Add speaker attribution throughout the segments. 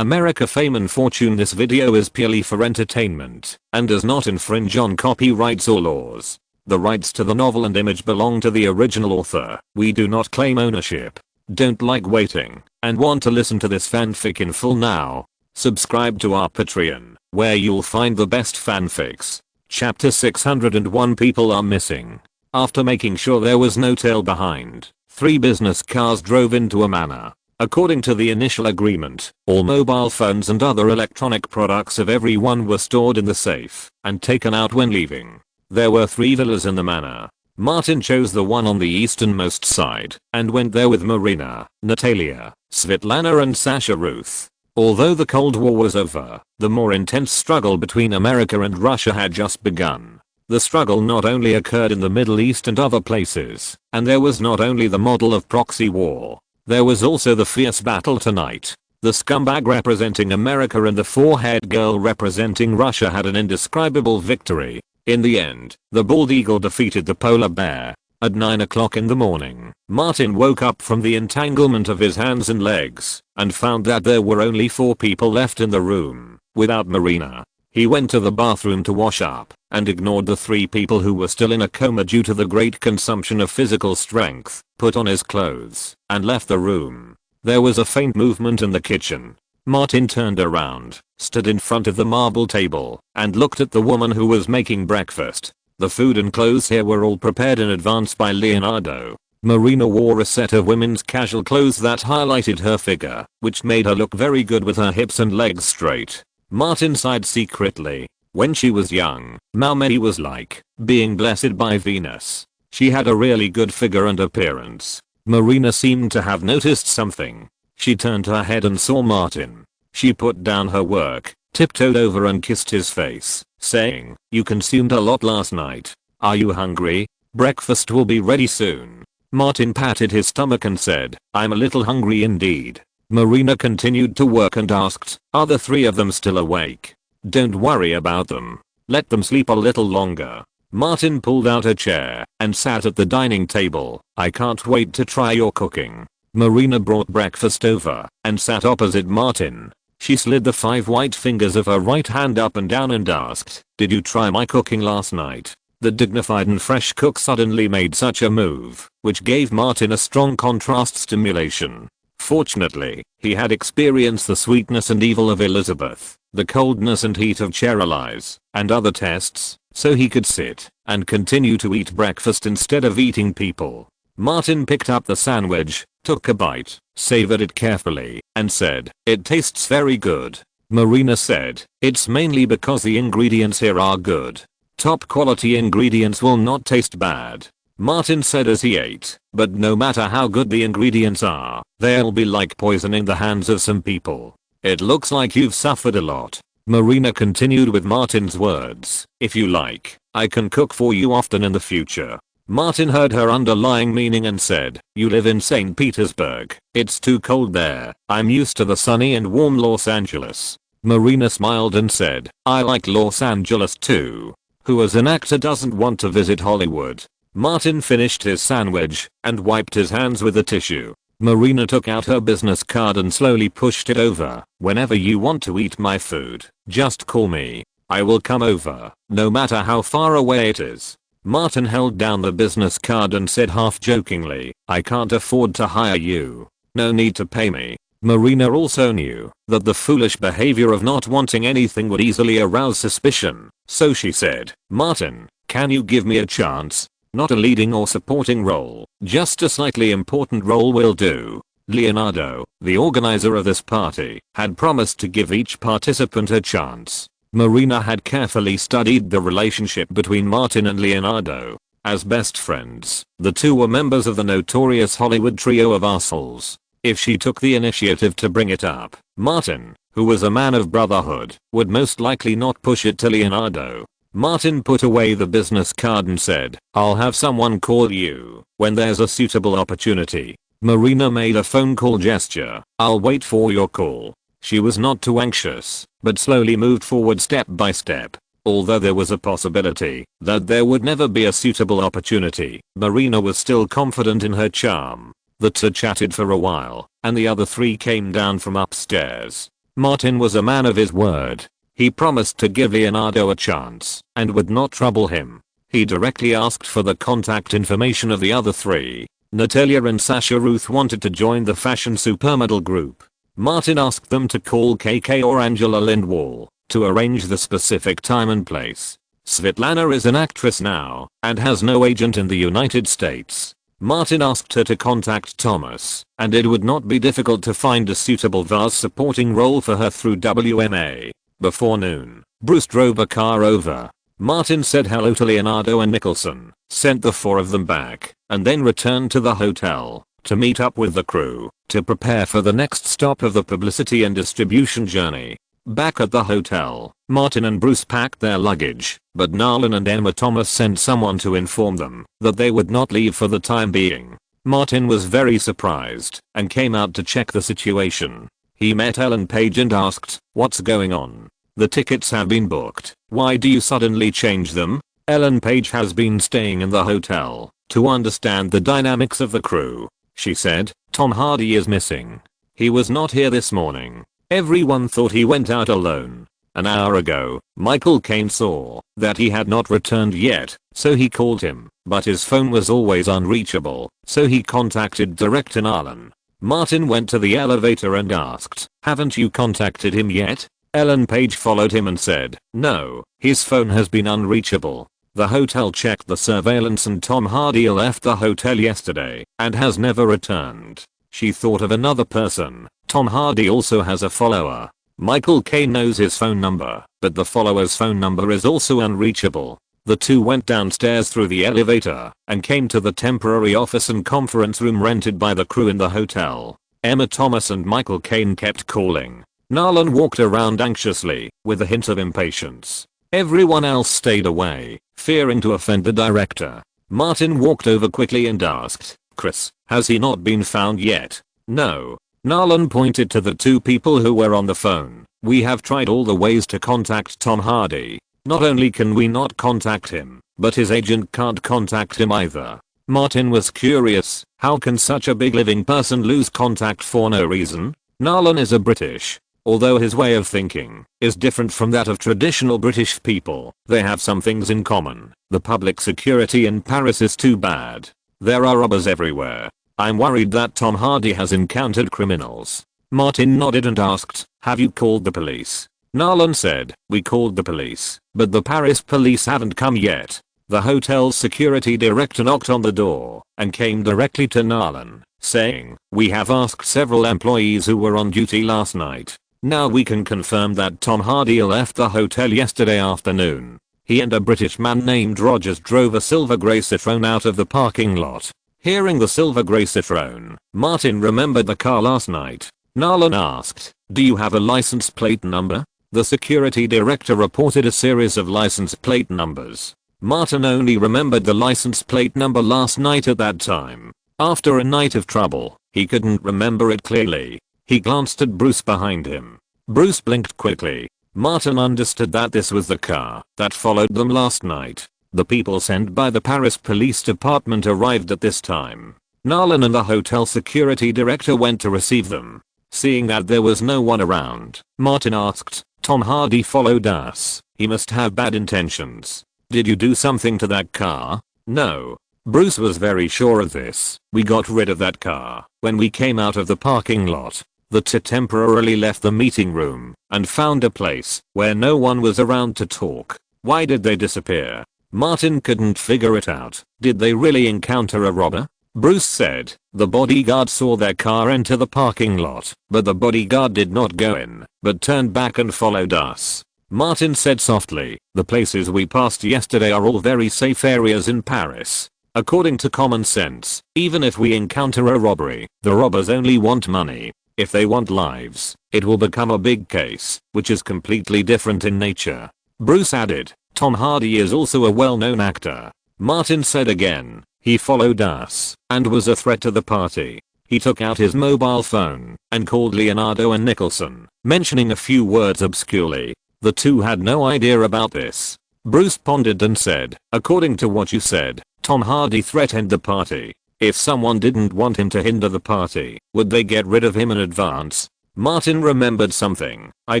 Speaker 1: America fame and fortune. This video is purely for entertainment and does not infringe on copyrights or laws. The rights to the novel and image belong to the original author. We do not claim ownership. Don't like waiting and want to listen to this fanfic in full now? Subscribe to our Patreon, where you'll find the best fanfics. Chapter 601. People are missing. After making sure there was no tail behind, 3 business cars drove into a manor. According to the initial agreement, all mobile phones and other electronic products of everyone were stored in the safe and taken out when leaving. There were 3 villas in the manor. Martin chose the one on the easternmost side and went there with Marina, Natalia, Svetlana and Sasha Ruth. Although the Cold War was over, the more intense struggle between America and Russia had just begun. The struggle not only occurred in the Middle East and other places, and there was not only the model of proxy war. There was also the fierce battle tonight. The scumbag representing America and the forehead girl representing Russia had an indescribable victory. In the end, the bald eagle defeated the polar bear. At 9 o'clock in the morning, Martin woke up from the entanglement of his hands and legs and found that there were only 4 people left in the room, without Marina. He went to the bathroom to wash up and ignored the 3 people who were still in a coma due to the great consumption of physical strength, put on his clothes, and left the room. There was a faint movement in the kitchen. Martin turned around, stood in front of the marble table, and looked at the woman who was making breakfast. The food and clothes here were all prepared in advance by Leonardo. Marina wore a set of women's casual clothes that highlighted her figure, which made her look very good with her hips and legs straight. Martin sighed secretly. When she was young, Maumei was like being blessed by Venus. She had a really good figure and appearance. Marina seemed to have noticed something. She turned her head and saw Martin. She put down her work, tiptoed over and kissed his face, saying, "You consumed a lot last night. Are you hungry? Breakfast will be ready soon." Martin patted his stomach and said, "I'm a little hungry indeed." Marina continued to work and asked, "Are the 3 of them still awake?" "Don't worry about them. Let them sleep a little longer." Martin pulled out a chair and sat at the dining table. "I can't wait to try your cooking." Marina brought breakfast over and sat opposite Martin. She slid the 5 white fingers of her right hand up and down and asked, "Did you try my cooking last night?" The dignified and fresh cook suddenly made such a move, which gave Martin a strong contrast stimulation. Fortunately, he had experienced the sweetness and evil of Elizabeth, the coldness and heat of Cherylize, and other tests, so he could sit and continue to eat breakfast instead of eating people. Martin picked up the sandwich, took a bite, savored it carefully, and said, "It tastes very good." Marina said, "It's mainly because the ingredients here are good. Top quality ingredients will not taste bad." Martin said as he ate, "But no matter how good the ingredients are, they'll be like poison in the hands of some people. It looks like you've suffered a lot." Marina continued with Martin's words, "If you like, I can cook for you often in the future." Martin heard her underlying meaning and said, "You live in St. Petersburg. It's too cold there. I'm used to the sunny and warm Los Angeles." Marina smiled and said, "I like Los Angeles too. Who as an actor doesn't want to visit Hollywood?" Martin finished his sandwich and wiped his hands with a tissue. Marina took out her business card and slowly pushed it over. "Whenever you want to eat my food, just call me. I will come over, no matter how far away it is." Martin held down the business card and said half jokingly, "I can't afford to hire you. No need to pay me." Marina also knew that the foolish behavior of not wanting anything would easily arouse suspicion, so she said, "Martin, can you give me a chance? Not a leading or supporting role, just a slightly important role will do." Leonardo, the organizer of this party, had promised to give each participant a chance. Marina had carefully studied the relationship between Martin and Leonardo. As best friends, the 2 were members of the notorious Hollywood trio of assholes. If she took the initiative to bring it up, Martin, who was a man of brotherhood, would most likely not push it to Leonardo. Martin put away the business card and said, "I'll have someone call you when there's a suitable opportunity." Marina made a phone call gesture. "I'll wait for your call." She was not too anxious, but slowly moved forward step by step. Although there was a possibility that there would never be a suitable opportunity, Marina was still confident in her charm. The 2 chatted for a while, and the other 3 came down from upstairs. Martin was a man of his word. He promised to give Leonardo a chance and would not trouble him. He directly asked for the contact information of the other three. Natalia and Sasha Ruth wanted to join the fashion supermodel group. Martin asked them to call KK or Angela Lindwall to arrange the specific time and place. Svetlana is an actress now and has no agent in the United States. Martin asked her to contact Thomas, and it would not be difficult to find a suitable vase supporting role for her through WMA. Before noon, Bruce drove a car over. Martin said hello to Leonardo and Nicholson, sent the four of them back, and then returned to the hotel to meet up with the crew to prepare for the next stop of the publicity and distribution journey. Back at the hotel, Martin and Bruce packed their luggage, but Narlan and Emma Thomas sent someone to inform them that they would not leave for the time being. Martin was very surprised and came out to check the situation. He met Ellen Page and asked, "What's going on? The tickets have been booked. Why do you suddenly change them?" Ellen Page has been staying in the hotel to understand the dynamics of the crew. She said, "Tom Hardy is missing. He was not here this morning. Everyone thought he went out alone. An hour ago, Michael Caine saw that he had not returned yet, so he called him, but his phone was always unreachable, so he contacted Director Narlan. Martin went to the elevator and asked, 'Haven't you contacted him yet?' Ellen Page followed him and said, 'No, his phone has been unreachable.' The hotel checked the surveillance and Tom Hardy left the hotel yesterday and has never returned. She thought of another person. Tom Hardy also has a follower. Michael Caine knows his phone number, but the follower's phone number is also unreachable. The two went downstairs through the elevator and came to the temporary office and conference room rented by the crew in the hotel. Emma Thomas and Michael Caine kept calling. Narlan walked around anxiously with a hint of impatience. Everyone else stayed away, fearing to offend the director. Martin walked over quickly and asked, "Chris, has he not been found yet?" "No." Narlan pointed to the two people who were on the phone. "We have tried all the ways to contact Tom Hardy. Not only can we not contact him, but his agent can't contact him either." Martin was curious. How can such a big living person lose contact for no reason? Narlan is a British. Although his way of thinking is different from that of traditional British people, they have some things in common. The public security in Paris is too bad. There are robbers everywhere. I'm worried that Tom Hardy has encountered criminals. Martin nodded and asked, "Have you called the police?" Narlan said, "We called the police, but the Paris police haven't come yet." The hotel's security director knocked on the door and came directly to Narlan, saying, "We have asked several employees who were on duty last night. Now we can confirm that Tom Hardy left the hotel yesterday afternoon. He and a British man named Rogers drove a silver grey Citroen out of the parking lot." Hearing the silver grey Citroen, Martin remembered the car last night. Narlan asked, "Do you have a license plate number?" The security director reported a series of license plate numbers. Martin only remembered the license plate number last night at that time. After a night of trouble, he couldn't remember it clearly. He glanced at Bruce behind him. Bruce blinked quickly. Martin understood that this was the car that followed them last night. The people sent by the Paris Police Department arrived at this time. Narlan and the hotel security director went to receive them. Seeing that there was no one around, Martin asked, "Tom Hardy followed us. He must have bad intentions. Did you do something to that car?" "No." Bruce was very sure of this. "We got rid of that car when we came out of the parking lot. The two temporarily left the meeting room and found a place where no one was around to talk." "Why did they disappear?" Martin couldn't figure it out. Did they really encounter a robber? Bruce said, "The bodyguard saw their car enter the parking lot, but the bodyguard did not go in, but turned back and followed us." Martin said softly, "The places we passed yesterday are all very safe areas in Paris. According to common sense, even if we encounter a robbery, the robbers only want money. If they want lives, it will become a big case, which is completely different in nature." Bruce added, "Tom Hardy is also a well-known actor." Martin said again, "He followed us and was a threat to the party." He took out his mobile phone and called Leonardo and Nicholson, mentioning a few words obscurely. The two had no idea about this. Bruce pondered and said, "According to what you said, Tom Hardy threatened the party. If someone didn't want him to hinder the party, would they get rid of him in advance?" Martin remembered something. I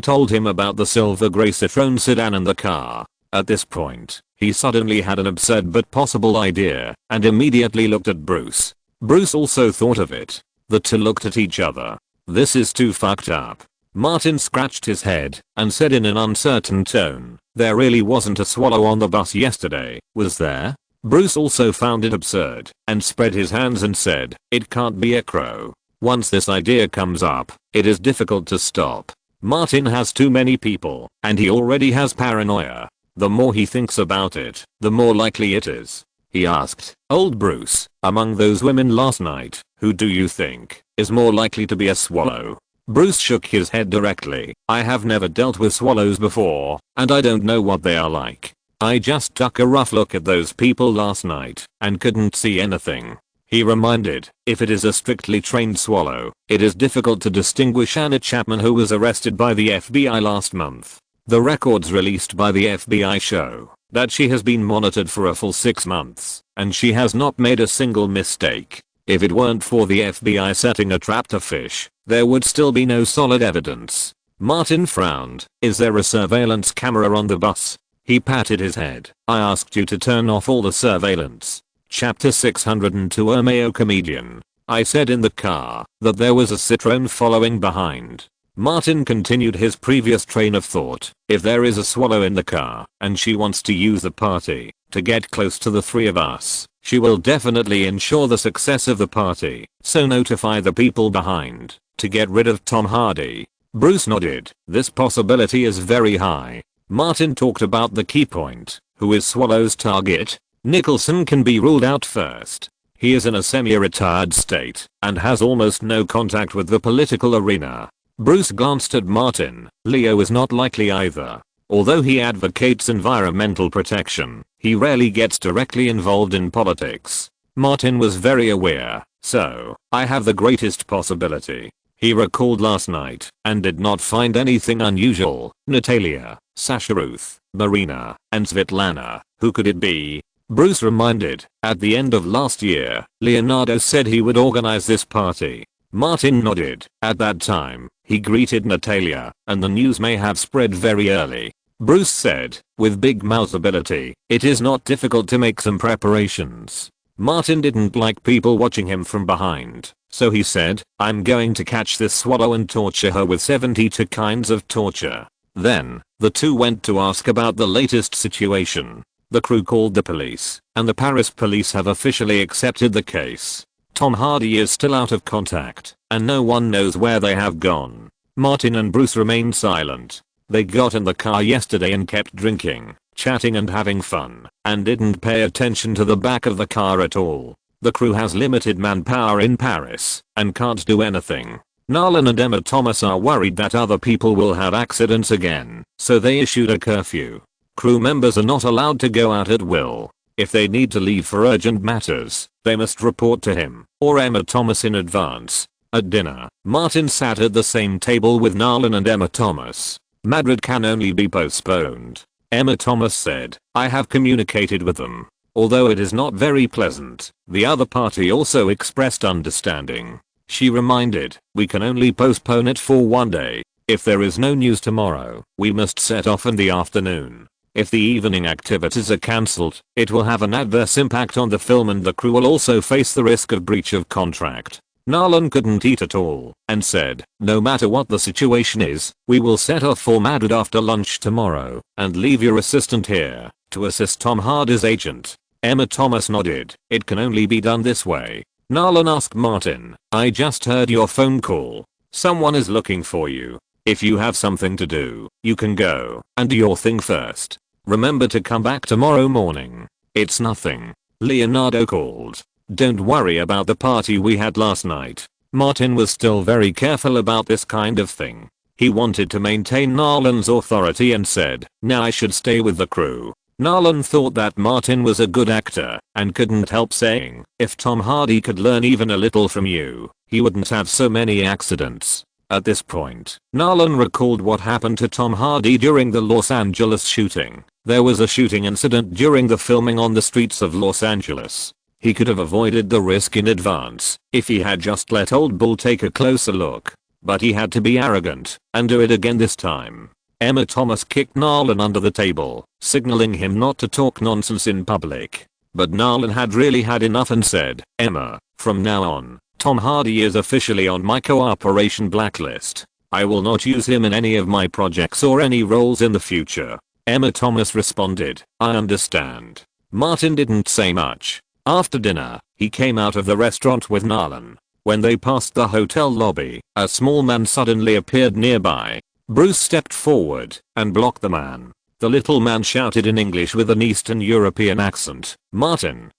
Speaker 1: told him about the silver grey Citroen sedan in the car. At this point, he suddenly had an absurd but possible idea and immediately looked at Bruce. Bruce also thought of it. The two looked at each other. This is too fucked up. Martin scratched his head and said in an uncertain tone, there really wasn't a swallow on the bus yesterday, was there? Bruce also found it absurd and spread his hands and said, it can't be a crow. Once this idea comes up, it is difficult to stop. Martin has too many people and he already has paranoia. The more he thinks about it, the more likely it is. He asked, old Bruce, among those women last night, who do you think is more likely to be a swallow? Bruce shook his head directly. I have never dealt with swallows before, and I don't know what they are like. I just took a rough look at those people last night and couldn't see anything. He reminded, if it is a strictly trained swallow, it is difficult to distinguish Anna Chapman, who was arrested by the FBI last month. The records released by the FBI show that she has been monitored for a full 6 months, and she has not made a single mistake. If it weren't for the FBI setting a trap to fish, there would still be no solid evidence. Martin frowned. Is there a surveillance camera on the bus? He patted his head. I asked you to turn off all the surveillance. Chapter 602 Mayo comedian. I said in the car that there was a Citroen following behind. Martin continued his previous train of thought. If there is a swallow in the car and she wants to use the party to get close to the three of us, she will definitely ensure the success of the party, so notify the people behind to get rid of Tom Hardy. Bruce nodded. This possibility is very high. Martin talked about the key point. Who is Swallow's target? Nicholson can be ruled out first. He is in a semi-retired state and has almost no contact with the political arena. Bruce glanced at Martin. Leo is not likely either. Although he advocates environmental protection, he rarely gets directly involved in politics. Martin was very aware, so I have the greatest possibility. He recalled last night and did not find anything unusual. Natalia, Sasha Ruth, Marina, and Svetlana. Who could it be? Bruce reminded, at the end of last year, Leonardo said he would organize this party. Martin nodded. At that time, he greeted Natalia, and the news may have spread very early. Bruce said, with big mouth ability, it is not difficult to make some preparations. Martin didn't like people watching him from behind, so he said, I'm going to catch this swallow and torture her with 72 kinds of torture. Then, the two went to ask about the latest situation. The crew called the police, and the Paris police have officially accepted the case. Tom Hardy is still out of contact, and no one knows where they have gone. Martin and Bruce remained silent. They got in the car yesterday and kept drinking, chatting and having fun, and didn't pay attention to the back of the car at all. The crew has limited manpower in Paris, and can't do anything. Narlan and Emma Thomas are worried that other people will have accidents again, so they issued a curfew. Crew members are not allowed to go out at will. If they need to leave for urgent matters, they must report to him or Emma Thomas in advance. At dinner, Martin sat at the same table with Narlan and Emma Thomas. Madrid can only be postponed. Emma Thomas said, I have communicated with them. Although it is not very pleasant, the other party also expressed understanding. She reminded, we can only postpone it for one day. If there is no news tomorrow, we must set off in the afternoon. If the evening activities are cancelled, it will have an adverse impact on the film and the crew will also face the risk of breach of contract. Narlan couldn't eat at all and said, no matter what the situation is, we will set off for Madrid after lunch tomorrow and leave your assistant here to assist Tom Hardy's agent. Emma Thomas nodded. It can only be done this way. Narlan asked Martin, I just heard your phone call. Someone is looking for you. If you have something to do, you can go and do your thing first. Remember to come back tomorrow morning. It's nothing. Leonardo called. Don't worry about the party we had last night. Martin was still very careful about this kind of thing. He wanted to maintain Narlan's authority and said, now I should stay with the crew. Narlan thought that Martin was a good actor and couldn't help saying, if Tom Hardy could learn even a little from you, he wouldn't have so many accidents. At this point, Narlan recalled what happened to Tom Hardy during the Los Angeles shooting. There was a shooting incident during the filming on the streets of Los Angeles. He could have avoided the risk in advance if he had just let Old Bull take a closer look. but he had to be arrogant and do it again this time. Emma Thomas kicked Nolan under the table, signaling him not to talk nonsense in public. But Nolan had really had enough and said, "Emma, from now on, Tom Hardy is officially on my cooperation blacklist. I will not use him in any of my projects or any roles in the future." Emma Thomas responded, "I understand." Martin didn't say much. After dinner, he came out of the restaurant with Nolan. When they passed the hotel lobby, a small man suddenly appeared nearby. Bruce stepped forward and blocked the man. The little man shouted in English with an Eastern European accent, Martin,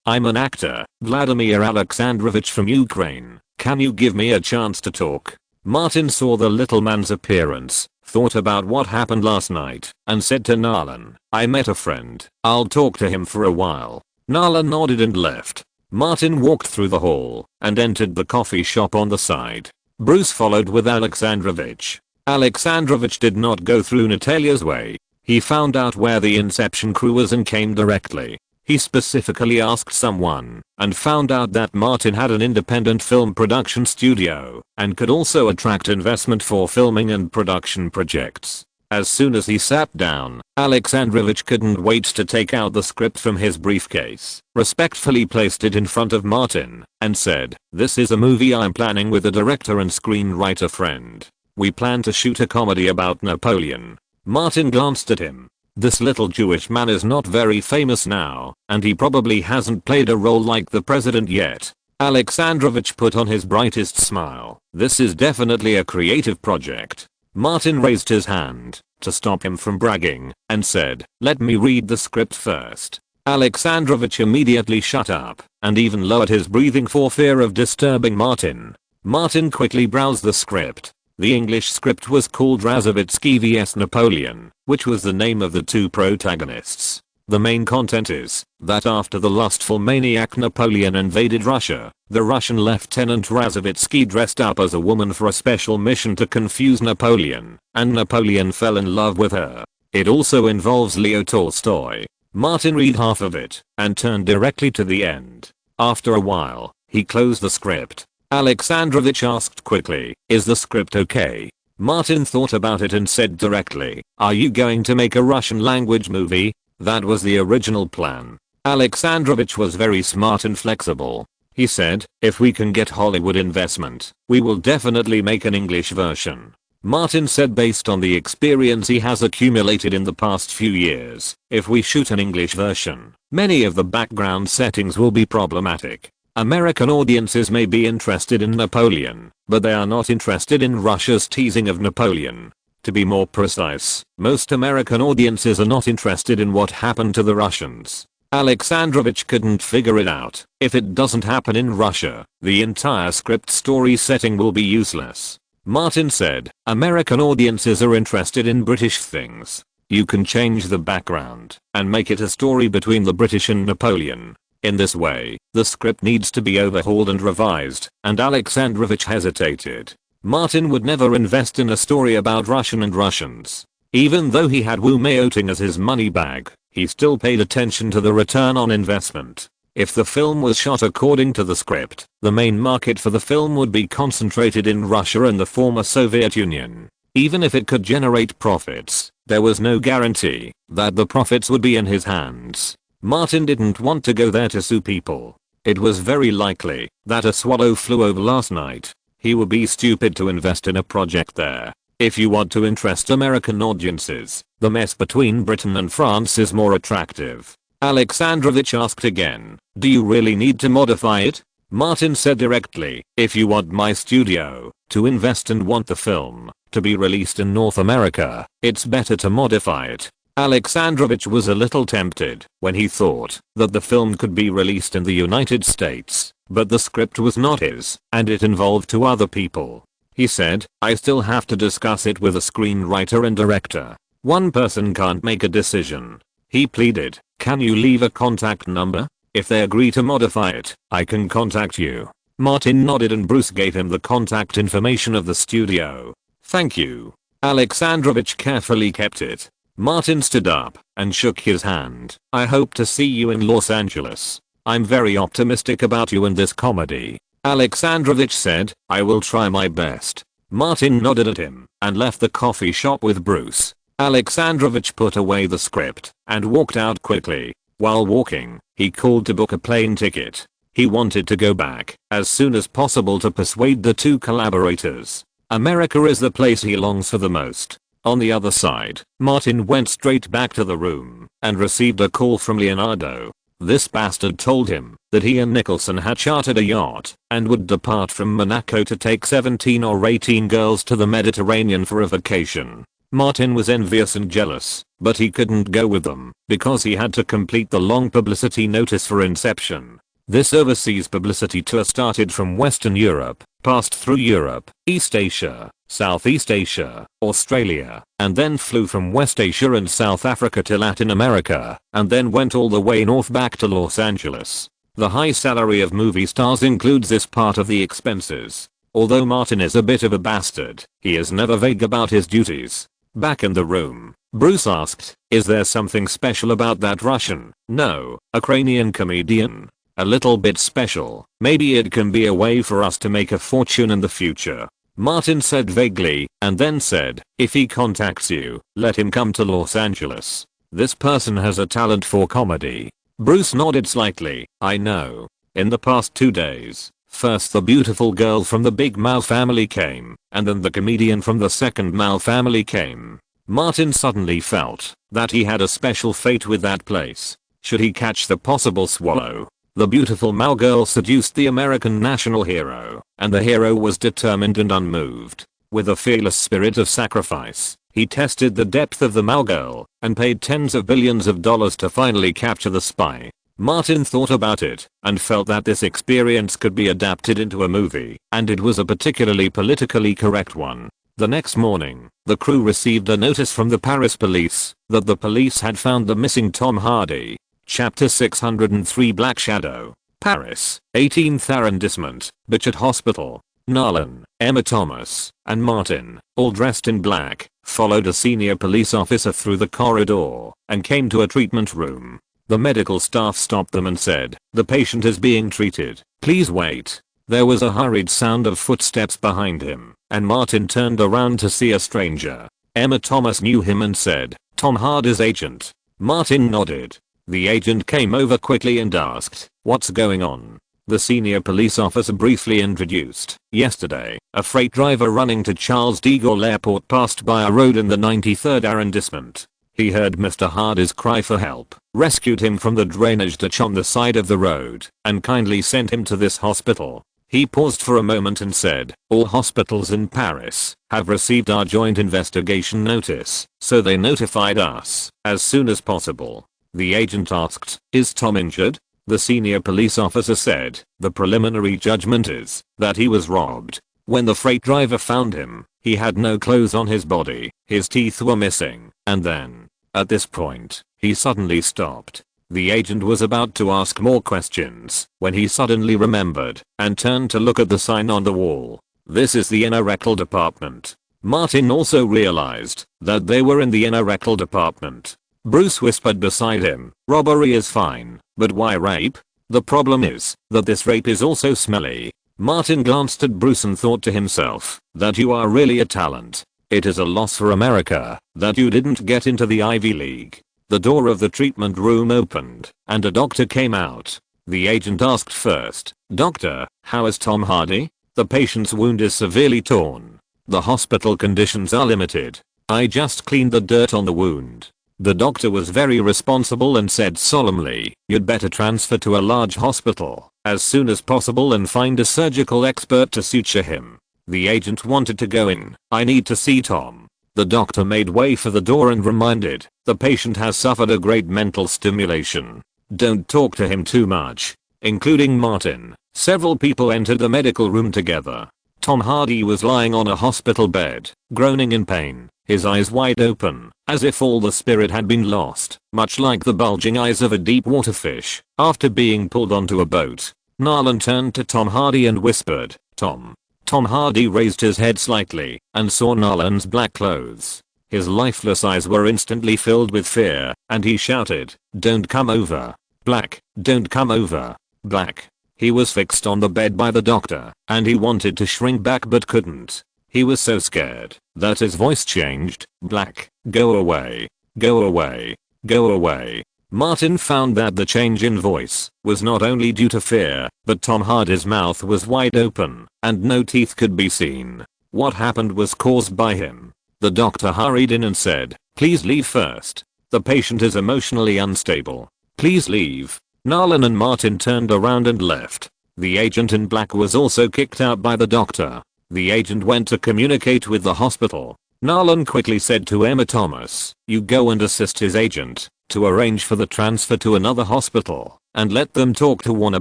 Speaker 1: I'm an actor, Vladimir Alexandrovich from Ukraine. Can you give me a chance to talk?" Martin saw the little man's appearance, thought about what happened last night, and said to Nolan, "I met a friend. I'll talk to him for a while." Nolan nodded and left. Martin walked through the hall and entered the coffee shop on the side. Bruce followed with Alexandrovich. Alexandrovich did not go through Natalia's way. He found out where the Inception crew was and came directly. He specifically asked someone and found out that Martin had an independent film production studio and could also attract investment for filming and production projects. As soon as he sat down, Alexandrovich couldn't wait to take out the script from his briefcase, respectfully placed it in front of Martin, and said, "This is a movie I'm planning with a director and screenwriter friend. We plan to shoot a comedy about Napoleon." Martin glanced at him. This little Jewish man is not very famous now, and he probably hasn't played a role like the president yet. Alexandrovich put on his brightest smile. "This is definitely a creative project." Martin raised his hand to stop him from bragging and said, "Let me read the script first." Alexandrovich immediately shut up and even lowered his breathing for fear of disturbing Martin. Martin quickly browsed the script. The English script was called Razovitsky vs Napoleon, which was the name of the two protagonists. The main content is that after the lustful maniac Napoleon invaded Russia, the Russian Lieutenant Razovitsky dressed up as a woman for a special mission to confuse Napoleon, and Napoleon fell in love with her. It also involves Leo Tolstoy. Martin read half of it and turned directly to the end. After a while, he closed the script. Alexandrovich asked quickly, "Is the script okay?" Martin thought about it and said directly, "Are you going to make a Russian language movie?" That was the original plan. Alexandrovich was very smart and flexible. He said, "If we can get Hollywood investment, we will definitely make an English version." Martin said, based on the experience he has accumulated in the past few years, if we shoot an English version, many of the background settings will be problematic. American audiences may be interested in Napoleon, but they are not interested in Russia's teasing of Napoleon. To be more precise, most American audiences are not interested in what happened to the Russians. Alexandrovich couldn't figure it out. If it doesn't happen in Russia, the entire script story setting will be useless. Martin said, "American audiences are interested in British things. You can change the background and make it a story between the British and Napoleon. In this way, the script needs to be overhauled and revised," and Alexandrovich hesitated. Martin would never invest in a story about Russian and Russians. Even though he had Wu Maoting as his money bag, he still paid attention to the return on investment. If the film was shot according to the script, the main market for the film would be concentrated in Russia and the former Soviet Union. Even if it could generate profits, there was no guarantee that the profits would be in his hands. Martin didn't want to go there to sue people. It was very likely that a swallow flew over last night. He would be stupid to invest in a project there. If you want to interest American audiences, the mess between Britain and France is more attractive. Alexandrovich asked again, "Do you really need to modify it?" Martin said directly, "If you want my studio to invest and want the film to be released in North America, it's better to modify it." Alexandrovich was a little tempted when he thought that the film could be released in the United States, but the script was not his, and it involved two other people. He said, "I still have to discuss it with a screenwriter and director. One person can't make a decision." He pleaded, "Can you leave a contact number? If they agree to modify it, I can contact you." Martin nodded and Bruce gave him the contact information of the studio. "Thank you." Alexandrovich carefully kept it. Martin stood up and shook his hand. "I hope to see you in Los Angeles. I'm very optimistic about you and this comedy." Alexandrovich said, "I will try my best." Martin nodded at him and left the coffee shop with Bruce. Alexandrovich put away the script and walked out quickly. While walking, he called to book a plane ticket. He wanted to go back as soon as possible to persuade the two collaborators. America is the place he longs for the most. On the other side, Martin went straight back to the room and received a call from Leonardo. This bastard told him that he and Nicholson had chartered a yacht and would depart from Monaco to take 17 or 18 girls to the Mediterranean for a vacation. Martin was envious and jealous, but he couldn't go with them because he had to complete the long publicity notice for Inception. This overseas publicity tour started from Western Europe, passed through Europe, East Asia, Southeast Asia, Australia, and then flew from West Asia and South Africa to Latin America, and then went all the way north back to Los Angeles. The high salary of movie stars includes this part of the expenses. Although Martin is a bit of a bastard, he is never vague about his duties. Back in the room, Bruce asked, "Is there something special about that Russian, no, Ukrainian comedian?" "A little bit special. Maybe it can be a way for us to make a fortune in the future," Martin said vaguely, and then said, "If he contacts you, let him come to Los Angeles. This person has a talent for comedy." Bruce nodded slightly. "I know. In the past 2 days, first the beautiful girl from the Big Mal family came, and then the comedian from the second Mal family came." Martin suddenly felt that he had a special fate with that place. Should he catch the possible swallow? The beautiful Mal girl seduced the American national hero, and the hero was determined and unmoved. With a fearless spirit of sacrifice, he tested the depth of the Mal girl and paid tens of billions of dollars to finally capture the spy. Martin thought about it and felt that this experience could be adapted into a movie, and it was a particularly politically correct one. The next morning, the crew received a notice from the Paris police that the police had found the missing Tom Hardy. Chapter 603 Black Shadow. Paris, 18th arrondissement, Bichat Hospital. Narlan, Emma Thomas, and Martin, all dressed in black, followed a senior police officer through the corridor and came to a treatment room. The medical staff stopped them and said, "The patient is being treated. Please wait." There was a hurried sound of footsteps behind him, and Martin turned around to see a stranger. Emma Thomas knew him and said, "Tom Hardy's agent." Martin nodded. The agent came over quickly and asked, "What's going on?" The senior police officer briefly introduced. Yesterday, a freight driver running to Charles de Gaulle Airport passed by a road in the 93rd arrondissement. He heard Mr. Hardy's cry for help, rescued him from the drainage ditch on the side of the road, and kindly sent him to this hospital. He paused for a moment and said, "All hospitals in Paris have received our joint investigation notice, so they notified us as soon as possible." The agent asked, "Is Tom injured?" The senior police officer said, "The preliminary judgment is that he was robbed. When the freight driver found him, he had no clothes on his body, his teeth were missing, and then, at this point, he suddenly stopped." The agent was about to ask more questions when he suddenly remembered and turned to look at the sign on the wall. "This is the inner rectal department." Martin also realized that they were in the inner rectal department. Bruce whispered beside him, "Robbery is fine, but why rape? The problem is that this rape is also smelly." Martin glanced at Bruce and thought to himself that you are really a talent. It is a loss for America that you didn't get into the Ivy League. The door of the treatment room opened and a doctor came out. The agent asked first, "Doctor, how is Tom Hardy?" "The patient's wound is severely torn. The hospital conditions are limited. I just cleaned the dirt on the wound." The doctor was very responsible and said solemnly, "You'd better transfer to a large hospital as soon as possible and find a surgical expert to suture him." The agent wanted to go in. "I need to see Tom." The doctor made way for the door and reminded, "The patient has suffered a great mental stimulation. Don't talk to him too much." Including Martin, several people entered the medical room together. Tom Hardy was lying on a hospital bed, groaning in pain, his eyes wide open, as if all the spirit had been lost, much like the bulging eyes of a deep water fish after being pulled onto a boat. Narlan turned to Tom Hardy and whispered, "Tom." Tom Hardy raised his head slightly and saw Narlan's black clothes. His lifeless eyes were instantly filled with fear, and he shouted, "Don't come over. Black, don't come over. Black." He was fixed on the bed by the doctor, and he wanted to shrink back but couldn't. He was so scared that his voice changed. Black, go away, go away, go away. Martin found that the change in voice was not only due to fear, but Tom Hardy's mouth was wide open, and no teeth could be seen. What happened was caused by him. The doctor hurried in and said, "Please leave first. The patient is emotionally unstable. Please leave." Nolan and Martin turned around and left. The agent in black was also kicked out by the doctor. The agent went to communicate with the hospital. Nolan quickly said to Emma Thomas, "You go and assist his agent to arrange for the transfer to another hospital, and let them talk to Warner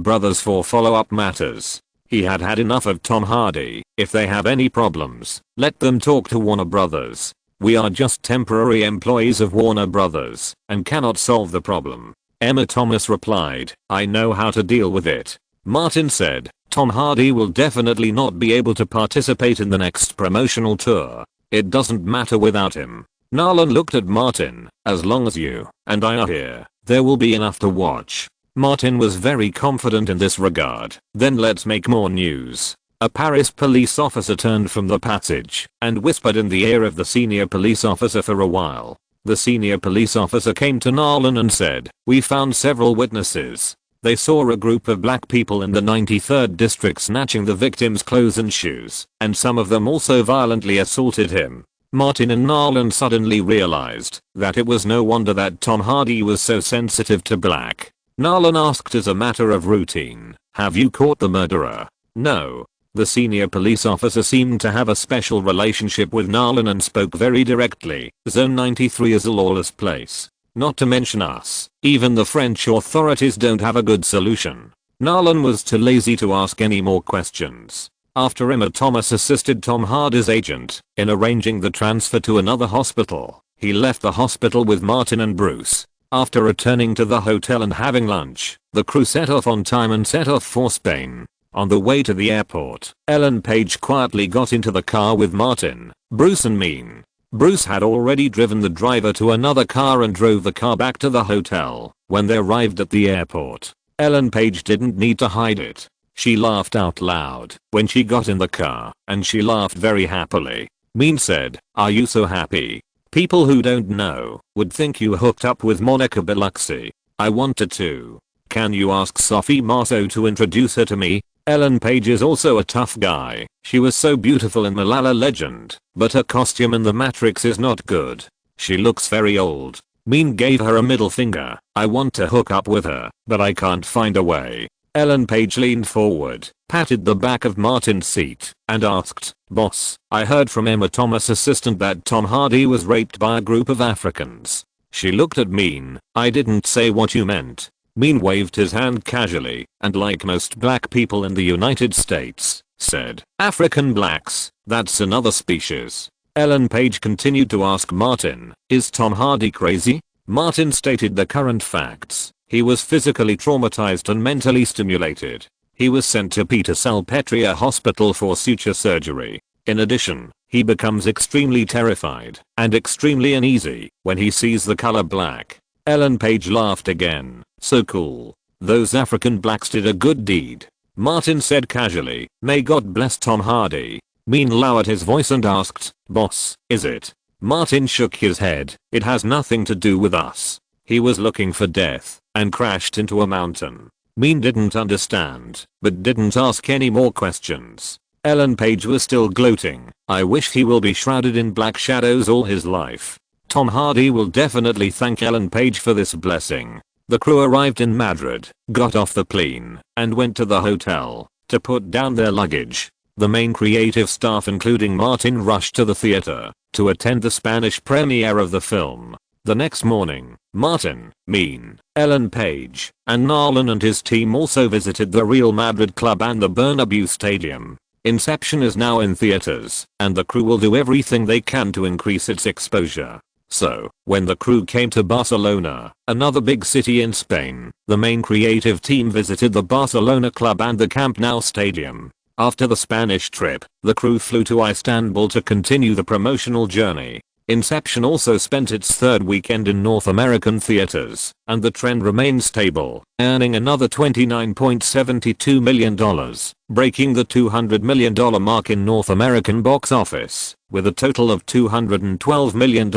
Speaker 1: Brothers for follow-up matters." He had had enough of Tom Hardy. "If they have any problems, let them talk to Warner Brothers. We are just temporary employees of Warner Brothers and cannot solve the problem." Emma Thomas replied, "I know how to deal with it." Martin said, "Tom Hardy will definitely not be able to participate in the next promotional tour. It doesn't matter without him." Nolan looked at Martin. "As long as you and I are here, there will be enough to watch." Martin was very confident in this regard. Then let's make more news. A Paris police officer turned from the passage and whispered in the ear of the senior police officer for a while. The senior police officer came to Nolan and said, "We found several witnesses. They saw a group of black people in the 93rd district snatching the victim's clothes and shoes, and some of them also violently assaulted him." Martin and Nolan suddenly realized that it was no wonder that Tom Hardy was so sensitive to black. Nolan asked as a matter of routine, "Have you caught the murderer?" "No." The senior police officer seemed to have a special relationship with Nolan and spoke very directly. "Zone 93 is a lawless place. Not to mention us. Even the French authorities don't have a good solution." Nolan was too lazy to ask any more questions. After Emma Thomas assisted Tom Hardy's agent in arranging the transfer to another hospital, he left the hospital with Martin and Bruce. After returning to the hotel and having lunch, the crew set off on time and set off for Spain. On the way to the airport, Ellen Page quietly got into the car with Martin, Bruce and Mean. Bruce had already driven the driver to another car and drove the car back to the hotel. When they arrived at the airport, Ellen Page didn't need to hide it. She laughed out loud when she got in the car, and she laughed very happily. Mean said, "Are you so happy? People who don't know would think you hooked up with Monica Bellucci. I wanted to. Can you ask Sophie Marceau to introduce her to me?" Ellen Page is also a tough guy. She was so beautiful in Malala Legend, but her costume in The Matrix is not good. She looks very old. Mean gave her a middle finger. "I want to hook up with her, but I can't find a way." Ellen Page leaned forward, patted the back of Martin's seat, and asked, "Boss, I heard from Emma Thomas' assistant that Tom Hardy was raped by a group of Africans." She looked at Mean. "I didn't say what you meant." Mean waved his hand casually, and like most black people in the United States, said, "African blacks, that's another species." Ellen Page continued to ask Martin, "Is Tom Hardy crazy?" Martin stated the current facts. He was physically traumatized and mentally stimulated. He was sent to Peter Salpetria Hospital for suture surgery. In addition, he becomes extremely terrified and extremely uneasy when he sees the color black. Ellen Page laughed again. "So cool. Those African blacks did a good deed." Martin said casually, "May God bless Tom Hardy." Mean lowered his voice and asked, "Boss, is it?" Martin shook his head. "It has nothing to do with us. He was looking for death and crashed into a mountain." Mean didn't understand, but didn't ask any more questions. Ellen Page was still gloating. "I wish he will be shrouded in black shadows all his life." Tom Hardy will definitely thank Ellen Page for this blessing. The crew arrived in Madrid, got off the plane, and went to the hotel to put down their luggage. The main creative staff including Martin rushed to the theater to attend the Spanish premiere of the film. The next morning, Martin, Mean, Ellen Page, and Nolan and his team also visited the Real Madrid club and the Bernabeu Stadium. Inception is now in theaters, and the crew will do everything they can to increase its exposure. So, when the crew came to Barcelona, another big city in Spain, the main creative team visited the Barcelona club and the Camp Nou stadium. After the Spanish trip, the crew flew to Istanbul to continue the promotional journey. Inception also spent its third weekend in North American theaters, and the trend remains stable, earning another $29.72 million, breaking the $200 million mark in North American box office, with a total of $212 million.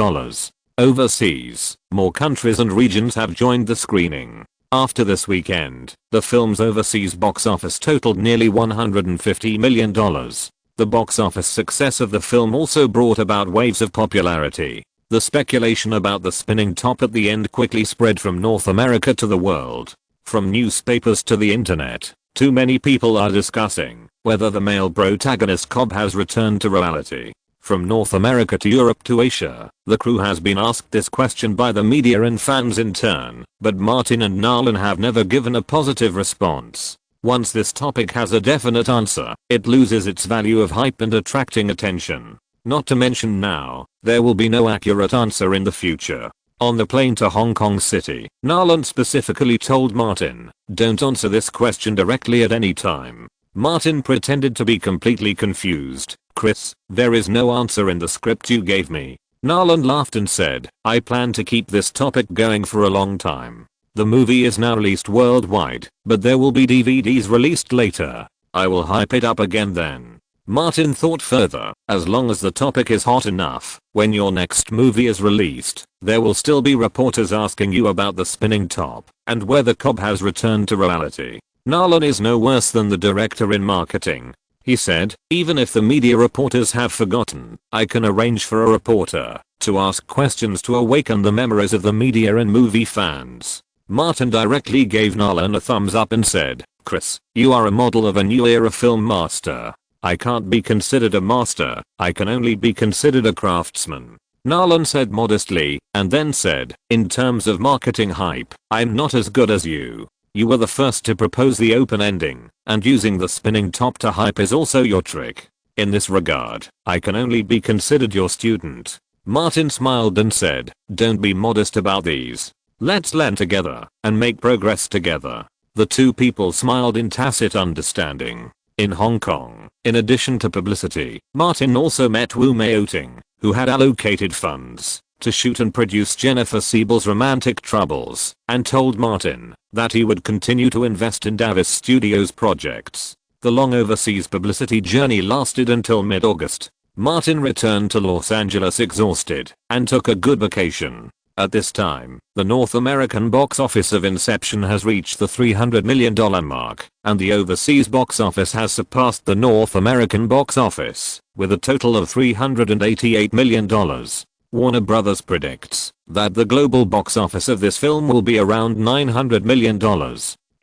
Speaker 1: Overseas, more countries and regions have joined the screening. After this weekend, the film's overseas box office totaled nearly $150 million. The box office success of the film also brought about waves of popularity. The speculation about the spinning top at the end quickly spread from North America to the world. From newspapers to the internet, too many people are discussing whether the male protagonist Cobb has returned to reality. From North America to Europe to Asia, the crew has been asked this question by the media and fans in turn, but Martin and Nolan have never given a positive response. Once this topic has a definite answer, it loses its value of hype and attracting attention. Not to mention now, there will be no accurate answer in the future. On the plane to Hong Kong City, Nolan specifically told Martin, "Don't answer this question directly at any time." Martin pretended to be completely confused. "Chris, there is no answer in the script you gave me." Nolan laughed and said, "I plan to keep this topic going for a long time. The movie is now released worldwide, but there will be DVDs released later. I will hype it up again then." Martin thought further, "As long as the topic is hot enough, when your next movie is released, there will still be reporters asking you about the spinning top and whether Cobb has returned to reality." Nolan is no worse than the director in marketing. He said, "Even if the media reporters have forgotten, I can arrange for a reporter to ask questions to awaken the memories of the media and movie fans." Martin directly gave Nolan a thumbs up and said, "Chris, you are a model of a new era film master. I can't be considered a master, I can only be considered a craftsman." Nolan said modestly, and then said, "In terms of marketing hype, I'm not as good as you. You were the first to propose the open ending, and using the spinning top to hype is also your trick. In this regard, I can only be considered your student." Martin smiled and said, "Don't be modest about these. Let's learn together and make progress together." The two people smiled in tacit understanding. In Hong Kong, in addition to publicity, Martin also met Wu Maoting, who had allocated funds to shoot and produce Jennifer Siebel's Romantic Troubles, and told Martin that he would continue to invest in Davis Studios projects. The long overseas publicity journey lasted until mid-August. Martin returned to Los Angeles exhausted and took a good vacation. At this time, the North American box office of Inception has reached the $300 million mark, and the overseas box office has surpassed the North American box office, with a total of $388 million. Warner Bros. Predicts that the global box office of this film will be around $900 million.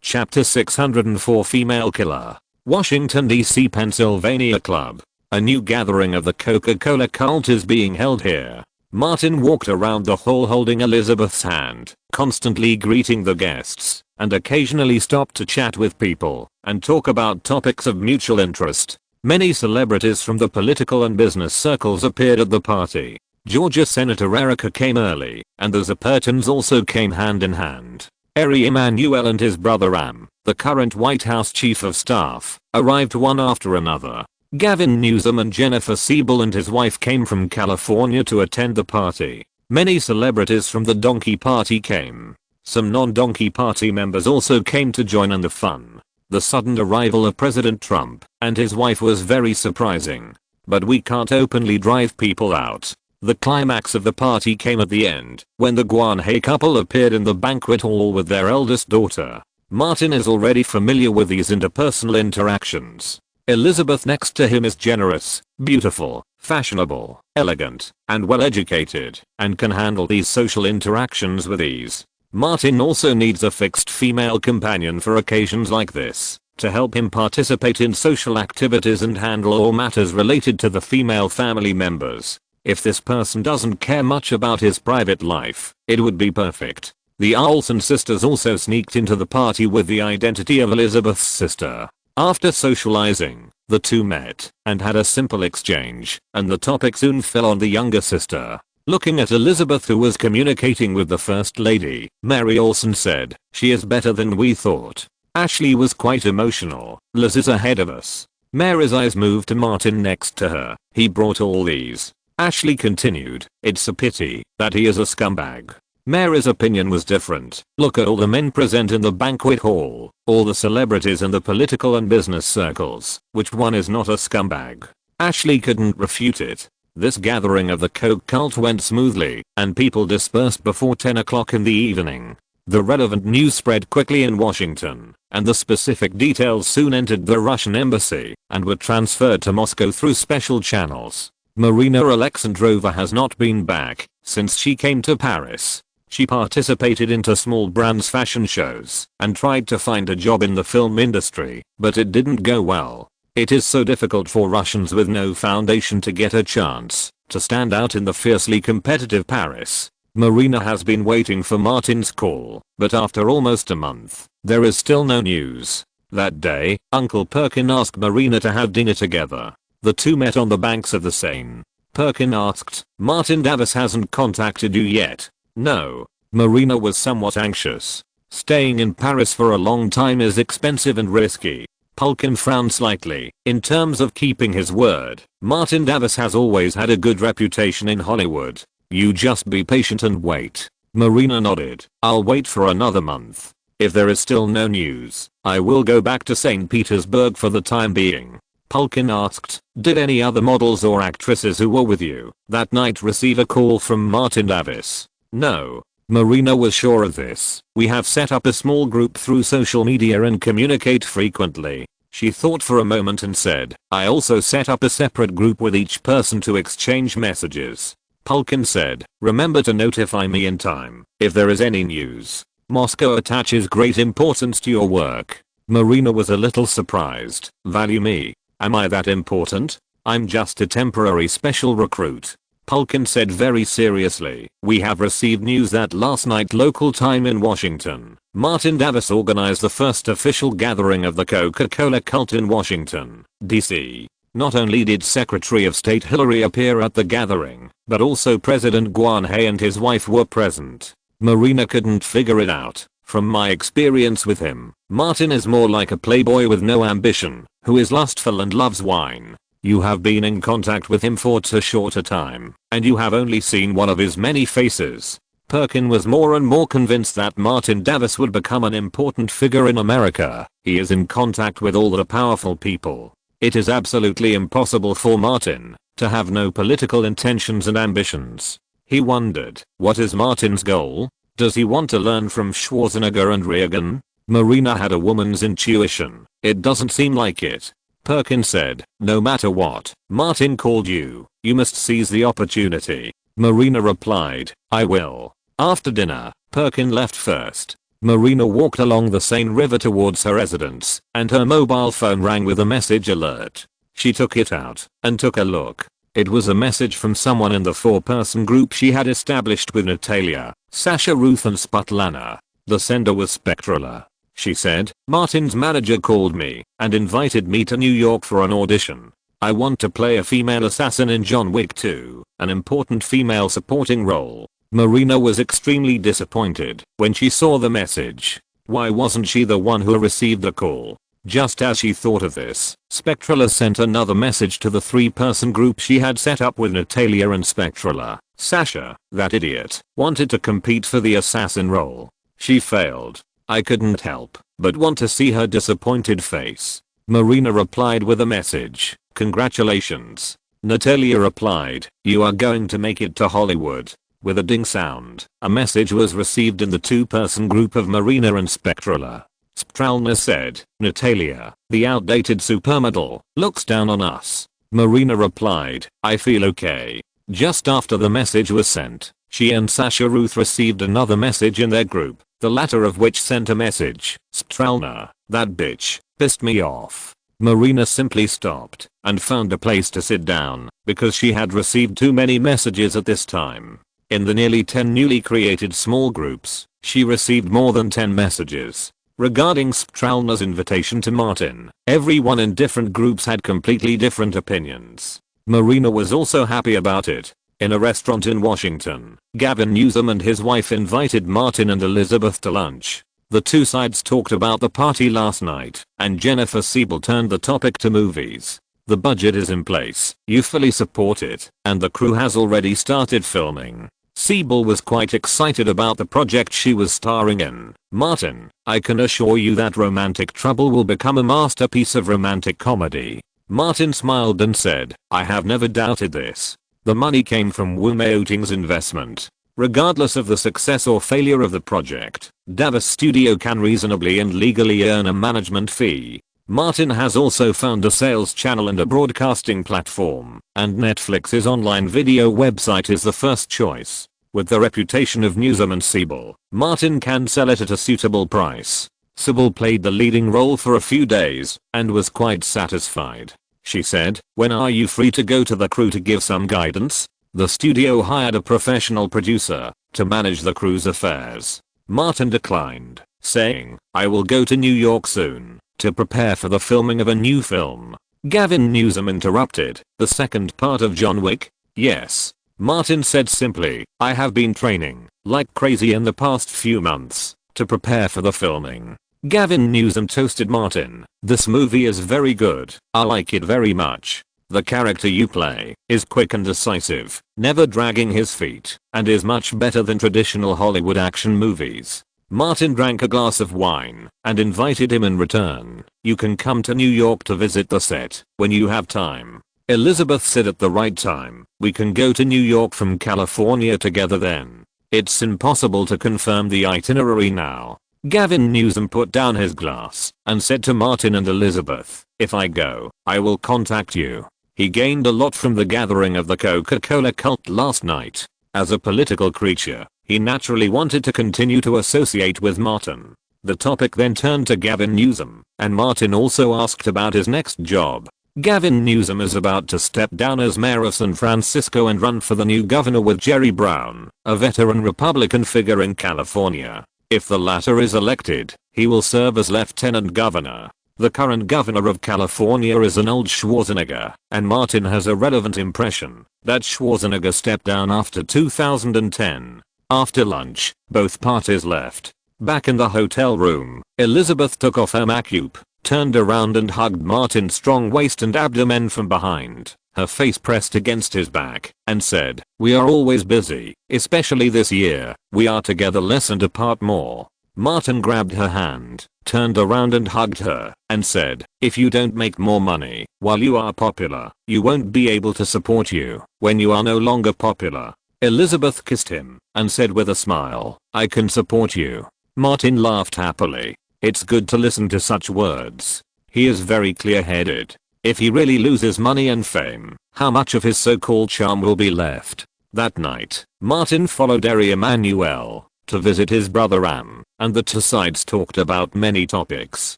Speaker 1: Chapter 604 Female Killer. Washington, D.C. Pennsylvania Club. A new gathering of the Coca-Cola cult is being held here. Martin walked around the hall holding Elizabeth's hand, constantly greeting the guests, and occasionally stopped to chat with people and talk about topics of mutual interest. Many celebrities from the political and business circles appeared at the party. Georgia Senator Erica came early, and the Zappertons also came hand in hand. Ari Emanuel and his brother Am, the current White House Chief of Staff, arrived one after another. Gavin Newsom and Jennifer Siebel and his wife came from California to attend the party. Many celebrities from the Donkey Party came. Some non-Donkey Party members also came to join in the fun. The sudden arrival of President Trump and his wife was very surprising. But we can't openly drive people out. The climax of the party came at the end, when the Guanhay couple appeared in the banquet hall with their eldest daughter. Martin is already familiar with these interpersonal interactions. Elizabeth next to him is generous, beautiful, fashionable, elegant, and well educated, and can handle these social interactions with ease. Martin also needs a fixed female companion for occasions like this, to help him participate in social activities and handle all matters related to the female family members. If this person doesn't care much about his private life, it would be perfect. The Olsen sisters also sneaked into the party with the identity of Elizabeth's sister. After socializing, the two met and had a simple exchange, and the topic soon fell on the younger sister. Looking at Elizabeth, who was communicating with the First Lady, Mary Olsen said, "She is better than we thought." Ashley was quite emotional. "Liz is ahead of us." Mary's eyes moved to Martin next to her. He brought all these Ashley continued, "It's a pity that he is a scumbag." Mary's opinion was different. "Look at all the men present in the banquet hall, all the celebrities in the political and business circles. Which one is not a scumbag?" Ashley couldn't refute it. This gathering of the coke cult went smoothly, and people dispersed before 10 o'clock in the evening. The relevant news spread quickly in Washington, and the specific details soon entered the Russian embassy and were transferred to Moscow through special channels. Marina Alexandrova has not been back since she came to Paris. She participated into small brands' fashion shows and tried to find a job in the film industry, but it didn't go well. It is so difficult for Russians with no foundation to get a chance to stand out in the fiercely competitive Paris. Marina has been waiting for Martin's call, but after almost a month, there is still no news. That day, Uncle Perkin asked Marina to have dinner together. The two met on the banks of the Seine. Perkin asked, "Martin Davis hasn't contacted you yet?" "No." Marina was somewhat anxious. Staying in Paris for a long time is expensive and risky. Perkin frowned slightly. "In terms of keeping his word, Martin Davis has always had a good reputation in Hollywood. You just be patient and wait." Marina nodded. "I'll wait for another month. If there is still no news, I will go back to St. Petersburg for the time being." Perkin asked, "Did any other models or actresses who were with you that night receive a call from Martin Davis?" "No." Marina was sure of this. "We have set up a small group through social media and communicate frequently." She thought for a moment and said, "I also set up a separate group with each person to exchange messages." Perkin said, "Remember to notify me in time if there is any news. Moscow attaches great importance to your work." Marina was a little surprised. "Value me? Am I that important? I'm just a temporary special recruit." Perkin said very seriously, "We have received news that last night local time in Washington, Martin Davis organized the first official gathering of the Coca-Cola cult in Washington, D.C. Not only did Secretary of State Hillary appear at the gathering, but also President Guanhe and his wife were present." Marina couldn't figure it out. "From my experience with him, Martin is more like a playboy with no ambition, who is lustful and loves wine. You have been in contact with him for too short a time, and you have only seen one of his many faces." Perkin was more and more convinced that Martin Davis would become an important figure in America. "He is in contact with all the powerful people. It is absolutely impossible for Martin to have no political intentions and ambitions." He wondered, what is Martin's goal? Does he want to learn from Schwarzenegger and Reagan? Marina had a woman's intuition. "It doesn't seem like it." Perkin said, "No matter what Martin called you, you must seize the opportunity." Marina replied, "I will." After dinner, Perkin left first. Marina walked along the Seine River towards her residence, and her mobile phone rang with a message alert. She took it out and took a look. It was a message from someone in the 4-person group she had established with Natalia, Sasha, Ruth and Svetlana. The sender was Spectrala. She said, "Martin's manager called me and invited me to New York for an audition. I want to play a female assassin in John Wick 2, an important female supporting role." Marina was extremely disappointed when she saw the message. Why wasn't she the one who received the call? Just as she thought of this, Spectrala sent another message to the 3-person group she had set up with Natalia and Spectrala. "Sasha, that idiot, wanted to compete for the assassin role. She failed. I couldn't help but want to see her disappointed face." Marina replied with a message, "Congratulations." Natalia replied, "You are going to make it to Hollywood." With a ding sound, a message was received in the 2-person group of Marina and Spectrala. Spectrala said, "Natalia, the outdated supermodel, looks down on us." Marina replied, "I feel okay." Just after the message was sent, she and Sasha Ruth received another message in their group, the latter of which sent a message, "Spectrala, that bitch, pissed me off." Marina simply stopped and found a place to sit down because she had received too many messages at this time. In the nearly 10 newly created small groups, she received more than 10 messages. Regarding Spectrala's invitation to Martin, everyone in different groups had completely different opinions. Marina was also happy about it. In a restaurant in Washington, Gavin Newsom and his wife invited Martin and Elizabeth to lunch. The two sides talked about the party last night, and Jennifer Siebel turned the topic to movies. The budget is in place, you fully support it, and the crew has already started filming. Siebel was quite excited about the project she was starring in. Martin, I can assure you that Romantic Trouble will become a masterpiece of romantic comedy. Martin smiled and said, I have never doubted this. The money came from Wu Meoting's investment. Regardless of the success or failure of the project, Davos Studio can reasonably and legally earn a management fee. Martin has also found a sales channel and a broadcasting platform, and Netflix's online video website is the first choice. With the reputation of Newsom and Siebel, Martin can sell it at a suitable price. Siebel played the leading role for a few days, and was quite satisfied. She said, when are you free to go to the crew to give some guidance? The studio hired a professional producer to manage the crew's affairs. Martin declined, saying, I will go to New York soon to prepare for the filming of a new film. Gavin Newsom interrupted, the second part of John Wick? Yes. Martin said simply, I have been training, like crazy in the past few months, to prepare for the filming. Gavin Newsom toasted Martin, this movie is very good, I like it very much. The character you play is quick and decisive, never dragging his feet, and is much better than traditional Hollywood action movies. Martin drank a glass of wine and invited him in return. You can come to New York to visit the set when you have time. Elizabeth said at the right time, we can go to New York from California together then. It's impossible to confirm the itinerary now. Gavin Newsom put down his glass and said to Martin and Elizabeth, if I go, I will contact you. He gained a lot from the gathering of the Coca-Cola cult last night. As a political creature, he naturally wanted to continue to associate with Martin. The topic then turned to Gavin Newsom, and Martin also asked about his next job. Gavin Newsom is about to step down as mayor of San Francisco and run for the new governor with Jerry Brown, a veteran Republican figure in California. If the latter is elected, he will serve as lieutenant governor. The current governor of California is an old Schwarzenegger, and Martin has a relevant impression that Schwarzenegger stepped down after 2010. After lunch, both parties left. Back in the hotel room, Elizabeth took off her makeup, turned around and hugged Martin's strong waist and abdomen from behind, her face pressed against his back, and said, we are always busy, especially this year, we are together less and apart more. Martin grabbed her hand, turned around and hugged her, and said, if you don't make more money while you are popular, you won't be able to support you when you are no longer popular. Elizabeth kissed him and said with a smile, I can support you. Martin laughed happily. It's good to listen to such words. He is very clear-headed. If he really loses money and fame, how much of his so-called charm will be left? That night, Martin followed Ari Emanuel to visit his brother Am, and the two sides talked about many topics,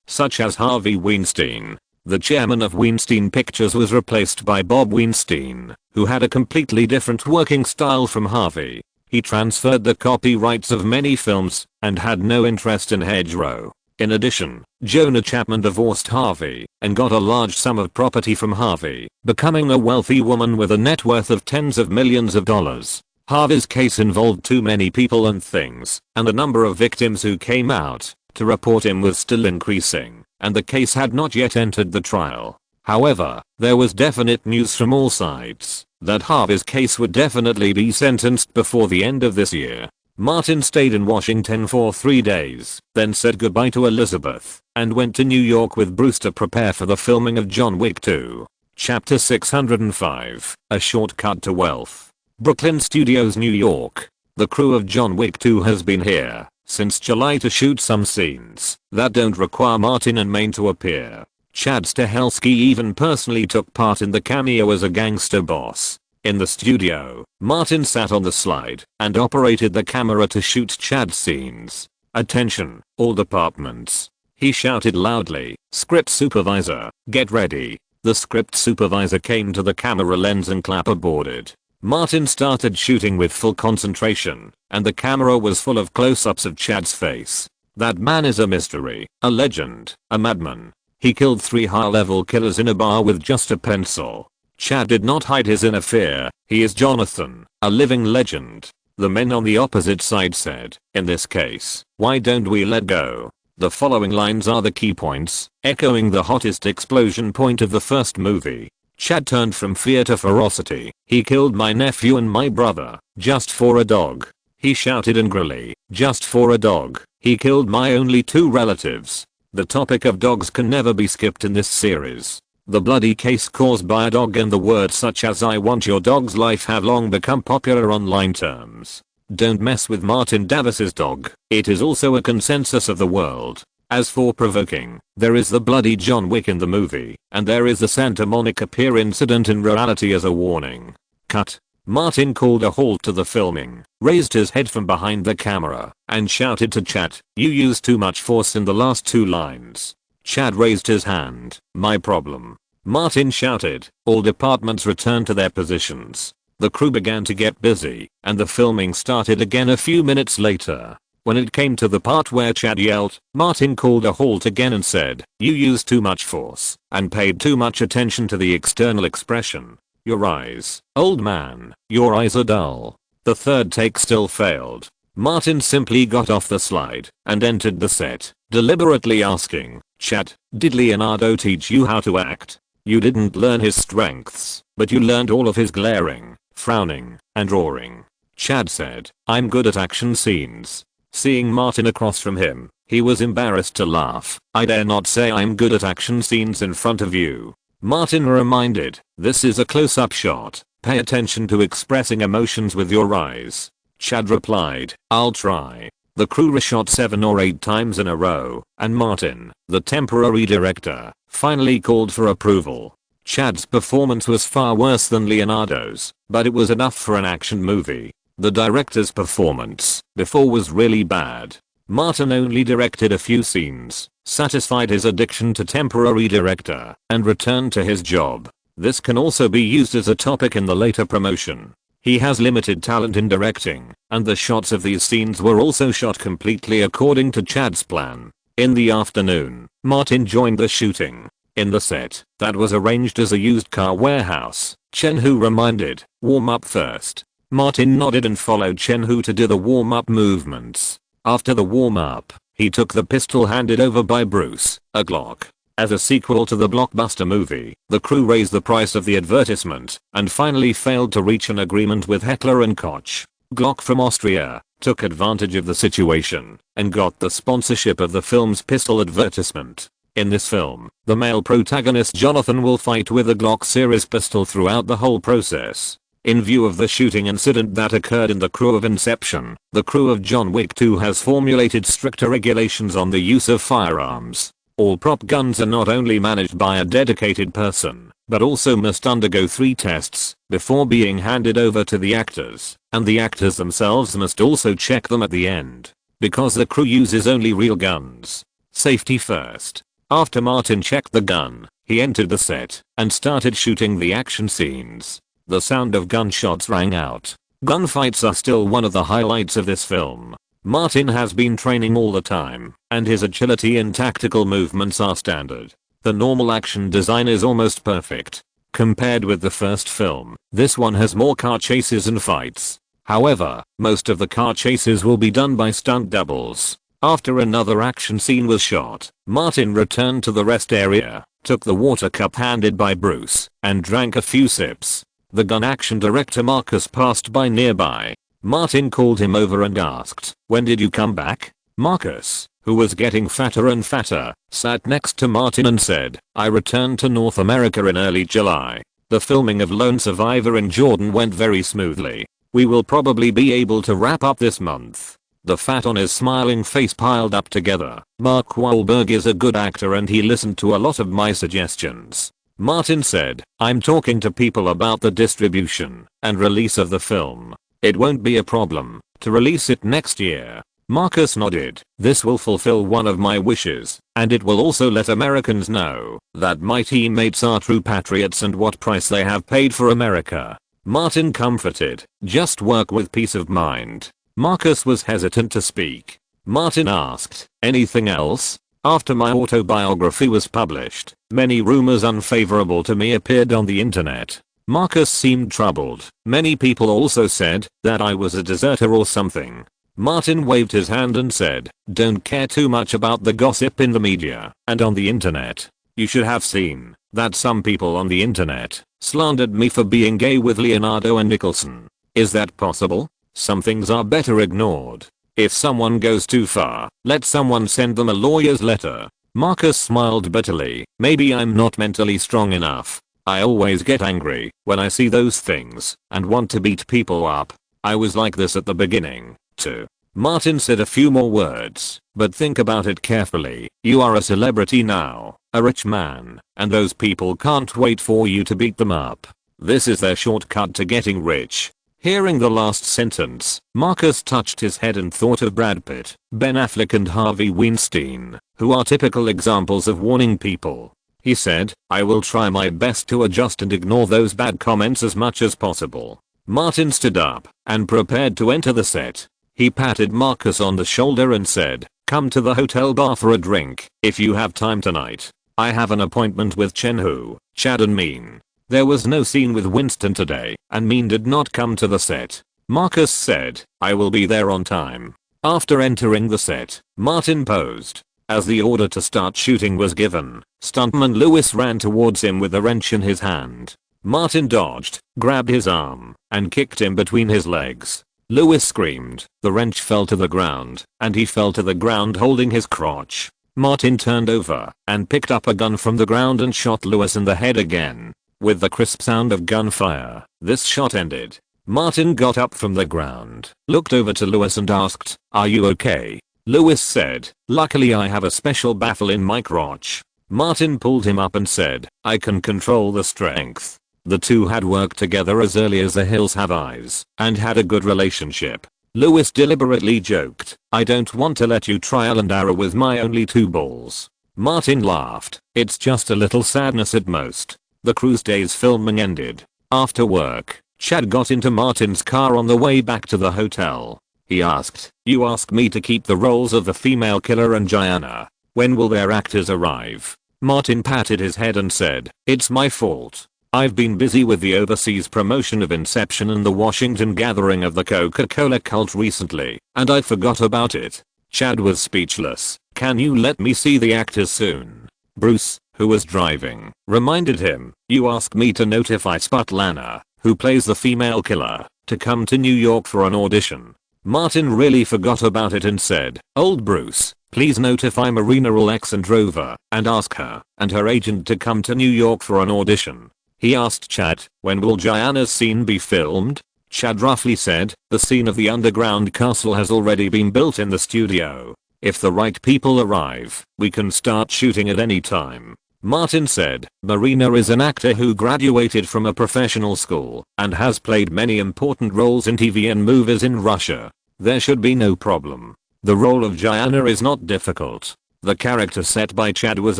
Speaker 1: such as Harvey Weinstein. The chairman of Weinstein Pictures was replaced by Bob Weinstein, who had a completely different working style from Harvey. He transferred the copyrights of many films and had no interest in Hedgerow. In addition, Jonah Chapman divorced Harvey and got a large sum of property from Harvey, becoming a wealthy woman with a net worth of tens of millions of dollars. Harvey's case involved too many people and things, and the number of victims who came out to report him was still increasing, and the case had not yet entered the trial. However, there was definite news from all sides that Harvey's case would definitely be sentenced before the end of this year. Martin stayed in Washington for 3 days, then said goodbye to Elizabeth, and went to New York with Bruce to prepare for the filming of John Wick 2. Chapter 605, A Shortcut to Wealth. Brooklyn Studios, New York. The crew of John Wick 2 has been here since July to shoot some scenes that don't require Martin and Maine to appear. Chad Stahelski even personally took part in the cameo as a gangster boss. In the studio, Martin sat on the slide and operated the camera to shoot Chad's scenes. Attention, all departments. He shouted loudly, script supervisor, get ready. The script supervisor came to the camera lens and clapperboarded. Martin started shooting with full concentration, and the camera was full of close-ups of Chad's face. That man is a mystery, a legend, a madman. He killed 3 high-level killers in a bar with just a pencil. Chad did not hide his inner fear. He is Jonathan, a living legend. The men on the opposite side said, in this case, why don't we let go? The following lines are the key points, echoing the hottest explosion point of the first movie. Chad turned from fear to ferocity. He killed my nephew and my brother, just for a dog. He shouted angrily, just for a dog. He killed my only 2 relatives. The topic of dogs can never be skipped in this series. The bloody case caused by a dog and the words such as "I want your dog's life" have long become popular online terms. Don't mess with Martin Davis's dog. It is also a consensus of the world. As for provoking, there is the bloody John Wick in the movie, and there is the Santa Monica Pier incident in reality as a warning. Cut. Martin called a halt to the filming, raised his head from behind the camera, and shouted to Chad, "You used too much force in the last 2 lines." Chad raised his hand. "My problem." Martin shouted. All departments returned to their positions. The crew began to get busy, and the filming started again a few minutes later. When it came to the part where Chad yelled, Martin called a halt again and said, "You used too much force and paid too much attention to the external expression. Your eyes, old man, your eyes are dull." The third take still failed. Martin simply got off the slide and entered the set, deliberately asking, "Chad, did Leonardo teach you how to act? You didn't learn his strengths, but you learned all of his glaring, frowning, and roaring." Chad said, "I'm good at action scenes." Seeing Martin across from him, he was embarrassed to laugh. "I dare not say I'm good at action scenes in front of you." Martin reminded, "This is a close-up shot. Pay attention to expressing emotions with your eyes." Chad replied, "I'll try." The crew reshot 7 or 8 times in a row, and Martin, the temporary director, finally called for approval. Chad's performance was far worse than Leonardo's, but it was enough for an action movie. The director's performance before was really bad. Martin only directed a few scenes, satisfied his addiction to temporary director, and returned to his job. This can also be used as a topic in the later promotion. He has limited talent in directing, and the shots of these scenes were also shot completely according to Chad's plan. In the afternoon, Martin joined the shooting. In the set that was arranged as a used car warehouse, Chen-Hu reminded, "Warm up first." Martin nodded and followed Chen-Hu to do the warm-up movements. After the warm-up, he took the pistol handed over by Bruce, a Glock. As a sequel to the blockbuster movie, the crew raised the price of the advertisement and finally failed to reach an agreement with Heckler & Koch. Glock from Austria took advantage of the situation and got the sponsorship of the film's pistol advertisement. In this film, the male protagonist Jonathan will fight with a Glock series pistol throughout the whole process. In view of the shooting incident that occurred in the crew of Inception, the crew of John Wick 2 has formulated stricter regulations on the use of firearms. All prop guns are not only managed by a dedicated person, but also must undergo 3 tests before being handed over to the actors, and the actors themselves must also check them at the end. Because the crew uses only real guns. Safety first. After Martin checked the gun, he entered the set and started shooting the action scenes. The sound of gunshots rang out. Gunfights are still one of the highlights of this film. Martin has been training all the time, and his agility and tactical movements are standard. The normal action design is almost perfect. Compared with the first film, this one has more car chases and fights. However, most of the car chases will be done by stunt doubles. After another action scene was shot, Martin returned to the rest area, took the water cup handed by Bruce, and drank a few sips. The gun action director Marcus passed by nearby. Martin called him over and asked, "When did you come back?" Marcus, who was getting fatter and fatter, sat next to Martin and said, "I returned to North America in early July. The filming of Lone Survivor in Jordan went very smoothly. We will probably be able to wrap up this month." The fat on his smiling face piled up together. Mark Wahlberg is a good actor and he listened to a lot of my suggestions. Martin said, "I'm talking to people about the distribution and release of the film. It won't be a problem to release it next year." Marcus nodded. "This will fulfill one of my wishes, and it will also let Americans know that my teammates are true patriots and what price they have paid for America." Martin comforted, "Just work with peace of mind." Marcus was hesitant to speak. Martin asked, "Anything else?" "After my autobiography was published, many rumors unfavorable to me appeared on the internet." Marcus seemed troubled. "Many people also said that I was a deserter or something." Martin waved his hand and said, don't care too much about the gossip in the media and on the internet. You should have seen that some people on the internet slandered me for being gay with Leonardo and Nicholson. Is that possible? Some things are better ignored. If someone goes too far, let someone send them a lawyer's letter. Marcus smiled bitterly. Maybe I'm not mentally strong enough. I always get angry when I see those things and want to beat people up. I was like this at the beginning, too. Martin said a few more words, but think about it carefully. You are a celebrity now, a rich man, and those people can't wait for you to beat them up. This is their shortcut to getting rich. Hearing the last sentence, Marcus touched his head and thought of Brad Pitt, Ben Affleck and Harvey Weinstein, who are typical examples of warning people. He said, I will try my best to adjust and ignore those bad comments as much as possible. Martin stood up and prepared to enter the set. He patted Marcus on the shoulder and said, come to the hotel bar for a drink if you have time tonight. I have an appointment with Chen-Hu, Chad and Mean. There was no scene with Winston today and Mean did not come to the set. Marcus said, I will be there on time. After entering the set, Martin posed. As the order to start shooting was given, stuntman Lewis ran towards him with a wrench in his hand. Martin dodged, grabbed his arm, and kicked him between his legs. Lewis screamed, the wrench fell to the ground, and he fell to the ground holding his crotch. Martin turned over and picked up a gun from the ground and shot Lewis in the head again. With the crisp sound of gunfire, this shot ended. Martin got up from the ground, looked over to Lewis and asked, are you okay? Lewis said, luckily I have a special baffle in my crotch. Martin pulled him up and said, I can control the strength. The two had worked together as early as The Hills Have Eyes and had a good relationship. Lewis deliberately joked, I don't want to let you trial and error with my only two balls. Martin laughed, it's just a little sadness at most. The cruise day's filming ended. After work, Chad got into Martin's car on the way back to the hotel. He asked, you asked me to keep the roles of the female killer and Gianna. When will their actors arrive? Martin patted his head and said, it's my fault. I've been busy with the overseas promotion of Inception and the Washington gathering of the Coca-Cola cult recently, and I forgot about it. Chad was speechless. Can you let me see the actors soon? Bruce, who was driving, reminded him, you asked me to notify Svetlana, who plays the female killer, to come to New York for an audition. Martin really forgot about it and said, old Bruce, please notify Marina Alexandrova and ask her and her agent to come to New York for an audition. He asked Chad, when will Gianna's scene be filmed? Chad roughly said, the scene of the underground castle has already been built in the studio. If the right people arrive, we can start shooting at any time. Martin said, Marina is an actor who graduated from a professional school and has played many important roles in TV and movies in Russia. There should be no problem. The role of Gianna is not difficult. The character set by Chad was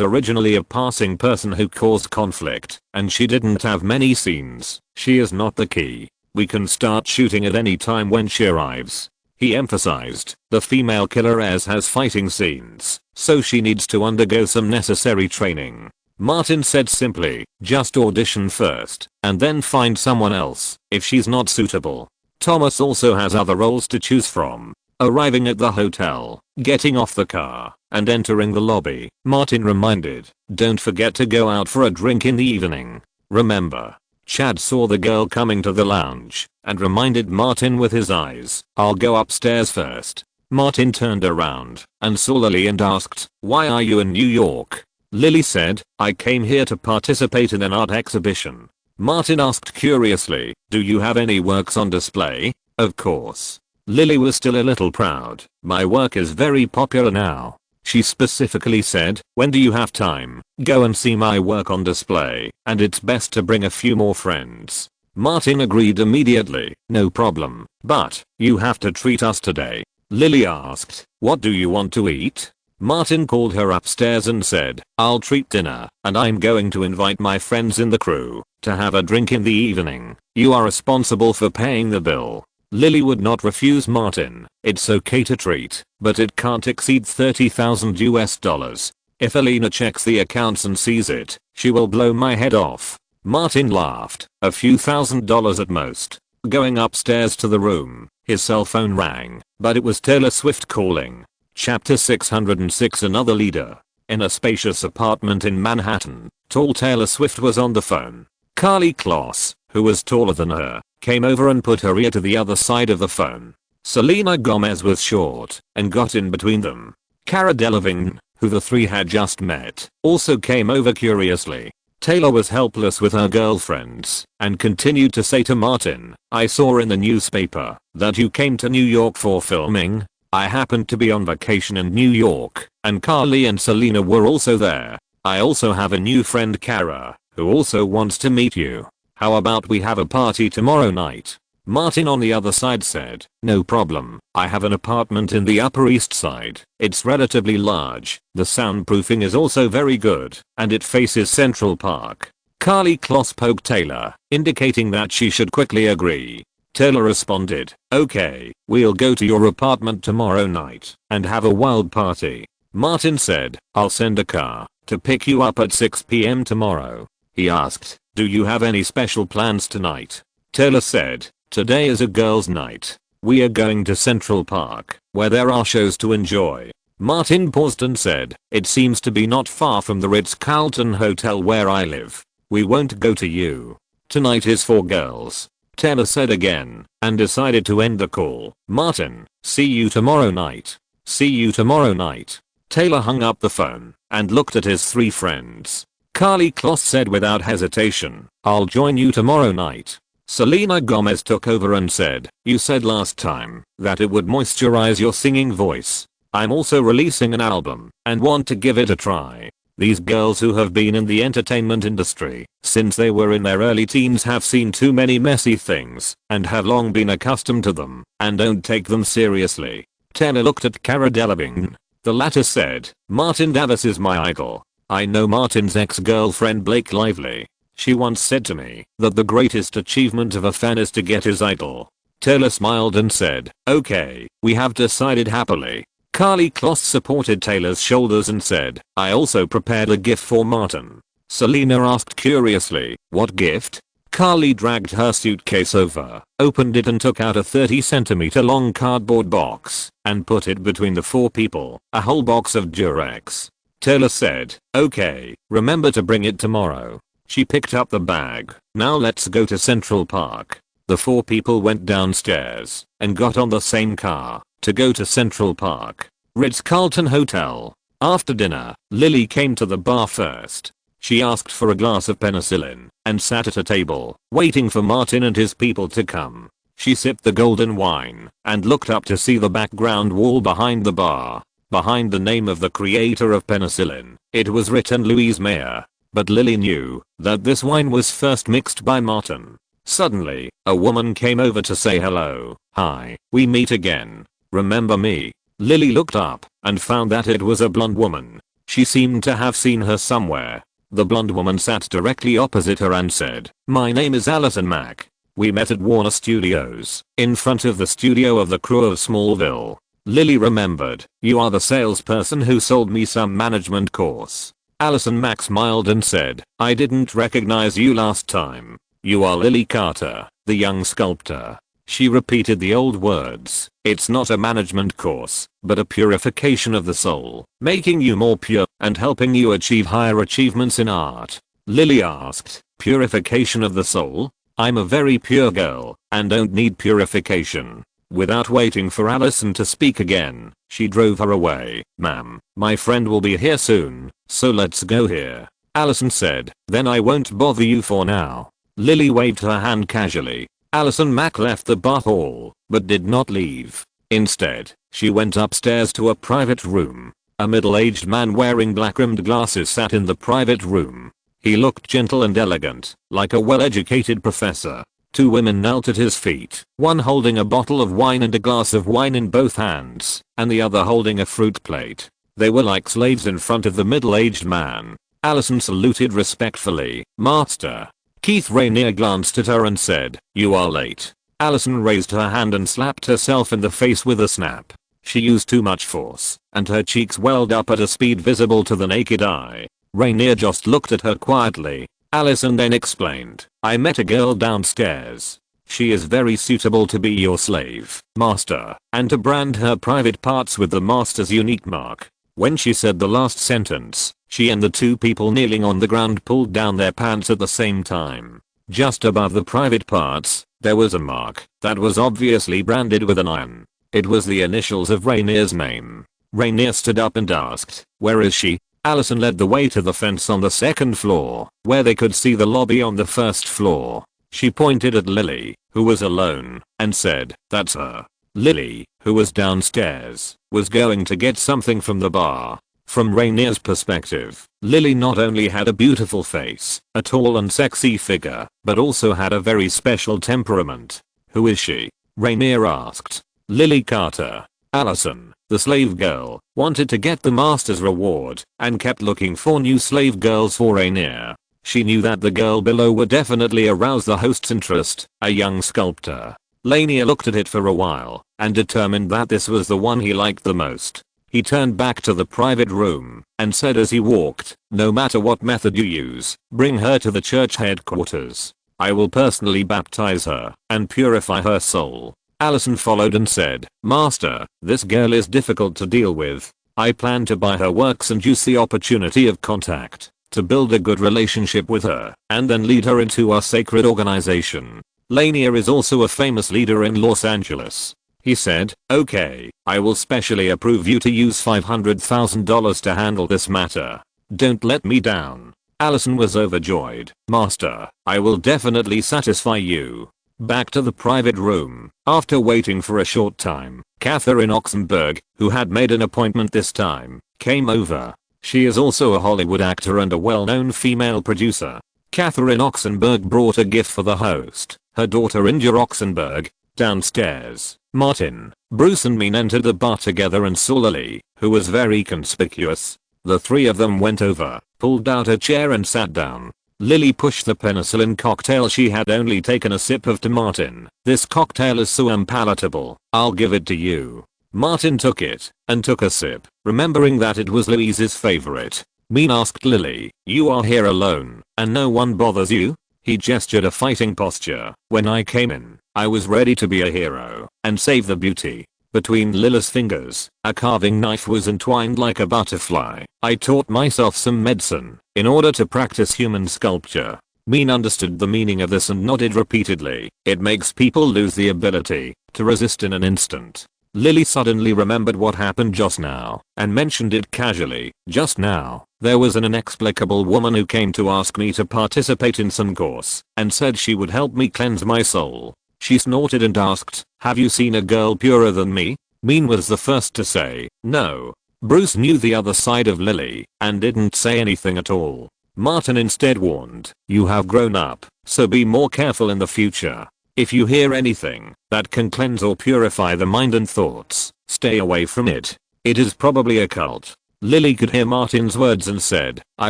Speaker 1: originally a passing person who caused conflict, and she didn't have many scenes. She is not the key. We can start shooting at any time when she arrives. He emphasized, the female killer has fighting scenes, so she needs to undergo some necessary training. Martin said simply, just audition first, and then find someone else, if she's not suitable. Thomas also has other roles to choose from. Arriving at the hotel, getting off the car, and entering the lobby, Martin reminded, don't forget to go out for a drink in the evening. Remember. Chad saw the girl coming to the lounge, and reminded Martin with his eyes, I'll go upstairs first. Martin turned around, and saw Lily and asked, why are you in New York? Lily said, I came here to participate in an art exhibition. Martin asked curiously, do you have any works on display? Of course. Lily was still a little proud. My work is very popular now. She specifically said, when do you have time? Go and see my work on display, and it's best to bring a few more friends. Martin agreed immediately, no problem, but you have to treat us today. Lily asked, what do you want to eat? Martin called her upstairs and said, I'll treat dinner, and I'm going to invite my friends in the crew to have a drink in the evening. You are responsible for paying the bill. Lily would not refuse Martin. It's okay to treat, but it can't exceed $30,000 US. If Alina checks the accounts and sees it, she will blow my head off. Martin laughed. A few $1,000s at most. Going upstairs to the room, his cell phone rang, but it was Taylor Swift calling. Chapter 606. Another leader. In a spacious apartment in Manhattan, tall Taylor Swift was on the phone. Carly Kloss, who was taller than her, came over and put her ear to the other side of the phone. Selena Gomez was short and got in between them. Cara Delevingne, who the three had just met, also came over curiously. Taylor was helpless with her girlfriends and continued to say to Martin, "I saw in the newspaper that you came to New York for filming. I happened to be on vacation in New York, and Carly and Selena were also there. I also have a new friend, Cara, who also wants to meet you. How about we have a party tomorrow night?" Martin on the other side said, "No problem. I have an apartment in the Upper East Side. It's relatively large, the soundproofing is also very good, and it faces Central Park." Carly Kloss poked Taylor, indicating that she should quickly agree. Taylor responded, "Okay, we'll go to your apartment tomorrow night and have a wild party." Martin said, "I'll send a car to pick you up at 6 p.m. tomorrow." He asked, "Do you have any special plans tonight?" Taylor said, "Today is a girls' night. We are going to Central Park, where there are shows to enjoy." Martin paused and said, "It seems to be not far from the Ritz-Carlton Hotel where I live. We won't go to you. Tonight is for girls." Taylor said again, and decided to end the call. Martin, "See you tomorrow night." "See you tomorrow night." Taylor hung up the phone and looked at his three friends. Carly Kloss said without hesitation, "I'll join you tomorrow night." Selena Gomez took over and said, "You said last time that it would moisturize your singing voice. I'm also releasing an album and want to give it a try." These girls who have been in the entertainment industry since they were in their early teens have seen too many messy things and have long been accustomed to them and don't take them seriously. Taylor looked at Cara Delevingne. The latter said, "Martin Davis is my idol. I know Martin's ex-girlfriend Blake Lively. She once said to me that the greatest achievement of a fan is to get his idol." Taylor smiled and said, "Okay, we have decided happily." Carly Kloss supported Taylor's shoulders and said, "I also prepared a gift for Martin." Selena asked curiously, "What gift?" Carly dragged her suitcase over, opened it and took out a 30cm long cardboard box and put it between the four people, a whole box of Durex. Taylor said, "Okay, remember to bring it tomorrow." She picked up the bag. "Now let's go to Central Park." The four people went downstairs and got on the same car to go to Central Park. Ritz-Carlton Hotel. After dinner, Lily came to the bar first. She asked for a glass of penicillin and sat at a table, waiting for Martin and his people to come. She sipped the golden wine and looked up to see the background wall behind the bar. Behind the name of the creator of penicillin, it was written Louise Mayer. But Lily knew that this wine was first mixed by Martin. Suddenly, a woman came over to say hello. "Hi, we meet again. Remember me?" Lily looked up and found that it was a blonde woman. She seemed to have seen her somewhere. The blonde woman sat directly opposite her and said, "My name is Allison Mack. We met at Warner Studios, in front of the studio of the crew of Smallville." Lily remembered, "You are the salesperson who sold me some management course." Allison Mack smiled and said, "I didn't recognize you last time. You are Lily Carter, the young sculptor." She repeated the old words, "It's not a management course, but a purification of the soul, making you more pure and helping you achieve higher achievements in art." Lily asked, "Purification of the soul? I'm a very pure girl and don't need purification." Without waiting for Allison to speak again, she drove her away. "Ma'am, my friend will be here soon, so let's go here." Allison said, "Then I won't bother you for now." Lily waved her hand casually. Allison Mack left the bar hall, but did not leave. Instead, she went upstairs to a private room. A middle-aged man wearing black-rimmed glasses sat in the private room. He looked gentle and elegant, like a well-educated professor. Two women knelt at his feet, one holding a bottle of wine and a glass of wine in both hands, and the other holding a fruit plate. They were like slaves in front of the middle-aged man. Allison saluted respectfully. "Master." Keith Rainier glanced at her and said, "You are late." Allison raised her hand and slapped herself in the face with a snap. She used too much force, and her cheeks welled up at a speed visible to the naked eye. Rainier just looked at her quietly. Allison then explained, "I met a girl downstairs. She is very suitable to be your slave, master, and to brand her private parts with the master's unique mark. When she said the last sentence, she and the two people kneeling on the ground pulled down their pants at the same time. Just above the private parts, there was a mark that was obviously branded with an iron. It was the initials of Rainier's name. Rainier stood up and asked, "Where is she?" Allison led the way to the fence on the second floor, where they could see the lobby on the first floor. She pointed at Lily, who was alone, and said, "That's her." Lily, who was downstairs, was going to get something from the bar. From Rainier's perspective, Lily not only had a beautiful face, a tall and sexy figure, but also had a very special temperament. "Who is she?" Rainier asked. "Lily Carter." Allison, the slave girl, wanted to get the master's reward and kept looking for new slave girls for Rainier. She knew that the girl below would definitely arouse the host's interest, a young sculptor. Rainier looked at it for a while and determined that this was the one he liked the most. He turned back to the private room and said as he walked, "No matter what method you use, bring her to the church headquarters. I will personally baptize her and purify her soul." Allison followed and said, "Master, this girl is difficult to deal with. I plan to buy her works and use the opportunity of contact to build a good relationship with her and then lead her into our sacred organization." Rainier is also a famous leader in Los Angeles. He said, "Okay, I will specially approve you to use $500,000 to handle this matter. Don't let me down." Allison was overjoyed. "Master, I will definitely satisfy you." Back to the private room. After waiting for a short time, Catherine Oxenberg, who had made an appointment this time, came over. She is also a Hollywood actor and a well-known female producer. Catherine Oxenberg brought a gift for the host, her daughter Inja Oxenberg. Downstairs, Martin, Bruce and Mean entered the bar together and saw Lily, who was very conspicuous. The three of them went over, pulled out a chair and sat down. Lily pushed the penicillin cocktail she had only taken a sip of to Martin. "This cocktail is so unpalatable, I'll give it to you." Martin took it and took a sip, remembering that it was Louise's favorite. Mean asked Lily, "You are here alone, and no one bothers you?" He gestured a fighting posture. "When I came in, I was ready to be a hero and save the beauty." Between Lily's fingers, a carving knife was entwined like a butterfly. "I taught myself some medicine in order to practice human sculpture." Mean understood the meaning of this and nodded repeatedly. "It makes people lose the ability to resist in an instant." Lily suddenly remembered what happened just now and mentioned it casually. "Just now, there was an inexplicable woman who came to ask me to participate in some course and said she would help me cleanse my soul." She snorted and asked, "Have you seen a girl purer than me?" Mean was the first to say, "No." Bruce knew the other side of Lily and didn't say anything at all. Martin instead warned, "You have grown up, so be more careful in the future. If you hear anything that can cleanse or purify the mind and thoughts, stay away from it. It is probably a cult." Lily could hear Martin's words and said, "I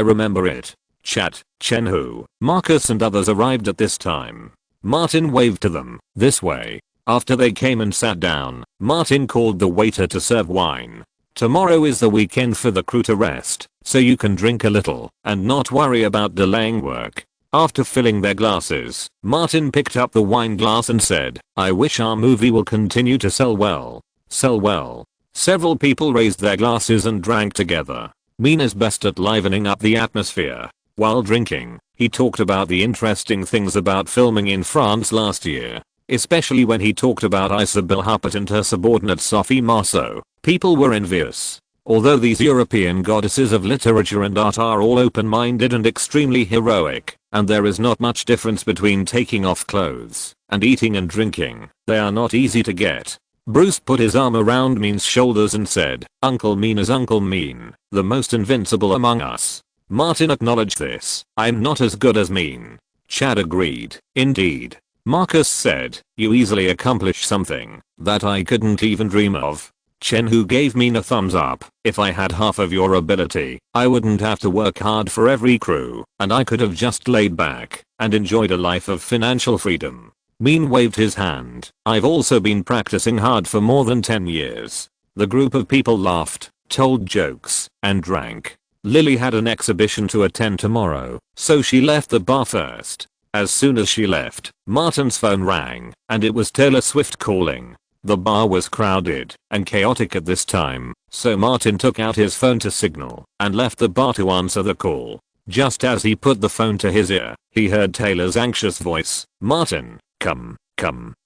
Speaker 1: remember it." Chat, Chen-Hu, Marcus and others arrived at this time. Martin waved to them, "This way." After they came and sat down, Martin called the waiter to serve wine. "Tomorrow is the weekend for the crew to rest, so you can drink a little and not worry about delaying work." After filling their glasses, Martin picked up the wine glass and said, "I wish our movie will continue to sell well." Sell well. Several people raised their glasses and drank together. Mean is best at livening up the atmosphere. While drinking, he talked about the interesting things about filming in France last year, especially when he talked about Isabelle Huppert and her subordinate Sophie Marceau. People were envious. Although these European goddesses of literature and art are all open-minded and extremely heroic, and there is not much difference between taking off clothes and eating and drinking, they are not easy to get. Bruce put his arm around Mean's shoulders and said, "Uncle Mean is Uncle Mean, the most invincible among us." Martin acknowledged this. "I'm not as good as Mean." Chad agreed. "Indeed." Marcus said, "You easily accomplish something that I couldn't even dream of." Chen-Hu gave Mean a thumbs up. "If I had half of your ability, I wouldn't have to work hard for every crew, and I could have just laid back and enjoyed a life of financial freedom." Mean waved his hand. "I've also been practicing hard for more than 10 years. The group of people laughed, told jokes, and drank. Lily had an exhibition to attend tomorrow, so she left the bar first. As soon as she left, Martin's phone rang, and it was Taylor Swift calling. The bar was crowded and chaotic at this time, so Martin took out his phone to signal and left the bar to answer the call. Just as he put the phone to his ear, he heard Taylor's anxious voice, "Martin, come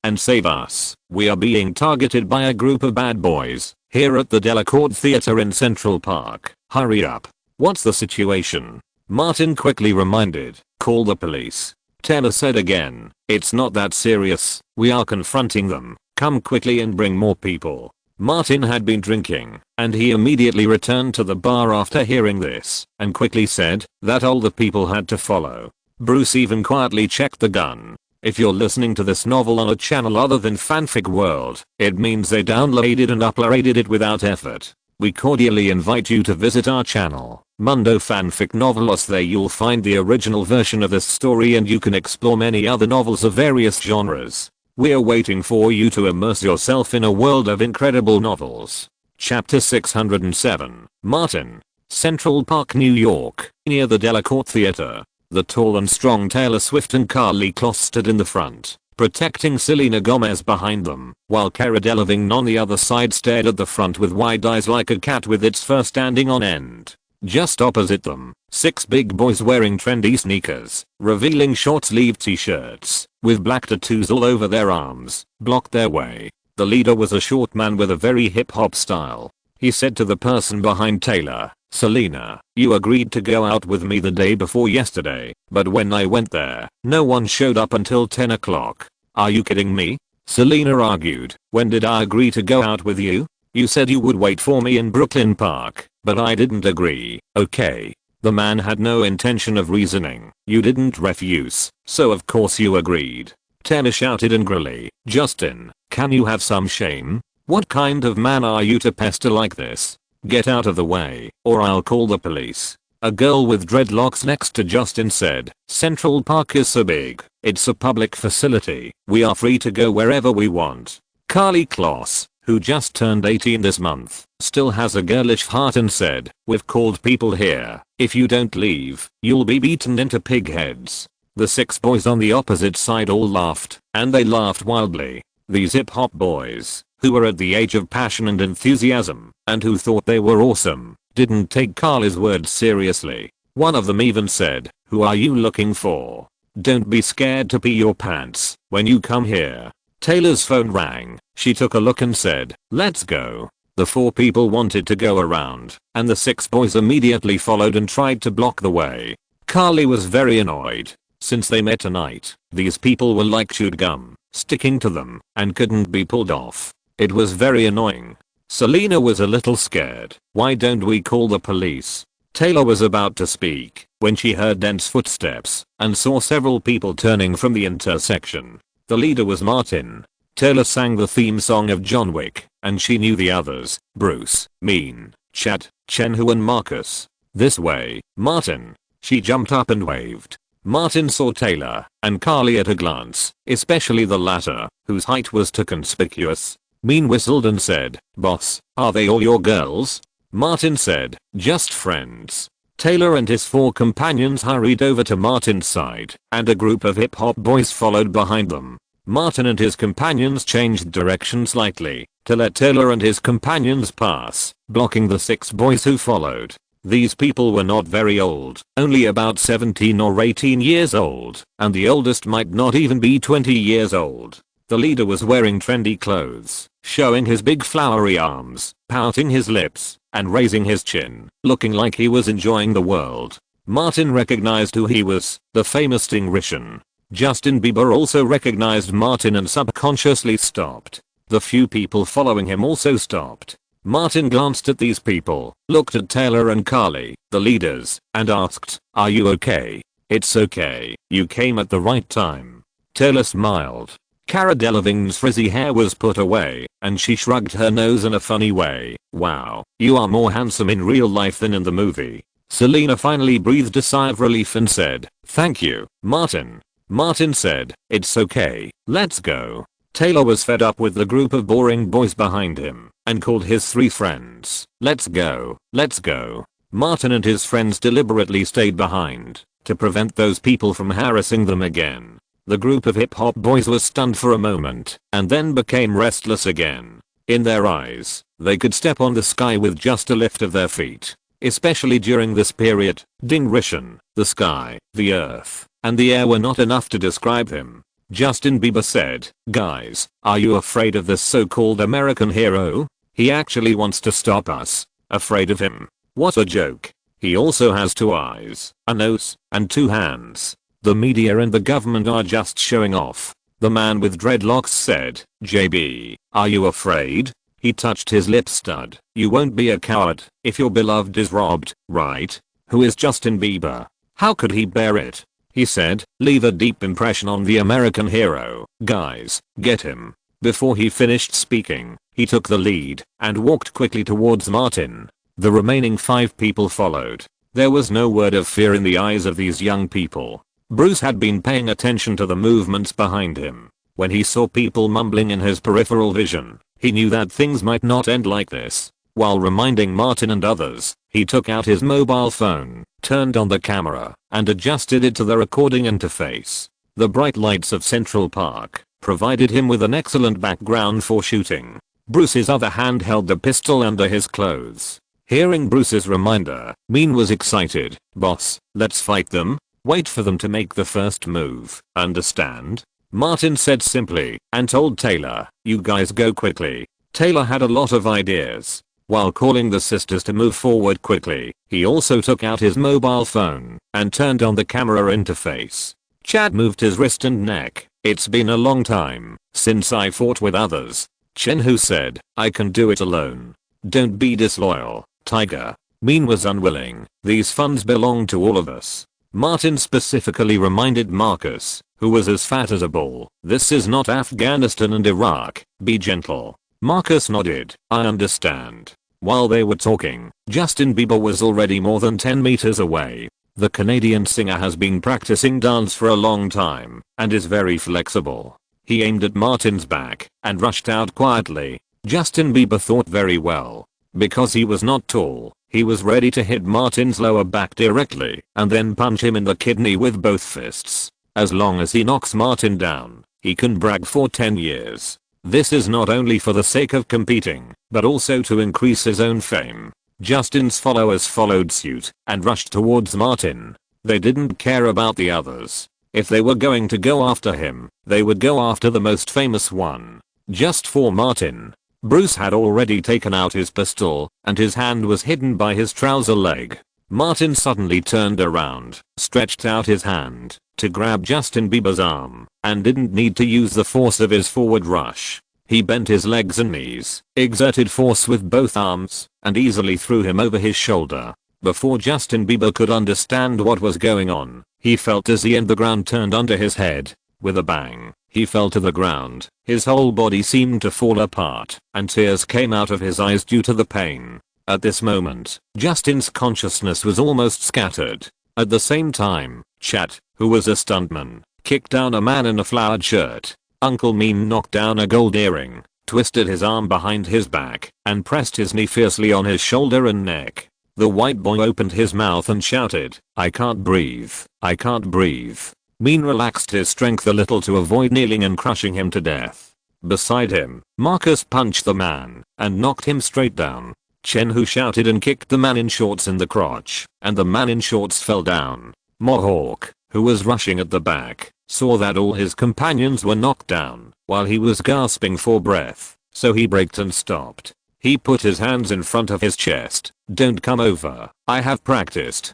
Speaker 1: and save us. We are being targeted by a group of bad boys here at the Delacorte Theater in Central Park. Hurry up." "What's the situation?" Martin quickly reminded. "Call the police." Taylor said again, "It's not that serious. We are confronting them. Come quickly and bring more people." Martin had been drinking, and he immediately returned to the bar after hearing this, and quickly said that all the people had to follow. Bruce even quietly checked the gun. If you're listening to this novel on a channel other than Fanfic World, it means they downloaded and uploaded it without effort. We cordially invite you to visit our channel, Mundo Fanfic Novelos. There you'll find the original version of this story, and you can explore many other novels of various genres. We're waiting for you to immerse yourself in a world of incredible novels. Chapter 607. Martin. Central Park, New York, near the Delacorte Theater. The tall and strong Taylor Swift and Karlie Kloss stood in the front, protecting Selena Gomez behind them, while Cara Delevingne on the other side stared at the front with wide eyes like a cat with its fur standing on end. Just opposite them, 6 big boys wearing trendy sneakers, revealing short-sleeved t-shirts, with black tattoos all over their arms, blocked their way. The leader was a short man with a very hip-hop style. He said to the person behind Taylor, "Selena, you agreed to go out with me the day before yesterday, but when I went there, no one showed up until 10 o'clock. Are you kidding me?" Selena argued. "When did I agree to go out with you? You said you would wait for me in Brooklyn Park, but I didn't agree, okay?" The man had no intention of reasoning. "You didn't refuse, so of course you agreed." Taylor shouted angrily, "Justin, can you have some shame? What kind of man are you to pester like this? Get out of the way, or I'll call the police." A girl with dreadlocks next to Justin said, "Central Park is so big, it's a public facility. We are free to go wherever we want." Karlie Kloss, who just turned 18 this month, still has a girlish heart and said, "We've called people here. If you don't leave, you'll be beaten into pig heads." The 6 boys on the opposite side all laughed, and they laughed wildly. These hip-hop boys, who were at the age of passion and enthusiasm, and who thought they were awesome, didn't take Karlie's words seriously. One of them even said, "Who are you looking for? Don't be scared to pee your pants when you come here." Taylor's phone rang. She took a look and said, "Let's go." The 4 people wanted to go around, and the 6 boys immediately followed and tried to block the way. Karlie was very annoyed. Since they met tonight, these people were like chewed gum, sticking to them, and couldn't be pulled off. It was very annoying. Selena was a little scared. "Why don't we call the police?" Taylor was about to speak when she heard dense footsteps and saw several people turning from the intersection. The leader was Martin. Taylor sang the theme song of John Wick, and she knew the others: Bruce, Mean, Chad, Chenhu and Marcus. "This way, Martin." She jumped up and waved. Martin saw Taylor and Karlie at a glance, especially the latter, whose height was too conspicuous. Mean whistled and said, "Boss, are they all your girls?" Martin said, "Just friends." Taylor and his 4 companions hurried over to Martin's side, and a group of hip-hop boys followed behind them. Martin and his companions changed direction slightly to let Taylor and his companions pass, blocking the 6 boys who followed. These people were not very old, only about 17 or 18 years old, and the oldest might not even be 20 years old. The leader was wearing trendy clothes, showing his big flowery arms, pouting his lips, and raising his chin, looking like he was enjoying the world. Martin recognized who he was, the famous Stingrishan. Justin Bieber also recognized Martin and subconsciously stopped. The few people following him also stopped. Martin glanced at these people, looked at Taylor and Karlie, the leaders, and asked, "Are you okay?" "It's okay. You came at the right time." Taylor smiled. Cara Delevingne's frizzy hair was put away, and she shrugged her nose in a funny way. "Wow, you are more handsome in real life than in the movie." Selena finally breathed a sigh of relief and said, "Thank you, Martin." Martin said, "It's okay, let's go." Taylor was fed up with the group of boring boys behind him, and called his 3 friends. "Let's go, let's go." Martin and his friends deliberately stayed behind, to prevent those people from harassing them again. The group of hip hop boys was stunned for a moment and then became restless again. In their eyes, they could step on the sky with just a lift of their feet. Especially during this period, Dingrishan, the sky, the earth, and the air were not enough to describe him. Justin Bieber said, "Guys, are you afraid of this so-called American hero? He actually wants to stop us. Afraid of him? What a joke. He also has 2 eyes, a nose, and 2 hands. The media and the government are just showing off." The man with dreadlocks said, "JB, are you afraid?" He touched his lip stud. "You won't be a coward if your beloved is robbed, right? Who is Justin Bieber? How could he bear it?" He said, "Leave a deep impression on the American hero. Guys, get him." Before he finished speaking, he took the lead and walked quickly towards Martin. The remaining 5 people followed. There was no word of fear in the eyes of these young people. Bruce had been paying attention to the movements behind him. When he saw people mumbling in his peripheral vision, he knew that things might not end like this. While reminding Martin and others, he took out his mobile phone, turned on the camera, and adjusted it to the recording interface. The bright lights of Central Park provided him with an excellent background for shooting. Bruce's other hand held the pistol under his clothes. Hearing Bruce's reminder, Mean was excited. "Boss, let's fight them. Wait for them to make the first move, understand?" Martin said simply, and told Taylor, "You guys go quickly." Taylor had a lot of ideas. While calling the sisters to move forward quickly, he also took out his mobile phone and turned on the camera interface. Chad moved his wrist and neck. "It's been a long time since I fought with others." Chen-Hu said, "I can do it alone. Don't be disloyal, Tiger." Mean was unwilling. "These funds belong to all of us." Martin specifically reminded Marcus, who was as fat as a bull, "This is not Afghanistan and Iraq, be gentle." Marcus nodded, "I understand." While they were talking, Justin Bieber was already more than 10 meters away. The Canadian singer has been practicing dance for a long time and is very flexible. He aimed at Martin's back and rushed out quietly. Justin Bieber thought very well. Because he was not tall, he was ready to hit Martin's lower back directly and then punch him in the kidney with both fists. As long as he knocks Martin down, he can brag for 10 years. This is not only for the sake of competing, but also to increase his own fame. Justin's followers followed suit and rushed towards Martin. They didn't care about the others. If they were going to go after him, they would go after the most famous one. Just for Martin. Bruce had already taken out his pistol, and his hand was hidden by his trouser leg. Martin suddenly turned around, stretched out his hand to grab Justin Bieber's arm, and didn't need to use the force of his forward rush. He bent his legs and knees, exerted force with both arms, and easily threw him over his shoulder. Before Justin Bieber could understand what was going on, he felt dizzy and the ground turned under his head. With a bang, he fell to the ground. His whole body seemed to fall apart, and tears came out of his eyes due to the pain. At this moment, Justin's consciousness was almost scattered. At the same time, Chat, who was a stuntman, kicked down a man in a flowered shirt. Uncle Mean knocked down a gold earring, twisted his arm behind his back, and pressed his knee fiercely on his shoulder and neck. The white boy opened his mouth and shouted, "I can't breathe, I can't breathe." Mean relaxed his strength a little to avoid kneeling and crushing him to death. Beside him, Marcus punched the man and knocked him straight down. Chen-Hu shouted and kicked the man in shorts in the crotch, and the man in shorts fell down. Mohawk, who was rushing at the back, saw that all his companions were knocked down while he was gasping for breath, so he braked and stopped. He put his hands in front of his chest. "Don't come over. I have practiced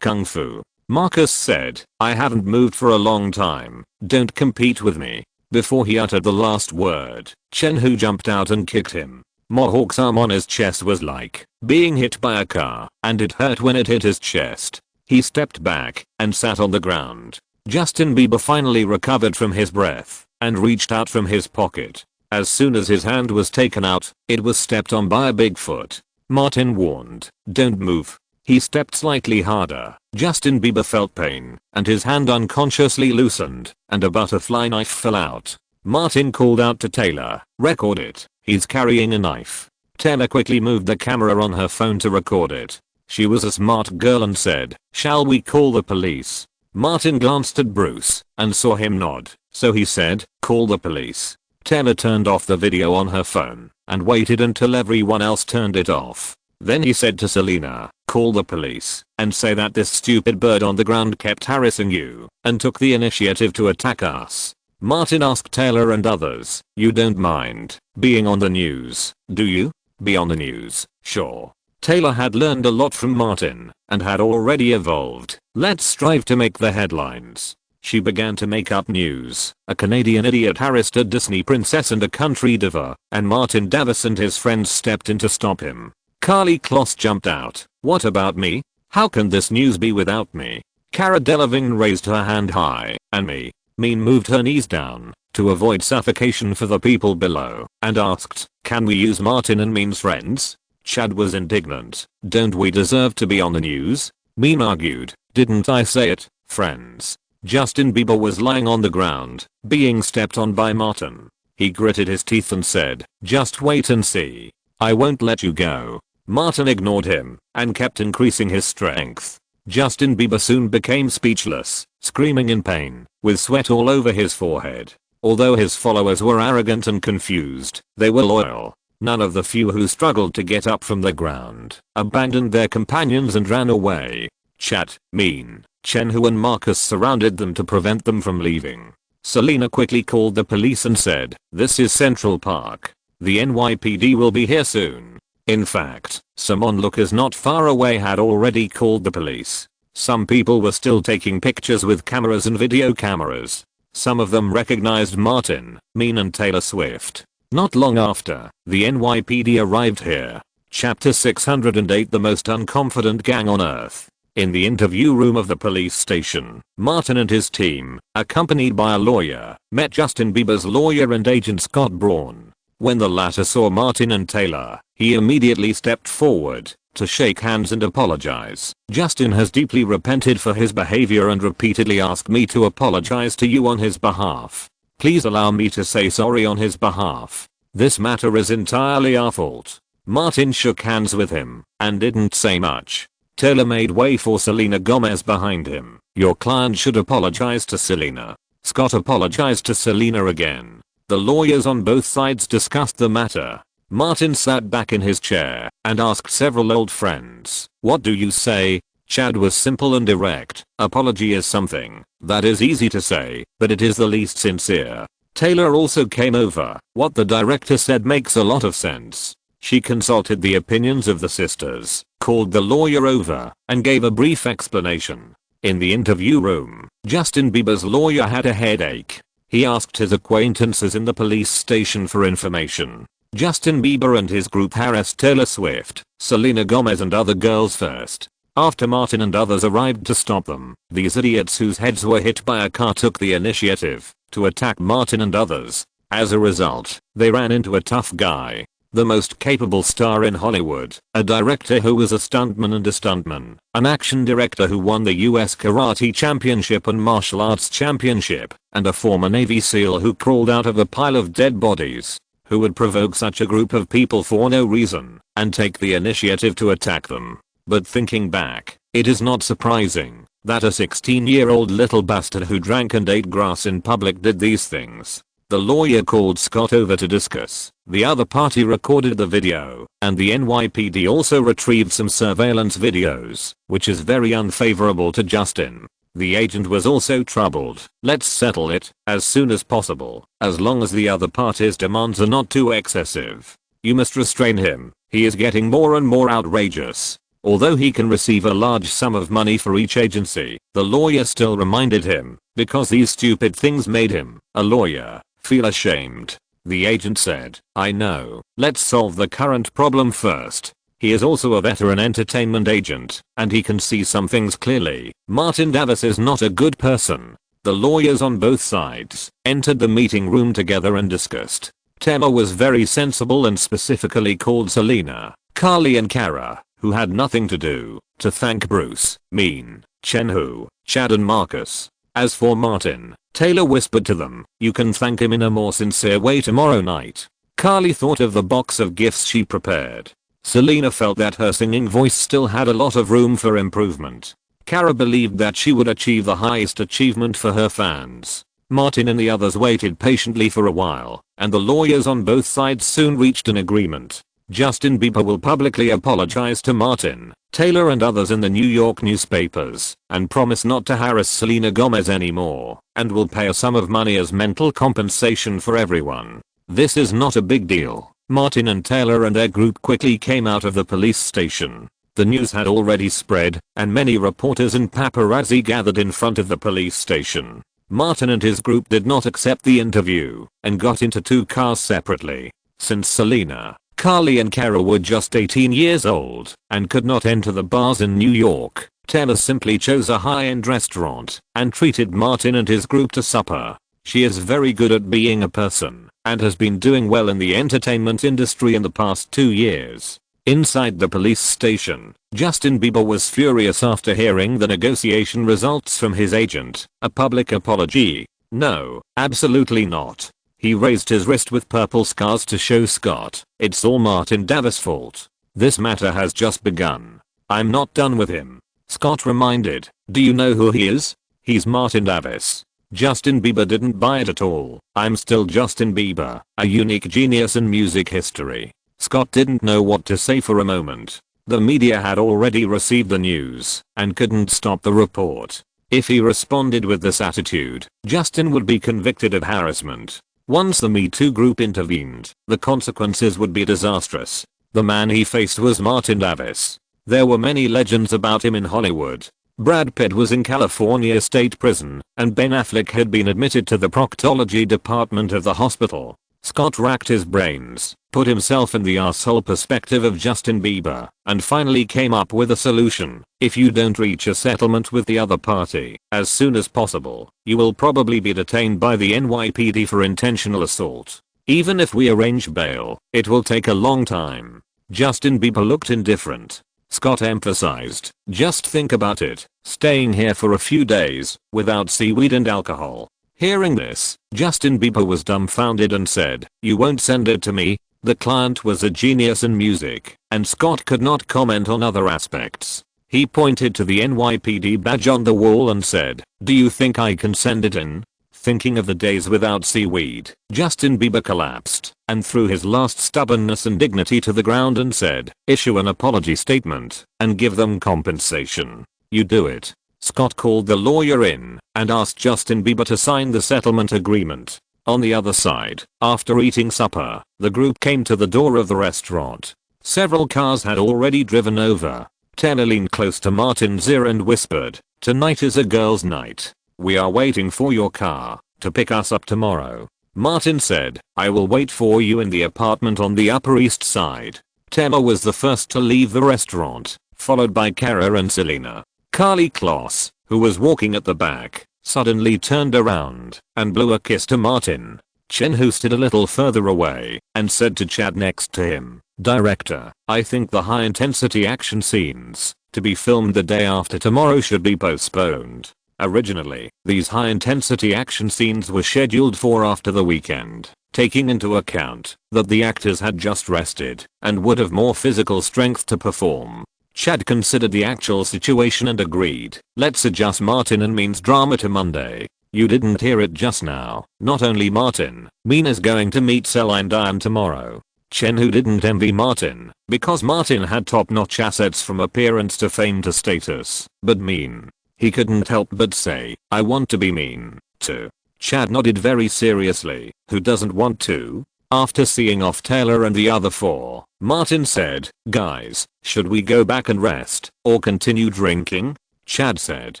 Speaker 1: kung fu." Marcus said, "I haven't moved for a long time. Don't compete with me." Before he uttered the last word, Chen-Hu jumped out and kicked him. Mohawk's arm on his chest was like being hit by a car, and it hurt when it hit his chest. He stepped back and sat on the ground. Justin Bieber finally recovered from his breath and reached out from his pocket. As soon as his hand was taken out, it was stepped on by a big foot. Martin warned, "Don't move." He stepped slightly harder. Justin Bieber felt pain, and his hand unconsciously loosened, and a butterfly knife fell out. Martin called out to Taylor, "Record it, he's carrying a knife." Taylor quickly moved the camera on her phone to record it. She was a smart girl and said, "Shall we call the police?" Martin glanced at Bruce and saw him nod, so he said, "Call the police." Taylor turned off the video on her phone and waited until everyone else turned it off. Then he said to Selena, "Call the police and say that this stupid bird on the ground kept harassing you and took the initiative to attack us." Martin asked Taylor and others, "You don't mind being on the news, do you?" "Be on the news, sure." Taylor had learned a lot from Martin and had already evolved. "Let's strive to make the headlines." She began to make up news. A Canadian idiot harassed a Disney princess and a country diva, and Martin Davis and his friends stepped in to stop him. Carly Kloss jumped out. "What about me? How can this news be without me?" Cara Delevingne raised her hand high, and Mean moved her knees down to avoid suffocation for the people below and asked, "Can we use Martin and Mean's friends?" Chad was indignant. "Don't we deserve to be on the news?" Mean argued, "Didn't I say it, friends?" Justin Bieber was lying on the ground, being stepped on by Martin. He gritted his teeth and said, "Just wait and see. I won't let you go." Martin ignored him and kept increasing his strength. Justin Bieber soon became speechless, screaming in pain, with sweat all over his forehead. Although his followers were arrogant and confused, they were loyal. None of the few who struggled to get up from the ground abandoned their companions and ran away. Chad, Mean, Chenhu and Marcus surrounded them to prevent them from leaving. Selena quickly called the police and said, "This is Central Park. The NYPD will be here soon." In fact, some onlookers not far away had already called the police. Some people were still taking pictures with cameras and video cameras. Some of them recognized Martin, Mean and Taylor Swift. Not long after, the NYPD arrived here. Chapter 608, the most unconfident gang on earth. In the interview room of the police station, Martin and his team, accompanied by a lawyer, met Justin Bieber's lawyer and agent Scott Braun. When the latter saw Martin and Taylor, he immediately stepped forward to shake hands and apologize. "Justin has deeply repented for his behavior and repeatedly asked me to apologize to you on his behalf. Please allow me to say sorry on his behalf. This matter is entirely our fault." Martin shook hands with him and didn't say much. Taylor made way for Selena Gomez behind him. "Your client should apologize to Selena." Scott apologized to Selena again. The lawyers on both sides discussed the matter. Martin sat back in his chair and asked several old friends, "What do you say?" Chad was simple and direct. "Apology is something that is easy to say, but it is the least sincere." Taylor also came over. "What the director said makes a lot of sense." She consulted the opinions of the sisters, called the lawyer over, and gave a brief explanation. In the interview room, Justin Bieber's lawyer had a headache. He asked his acquaintances in the police station for information. Justin Bieber and his group harassed Taylor Swift, Selena Gomez and other girls first. After Martin and others arrived to stop them, these idiots whose heads were hit by a car took the initiative to attack Martin and others. As a result, they ran into a tough guy, the most capable star in Hollywood, a director who was a stuntman and a stuntman, an action director who won the US Karate Championship and Martial Arts Championship, and a former Navy SEAL who crawled out of a pile of dead bodies. Who would provoke such a group of people for no reason and take the initiative to attack them? But thinking back, it is not surprising that a 16-year-old little bastard who drank and ate grass in public did these things. The lawyer called Scott over to discuss. The other party recorded the video, and the NYPD also retrieved some surveillance videos, which is very unfavorable to Justin. The agent was also troubled. "Let's settle it as soon as possible, as long as the other party's demands are not too excessive. You must restrain him. He is getting more and more outrageous." Although he can receive a large sum of money for each agency, the lawyer still reminded him, because these stupid things made him, a lawyer, feel ashamed. The agent said, "I know. Let's solve the current problem first." He is also a veteran entertainment agent, and he can see some things clearly. Martin Davis is not a good person. The lawyers on both sides entered the meeting room together and discussed. Taylor was very sensible and specifically called Selena, Carly and Cara, who had nothing to do, to thank Bruce, Mean, Chenhu, Chad and Marcus. As for Martin, Taylor whispered to them, "You can thank him in a more sincere way tomorrow night." Carly thought of the box of gifts she prepared. Selena felt that her singing voice still had a lot of room for improvement. Cara believed that she would achieve the highest achievement for her fans. Martin and the others waited patiently for a while, and the lawyers on both sides soon reached an agreement. Justin Bieber will publicly apologize to Martin, Taylor and others in the New York newspapers, and promise not to harass Selena Gomez anymore, and will pay a sum of money as mental compensation for everyone. This is not a big deal. Martin and Taylor and their group quickly came out of the police station. The news had already spread, and many reporters and paparazzi gathered in front of the police station. Martin and his group did not accept the interview, and got into two cars separately. Since Selena, Carly and Cara were just 18 years old, and could not enter the bars in New York, Taylor simply chose a high-end restaurant, and treated Martin and his group to supper. She is very good at being a person, and has been doing well in the entertainment industry in the past 2 years. Inside the police station, Justin Bieber was furious after hearing the negotiation results from his agent. A public apology? No, absolutely not. He raised his wrist with purple scars to show Scott, it's all Martin Davis' fault. This matter has just begun. I'm not done with him. Scott reminded, do you know who he is? He's Martin Davis. Justin Bieber didn't buy it at all. I'm still Justin Bieber, a unique genius in music history. Scott didn't know what to say for a moment. The media had already received the news, and couldn't stop the report. If he responded with this attitude, Justin would be convicted of harassment. Once the Me Too group intervened, the consequences would be disastrous. The man he faced was Martin Davis. There were many legends about him in Hollywood. Brad Pitt was in California State Prison, and Ben Affleck had been admitted to the proctology department of the hospital. Scott racked his brains, put himself in the asshole perspective of Justin Bieber, and finally came up with a solution. If you don't reach a settlement with the other party as soon as possible, you will probably be detained by the NYPD for intentional assault. Even if we arrange bail, it will take a long time. Justin Bieber looked indifferent. Scott emphasized, just think about it, staying here for a few days, without seaweed and alcohol. Hearing this, Justin Bieber was dumbfounded and said, you won't send it to me? The client was a genius in music, and Scott could not comment on other aspects. He pointed to the NYPD badge on the wall and said, do you think I can send it in? Thinking of the days without seaweed, Justin Bieber collapsed, and threw his last stubbornness and dignity to the ground and said, issue an apology statement, and give them compensation. You do it. Scott called the lawyer in, and asked Justin Bieber to sign the settlement agreement. On the other side, after eating supper, the group came to the door of the restaurant. Several cars had already driven over. Taylor leaned close to Martin's ear and whispered, tonight is a girl's night. We are waiting for your car to pick us up tomorrow. Martin said, I will wait for you in the apartment on the Upper East Side. Taylor was the first to leave the restaurant, followed by Cara and Selena. Carly Kloss, who was walking at the back, suddenly turned around and blew a kiss to Martin. Chen, who stood a little further away, and said to Chad next to him, Director, I think the high-intensity action scenes to be filmed the day after tomorrow should be postponed. Originally, these high-intensity action scenes were scheduled for after the weekend, taking into account that the actors had just rested and would have more physical strength to perform. Chad considered the actual situation and agreed, let's adjust Martin and Mean's drama to Monday. You didn't hear it just now. Not only Martin, Mean is going to meet Celine Dion tomorrow. Chen, who didn't envy Martin, because Martin had top-notch assets from appearance to fame to status, but Mean. He couldn't help but say, I want to be Mean, too. Chad nodded very seriously, who doesn't want to? After seeing off Taylor and the other four, Martin said, guys, should we go back and rest, or continue drinking? Chad said,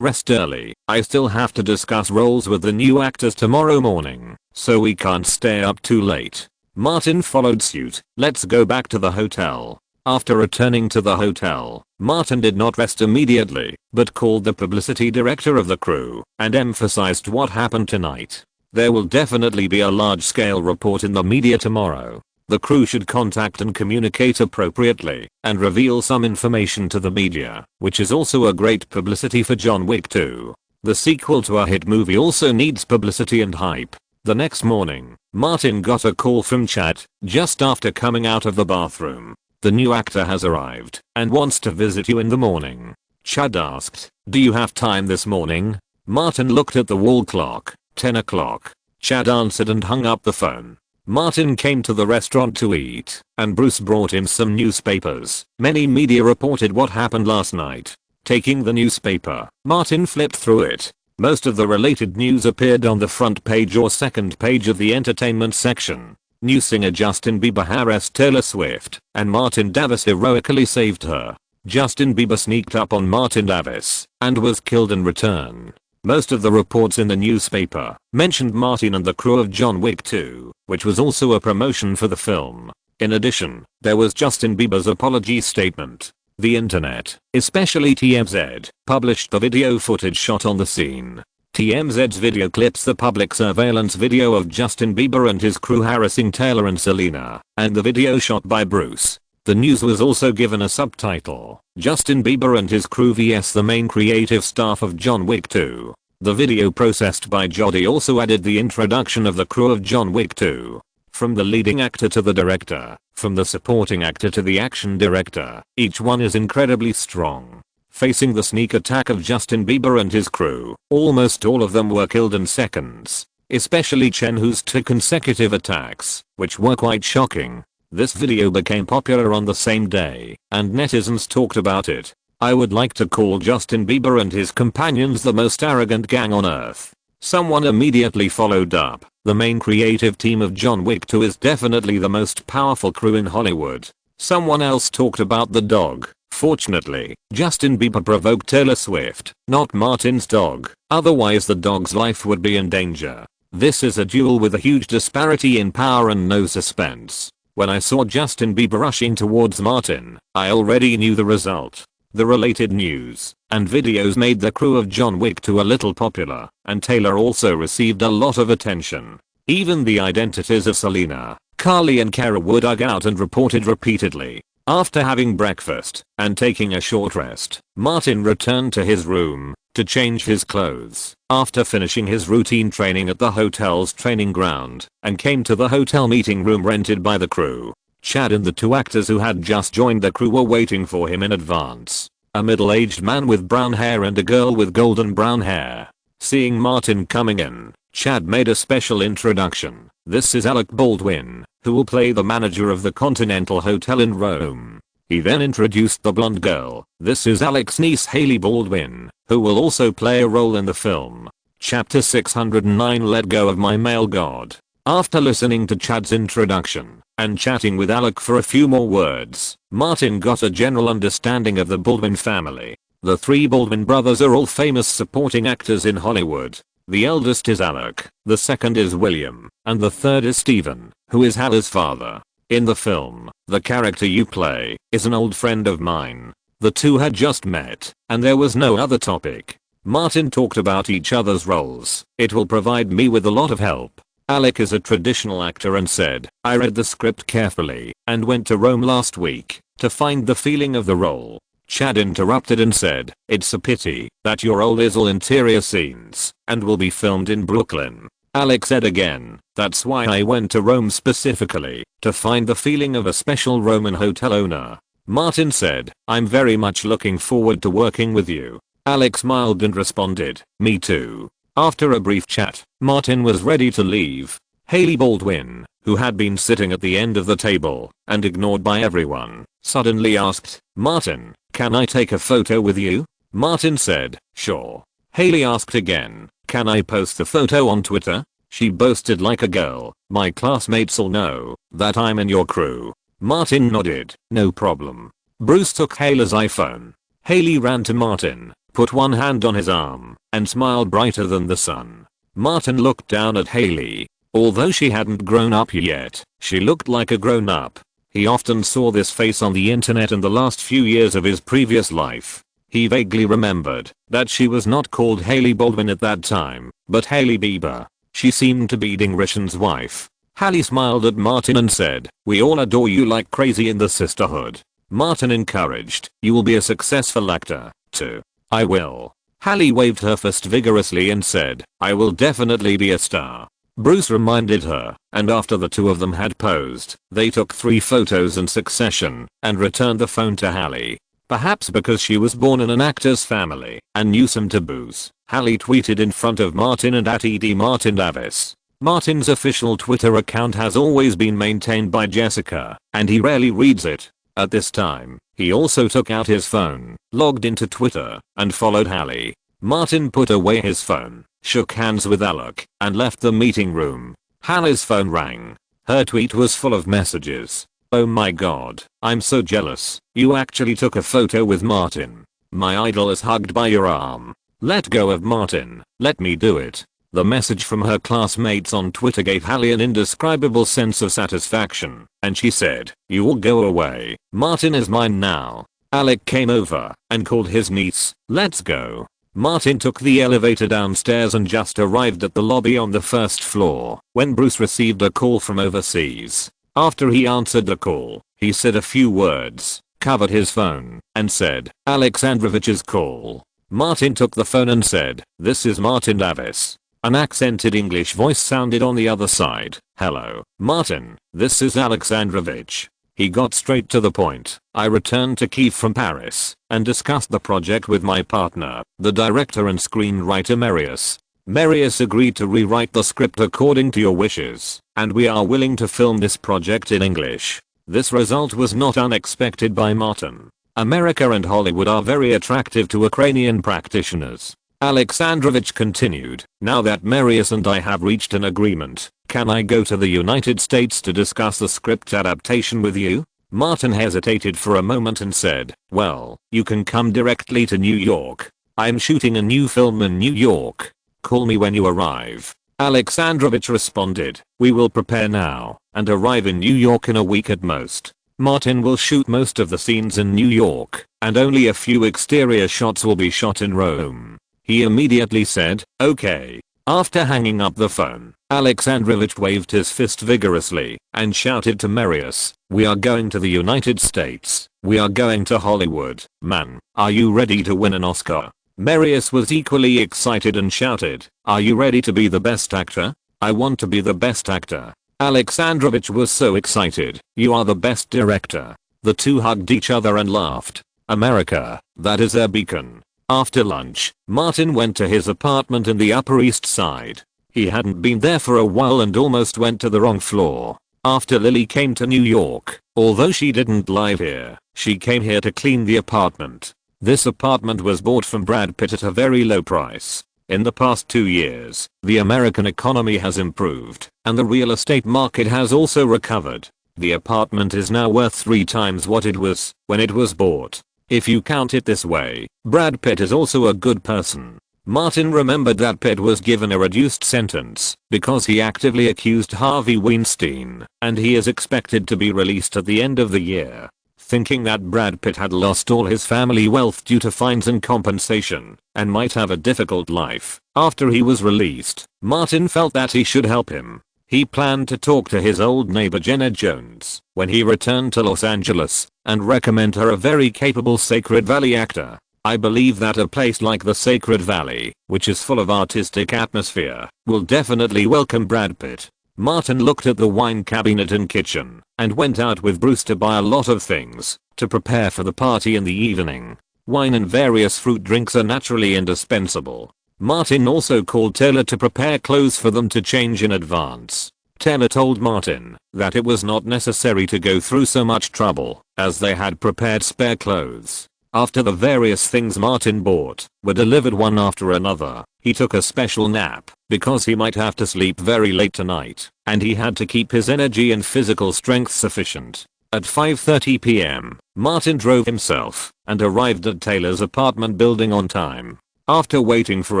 Speaker 1: rest early. I still have to discuss roles with the new actors tomorrow morning, so we can't stay up too late. Martin followed suit, let's go back to the hotel. After returning to the hotel, Martin did not rest immediately, but called the publicity director of the crew, and emphasized what happened tonight. There will definitely be a large-scale report in the media tomorrow. The crew should contact and communicate appropriately, and reveal some information to the media, which is also a great publicity for John Wick 2. The sequel to a hit movie also needs publicity and hype. The next morning, Martin got a call from Chad, just after coming out of the bathroom. The new actor has arrived and wants to visit you in the morning. Chad asked, do you have time this morning? Martin looked at the wall clock. 10 o'clock. Chad answered and hung up the phone. Martin came to the restaurant to eat, and Bruce brought him some newspapers. Many media reported what happened last night. Taking the newspaper, Martin flipped through it. Most of the related news appeared on the front page or second page of the entertainment section. New singer Justin Bieber harassed Taylor Swift, and Martin Davis heroically saved her. Justin Bieber sneaked up on Martin Davis and was killed in return. Most of the reports in the newspaper mentioned Martin and the crew of John Wick 2, which was also a promotion for the film. In addition, there was Justin Bieber's apology statement. The internet, especially TMZ, published the video footage shot on the scene. TMZ's video clips the public surveillance video of Justin Bieber and his crew harassing Taylor and Selena, and the video shot by Bruce. The news was also given a subtitle, Justin Bieber and his crew vs the main creative staff of John Wick 2. The video processed by Jody also added the introduction of the crew of John Wick 2. From the leading actor to the director, from the supporting actor to the action director, each one is incredibly strong. Facing the sneak attack of Justin Bieber and his crew, almost all of them were killed in seconds. Especially Chen, whose 2 consecutive attacks, which were quite shocking. This video became popular on the same day, and netizens talked about it. I would like to call Justin Bieber and his companions the most arrogant gang on earth. Someone immediately followed up, the main creative team of John Wick 2 is definitely the most powerful crew in Hollywood. Someone else talked about the dog. Fortunately, Justin Bieber provoked Taylor Swift, not Martin's dog, otherwise the dog's life would be in danger. This is a duel with a huge disparity in power and no suspense. When I saw Justin Bieber rushing towards Martin, I already knew the result. The related news and videos made the crew of John Wick 2 a little popular, and Taylor also received a lot of attention. Even the identities of Selena, Carly and Kara were dug out and reported repeatedly. After having breakfast and taking a short rest, Martin returned to his room to change his clothes after finishing his routine training at the hotel's training ground, and came to the hotel meeting room rented by the crew. Chad and the 2 actors who had just joined the crew were waiting for him in advance. A middle-aged man with brown hair and a girl with golden brown hair. Seeing Martin coming in, Chad made a special introduction. This is Alec Baldwin, who will play the manager of the Continental Hotel in Rome. He then introduced the blonde girl. This is Alec's niece Hailey Baldwin, who will also play a role in the film. Chapter 609 Let Go of My Male God. After listening to Chad's introduction and chatting with Alec for a few more words, Martin got a general understanding of the Baldwin family. The 3 Baldwin brothers are all famous supporting actors in Hollywood. The eldest is Alec, the second is William, and the third is Stephen, who is Haller's father. In the film, the character you play is an old friend of mine. The 2 had just met, and there was no other topic. Martin talked about each other's roles. It will provide me with a lot of help. Alec is a traditional actor and said, I read the script carefully and went to Rome last week to find the feeling of the role. Chad interrupted and said, it's a pity that your role is all interior scenes and will be filmed in Brooklyn. Alec said again, that's why I went to Rome specifically, to find the feeling of a special Roman hotel owner. Martin said, I'm very much looking forward to working with you. Alec smiled and responded, me too. After a brief chat, Martin was ready to leave. Hailey Baldwin, who had been sitting at the end of the table and ignored by everyone, suddenly asked, Martin, can I take a photo with you? Martin said, sure. Hailey asked again, can I post the photo on Twitter? She boasted like a girl, my classmates all know that I'm in your crew. Martin nodded, no problem. Bruce took Hailey's iPhone. Hailey ran to Martin, put one hand on his arm, and smiled brighter than the sun. Martin looked down at Hailey. Although she hadn't grown up yet, she looked like a grown-up. He often saw this face on the internet in the last few years of his previous life. He vaguely remembered that she was not called Hailey Baldwin at that time, but Hailey Bieber. She seemed to be Ding Rishan's wife. Hailey smiled at Martin and said, we all adore you like crazy in the sisterhood. Martin encouraged, you will be a successful actor, too. I will. Hailey waved her fist vigorously and said, I will definitely be a star. Bruce reminded her, and after the two of them had posed, they took 3 photos in succession and returned the phone to Hallie. Perhaps because she was born in an actor's family and knew some taboos, Hallie tweeted in front of Martin and at @ed Martin Davis. Martin's official Twitter account has always been maintained by Jessica, and he rarely reads it. At this time, he also took out his phone, logged into Twitter, and followed Hallie. Martin put away his phone, shook hands with Alec, and left the meeting room. Hallie's phone rang. Her tweet was full of messages. "Oh my god, I'm so jealous. You actually took a photo with Martin. My idol is hugged by your arm. Let go of Martin, let me do it." The message from her classmates on Twitter gave Hallie an indescribable sense of satisfaction, and she said, "You all go away. Martin is mine now." Alec came over and called his niece. "Let's go." Martin took the elevator downstairs and just arrived at the lobby on the first floor when Bruce received a call from overseas. After he answered the call, he said a few words, covered his phone, and said, "Alexandrovich's call." Martin took the phone and said, "This is Martin Davis." An accented English voice sounded on the other side. "Hello, Martin, this is Alexandrovich." He got straight to the point. "I returned to Kiev from Paris and discussed the project with my partner, the director and screenwriter Marius. Marius agreed to rewrite the script according to your wishes, and we are willing to film this project in English." This result was not unexpected by Martin. America and Hollywood are very attractive to Ukrainian practitioners. Alexandrovich continued, "Now that Marius and I have reached an agreement, can I go to the United States to discuss the script adaptation with you?" Martin hesitated for a moment and said, "Well, you can come directly to New York. I'm shooting a new film in New York. Call me when you arrive." Alexandrovich responded, "We will prepare now and arrive in New York in a week at most. Martin will shoot most of the scenes in New York, and only a few exterior shots will be shot in Rome." He immediately said, "Okay." After hanging up the phone, Alexandrovich waved his fist vigorously and shouted to Marius, "We are going to the United States. We are going to Hollywood. Man, are you ready to win an Oscar?" Marius was equally excited and shouted, "Are you ready to be the best actor?" "I want to be the best actor." Alexandrovich was so excited, "You are the best director." The two hugged each other and laughed. America, that is their beacon. After lunch, Martin went to his apartment in the Upper East Side. He hadn't been there for a while and almost went to the wrong floor. After Lily came to New York, although she didn't live here, she came here to clean the apartment. This apartment was bought from Brad Pitt at a very low price. In the past 2 years, the American economy has improved, and the real estate market has also recovered. The apartment is now worth 3 times what it was when it was bought. If you count it this way, Brad Pitt is also a good person. Martin remembered that Pitt was given a reduced sentence because he actively accused Harvey Weinstein, and he is expected to be released at the end of the year. Thinking that Brad Pitt had lost all his family wealth due to fines and compensation, and might have a difficult life after he was released, Martin felt that he should help him. He planned to talk to his old neighbor Jenna Jones when he returned to Los Angeles and recommend her a very capable Sacred Valley actor. "I believe that a place like the Sacred Valley, which is full of artistic atmosphere, will definitely welcome Brad Pitt." Martin looked at the wine cabinet and kitchen and went out with Bruce to buy a lot of things to prepare for the party in the evening. Wine and various fruit drinks are naturally indispensable. Martin also called Taylor to prepare clothes for them to change in advance. Taylor told Martin that it was not necessary to go through so much trouble, as they had prepared spare clothes. After the various things Martin bought were delivered one after another, he took a special nap because he might have to sleep very late tonight, and he had to keep his energy and physical strength sufficient. At 5:30 p.m., Martin drove himself and arrived at Taylor's apartment building on time. After waiting for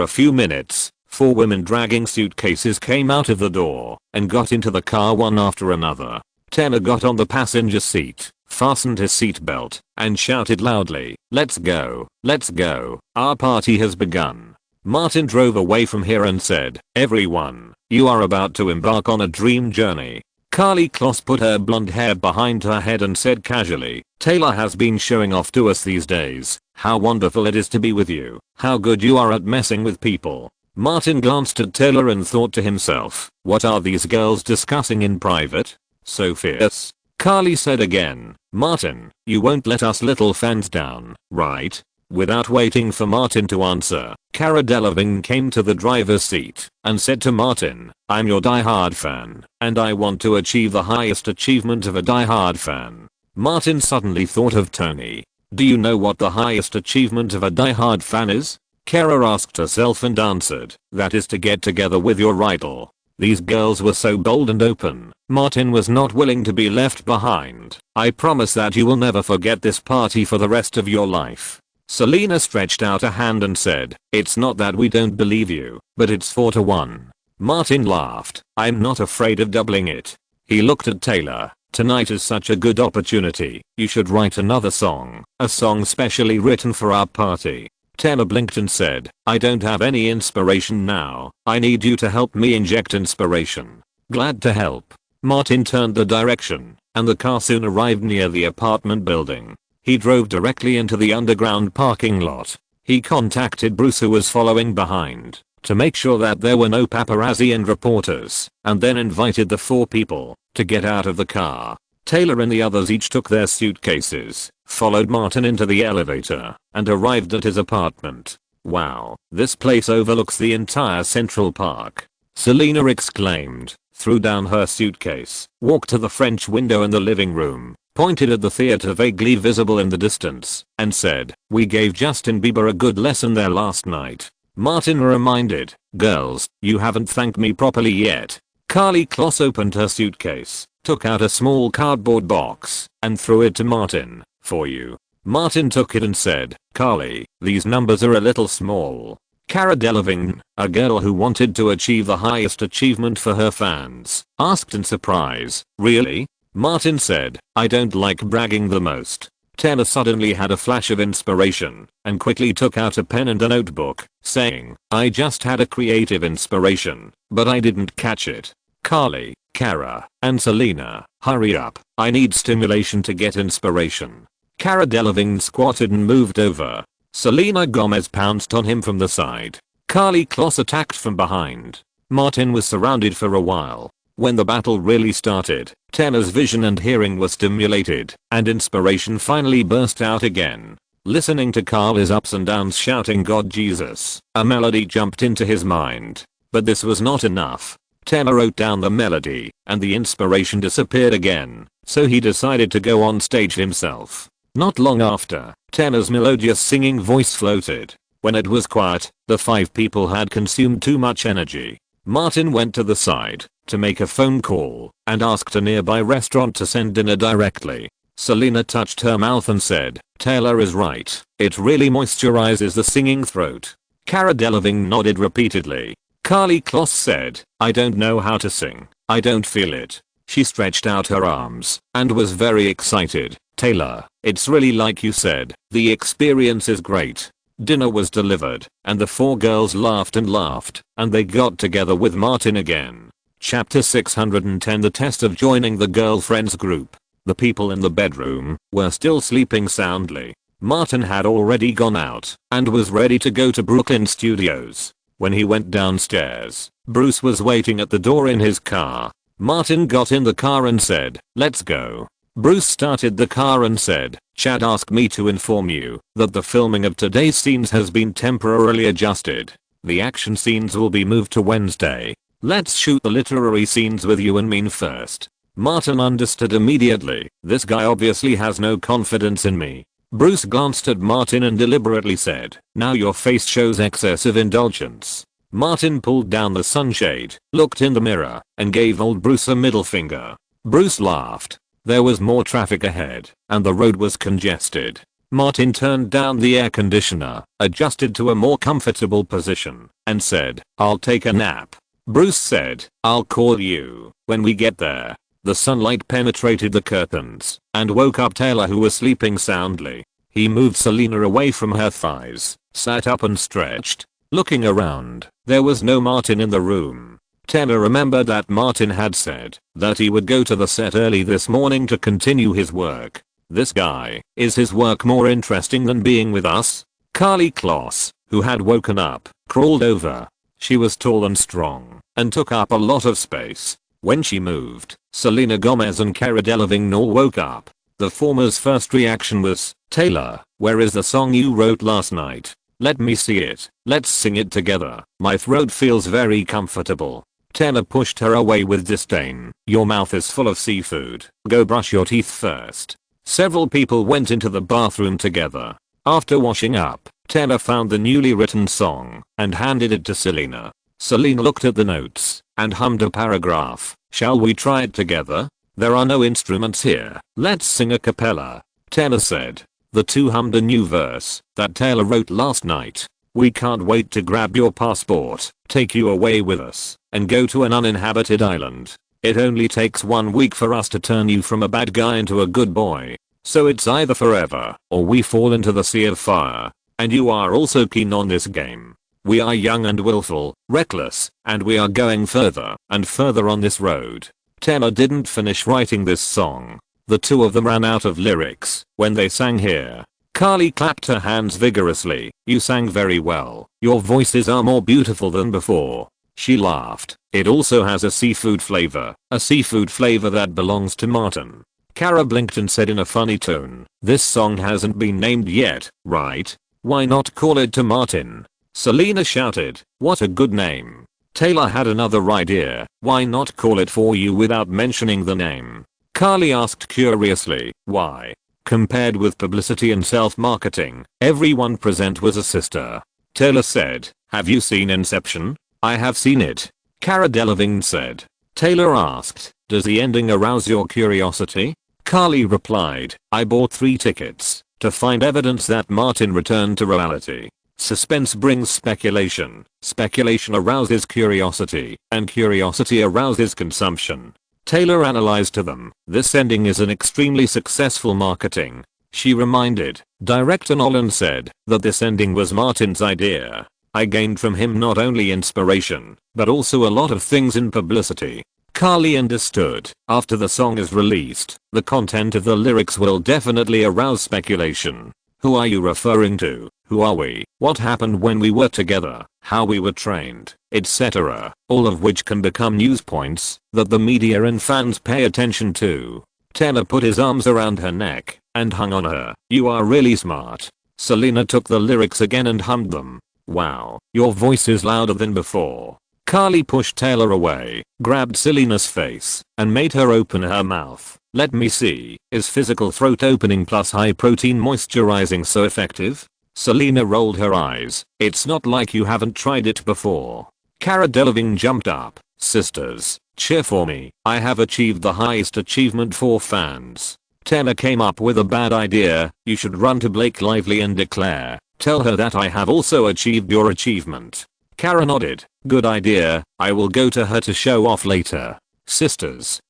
Speaker 1: a few minutes, 4 women dragging suitcases came out of the door and got into the car one after another. Taylor got on the passenger seat, fastened his seatbelt, and shouted loudly, "Let's go, let's go, our party has begun." Martin drove away from here and said, "Everyone, you are about to embark on a dream journey." Carly Kloss put her blonde hair behind her head and said casually, "Taylor has been showing off to us these days. How wonderful it is to be with you. How good you are at messing with people." Martin glanced at Taylor and thought to himself, what are these girls discussing in private? So fierce. Carly said again, Martin, you won't let us little fans down, right? Without waiting for Martin to answer, Cara Delevingne came to the driver's seat and said to Martin, I'm your diehard fan, and I want to achieve the highest achievement of a diehard fan. Martin suddenly thought of Tony. Do you know what the highest achievement of a diehard fan is? Cara asked herself and answered, that is to get together with your idol. These girls were so bold and open. Martin was not willing to be left behind. I promise that you will never forget this party for the rest of your life. Selena stretched out a hand and said, it's not that we don't believe you, but it's 4-1. Martin laughed, I'm not afraid of doubling it. He looked at Taylor. Tonight is such a good opportunity. You should write another song, a song specially written for our party. Taylor blinked and said, I don't have any inspiration now. I need you to help me inject inspiration. Glad to help. Martin turned the direction, and the car soon arrived near the apartment building. He drove directly into the underground parking lot. He contacted Bruce, who was following behind, to make sure that there were no paparazzi and reporters, and then invited the 4 people to get out of the car. Taylor and the others each took their suitcases, followed Martin into the elevator, and arrived at his apartment. Wow, this place overlooks the entire Central Park. Selena exclaimed, threw down her suitcase, walked to the French window in the living room, pointed at the theater vaguely visible in the distance, and said, we gave Justin Bieber a good lesson there last night. Martin reminded, girls, you haven't thanked me properly yet. Carly Kloss opened her suitcase, took out a small cardboard box, and threw it to Martin, for you. Martin took it and said, Carly, these numbers are a little small. Cara Delevingne, a girl who wanted to achieve the highest achievement for her fans, asked in surprise, really? Martin said, I don't like bragging the most. Taylor suddenly had a flash of inspiration, and quickly took out a pen and a notebook, saying, I just had a creative inspiration, but I didn't catch it. Carly, Cara, and Selena, hurry up, I need stimulation to get inspiration. Cara Delevingne squatted and moved over. Selena Gomez pounced on him from the side. Carly Kloss attacked from behind. Martin was surrounded for a while. When the battle really started, Taylor's vision and hearing were stimulated, and inspiration finally burst out again. Listening to Carly's ups and downs shouting God Jesus, a melody jumped into his mind. But this was not enough. Taylor wrote down the melody, and the inspiration disappeared again, so he decided to go on stage himself. Not long after, Taylor's melodious singing voice floated. When it was quiet, the 5 people had consumed too much energy. Martin went to the side to make a phone call and asked a nearby restaurant to send dinner directly. Selena touched her mouth and said, Taylor is right, it really moisturizes the singing throat. Cara Delevingne nodded repeatedly. Carly Kloss said, I don't know how to sing, I don't feel it. She stretched out her arms and was very excited. Taylor, it's really like you said, the experience is great. Dinner was delivered, and the 4 girls laughed, and they got together with Martin again. Chapter 610 The test of joining the girlfriends group. The people in the bedroom were still sleeping soundly. Martin had already gone out and was ready to go to Brooklyn Studios. When he went downstairs, Bruce was waiting at the door in his car. Martin got in the car and said, let's go. Bruce started the car and said, Chad asked me to inform you that the filming of today's scenes has been temporarily adjusted. The action scenes will be moved to Wednesday. Let's shoot the literary scenes with you and me first. Martin understood immediately. This guy obviously has no confidence in me. Bruce glanced at Martin and deliberately said, now your face shows excessive indulgence. Martin pulled down the sunshade, looked in the mirror, and gave old Bruce a middle finger. Bruce laughed. There was more traffic ahead, and the road was congested. Martin turned down the air conditioner, adjusted to a more comfortable position, and said, I'll take a nap. Bruce said, I'll call you when we get there. The sunlight penetrated the curtains and woke up Taylor, who was sleeping soundly. He moved Selena away from her thighs, sat up and stretched. Looking around, there was no Martin in the room. Taylor remembered that Martin had said that he would go to the set early this morning to continue his work. This guy, is his work more interesting than being with us? Carly Kloss, who had woken up, crawled over. She was tall and strong and took up a lot of space. When she moved, Selena Gomez and Cara Delevingne all woke up. The former's first reaction was, "Taylor, where is the song you wrote last night? Let me see it. Let's sing it together. My throat feels very comfortable." Taylor pushed her away with disdain. "Your mouth is full of seafood. Go brush your teeth first." Several people went into the bathroom together. After washing up, Taylor found the newly written song and handed it to Selena. Selena looked at the notes and hummed a paragraph. "Shall we try it together? There are no instruments here. Let's sing a cappella," Taylor said. The two hummed a new verse that Taylor wrote last night. "We can't wait to grab your passport, take you away with us, and go to an uninhabited island. It only takes 1 week for us to turn you from a bad guy into a good boy. So it's either forever or we fall into the sea of fire. And you are also keen on this game. We are young and willful, reckless, and we are going further and further on this road." Taylor didn't finish writing this song. The two of them ran out of lyrics when they sang here. Carly clapped her hands vigorously. "You sang very well. Your voices are more beautiful than before." She laughed. "It also has a seafood flavor that belongs to Martin." Cara blinked and said in a funny tone, "This song hasn't been named yet, right? Why not call it to Martin?" Selena shouted, "What a good name." Taylor had another idea. "Why not call it For You without mentioning the name?" Carly asked curiously, "Why? Compared with publicity and self-marketing, everyone present was a sister." Taylor said, "Have you seen Inception?" "I have seen it," Cara Delevingne said. Taylor asked, "Does the ending arouse your curiosity?" Carly replied, "I bought 3 tickets to find evidence that Martin returned to reality. Suspense brings speculation, speculation arouses curiosity, and curiosity arouses consumption." Taylor analyzed to them, "This ending is an extremely successful marketing." She reminded, director Nolan said that this ending was Martin's idea. "I gained from him not only inspiration, but also a lot of things in publicity." Carly understood. After the song is released, the content of the lyrics will definitely arouse speculation. Who are you referring to? Who are we? What happened when we were together? How we were trained, etc. All of which can become news points that the media and fans pay attention to. Taylor put his arms around her neck and hung on her. "You are really smart." Selena took the lyrics again and hummed them. "Wow, your voice is louder than before." Carly pushed Taylor away, grabbed Selena's face, and made her open her mouth. "Let me see, is physical throat opening plus high protein moisturizing so effective?" Selena rolled her eyes. "It's not like you haven't tried it before." Cara Delevingne jumped up. "Sisters, cheer for me. I have achieved the highest achievement for fans." Taylor came up with a bad idea. "You should run to Blake Lively and declare, 'Tell her that I have also achieved your achievement.'" Cara nodded. "Good idea. I will go to her to show off later." Sisters.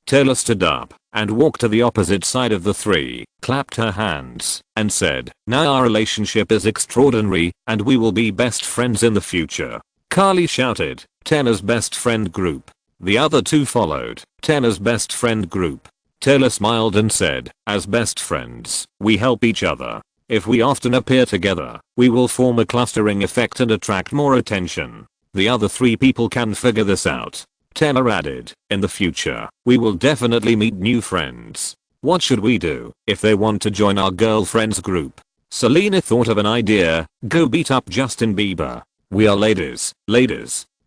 Speaker 1: Taylor stood up and walked to the opposite side of the three, clapped her hands, and said, "Now our relationship is extraordinary, and we will be best friends in the future." Carly shouted, "Taylor's best friend group." The other two followed, "Taylor's best friend group." Taylor smiled and said, "As best friends, we help each other. If we often appear together, we will form a clustering effect and attract more attention. The other 3 people can figure this out." Taylor added, "In the future, we will definitely meet new friends. What should we do if they want to join our girlfriends group?" Selena thought of an idea. "Go beat up Justin Bieber. We are ladies."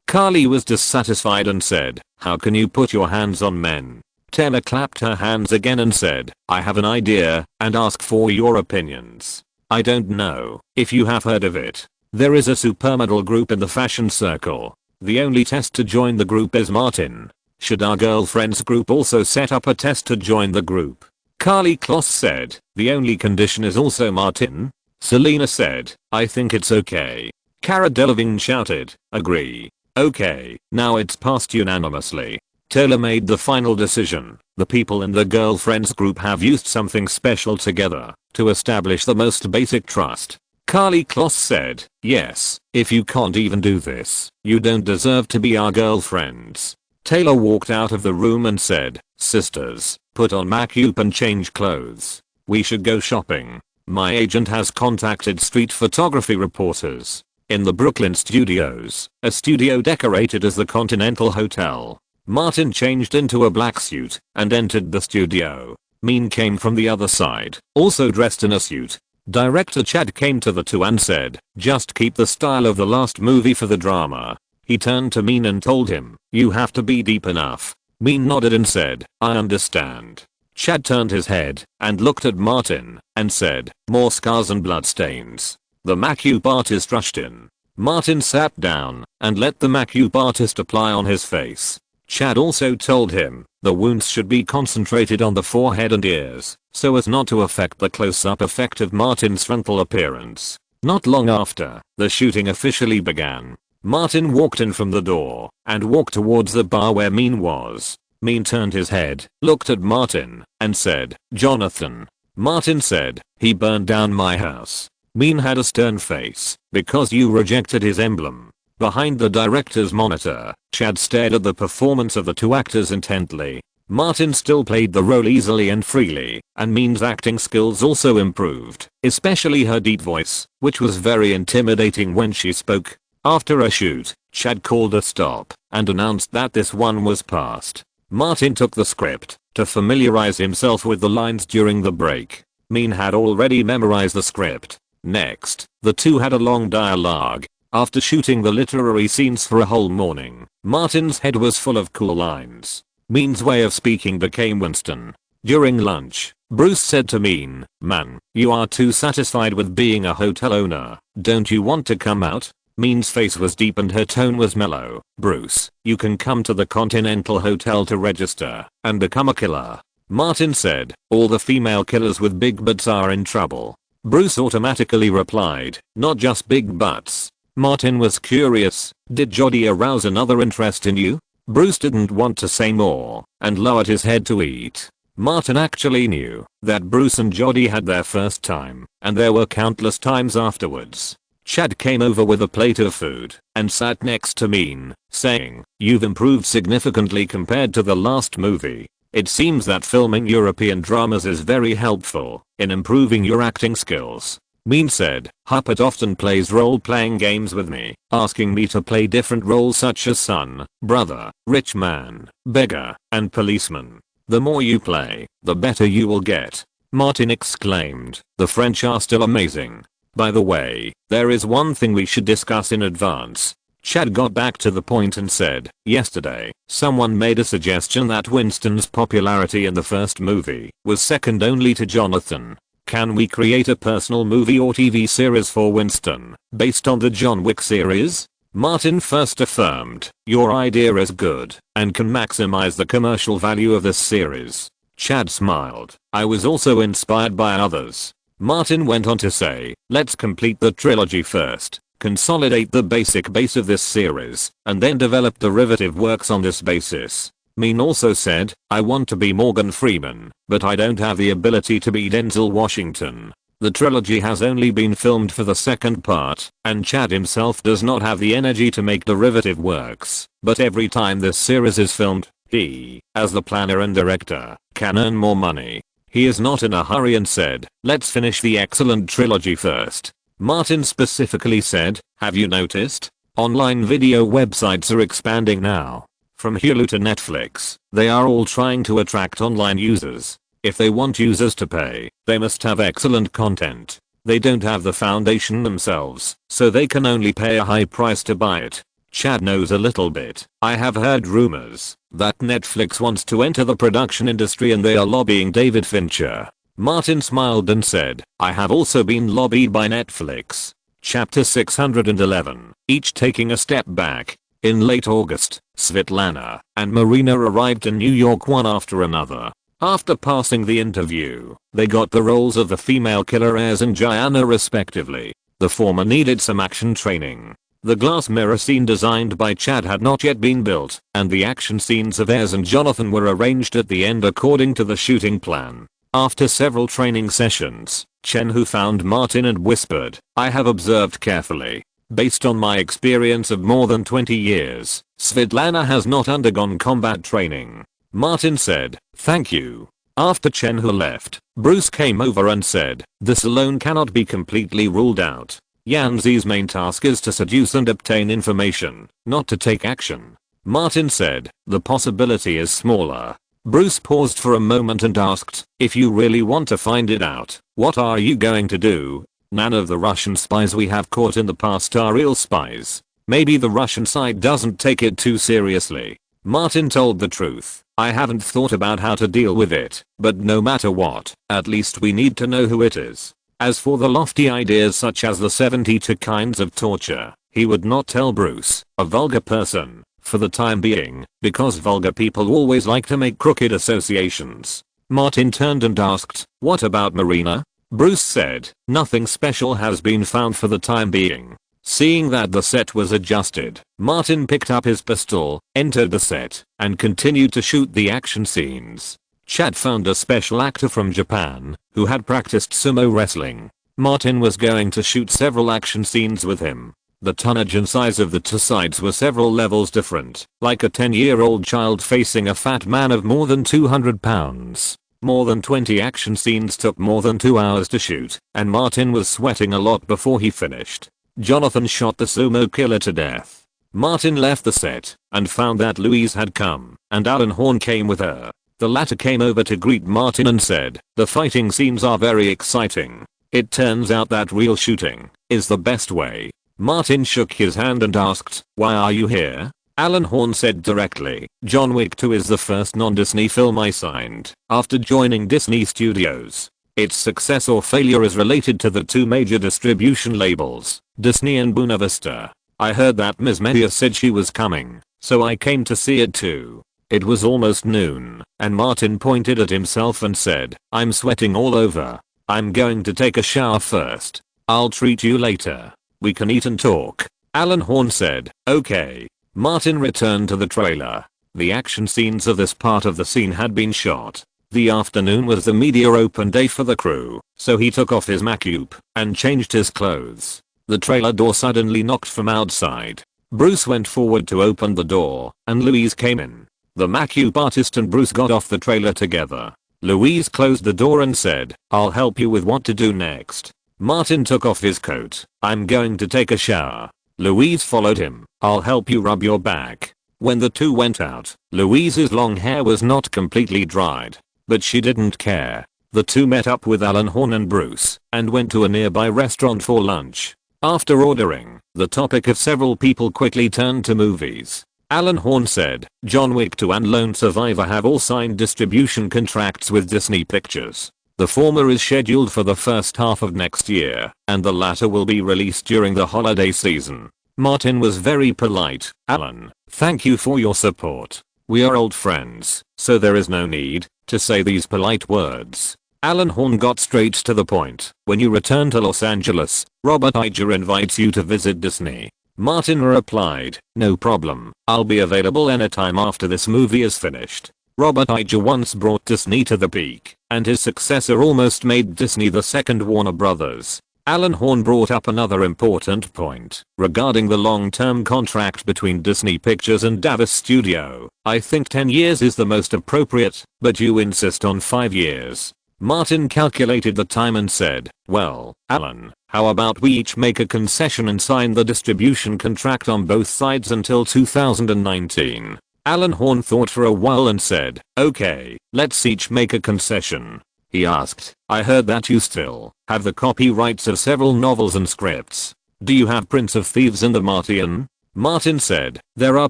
Speaker 1: Carly was dissatisfied and said, "How can you put your hands on men?" Taylor clapped her hands again and said, "I have an idea and ask for your opinions. I don't know if you have heard of it. There is a supermodel group in the fashion circle. The only test to join the group is Martin. Should our girlfriends group also set up a test to join the group?" Carly Kloss said, "The only condition is also Martin." Selena said, "I think it's okay." Cara Delevingne shouted, "Agree." "Okay, now it's passed unanimously." Taylor made the final decision. The people in the girlfriends group have used something special together to establish the most basic trust. Carly Kloss said, "Yes, if you can't even do this, you don't deserve to be our girlfriends." Taylor walked out of the room and said, "Sisters, put on makeup and change clothes. We should go shopping. My agent has contacted street photography reporters. in the Brooklyn studios, a studio decorated as the Continental Hotel. Martin changed into a black suit and entered the studio. Min came from the other side, also dressed in a suit. Director Chad came to the two and said, "Just keep the style of the last movie for the drama." He turned to Min and told him, "You have to be deep enough." Min nodded and said, "I understand." Chad turned his head and looked at Martin and said, "More scars and bloodstains." The makeup artist rushed in. Martin sat down and let the makeup artist apply on his face. Chad also told him the wounds should be concentrated on the forehead and ears so as not to affect the close-up effect of Martin's frontal appearance. Not long after, the shooting officially began. Martin walked in from the door and walked towards the bar where Min was. Min turned his head, looked at Martin, and said, "Jonathan." Martin said, "He burned down my house." Min had a stern face, "Because you rejected his emblem." Behind the director's monitor, Chad stared at the performance of the two actors intently. Martin still played the role easily and freely, and Min's acting skills also improved, especially her deep voice, which was very intimidating when she spoke. After a shoot, Chad called a stop and announced that this one was passed. Martin took the script to familiarize himself with the lines during the break. Min had already memorized the script. Next, the two had a long dialogue. After shooting the literary scenes for a whole morning, Martin's head was full of cool lines. Min's way of speaking became Winston. During lunch, Bruce said to Min, "Man, you are too satisfied with being a hotel owner. Don't you want to come out?" Min's face was deep and her tone was mellow. "Bruce, you can come to the Continental Hotel to register and become a killer." Martin said, "All the female killers with big butts are in trouble." Bruce automatically replied, "Not just big butts." Martin was curious, "Did Jodie arouse another interest in you?" Bruce didn't want to say more and lowered his head to eat. Martin actually knew that Bruce and Jodie had their first time, and there were countless times afterwards. Chad came over with a plate of food and sat next to Min, saying, "You've improved significantly compared to the last movie. It seems that filming European dramas is very helpful in improving your acting skills." Min said, "Huppert often plays role-playing games with me, asking me to play different roles such as son, brother, rich man, beggar, and policeman. The more you play, the better you will get." Martin exclaimed, "The French are still amazing. By the way, there is one thing we should discuss in advance." Chad got back to the point and said, "Yesterday, someone made a suggestion that Winston's popularity in the first movie was second only to Jonathan. Can we create a personal movie or TV series for Winston, based on the John Wick series?" Martin first affirmed, "Your idea is good, and can maximize the commercial value of this series." Chad smiled, "I was also inspired by others." Martin went on to say, "Let's complete the trilogy first, consolidate the basic base of this series, and then develop derivative works on this basis." Min also said, "I want to be Morgan Freeman, but I don't have the ability to be Denzel Washington." The trilogy has only been filmed for the second part, and Chad himself does not have the energy to make derivative works, but every time this series is filmed, he, as the planner and director, can earn more money. He is not in a hurry and said, "Let's finish the excellent trilogy first." Martin specifically said, "Have you noticed? Online video websites are expanding now. From Hulu to Netflix, they are all trying to attract online users. If they want users to pay, they must have excellent content. They don't have the foundation themselves, so they can only pay a high price to buy it." Chad knows a little bit. "I have heard rumors that Netflix wants to enter the production industry and they are lobbying David Fincher." Martin smiled and said, "I have also been lobbied by Netflix." Chapter 611, each taking a step back. In late August, Svetlana and Marina arrived in New York one after another. After passing the interview, they got the roles of the female killer Ayers and Gianna respectively. The former needed some action training. The glass mirror scene designed by Chad had not yet been built, and the action scenes of Ayers and Jonathan were arranged at the end according to the shooting plan. After several training sessions, Chen Hu found Martin and whispered, "I have observed carefully. Based on my experience of more than 20 years, Svetlana has not undergone combat training." Martin said, "Thank you." After Chen Hu left, Bruce came over and said, "This alone cannot be completely ruled out. Yanzi's main task is to seduce and obtain information, not to take action. Martin said, the possibility is smaller. Bruce paused for a moment and asked, if you really want to find it out, what are you going to do? None of the Russian spies we have caught in the past are real spies. Maybe the Russian side doesn't take it too seriously. Martin told the truth. I haven't thought about how to deal with it, but no matter what, at least we need to know who it is. As for the lofty ideas such as the 72 kinds of torture, he would not tell Bruce, a vulgar person, for the time being, because vulgar people always like to make crooked associations. Martin turned and asked, what about Marina? Bruce said, nothing special has been found for the time being. Seeing that the set was adjusted, Martin picked up his pistol, entered the set, and continued to shoot the action scenes. Chad found a special actor from Japan, who had practiced sumo wrestling. Martin was going to shoot several action scenes with him. The tonnage and size of the two sides were several levels different, like a 10-year-old child facing a fat man of more than 200 pounds. More than 20 action scenes took more than 2 hours to shoot, and Martin was sweating a lot before he finished. Jonathan shot the sumo killer to death. Martin left the set and found that Louise had come, and Alan Horn came with her. The latter came over to greet Martin and said, the fighting scenes are very exciting. It turns out that real shooting is the best way. Martin shook his hand and asked, why are you here? Alan Horn said directly, John Wick 2 is the first non-Disney film I signed after joining Disney Studios. Its success or failure is related to the two major distribution labels, Disney and Buena Vista. I heard that Ms. Media said she was coming, so I came to see it too. It was almost noon, and Martin pointed at himself and said, I'm sweating all over. I'm going to take a shower first. I'll treat you later. We can eat and talk. Alan Horn said, okay. Martin returned to the trailer. The action scenes of this part of the scene had been shot. The afternoon was the media open day for the crew, so he took off his macape and changed his clothes. The trailer door suddenly knocked from outside. Bruce went forward to open the door, and Louise came in. The macape artist and Bruce got off the trailer together. Louise closed the door and said, I'll help you with what to do next. Martin took off his coat. I'm going to take a shower. Louise followed him. I'll help you rub your back. When the two went out, Louise's long hair was not completely dried. But she didn't care. The two met up with Alan Horn and Bruce and went to a nearby restaurant for lunch. After ordering, the topic of several people quickly turned to movies. Alan Horn said, John Wick 2 and Lone Survivor have all signed distribution contracts with Disney Pictures. The former is scheduled for the first half of next year, and the latter will be released during the holiday season. Martin was very polite. Alan, thank you for your support. We are old friends, so there is no need to say these polite words. Alan Horn got straight to the point. When you return to Los Angeles, Robert Iger invites you to visit Disney. Martin replied, no problem, I'll be available anytime after this movie is finished. Robert Iger once brought Disney to the peak, and his successor almost made Disney the second Warner Brothers. Alan Horn brought up another important point regarding the long-term contract between Disney Pictures and Davis Studio. I think 10 years is the most appropriate, but you insist on 5 years. Martin calculated the time and said, well, Alan, how about we each make a concession and sign the distribution contract on both sides until 2019. Alan Horn thought for a while and said, okay, let's each make a concession. He asked, I heard that you still have the copyrights of several novels and scripts. Do you have Prince of Thieves and the Martian? Martin said, there are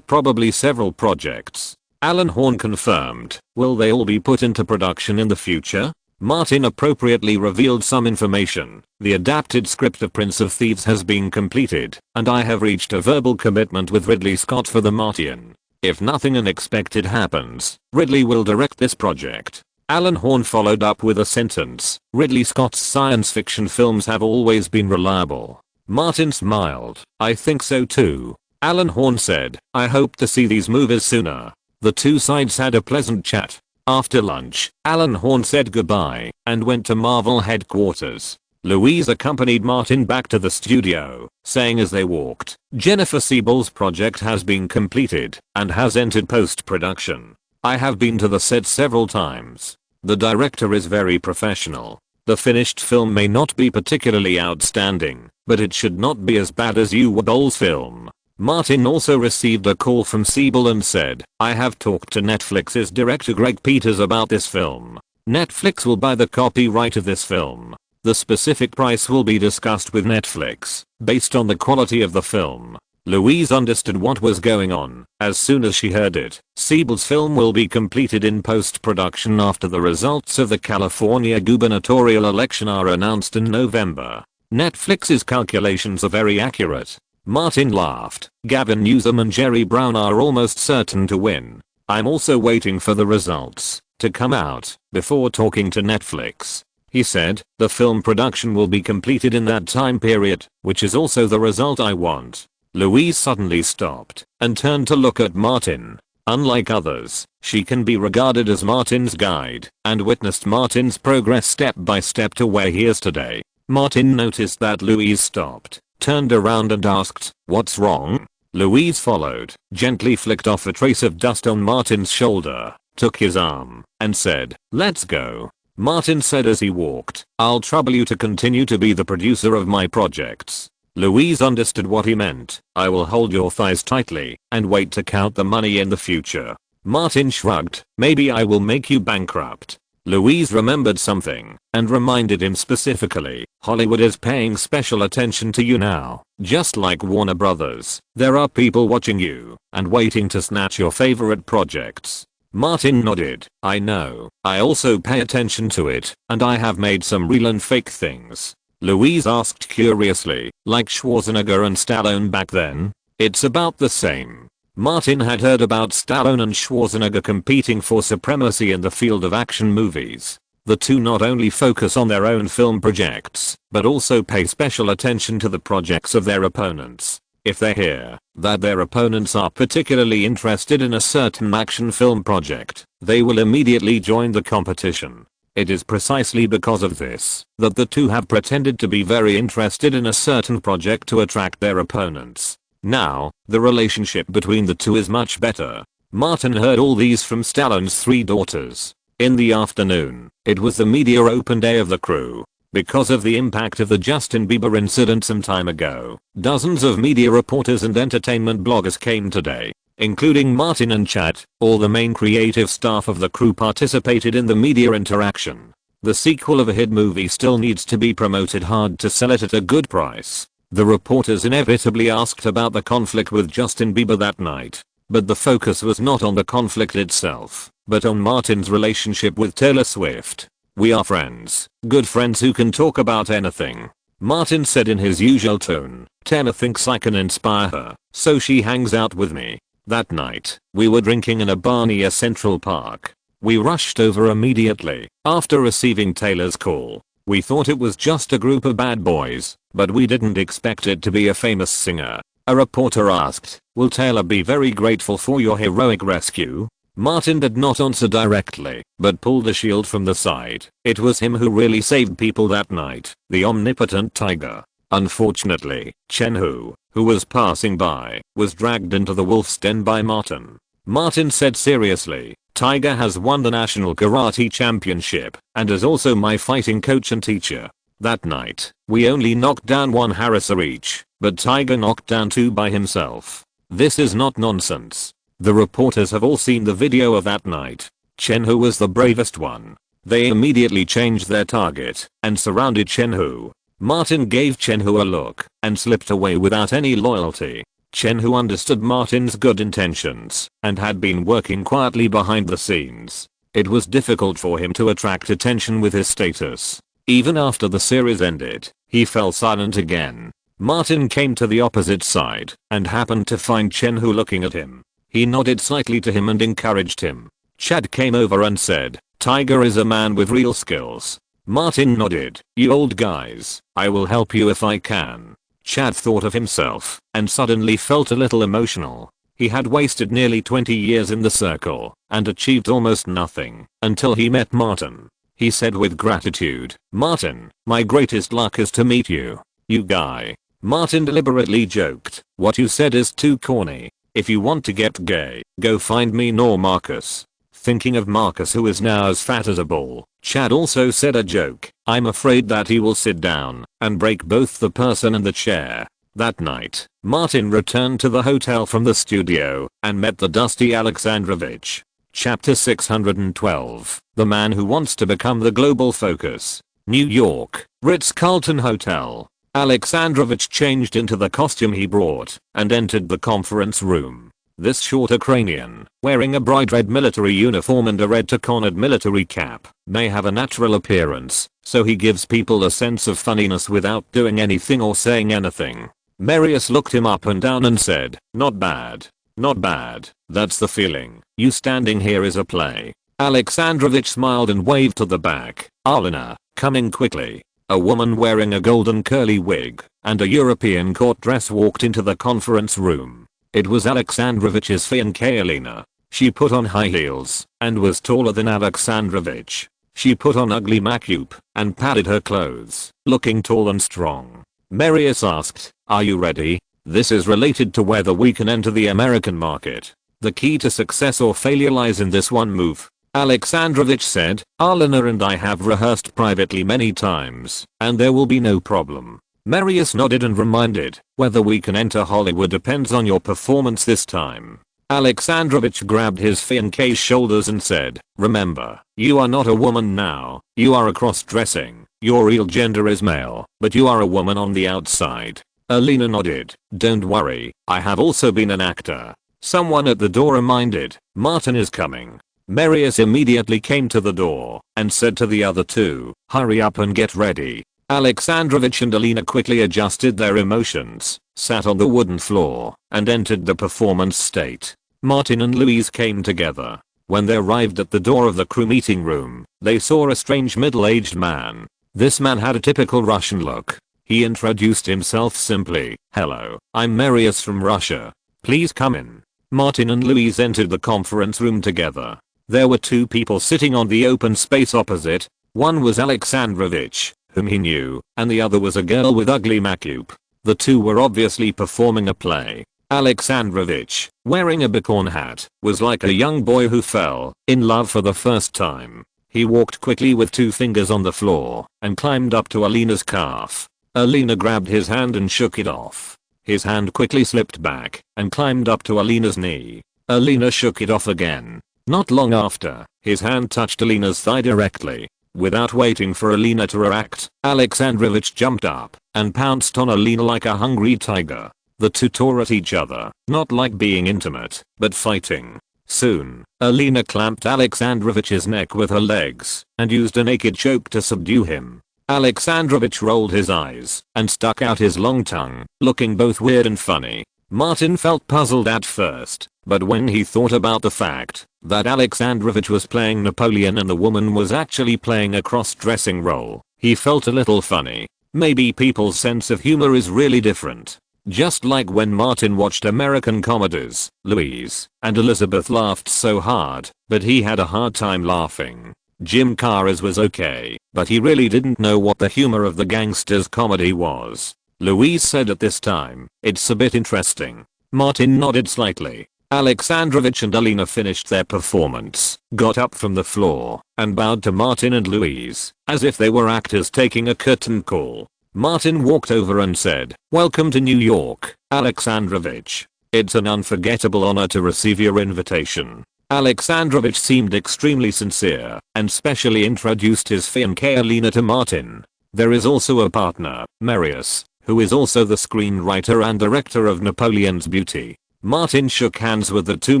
Speaker 1: probably several projects. Alan Horn confirmed, will they all be put into production in the future? Martin appropriately revealed some information. The adapted script of Prince of Thieves has been completed, and I have reached a verbal commitment with Ridley Scott for the Martian. If nothing unexpected happens, Ridley will direct this project. Alan Horn followed up with a sentence, Ridley Scott's science fiction films have always been reliable. Martin smiled, I think so too. Alan Horn said, I hope to see these movies sooner. The two sides had a pleasant chat. After lunch, Alan Horn said goodbye and went to Marvel headquarters. Louise accompanied Martin back to the studio, saying as they walked, Jennifer Siebel's project has been completed and has entered post-production. I have been to the set several times. The director is very professional. The finished film may not be particularly outstanding, but it should not be as bad as you Doll's film. Martin also received a call from Siebel and said, I have talked to Netflix's director Greg Peters about this film. Netflix will buy the copyright of this film. The specific price will be discussed with Netflix, based on the quality of the film. Louise understood what was going on as soon as she heard it. Siebel's film will be completed in post-production after the results of the California gubernatorial election are announced in November. Netflix's calculations are very accurate. Martin laughed. Gavin Newsom and Jerry Brown are almost certain to win. I'm also waiting for the results to come out before talking to Netflix. He said, the film production will be completed in that time period, which is also the result I want. Louise suddenly stopped and turned to look at Martin. Unlike others, she can be regarded as Martin's guide and witnessed Martin's progress step by step to where he is today. Martin noticed that Louise stopped, turned around and asked, what's wrong? Louise followed, gently flicked off a trace of dust on Martin's shoulder, took his arm, and said, let's go. Martin said as he walked, I'll trouble you to continue to be the producer of my projects. Louise understood what he meant. I will hold your thighs tightly and wait to count the money in the future. Martin shrugged. Maybe I will make you bankrupt. Louise remembered something and reminded him specifically. Hollywood is paying special attention to you now. Just like Warner Brothers, there are people watching you and waiting to snatch your favorite projects. Martin nodded. I know. I also pay attention to it, and I have made some real and fake things. Louise asked curiously, like Schwarzenegger and Stallone back then? It's about the same. Martin had heard about Stallone and Schwarzenegger competing for supremacy in the field of action movies. The two not only focus on their own film projects, but also pay special attention to the projects of their opponents. If they hear that their opponents are particularly interested in a certain action film project, they will immediately join the competition. It is precisely because of this that the two have pretended to be very interested in a certain project to attract their opponents. Now, the relationship between the two is much better. Martin heard all these from Stallone's 3 daughters. In the afternoon, it was the media open day of the crew. Because of the impact of the Justin Bieber incident some time ago, dozens of media reporters and entertainment bloggers came today. Including Martin and Chad, all the main creative staff of the crew participated in the media interaction. The sequel of a hit movie still needs to be promoted hard to sell it at a good price. The reporters inevitably asked about the conflict with Justin Bieber that night. But the focus was not on the conflict itself, but on Martin's relationship with Taylor Swift. We are friends, good friends who can talk about anything. Martin said in his usual tone. Taylor thinks I can inspire her, so she hangs out with me. That night, we were drinking in a bar near Central Park. We rushed over immediately after receiving Taylor's call. We thought it was just a group of bad boys, but we didn't expect it to be a famous singer. A reporter asked, will Taylor be very grateful for your heroic rescue? Martin did not answer directly, but pulled the shield from the side. It was him who really saved people that night, the omnipotent Tiger. Unfortunately, Chen Hu, who was passing by, was dragged into the wolf's den by Martin. Martin said seriously, Tiger has won the national karate championship and is also my fighting coach and teacher. That night, we only knocked down 1 harasser each, but Tiger knocked down 2 by himself. This is not nonsense. The reporters have all seen the video of that night. Chen Hu was the bravest one. They immediately changed their target and surrounded Chen Hu. Martin gave Chen Hu a look and slipped away without any loyalty. Chen Hu understood Martin's good intentions and had been working quietly behind the scenes. It was difficult for him to attract attention with his status. Even after the series ended, he fell silent again. Martin came to the opposite side and happened to find Chen Hu looking at him. He nodded slightly to him and encouraged him. Chad came over and said, Tiger is a man with real skills. Martin nodded. You old guys, I will help you if I can. Chad thought of himself and suddenly felt a little emotional. He had wasted nearly 20 years in the circle and achieved almost nothing until he met Martin. He said with gratitude, Martin, my greatest luck is to meet you. You guy. Martin deliberately joked, what you said is too corny. If you want to get gay, go find me nor Marcus. Thinking of Marcus, who is now as fat as a ball, Chad also said a joke. I'm afraid that he will sit down and break both the person and the chair. That night, Martin returned to the hotel from the studio and met the dusty Alexandrovich. Chapter 612. The man who wants to become the global focus. New York, Ritz-Carlton Hotel. Alexandrovich changed into the costume he brought and entered the conference room. This short Ukrainian, wearing a bright red military uniform and a red two-cornered military cap, may have a natural appearance, so he gives people a sense of funniness without doing anything or saying anything. Marius looked him up and down and said, "Not bad. Not bad. That's the feeling. You standing here is a play." Alexandrovich smiled and waved to the back. "Alina, coming quickly." A woman wearing a golden curly wig and a European court dress walked into the conference room. It was Alexandrovich's fiancée Alina. She put on high heels and was taller than Alexandrovich. She put on ugly makeup and padded her clothes, looking tall and strong. Marius asked, "Are you ready? This is related to whether we can enter the American market. The key to success or failure lies in this one move." Alexandrovich said, "Alina and I have rehearsed privately many times, and there will be no problem." Marius nodded and reminded, "Whether we can enter Hollywood depends on your performance this time." Alexandrovich grabbed his fiancée's shoulders and said, "Remember, you are not a woman now, you are a cross-dressing. Your real gender is male, but you are a woman on the outside." Alina nodded. "Don't worry, I have also been an actor." Someone at the door reminded, "Martin is coming." Marius immediately came to the door and said to the other two, "Hurry up and get ready." Alexandrovich and Alina quickly adjusted their emotions, sat on the wooden floor, and entered the performance state. Martin and Louise came together. When they arrived at the door of the crew meeting room, they saw a strange middle-aged man. This man had a typical Russian look. He introduced himself simply, "Hello, I'm Marius from Russia. Please come in." Martin and Louise entered the conference room together. There were two people sitting on the open space opposite. One was Alexandrovich, whom he knew, and the other was a girl with ugly makeup. The two were obviously performing a play. Alexandrovich, wearing a bicorn hat, was like a young boy who fell in love for the first time. He walked quickly with two fingers on the floor and climbed up to Alina's calf. Alina grabbed his hand and shook it off. His hand quickly slipped back and climbed up to Alina's knee. Alina shook it off again. Not long after, his hand touched Alina's thigh directly. Without waiting for Alina to react, Alexandrovich jumped up and pounced on Alina like a hungry tiger. The two tore at each other, not like being intimate, but fighting. Soon, Alina clamped Alexandrovich's neck with her legs and used a naked choke to subdue him. Alexandrovich rolled his eyes and stuck out his long tongue, looking both weird and funny. Martin felt puzzled at first, but when he thought about the fact that Alexandrovich was playing Napoleon and the woman was actually playing a cross-dressing role, he felt a little funny. Maybe people's sense of humor is really different. Just like when Martin watched American comedies, Louise and Elizabeth laughed so hard, but he had a hard time laughing. Jim Carrey's was okay, but he really didn't know what the humor of the gangsters comedy was. Louise said at this time, "It's a bit interesting." Martin nodded slightly. Alexandrovich and Alina finished their performance, got up from the floor, and bowed to Martin and Louise, as if they were actors taking a curtain call. Martin walked over and said, "Welcome to New York, Alexandrovich. It's an unforgettable honor to receive your invitation." Alexandrovich seemed extremely sincere and specially introduced his fiancée Alina to Martin. There is also a partner, Marius, who is also the screenwriter and director of Napoleon's Beauty. Martin shook hands with the two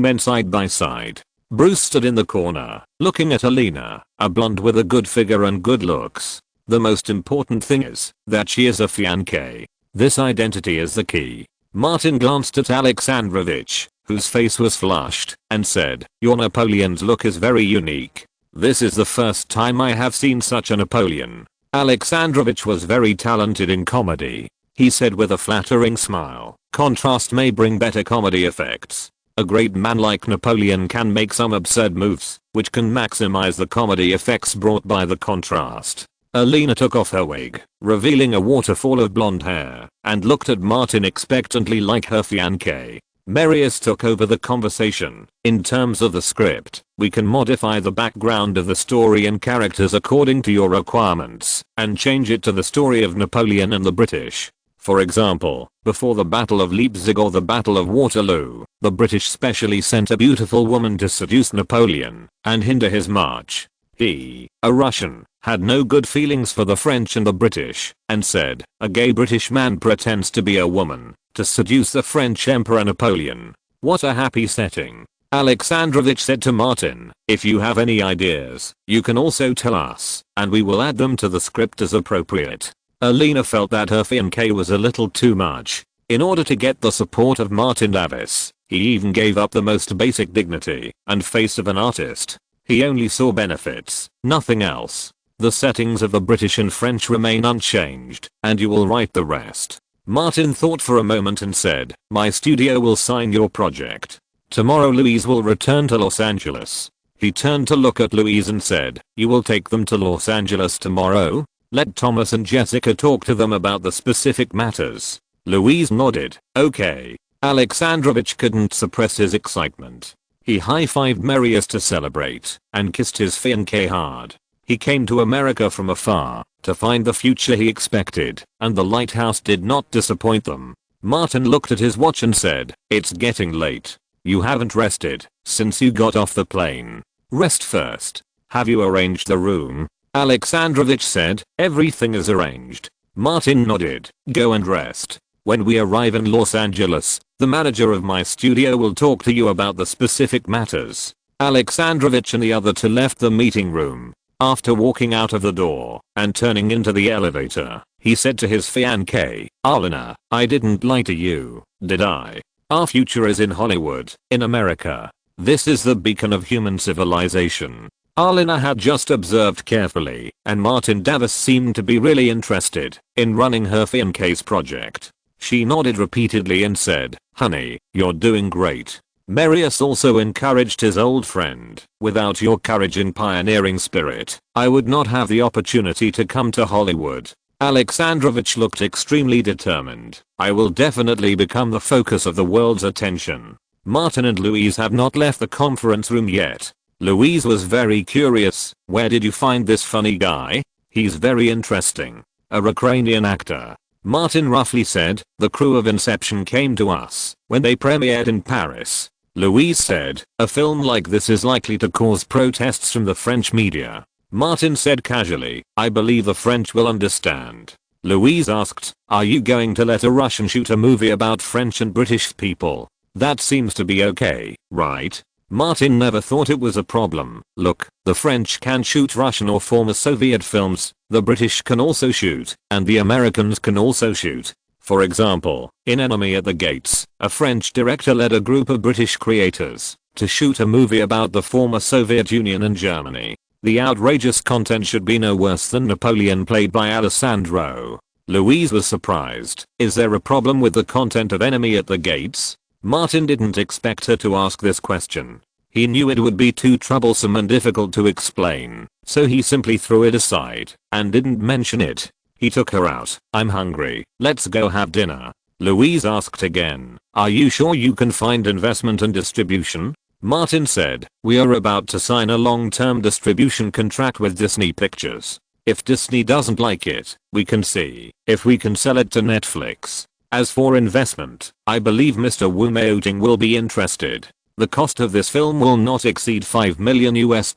Speaker 1: men side by side. Bruce stood in the corner, looking at Alina, a blonde with a good figure and good looks. The most important thing is that she is a fiancée. This identity is the key. Martin glanced at Alexandrovich, whose face was flushed, and said, "Your Napoleon's look is very unique. This is the first time I have seen such a Napoleon." Alexandrovich was very talented in comedy. He said with a flattering smile, "Contrast may bring better comedy effects. A great man like Napoleon can make some absurd moves, which can maximize the comedy effects brought by the contrast." Alina took off her wig, revealing a waterfall of blonde hair, and looked at Martin expectantly like her fiancé. Marius took over the conversation. In terms of the script, we can modify the background of the story and characters according to your requirements, and change it to the story of Napoleon and the British. For example, before the Battle of Leipzig or the Battle of Waterloo, the British specially sent a beautiful woman to seduce Napoleon and hinder his march. He, a Russian, had no good feelings for the French and the British, and said, a gay British man pretends to be a woman to seduce the French Emperor Napoleon. What a happy setting. Alexandrovich said to Martin, if you have any ideas, you can also tell us, and we will add them to the script as appropriate. Alina felt that her fiancé was a little too much. In order to get the support of Martin Davis, he even gave up the most basic dignity and face of an artist. He only saw benefits, nothing else. The settings of the British and French remain unchanged, and you will write the rest. Martin thought for a moment and said, my studio will sign your project. Tomorrow Louise will return to Los Angeles. He turned to look at Louise and said, you will take them to Los Angeles tomorrow? Let Thomas and Jessica talk to them about the specific matters. Louise nodded. Okay. Alexandrovich couldn't suppress his excitement. He high-fived Marius to celebrate and kissed his fiancée hard. He came to America from afar to find the future he expected, and the lighthouse did not disappoint them. Martin looked at his watch and said, it's getting late. You haven't rested since you got off the plane. Rest first. Have you arranged the room? Alexandrovich said, everything is arranged. Martin nodded. Go and rest. When we arrive in Los Angeles, the manager of my studio will talk to you about the specific matters. Alexandrovich and the other two left the meeting room. After walking out of the door and turning into the elevator, he said to his fiancée, Alina, I didn't lie to you, did I? Our future is in Hollywood, in America. This is the beacon of human civilization. Alina had just observed carefully, and Martin Davis seemed to be really interested in running her fiancée's project. She nodded repeatedly and said, honey, you're doing great. Marius also encouraged his old friend, without your courage and pioneering spirit, I would not have the opportunity to come to Hollywood. Alexandrovich looked extremely determined. I will definitely become the focus of the world's attention. Martin and Louise have not left the conference room yet. Louise was very curious. Where did you find this funny guy? He's very interesting. A Ukrainian actor. Martin roughly said, the crew of Inception came to us when they premiered in Paris. Louise said, a film like this is likely to cause protests from the French media. Martin said casually, I believe the French will understand. Louise asked, are you going to let a Russian shoot a movie about French and British people? That seems to be okay, right? Martin never thought it was a problem. Look, the French can shoot Russian or former Soviet films, the British can also shoot, and the Americans can also shoot. For example, in Enemy at the Gates, a French director led a group of British creators to shoot a movie about the former Soviet Union and Germany. The outrageous content should be no worse than Napoleon played by Alessandro. Louise was surprised. Is there a problem with the content of Enemy at the Gates? Martin didn't expect her to ask this question. He knew it would be too troublesome and difficult to explain, so he simply threw it aside and didn't mention it. He took her out. I'm hungry. Let's go have dinner. Louise asked again. Are you sure you can find investment and distribution? Martin said, we are about to sign a long-term distribution contract with Disney Pictures. If Disney doesn't like it, we can see if we can sell it to Netflix. As for investment, I believe Mr. Wu Meoting will be interested. The cost of this film will not exceed $5 million US.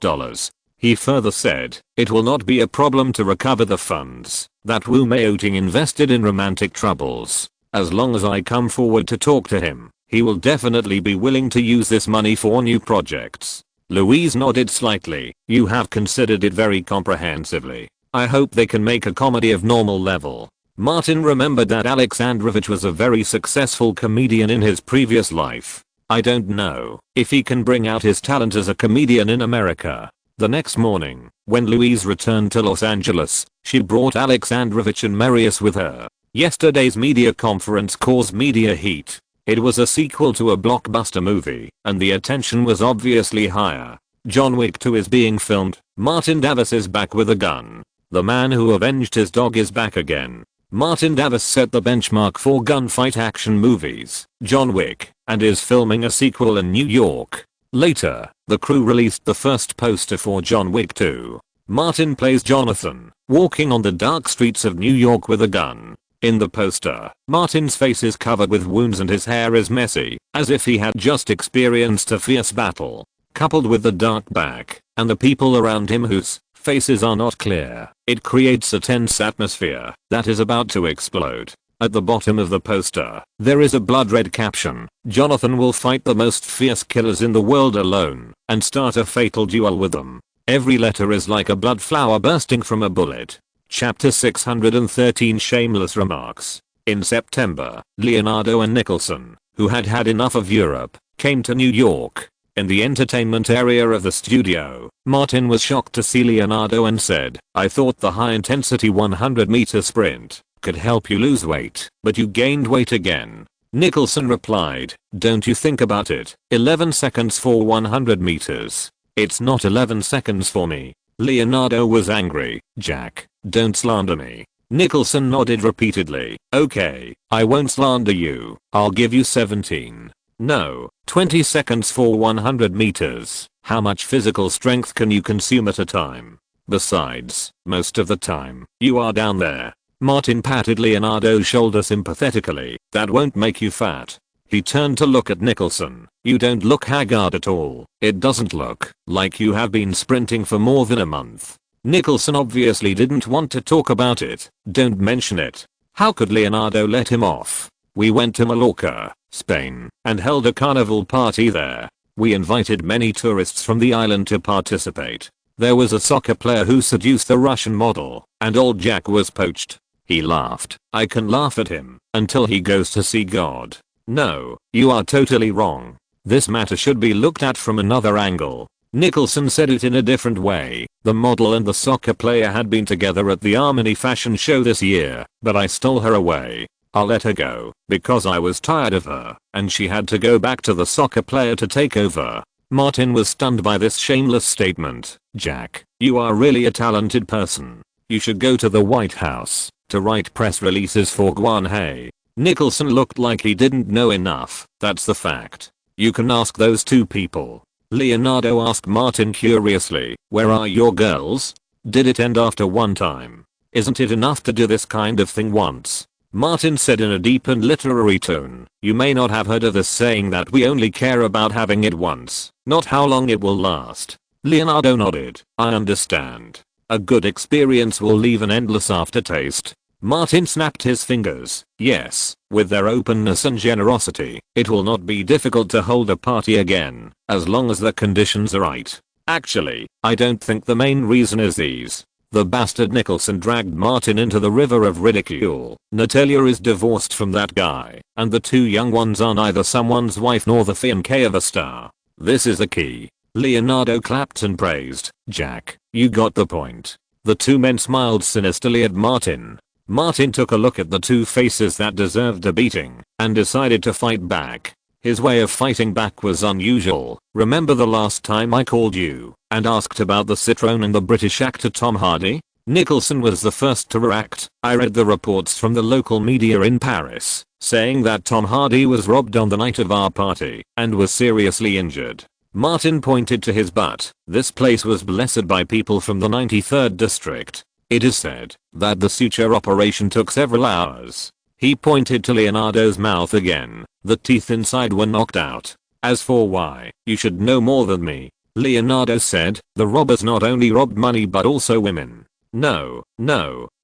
Speaker 1: He further said, it will not be a problem to recover the funds that Wu Meoting invested in Romantic Troubles. As long as I come forward to talk to him, he will definitely be willing to use this money for new projects. Louise nodded slightly. You have considered it very comprehensively. I hope they can make a comedy of normal level. Martin remembered that Alexandrovich was a very successful comedian in his previous life. I don't know if he can bring out his talent as a comedian in America. The next morning, when Louise returned to Los Angeles, she brought Alexandrovich and Marius with her. Yesterday's media conference caused media heat. It was a sequel to a blockbuster movie, and the attention was obviously higher. John Wick 2 is being filmed. Martin Davis is back with a gun. The man who avenged his dog is back again. Martin Davis set the benchmark for gunfight action movies. John Wick and is filming a sequel in New York. Later, the crew released the first poster for John Wick 2. Martin plays Jonathan, walking on the dark streets of New York with a gun. In the poster, Martin's face is covered with wounds and his hair is messy, as if he had just experienced a fierce battle. Coupled with the dark back, and the people around him whose faces are not clear, it creates a tense atmosphere that is about to explode. At the bottom of the poster, there is a blood red caption: Jonathan will fight the most fierce killers in the world alone, and start a fatal duel with them. Every letter is like a blood flower bursting from a bullet. Chapter 613 Shameless Remarks. In September, Leonardo and Nicholson, who had had enough of Europe, came to New York. In the entertainment area of the studio, Martin was shocked to see Leonardo and said, "I thought the high-intensity 100-meter sprint could help you lose weight, but you gained weight again." Nicholson replied, "Don't you think about it, 11 seconds for 100 meters. It's not 11 seconds for me." Leonardo was angry. "Jack, don't slander me." Nicholson nodded repeatedly. "Okay, I won't slander you. I'll give you 17. No, 20 seconds for 100 meters. How much physical strength can you consume at a time? Besides, most of the time, you are down there." Martin patted Leonardo's shoulder sympathetically. "That won't make you fat." He turned to look at Nicholson. "You don't look haggard at all. It doesn't look like you have been sprinting for more than a month." Nicholson obviously didn't want to talk about it. "Don't mention it." How could Leonardo let him off? "We went to Mallorca, Spain, and held a carnival party there. We invited many tourists from the island to participate. There was a soccer player who seduced the Russian model, and old Jack was poached." He laughed. "I can laugh at him until he goes to see God." "No, you are totally wrong. This matter should be looked at from another angle." Nicholson said it in a different way. "The model and the soccer player had been together at the Armani fashion show this year, but I stole her away. I let her go because I was tired of her, and she had to go back to the soccer player to take over." Martin was stunned by this shameless statement. "Jack, you are really a talented person. You should go to the White House to write press releases for Guanhay." Nicholson looked like he didn't know enough. "That's the fact. You can ask those two people." Leonardo asked Martin curiously, "Where are your girls? Did it end after one time? Isn't it enough to do this kind of thing once?" Martin said in a deep and literary tone, "You may not have heard of the saying that we only care about having it once, not how long it will last." Leonardo nodded. "I understand. A good experience will leave an endless aftertaste." Martin snapped his fingers. "Yes, with their openness and generosity, it will not be difficult to hold a party again, as long as the conditions are right. Actually, I don't think the main reason is these." The bastard Nicholson dragged Martin into the river of ridicule. "Natalia is divorced from that guy, and the two young ones are neither someone's wife nor the fiancée of a star. This is the key." Leonardo clapped and praised. "Jack, you got the point." The two men smiled sinisterly at Martin. Martin took a look at the two faces that deserved a beating, and decided to fight back. His way of fighting back was unusual. "Remember the last time I called you and asked about the Citroen and the British actor Tom Hardy?" Nicholson was the first to react. "I read the reports from the local media in Paris, saying that Tom Hardy was robbed on the night of our party and was seriously injured." Martin pointed to his butt. "This place was blessed by people from the 93rd district. It is said that the suture operation took several hours." He pointed to Leonardo's mouth again. "The teeth inside were knocked out. As for why, you should know more than me." Leonardo said, "The robbers not only robbed money but also women." No.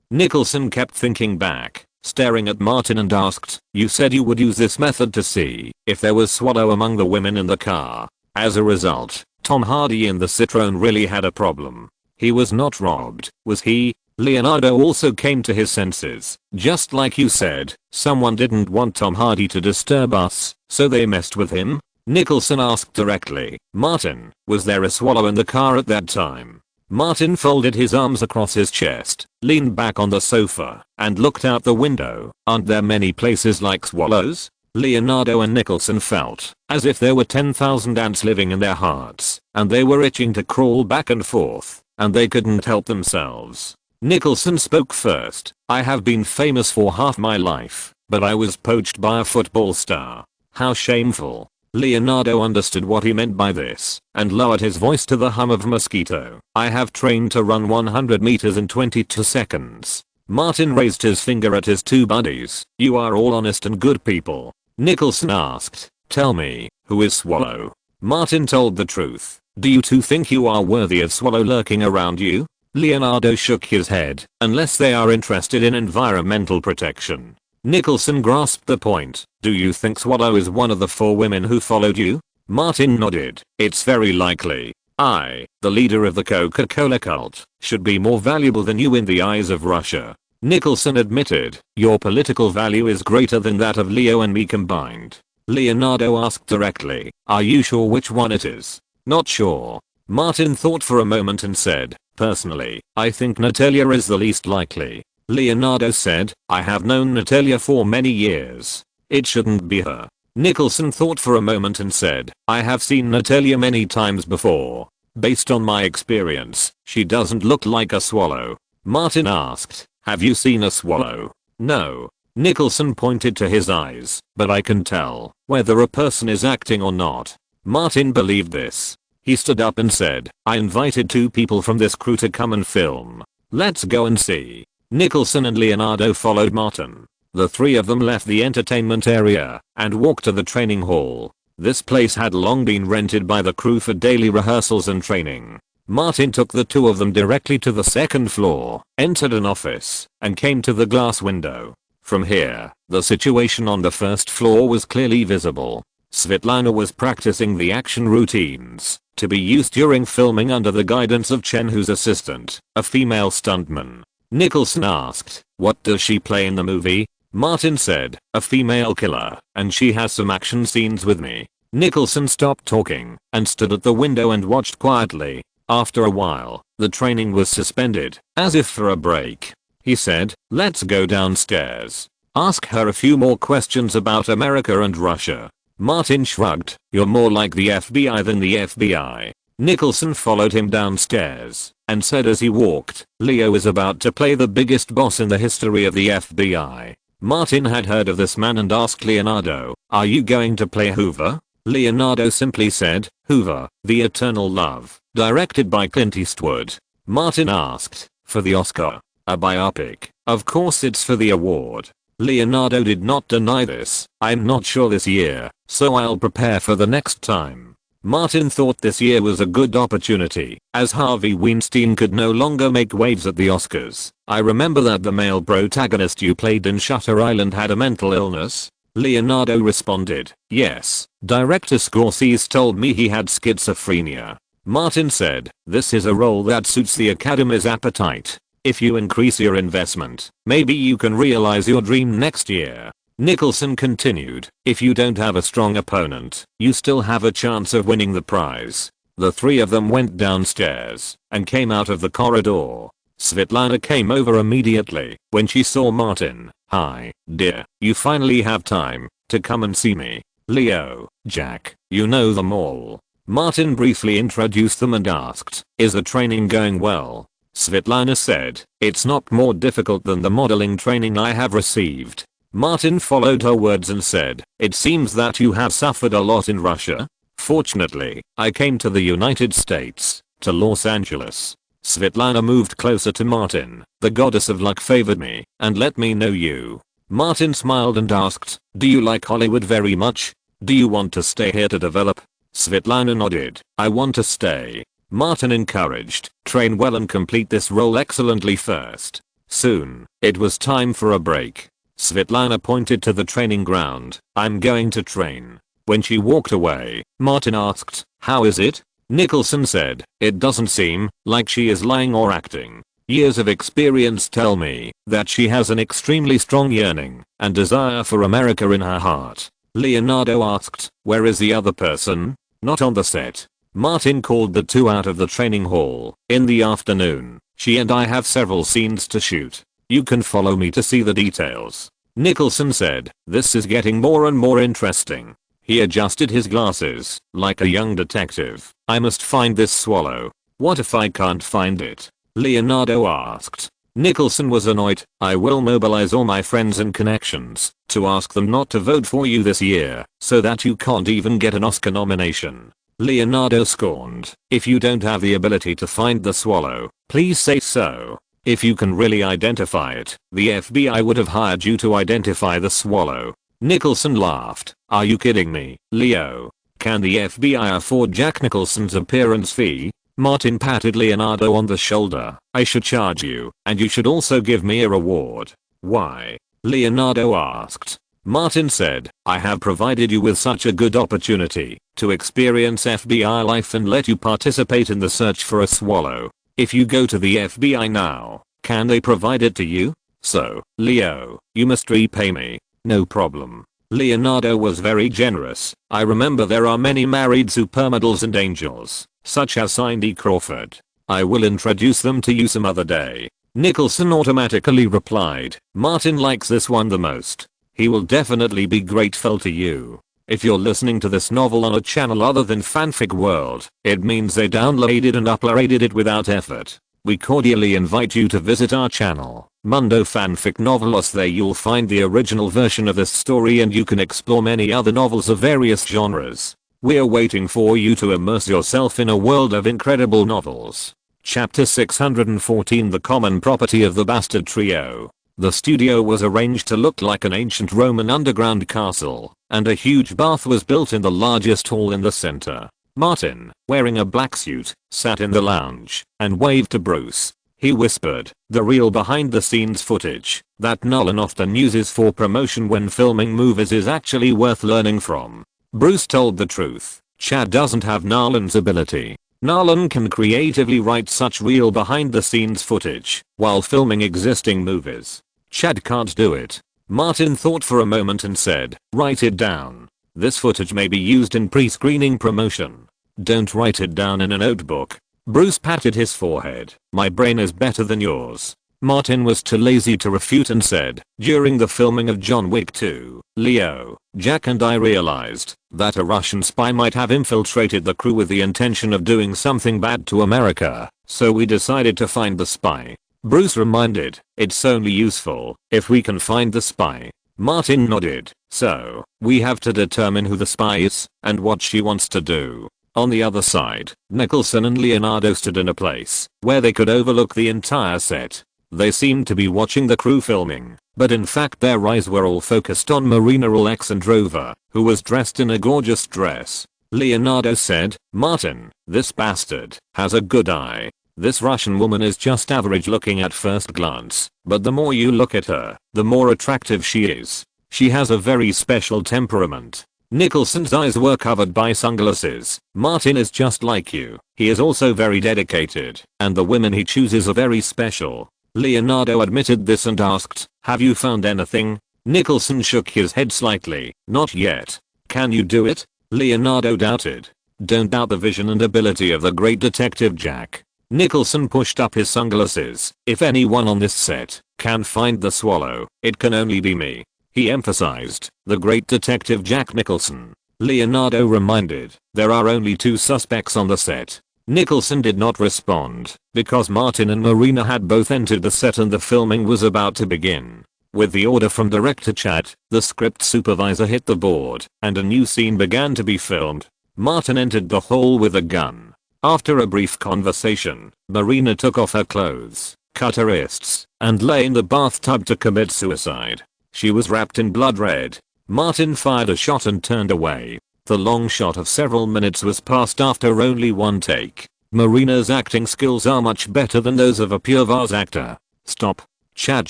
Speaker 1: Nicholson kept thinking back, staring at Martin, and asked, "You said you would use this method to see if there was swallow among the women in the car. As a result, Tom Hardy in the Citroen really had a problem. He was not robbed, was he?" Leonardo also came to his senses. "Just like you said, someone didn't want Tom Hardy to disturb us, so they messed with him?" Nicholson asked directly. "Martin, was there a swallow in the car at that time?" Martin folded his arms across his chest, leaned back on the sofa, and looked out the window. "Aren't there many places like swallows?" Leonardo and Nicholson felt as if there were 10,000 ants living in their hearts, and they were itching to crawl back and forth, and they couldn't help themselves. Nicholson spoke first. "I have been famous for half my life, but I was poached by a football star. How shameful. Leonardo understood what he meant by this and lowered his voice to the hum of mosquito. I have trained to run 100 meters in 22 seconds. Martin raised his finger at his two buddies. You are all honest and good people. Nicholson asked, tell me, who is Swallow? Martin told the truth. Do you two think you are worthy of Swallow lurking around you? Leonardo shook his head, unless they are interested in environmental protection. Nicholson grasped the point. Do you think Swallow is one of the 4 women who followed you? Martin nodded. It's very likely. I, the leader of the Coca-Cola cult, should be more valuable than you in the eyes of Russia. Nicholson admitted. Your political value is greater than that of Leo and me combined. Leonardo asked directly. Are you sure which one it is? Not sure. Martin thought for a moment and said, personally, I think Natalia is the least likely. Leonardo said, I have known Natalia for many years. It shouldn't be her. Nicholson thought for a moment and said, I have seen Natalia many times before. Based on my experience, she doesn't look like a swallow. Martin asked, have you seen a swallow? No. Nicholson pointed to his eyes, but I can tell whether a person is acting or not. Martin believed this. He stood up and said, I invited 2 people from this crew to come and film. Let's go and see. Nicholson and Leonardo followed Martin. The 3 of them left the entertainment area and walked to the training hall. This place had long been rented by the crew for daily rehearsals and training. Martin took the 2 of them directly to the 2nd floor, entered an office, and came to the glass window. From here, the situation on the 1st floor was clearly visible. Svetlana was practicing the action routines to be used during filming under the guidance of Chen, whose assistant, a female stuntman. Nicholson asked, what does she play in the movie? Martin said, a female killer, and she has some action scenes with me. Nicholson stopped talking and stood at the window and watched quietly. After a while, the training was suspended, as if for a break. He said, let's go downstairs. Ask her a few more questions about America and Russia. Martin shrugged. You're more like the FBI than the FBI. Nicholson followed him downstairs and said as he walked, Leo is about to play the biggest boss in the history of the FBI. Martin had heard of this man and asked Leonardo, are you going to play Hoover? Leonardo simply said, Hoover, The Eternal Love, directed by Clint Eastwood. Martin asked, for the Oscar? A biopic? Of course it's for the award. Leonardo did not deny this. I'm not sure this year, so I'll prepare for the next time. Martin thought this year was a good opportunity, as Harvey Weinstein could no longer make waves at the Oscars. I remember that the male protagonist you played in Shutter Island had a mental illness. Leonardo responded, yes, director Scorsese told me he had schizophrenia. Martin said, this is a role that suits the Academy's appetite. If you increase your investment, maybe you can realize your dream next year. Nicholson continued, if you don't have a strong opponent, you still have a chance of winning the prize. The 3 of them went downstairs and came out of the corridor. Svetlana came over immediately when she saw Martin. Hi, dear, you finally have time to come and see me. Leo, Jack, you know them all. Martin briefly introduced them and asked, is the training going well? Svetlana said, it's not more difficult than the modeling training I have received. Martin followed her words and said, it seems that you have suffered a lot in Russia. Fortunately, I came to the United States, to Los Angeles. Svetlana moved closer to Martin. The goddess of luck favored me and let me know you. Martin smiled and asked, do you like Hollywood very much? Do you want to stay here to develop? Svetlana nodded. I want to stay. Martin encouraged, train well and complete this role excellently first. Soon, it was time for a break. Svetlana pointed to the training ground. I'm going to train. When she walked away, Martin asked, how is it? Nicholson said, it doesn't seem like she is lying or acting. Years of experience tell me that she has an extremely strong yearning and desire for America in her heart. Leonardo asked, where is the other person? Not on the set. Martin called the 2 out of the training hall. In the afternoon, she and I have several scenes to shoot. You can follow me to see the details. Nicholson said, this is getting more and more interesting. He adjusted his glasses, like a young detective. I must find this swallow. What if I can't find it? Leonardo asked. Nicholson was annoyed. I will mobilize all my friends and connections to ask them not to vote for you this year so that you can't even get an Oscar nomination. Leonardo scorned. If you don't have the ability to find the swallow, please say so. If you can really identify it, the FBI would have hired you to identify the swallow. Nicholson laughed. Are you kidding me, Leo? Can the FBI afford Jack Nicholson's appearance fee? Martin patted Leonardo on the shoulder. I should charge you, and you should also give me a reward. Why? Leonardo asked. Martin said, I have provided you with such a good opportunity to experience FBI life and let you participate in the search for a swallow. If you go to the FBI now, can they provide it to you? So, Leo, you must repay me. No problem. Leonardo was very generous. I remember there are many married supermodels and angels, such as Cindy Crawford. I will introduce them to you some other day. Nicholson automatically replied, Martin likes this one the most. He will definitely be grateful to you. If you're listening to this novel on a channel other than Fanfic World, it means they downloaded and uploaded it without effort. We cordially invite you to visit our channel, Mundo Fanfic Novelos. There you'll find the original version of this story and you can explore many other novels of various genres. We're waiting for you to immerse yourself in a world of incredible novels. Chapter 614, The Common Property of the Bastard Trio. The studio was arranged to look like an ancient Roman underground castle, and a huge bath was built in the largest hall in the center. Martin, wearing a black suit, sat in the lounge and waved to Bruce. He whispered, the real behind the scenes footage that Nolan often uses for promotion when filming movies is actually worth learning from. Bruce told the truth. Chad doesn't have Nolan's ability. Nolan can creatively write such real behind the scenes footage while filming existing movies. Chad can't do it. Martin thought for a moment and said, write it down. This footage may be used in pre-screening promotion. Don't write it down in a notebook. Bruce patted his forehead. My brain is better than yours. Martin was too lazy to refute and said, during the filming of John Wick 2, Leo, Jack and I realized that a Russian spy might have infiltrated the crew with the intention of doing something bad to America, so we decided to find the spy. Bruce reminded, it's only useful if we can find the spy. Martin nodded. So, we have to determine who the spy is and what she wants to do. On the other side, Nicholson and Leonardo stood in a place where they could overlook the entire set. They seemed to be watching the crew filming, but in fact their eyes were all focused on Marina Alexandrova, who was dressed in a gorgeous dress. Leonardo said, Martin, this bastard has a good eye. This Russian woman is just average looking at first glance, but the more you look at her, the more attractive she is. She has a very special temperament. Nicholson's eyes were covered by sunglasses. Martin is just like you. He is also very dedicated, and the women he chooses are very special. Leonardo admitted this and asked, have you found anything? Nicholson shook his head slightly. Not yet. Can you do it? Leonardo doubted. Don't doubt the vision and ability of the great detective Jack. Nicholson pushed up his sunglasses. If anyone on this set can find the swallow, it can only be me. He emphasized, the great detective Jack Nicholson. Leonardo reminded, there are only 2 suspects on the set. Nicholson did not respond, because Martin and Marina had both entered the set and the filming was about to begin. With the order from director Chad, the script supervisor hit the board, and a new scene began to be filmed. Martin entered the hall with a gun. After a brief conversation, Marina took off her clothes, cut her wrists, and lay in the bathtub to commit suicide. She was wrapped in blood red. Martin fired a shot and turned away. The long shot of several minutes was passed after only one take. Marina's acting skills are much better than those of a pure Vars actor. Stop. Chad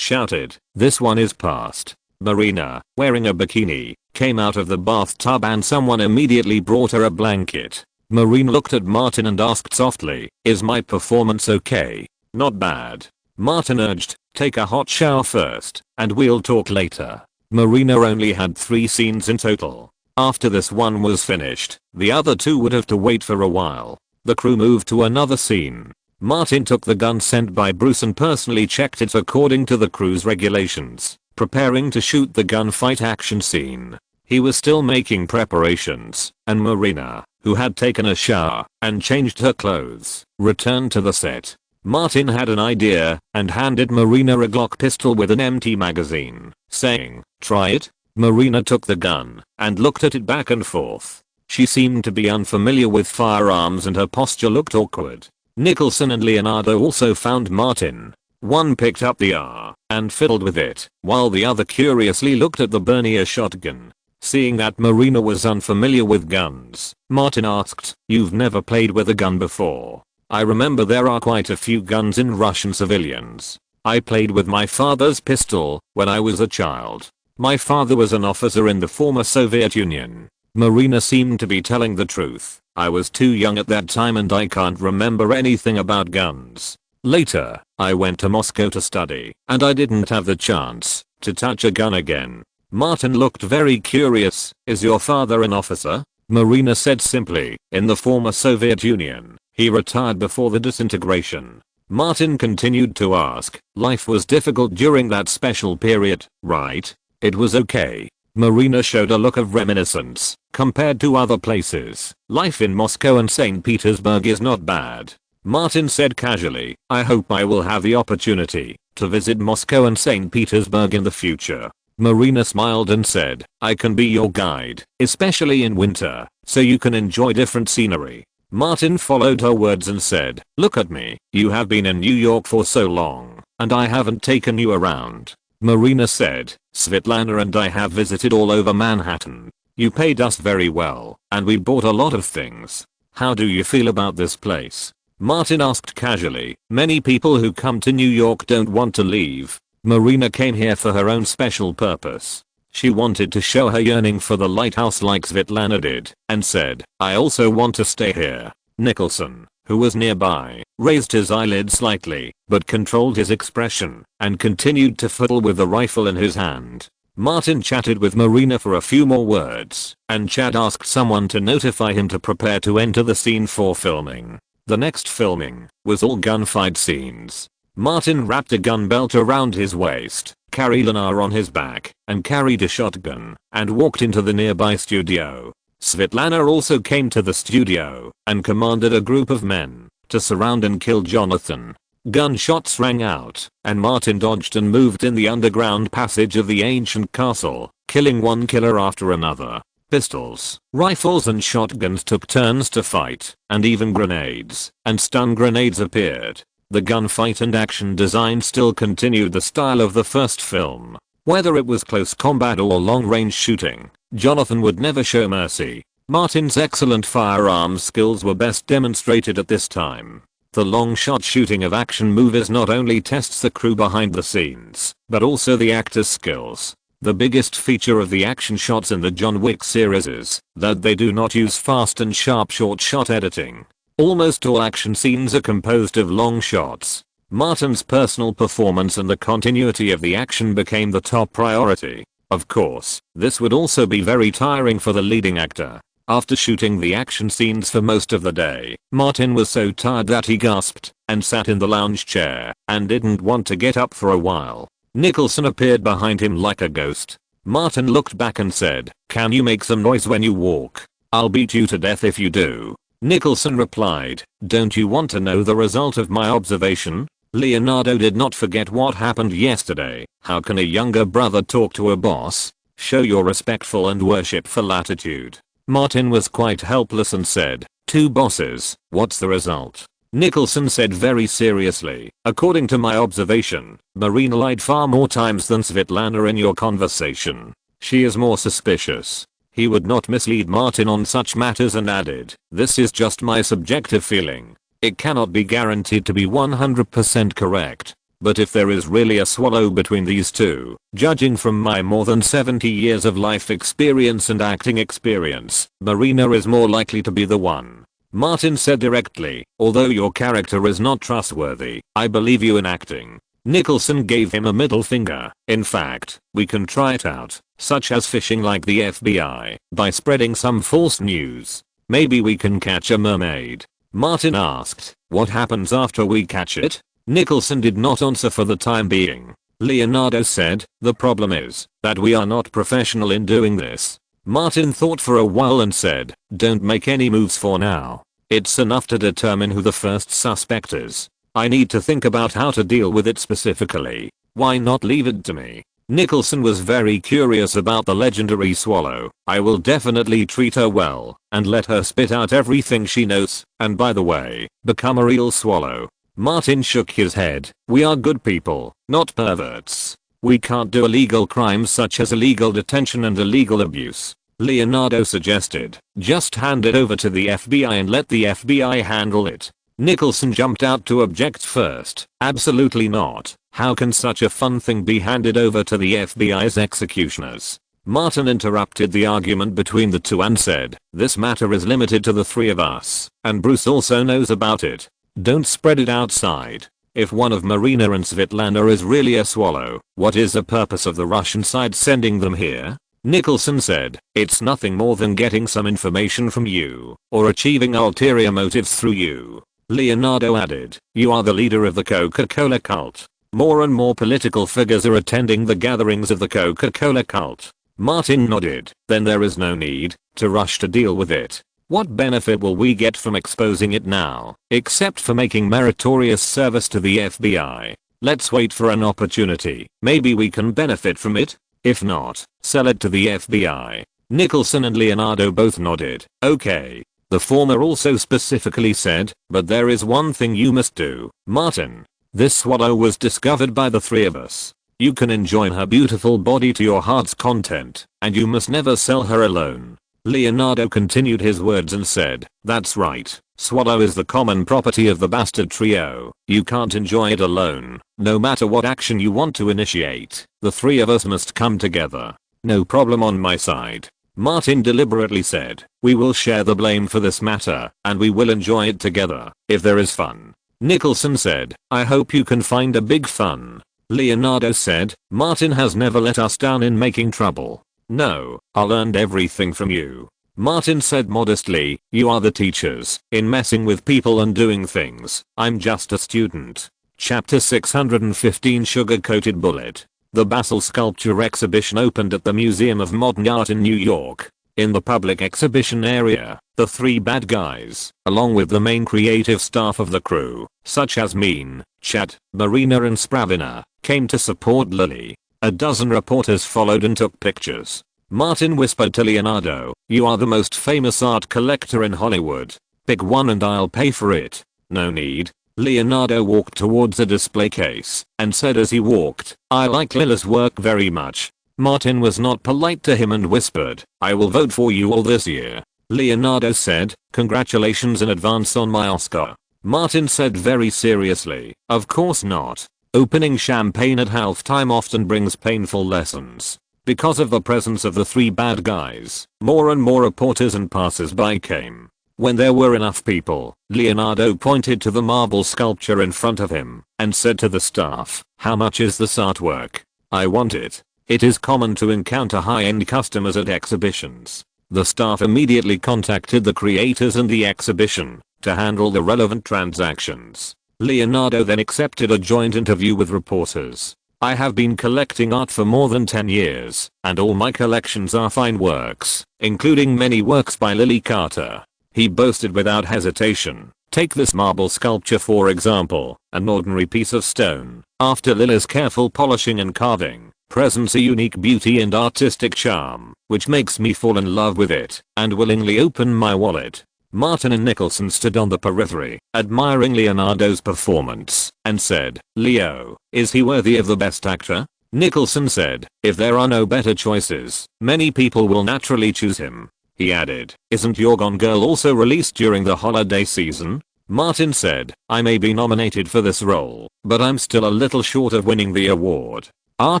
Speaker 1: shouted. This one is past. Marina, wearing a bikini, came out of the bathtub and someone immediately brought her a blanket. Marina looked at Martin and asked softly, is my performance okay? Not bad. Martin urged, take a hot shower first, and we'll talk later. Marina only had 3 scenes in total. After this one was finished, the other 2 would have to wait for a while. The crew moved to another scene. Martin took the gun sent by Bruce and personally checked it according to the crew's regulations, preparing to shoot the gunfight action scene. He was still making preparations, and Marina, who had taken a shower and changed her clothes, returned to the set. Martin had an idea and handed Marina a Glock pistol with an empty magazine, saying, "Try it." Marina took the gun and looked at it back and forth. She seemed to be unfamiliar with firearms and her posture looked awkward. Nicholson and Leonardo also found Martin. One picked up the R and fiddled with it, while the other curiously looked at the Bernier shotgun. Seeing that Marina was unfamiliar with guns, Martin asked, "You've never played with a gun before?" "I remember there are quite a few guns in Russian civilians. I played with my father's pistol when I was a child. My father was an officer in the former Soviet Union." Marina seemed to be telling the truth. "I was too young at that time and I can't remember anything about guns. Later, I went to Moscow to study, and I didn't have the chance to touch a gun again." Martin looked very curious. "Is your father an officer?" Marina said simply, "In the former Soviet Union. He retired before the disintegration." Martin continued to ask, "Life was difficult during that special period, right?" "It was okay." Marina showed a look of reminiscence. "Compared to other places, life in Moscow and St. Petersburg is not bad." Martin said casually, "I hope I will have the opportunity to visit Moscow and St. Petersburg in the future." Marina smiled and said, "I can be your guide, especially in winter, so you can enjoy different scenery." Martin followed her words and said, "Look at me, you have been in New York for so long, and I haven't taken you around." Marina said, "Svetlana and I have visited all over Manhattan. You paid us very well, and we bought a lot of things. How do you feel about this place?" Martin asked casually. "Many people who come to New York don't want to leave." Marina came here for her own special purpose. She wanted to show her yearning for the lighthouse like Svetlana did, and said, "I also want to stay here." Nicholson, who was nearby, raised his eyelids slightly, but controlled his expression, and continued to fiddle with the rifle in his hand. Martin chatted with Marina for a few more words, and Chad asked someone to notify him to prepare to enter the scene for filming. The next filming was all gunfight scenes. Martin wrapped a gun belt around his waist, carried an R on his back, and carried a shotgun, and walked into the nearby studio. Svetlana also came to the studio, and commanded a group of men to surround and kill Jonathan. Gunshots rang out, and Martin dodged and moved in the underground passage of the ancient castle, killing one killer after another. Pistols, rifles and shotguns took turns to fight, and even grenades and stun grenades appeared. The gunfight and action design still continued the style of the first film. Whether it was close combat or long-range shooting, Jonathan would never show mercy. Martin's excellent firearms skills were best demonstrated at this time. The long-shot shooting of action movies not only tests the crew behind the scenes, but also the actors' skills. The biggest feature of the action shots in the John Wick series is that they do not use fast and sharp short shot editing. Almost all action scenes are composed of long shots. Martin's personal performance and the continuity of the action became the top priority. Of course, this would also be very tiring for the leading actor. After shooting the action scenes for most of the day, Martin was so tired that he gasped and sat in the lounge chair and didn't want to get up for a while. Nicholson appeared behind him like a ghost. Martin looked back and said, "Can you make some noise when you walk? I'll beat you to death if you do." Nicholson replied, "Don't you want to know the result of my observation?" Leonardo did not forget what happened yesterday. How can a younger brother talk to a boss? Show your respectful and worshipful attitude. Martin was quite helpless and said, "Two bosses, what's the result?" Nicholson said very seriously, "According to my observation, Marina lied far more times than Svetlana in your conversation. She is more suspicious." He would not mislead Martin on such matters and added, "This is just my subjective feeling. It cannot be guaranteed to be 100% correct. But if there is really a swallow between these two, judging from my more than 70 years of life experience and acting experience, Marina is more likely to be the one." Martin said directly, "Although your character is not trustworthy, I believe you in acting." Nicholson gave him a middle finger. "In fact, we can try it out, such as fishing like the FBI, by spreading some false news. Maybe we can catch a mermaid." Martin asked, "What happens after we catch it?" Nicholson did not answer for the time being. Leonardo said, "The problem is that we are not professional in doing this." Martin thought for a while and said, "Don't make any moves for now. It's enough to determine who the first suspect is. I need to think about how to deal with it specifically. Why not leave it to me? Nicholson was very curious about the legendary swallow. I will definitely treat her well and let her spit out everything she knows, and by the way, become a real swallow. Martin shook his head. We are good people, not perverts. We can't do illegal crimes such as illegal detention and illegal abuse. Leonardo suggested, just hand it over to the FBI and let the FBI handle it. Nicholson jumped out to object first. Absolutely not. How can such a fun thing be handed over to the FBI's executioners? Martin interrupted the argument between the two and said, this matter is limited to the three of us, and Bruce also knows about it. Don't spread it outside. If one of Marina and Svetlana is really a swallow, what is the purpose of the Russian side sending them here? Nicholson said, it's nothing more than getting some information from you, or achieving ulterior motives through you. Leonardo added, you are the leader of the Coca-Cola cult. More and more political figures are attending the gatherings of the Coca-Cola cult. Martin nodded. Then there is no need to rush to deal with it. What benefit will we get from exposing it now, except for making meritorious service to the FBI? Let's wait for an opportunity. Maybe we can benefit from it. If not, sell it to the FBI. Nicholson and Leonardo both nodded. Okay. The former also specifically said, but there is one thing you must do, Martin. This swallow was discovered by the three of us. You can enjoy her beautiful body to your heart's content, and you must never sell her alone. Leonardo continued his words and said, that's right. Swallow is the common property of the bastard trio. You can't enjoy it alone. No matter what action you want to initiate, the three of us must come together. No problem on my side. Martin deliberately said, we will share the blame for this matter, and we will enjoy it together, if there is fun. Nicholson said, I hope you can find a big fun. Leonardo said, Martin has never let us down in making trouble. No, I learned everything from you. Martin said modestly, you are the teachers, in messing with people and doing things. I'm just a student. Chapter 615 Sugar-Coated Bullet. The basalt sculpture exhibition opened at the Museum of Modern Art in New York. In the public exhibition area, the three bad guys, along with the main creative staff of the crew, such as Mean, Chad, Marina and Spravina, came to support Lily. A dozen reporters followed and took pictures. Martin whispered to Leonardo, you are the most famous art collector in Hollywood. Pick one and I'll pay for it. No need. Leonardo walked towards a display case and said as he walked, I like Lily's work very much. Martin was not polite to him and whispered, I will vote for you all this year. Leonardo said, congratulations in advance on my Oscar. Martin said very seriously, of course not. Opening champagne at halftime often brings painful lessons. Because of the presence of the three bad guys, more and more reporters and passers-by came. When there were enough people, Leonardo pointed to the marble sculpture in front of him and said to the staff, how much is this artwork? I want it. It is common to encounter high-end customers at exhibitions. The staff immediately contacted the creators and the exhibition to handle the relevant transactions. Leonardo then accepted a joint interview with reporters. I have been collecting art for more than 10 years, and all my collections are fine works, including many works by Lily Carter. He boasted without hesitation. Take this marble sculpture for example, an ordinary piece of stone. After Lily's careful polishing and carving, presents a unique beauty and artistic charm, which makes me fall in love with it, and willingly open my wallet. Martin and Nicholson stood on the periphery, admiring Leonardo's performance, and said, Leo, is he worthy of the best actor? Nicholson said, if there are no better choices, many people will naturally choose him. He added, isn't your Gone Girl also released during the holiday season? Martin said, I may be nominated for this role, but I'm still a little short of winning the award. Our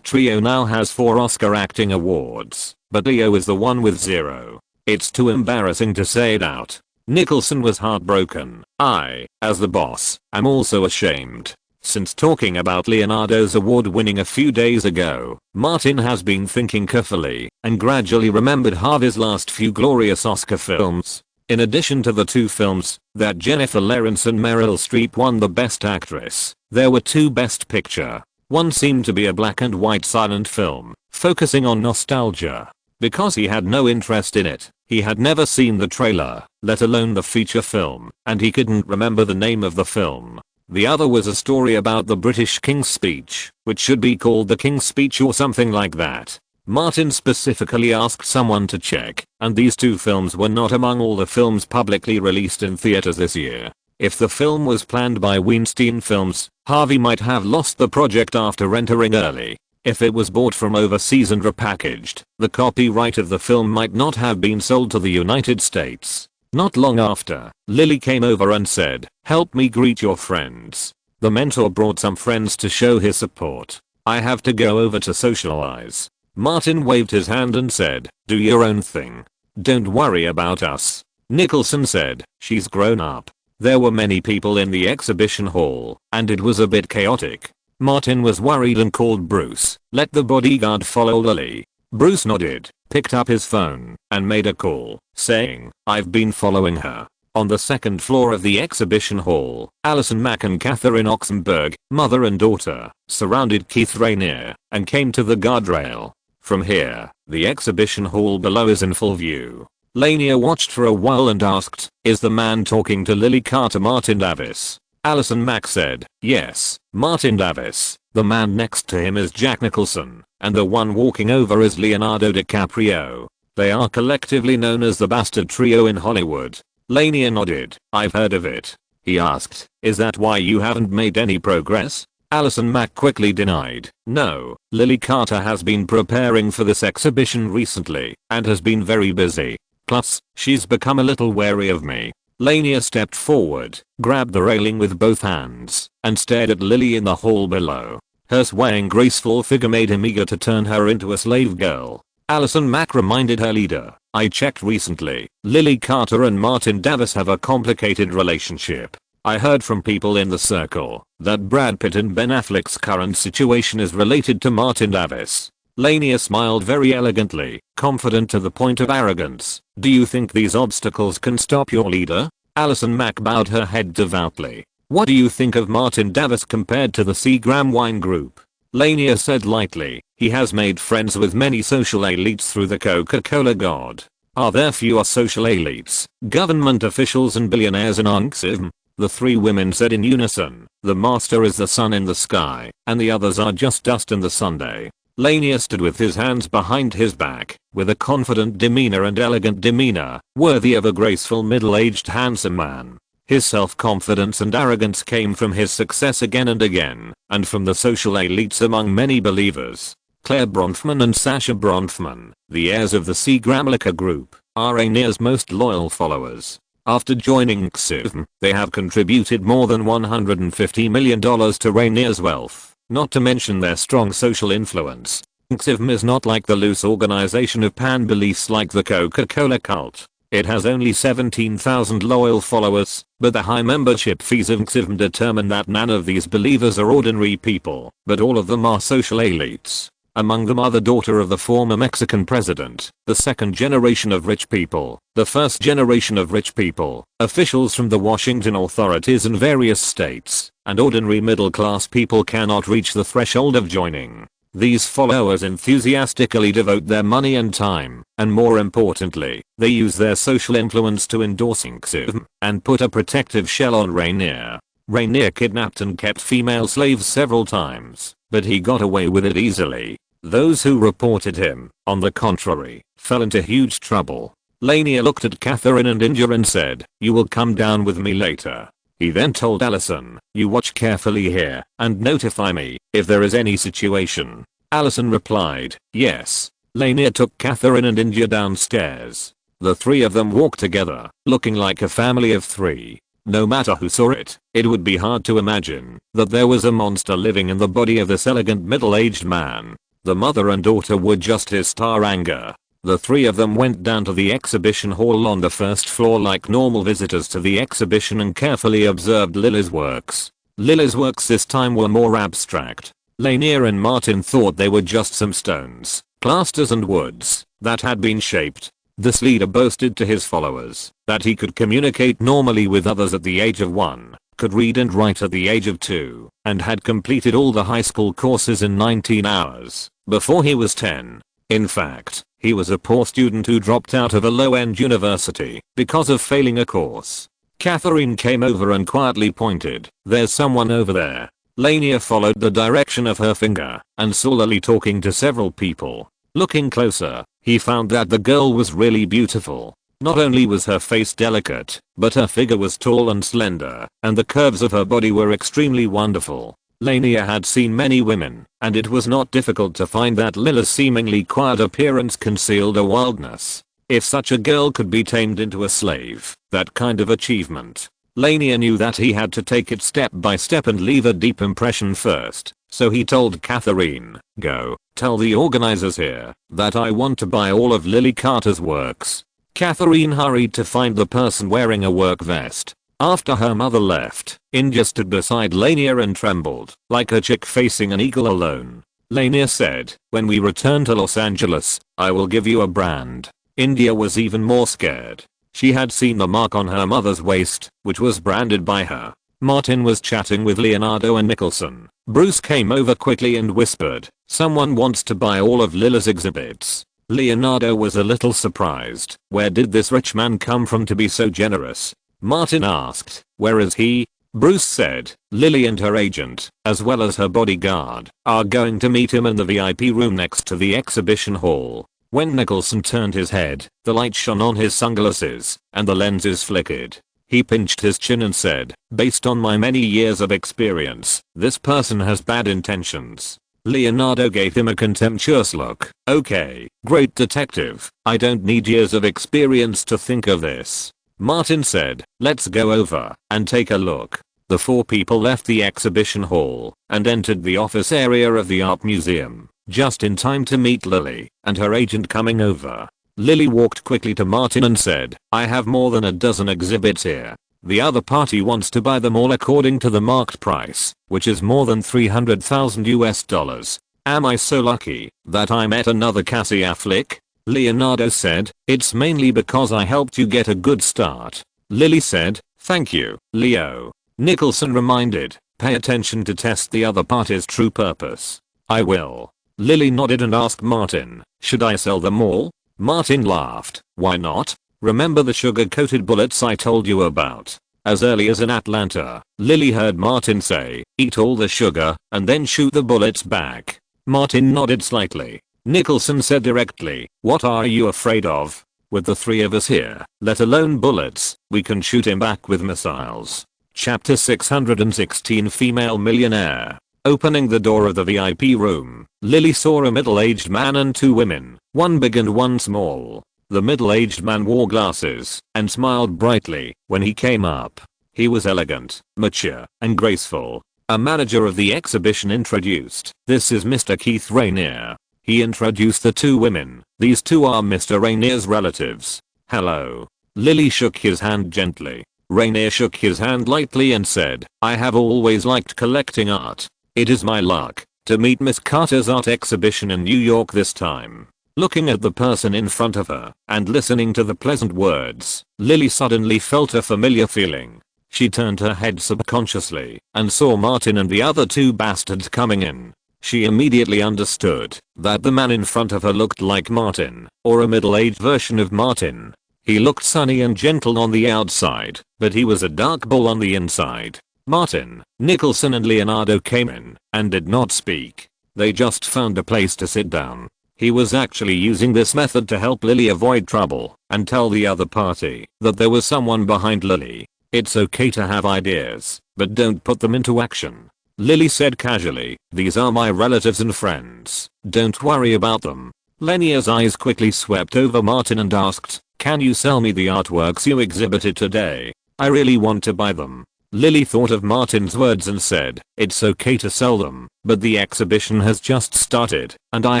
Speaker 1: trio now has 4 Oscar acting awards, but Leo is the one with 0. It's too embarrassing to say it out. Nicholson was heartbroken. I, as the boss, am also ashamed. Since talking about Leonardo's award winning a few days ago, Martin has been thinking carefully and gradually remembered Harvey's last few glorious Oscar films. In addition to the 2 films that Jennifer Lawrence and Meryl Streep won the Best Actress, there were 2 Best Picture. One seemed to be a black and white silent film, focusing on nostalgia. Because he had no interest in it, he had never seen the trailer, let alone the feature film, and he couldn't remember the name of the film. The other was a story about the British King's Speech, which should be called The King's Speech or something like that. Martin specifically asked someone to check, and these two films were not among all the films publicly released in theaters this year. If the film was planned by Weinstein Films, Harvey might have lost the project after entering early. If it was bought from overseas and repackaged, the copyright of the film might not have been sold to the United States. Not long after, Lily came over and said, "Help me greet your friends." The mentor brought some friends to show his support. "I have to go over to socialize." Martin waved his hand and said, "Do your own thing. Don't worry about us." Nicholson said, "She's grown up." There were many people in the exhibition hall, and it was a bit chaotic. Martin was worried and called Bruce. "Let the bodyguard follow Lily." Bruce nodded, picked up his phone, and made a call, saying, "I've been following her." On the second floor of the exhibition hall, Alison Mack and Catherine Oxenberg, mother and daughter, surrounded Keith Rainier, and came to the guardrail. From here, the exhibition hall below is in full view. Lanier watched for a while and asked, "Is the man talking to Lily Carter Martin Davis?" Alison Mack said, "Yes, Martin Davis. The man next to him is Jack Nicholson, and the one walking over is Leonardo DiCaprio. They are collectively known as the Bastard Trio in Hollywood." Lanier nodded. "I've heard of it." He asked, "Is that why you haven't made any progress?" Alison Mack quickly denied, "No, Lily Carter has been preparing for this exhibition recently, and has been very busy. Plus, she's become a little wary of me." Lanier stepped forward, grabbed the railing with both hands, and stared at Lily in the hall below. Her swaying graceful figure made him eager to turn her into a slave girl. Alison Mack reminded her leader, "I checked recently. Lily Carter and Martin Davis have a complicated relationship. I heard from people in the circle that Brad Pitt and Ben Affleck's current situation is related to Martin Davis." Lanier smiled very elegantly, confident to the point of arrogance. "Do you think these obstacles can stop your leader?" Alison Mack bowed her head devoutly. "What do you think of Martin Davis compared to the Seagram Wine Group?" Lanier said lightly, "He has made friends with many social elites through the Coca-Cola god. Are there fewer social elites, government officials and billionaires in Unxism?" The three women said in unison, "The master is the sun in the sky, and the others are just dust in the Sunday." Lanier stood with his hands behind his back, with a confident demeanor and elegant demeanor, worthy of a graceful middle-aged handsome man. His self-confidence and arrogance came from his success again and again, and from the social elites among many believers. Claire Bronfman and Sasha Bronfman, the heirs of the Seagram Liquor Group, are Rainier's most loyal followers. After joining XIVM, they have contributed more than $150 million to Rainier's wealth. Not to mention their strong social influence. XIVM is not like the loose organization of pan beliefs like the Coca-Cola cult. It has only 17,000 loyal followers, but the high membership fees of XIVM determine that none of these believers are ordinary people, but all of them are social elites. Among them are the daughter of the former Mexican president, the second generation of rich people, the first generation of rich people, officials from the Washington authorities in various states, and ordinary middle-class people cannot reach the threshold of joining. These followers enthusiastically devote their money and time, and more importantly, they use their social influence to endorse XIVM and put a protective shell on Rainier. Rainier kidnapped and kept female slaves several times, but he got away with it easily. Those who reported him, on the contrary, fell into huge trouble. Lanier looked at Catherine and Inger and said, "You will come down with me later." He then told Alison, "You watch carefully here, and notify me, if there is any situation." Alison replied, "Yes." Lanier took Catherine and Inger downstairs. The three of them walked together, looking like a family of three. No matter who saw it, it would be hard to imagine that there was a monster living in the body of this elegant middle-aged man. The mother and daughter were just his star anger. The three of them went down to the exhibition hall on the first floor like normal visitors to the exhibition and carefully observed Lily's works. Lily's works this time were more abstract. Lanier and Martin thought they were just some stones, plasters and woods that had been shaped. This leader boasted to his followers that he could communicate normally with others at the age of 1, could read and write at the age of 2, and had completed all the high school courses in 19 hours before he was 10. In fact, he was a poor student who dropped out of a low-end university because of failing a course. Catherine came over and quietly pointed, "There's someone over there." Lania followed the direction of her finger and saw Lily talking to several people. Looking closer, he found that the girl was really beautiful. Not only was her face delicate, but her figure was tall and slender, and the curves of her body were extremely wonderful. Lania had seen many women, and it was not difficult to find that Lila's seemingly quiet appearance concealed a wildness. If such a girl could be tamed into a slave, that kind of achievement. Lania knew that he had to take it step by step and leave a deep impression first, so he told Catherine, "Go, tell the organizers here that I want to buy all of Lily Carter's works." Catherine hurried to find the person wearing a work vest. After her mother left, India stood beside Lania and trembled, like a chick facing an eagle alone. Lania said, "When we return to Los Angeles, I will give you a brand." India was even more scared. She had seen the mark on her mother's waist, which was branded by her. Martin was chatting with Leonardo and Nicholson. Bruce came over quickly and whispered, "Someone wants to buy all of Lila's exhibits." Leonardo was a little surprised. Where did this rich man come from to be so generous? Martin asked, "Where is he?" Bruce said, "Lily and her agent, as well as her bodyguard, are going to meet him in the VIP room next to the exhibition hall." When Nicholson turned his head, the light shone on his sunglasses, and the lenses flickered. He pinched his chin and said, "Based on my many years of experience, this person has bad intentions." Leonardo gave him a contemptuous look. "Okay, great detective, I don't need years of experience to think of this." Martin said, "Let's go over and take a look." The four people left the exhibition hall and entered the office area of the art museum, just in time to meet Lily and her agent coming over. Lily walked quickly to Martin and said, "I have more than a dozen exhibits here. The other party wants to buy them all according to the marked price, which is more than $300,000. Am I so lucky that I met another Cassie Affleck?" Leonardo said, "It's mainly because I helped you get a good start." Lily said, "Thank you, Leo." Nicholson reminded, "Pay attention to test the other party's true purpose." "I will." Lily nodded and asked Martin, "Should I sell them all?" Martin laughed, "Why not? Remember the sugar-coated bullets I told you about?" As early as in Atlanta, Lily heard Martin say, "Eat all the sugar and then shoot the bullets back." Martin nodded slightly. Nicholson said directly, "What are you afraid of? With the three of us here, let alone bullets, we can shoot him back with missiles." Chapter 616 Female Millionaire. Opening the door of the VIP room, Lily saw a middle-aged man and two women, one big and one small. The middle-aged man wore glasses and smiled brightly when he came up. He was elegant, mature, and graceful. A manager of the exhibition introduced, "This is Mr. Keith Rainier." He introduced the two women. "These two are Mr. Rainier's relatives." "Hello." Lily shook his hand gently. Rainier shook his hand lightly and said, "I have always liked collecting art. It is my luck to meet Miss Carter's art exhibition in New York this time." Looking at the person in front of her and listening to the pleasant words, Lily suddenly felt a familiar feeling. She turned her head subconsciously and saw Martin and the other two bastards coming in. She immediately understood that the man in front of her looked like Martin, or a middle-aged version of Martin. He looked sunny and gentle on the outside, but he was a dark bull on the inside. Martin, Nicholson and Leonardo came in and did not speak. They just found a place to sit down. He was actually using this method to help Lily avoid trouble and tell the other party that there was someone behind Lily. "It's okay to have ideas, but don't put them into action." Lily said casually, "These are my relatives and friends. Don't worry about them." Lennia's eyes quickly swept over Martin and asked, "Can you sell me the artworks you exhibited today? I really want to buy them." Lily thought of Martin's words and said, "It's okay to sell them, but the exhibition has just started, and I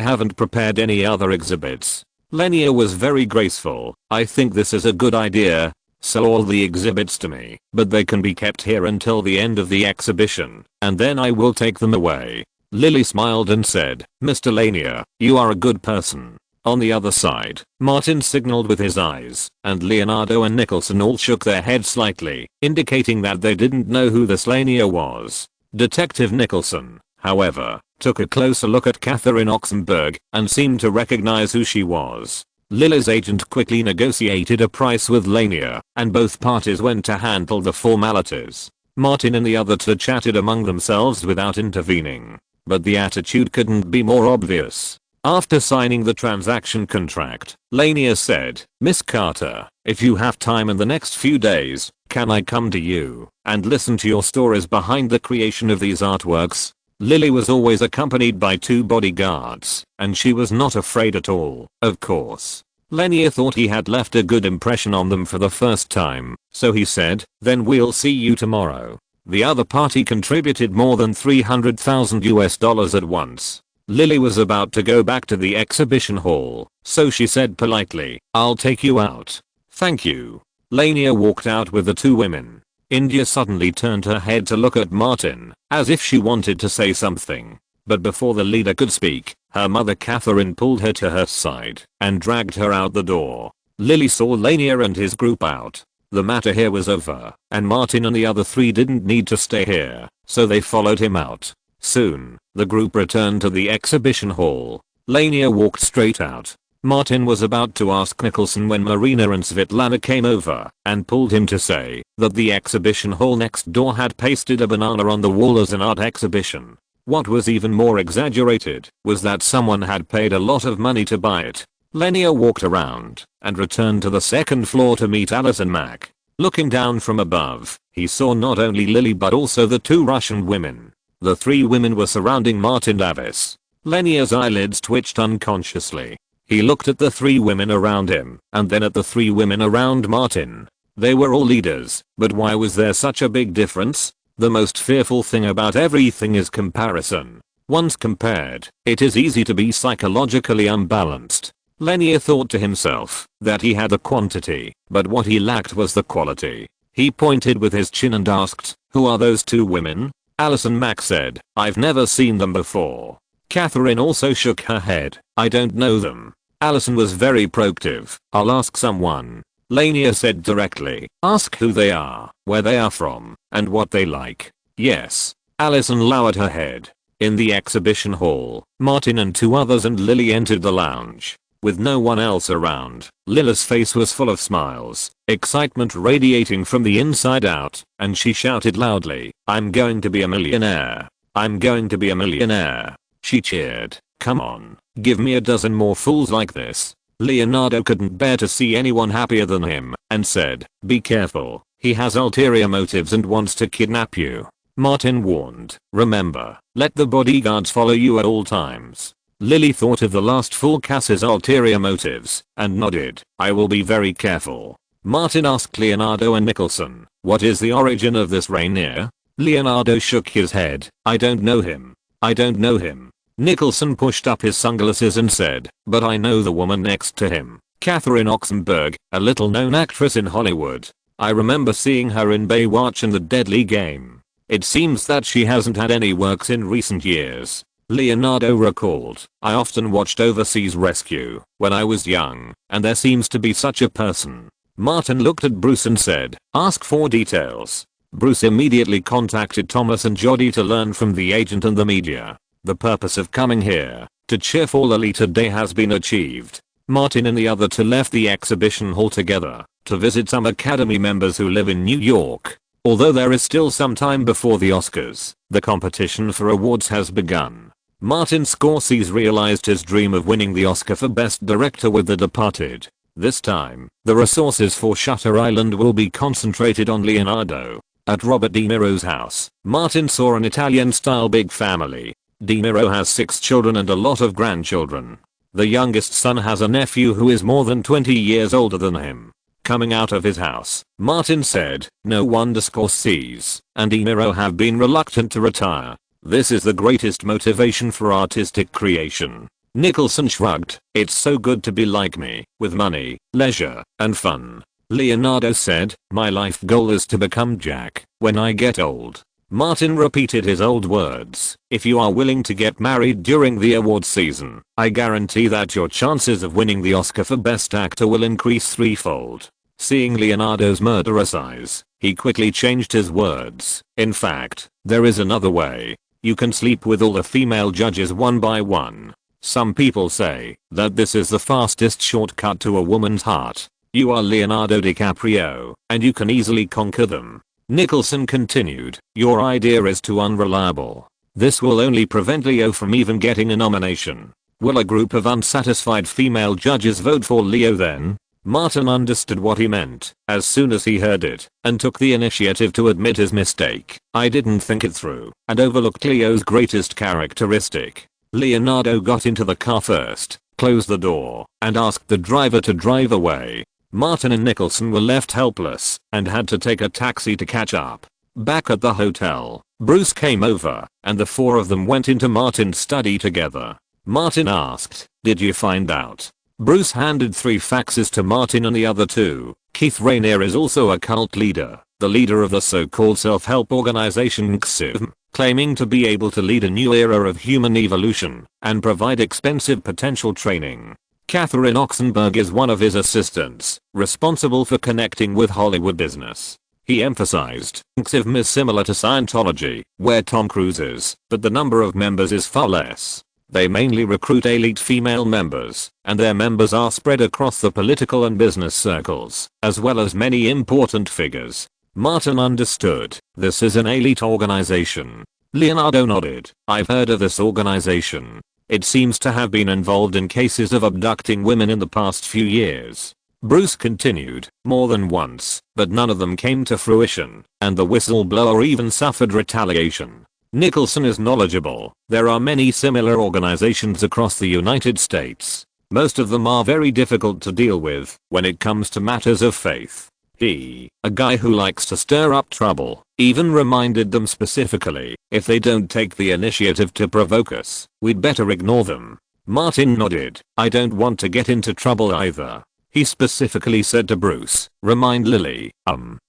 Speaker 1: haven't prepared any other exhibits." Lennia was very graceful. "I think this is a good idea. Sell all the exhibits to me, but they can be kept here until the end of the exhibition, and then I will take them away." Lily smiled and said, "Mr. Lania, you are a good person." On the other side, Martin signaled with his eyes, and Leonardo and Nicholson all shook their heads slightly, indicating that they didn't know who this Lania was. Detective Nicholson, however, took a closer look at Catherine Oxenberg and seemed to recognize who she was. Lily's agent quickly negotiated a price with Lania, and both parties went to handle the formalities. Martin and the other two chatted among themselves without intervening. But the attitude couldn't be more obvious. After signing the transaction contract, Lania said, "Miss Carter, if you have time in the next few days, can I come to you and listen to your stories behind the creation of these artworks?" Lily was always accompanied by 2 bodyguards, and she was not afraid at all, of course. Lania thought he had left a good impression on them for the first time, so he said, "Then we'll see you tomorrow." The other party contributed more than $300,000 at once. Lily was about to go back to the exhibition hall, so she said politely, "I'll take you out." "Thank you." Lania walked out with the 2 women. India suddenly turned her head to look at Martin, as if she wanted to say something. But before the leader could speak, her mother Catherine pulled her to her side and dragged her out the door. Lily saw Lania and his group out. The matter here was over, and Martin and the other 3 didn't need to stay here, so they followed him out. Soon, the group returned to the exhibition hall. Lania walked straight out. Martin was about to ask Nicholson when Marina and Svetlana came over and pulled him to say that the exhibition hall next door had pasted a banana on the wall as an art exhibition. What was even more exaggerated was that someone had paid a lot of money to buy it. Lania walked around and returned to the second floor to meet Alice and Mac. Looking down from above, he saw not only Lily but also the 2 Russian women. The 3 women were surrounding Martin Davis. Lania's eyelids twitched unconsciously. He looked at the 3 women around him and then at the 3 women around Martin. They were all leaders, but why was there such a big difference? The most fearful thing about everything is comparison. Once compared, it is easy to be psychologically unbalanced. Lania thought to himself that he had the quantity, but what he lacked was the quality. He pointed with his chin and asked, "Who are those 2 women?" Alice and Mac said, "I've never seen them before." Catherine also shook her head, "I don't know them." Allison was very proactive, "I'll ask someone." Lania said directly, "Ask who they are, where they are from, and what they like." "Yes." Allison lowered her head. In the exhibition hall, Martin and 2 others and Lily entered the lounge. With no one else around, Lily's face was full of smiles, excitement radiating from the inside out, and she shouted loudly, "I'm going to be a millionaire. I'm going to be a millionaire." She cheered, "Come on, give me a dozen more fools like this." Leonardo couldn't bear to see anyone happier than him, and said, "Be careful, he has ulterior motives and wants to kidnap you." Martin warned, "Remember, let the bodyguards follow you at all times." Lily thought of the last fool Cass's ulterior motives, and nodded, "I will be very careful." Martin asked Leonardo and Nicholson, "What is the origin of this Rainier?" Leonardo shook his head, "I don't know him. I don't know him." Nicholson pushed up his sunglasses and said, "But I know the woman next to him, Catherine Oxenberg, a little known actress in Hollywood. I remember seeing her in Baywatch and The Deadly Game. It seems that she hasn't had any works in recent years." Leonardo recalled, "I often watched Overseas Rescue when I was young, and there seems to be such a person." Martin looked at Bruce and said, "Ask for details." Bruce immediately contacted Thomas and Jody to learn from the agent and the media. The purpose of coming here, to cheer for Lolita Day, has been achieved. Martin and the other 2 left the exhibition hall together to visit some Academy members who live in New York. Although there is still some time before the Oscars, the competition for awards has begun. Martin Scorsese realized his dream of winning the Oscar for Best Director with The Departed. This time, the resources for Shutter Island will be concentrated on Leonardo. At Robert De Niro's house, Martin saw an Italian-style big family. De Niro has 6 children and a lot of grandchildren. The youngest son has a nephew who is more than 20 years older than him. Coming out of his house, Martin said, "No wonder Scorsese and De Niro have been reluctant to retire. This is the greatest motivation for artistic creation." Nicholson shrugged, "It's so good to be like me, with money, leisure, and fun." Leonardo said, "My life goal is to become Jack when I get old." Martin repeated his old words, "If you are willing to get married during the award season, I guarantee that your chances of winning the Oscar for Best Actor will increase 3-fold. Seeing Leonardo's murderous eyes, he quickly changed his words, "In fact, there is another way. You can sleep with all the female judges one by one." Some people say that this is the fastest shortcut to a woman's heart. You are Leonardo DiCaprio, and you can easily conquer them. Nicholson continued, your idea is too unreliable. This will only prevent Leo from even getting a nomination. Will a group of unsatisfied female judges vote for Leo then? Martin understood what he meant as soon as he heard it and took the initiative to admit his mistake. I didn't think it through and overlooked Leo's greatest characteristic. Leonardo got into the car first, closed the door, and asked the driver to drive away. Martin and Nicholson were left helpless and had to take a taxi to catch up. Back at the hotel, Bruce came over and the four of them went into Martin's study together. Martin asked, did you find out? Bruce handed 3 faxes to Martin and the other 2. Keith Rainier is also a cult leader, the leader of the so-called self-help organization XIV, claiming to be able to lead a new era of human evolution and provide expensive potential training. Catherine Oxenberg is one of his assistants, responsible for connecting with Hollywood business. He emphasized, XIV is similar to Scientology, where Tom Cruise is, but the number of members is far less. They mainly recruit elite female members, and their members are spread across the political and business circles, as well as many important figures. Martin understood, this is an elite organization. Leonardo nodded, I've heard of this organization. It seems to have been involved in cases of abducting women in the past few years. Bruce continued, more than once, but none of them came to fruition, and the whistleblower even suffered retaliation. Nicholson is knowledgeable. There are many similar organizations across the United States. Most of them are very difficult to deal with when it comes to matters of faith. He, a guy who likes to stir up trouble, even reminded them specifically, if they don't take the initiative to provoke us, we'd better ignore them. Martin nodded, I don't want to get into trouble either. He specifically said to Bruce, remind Lily,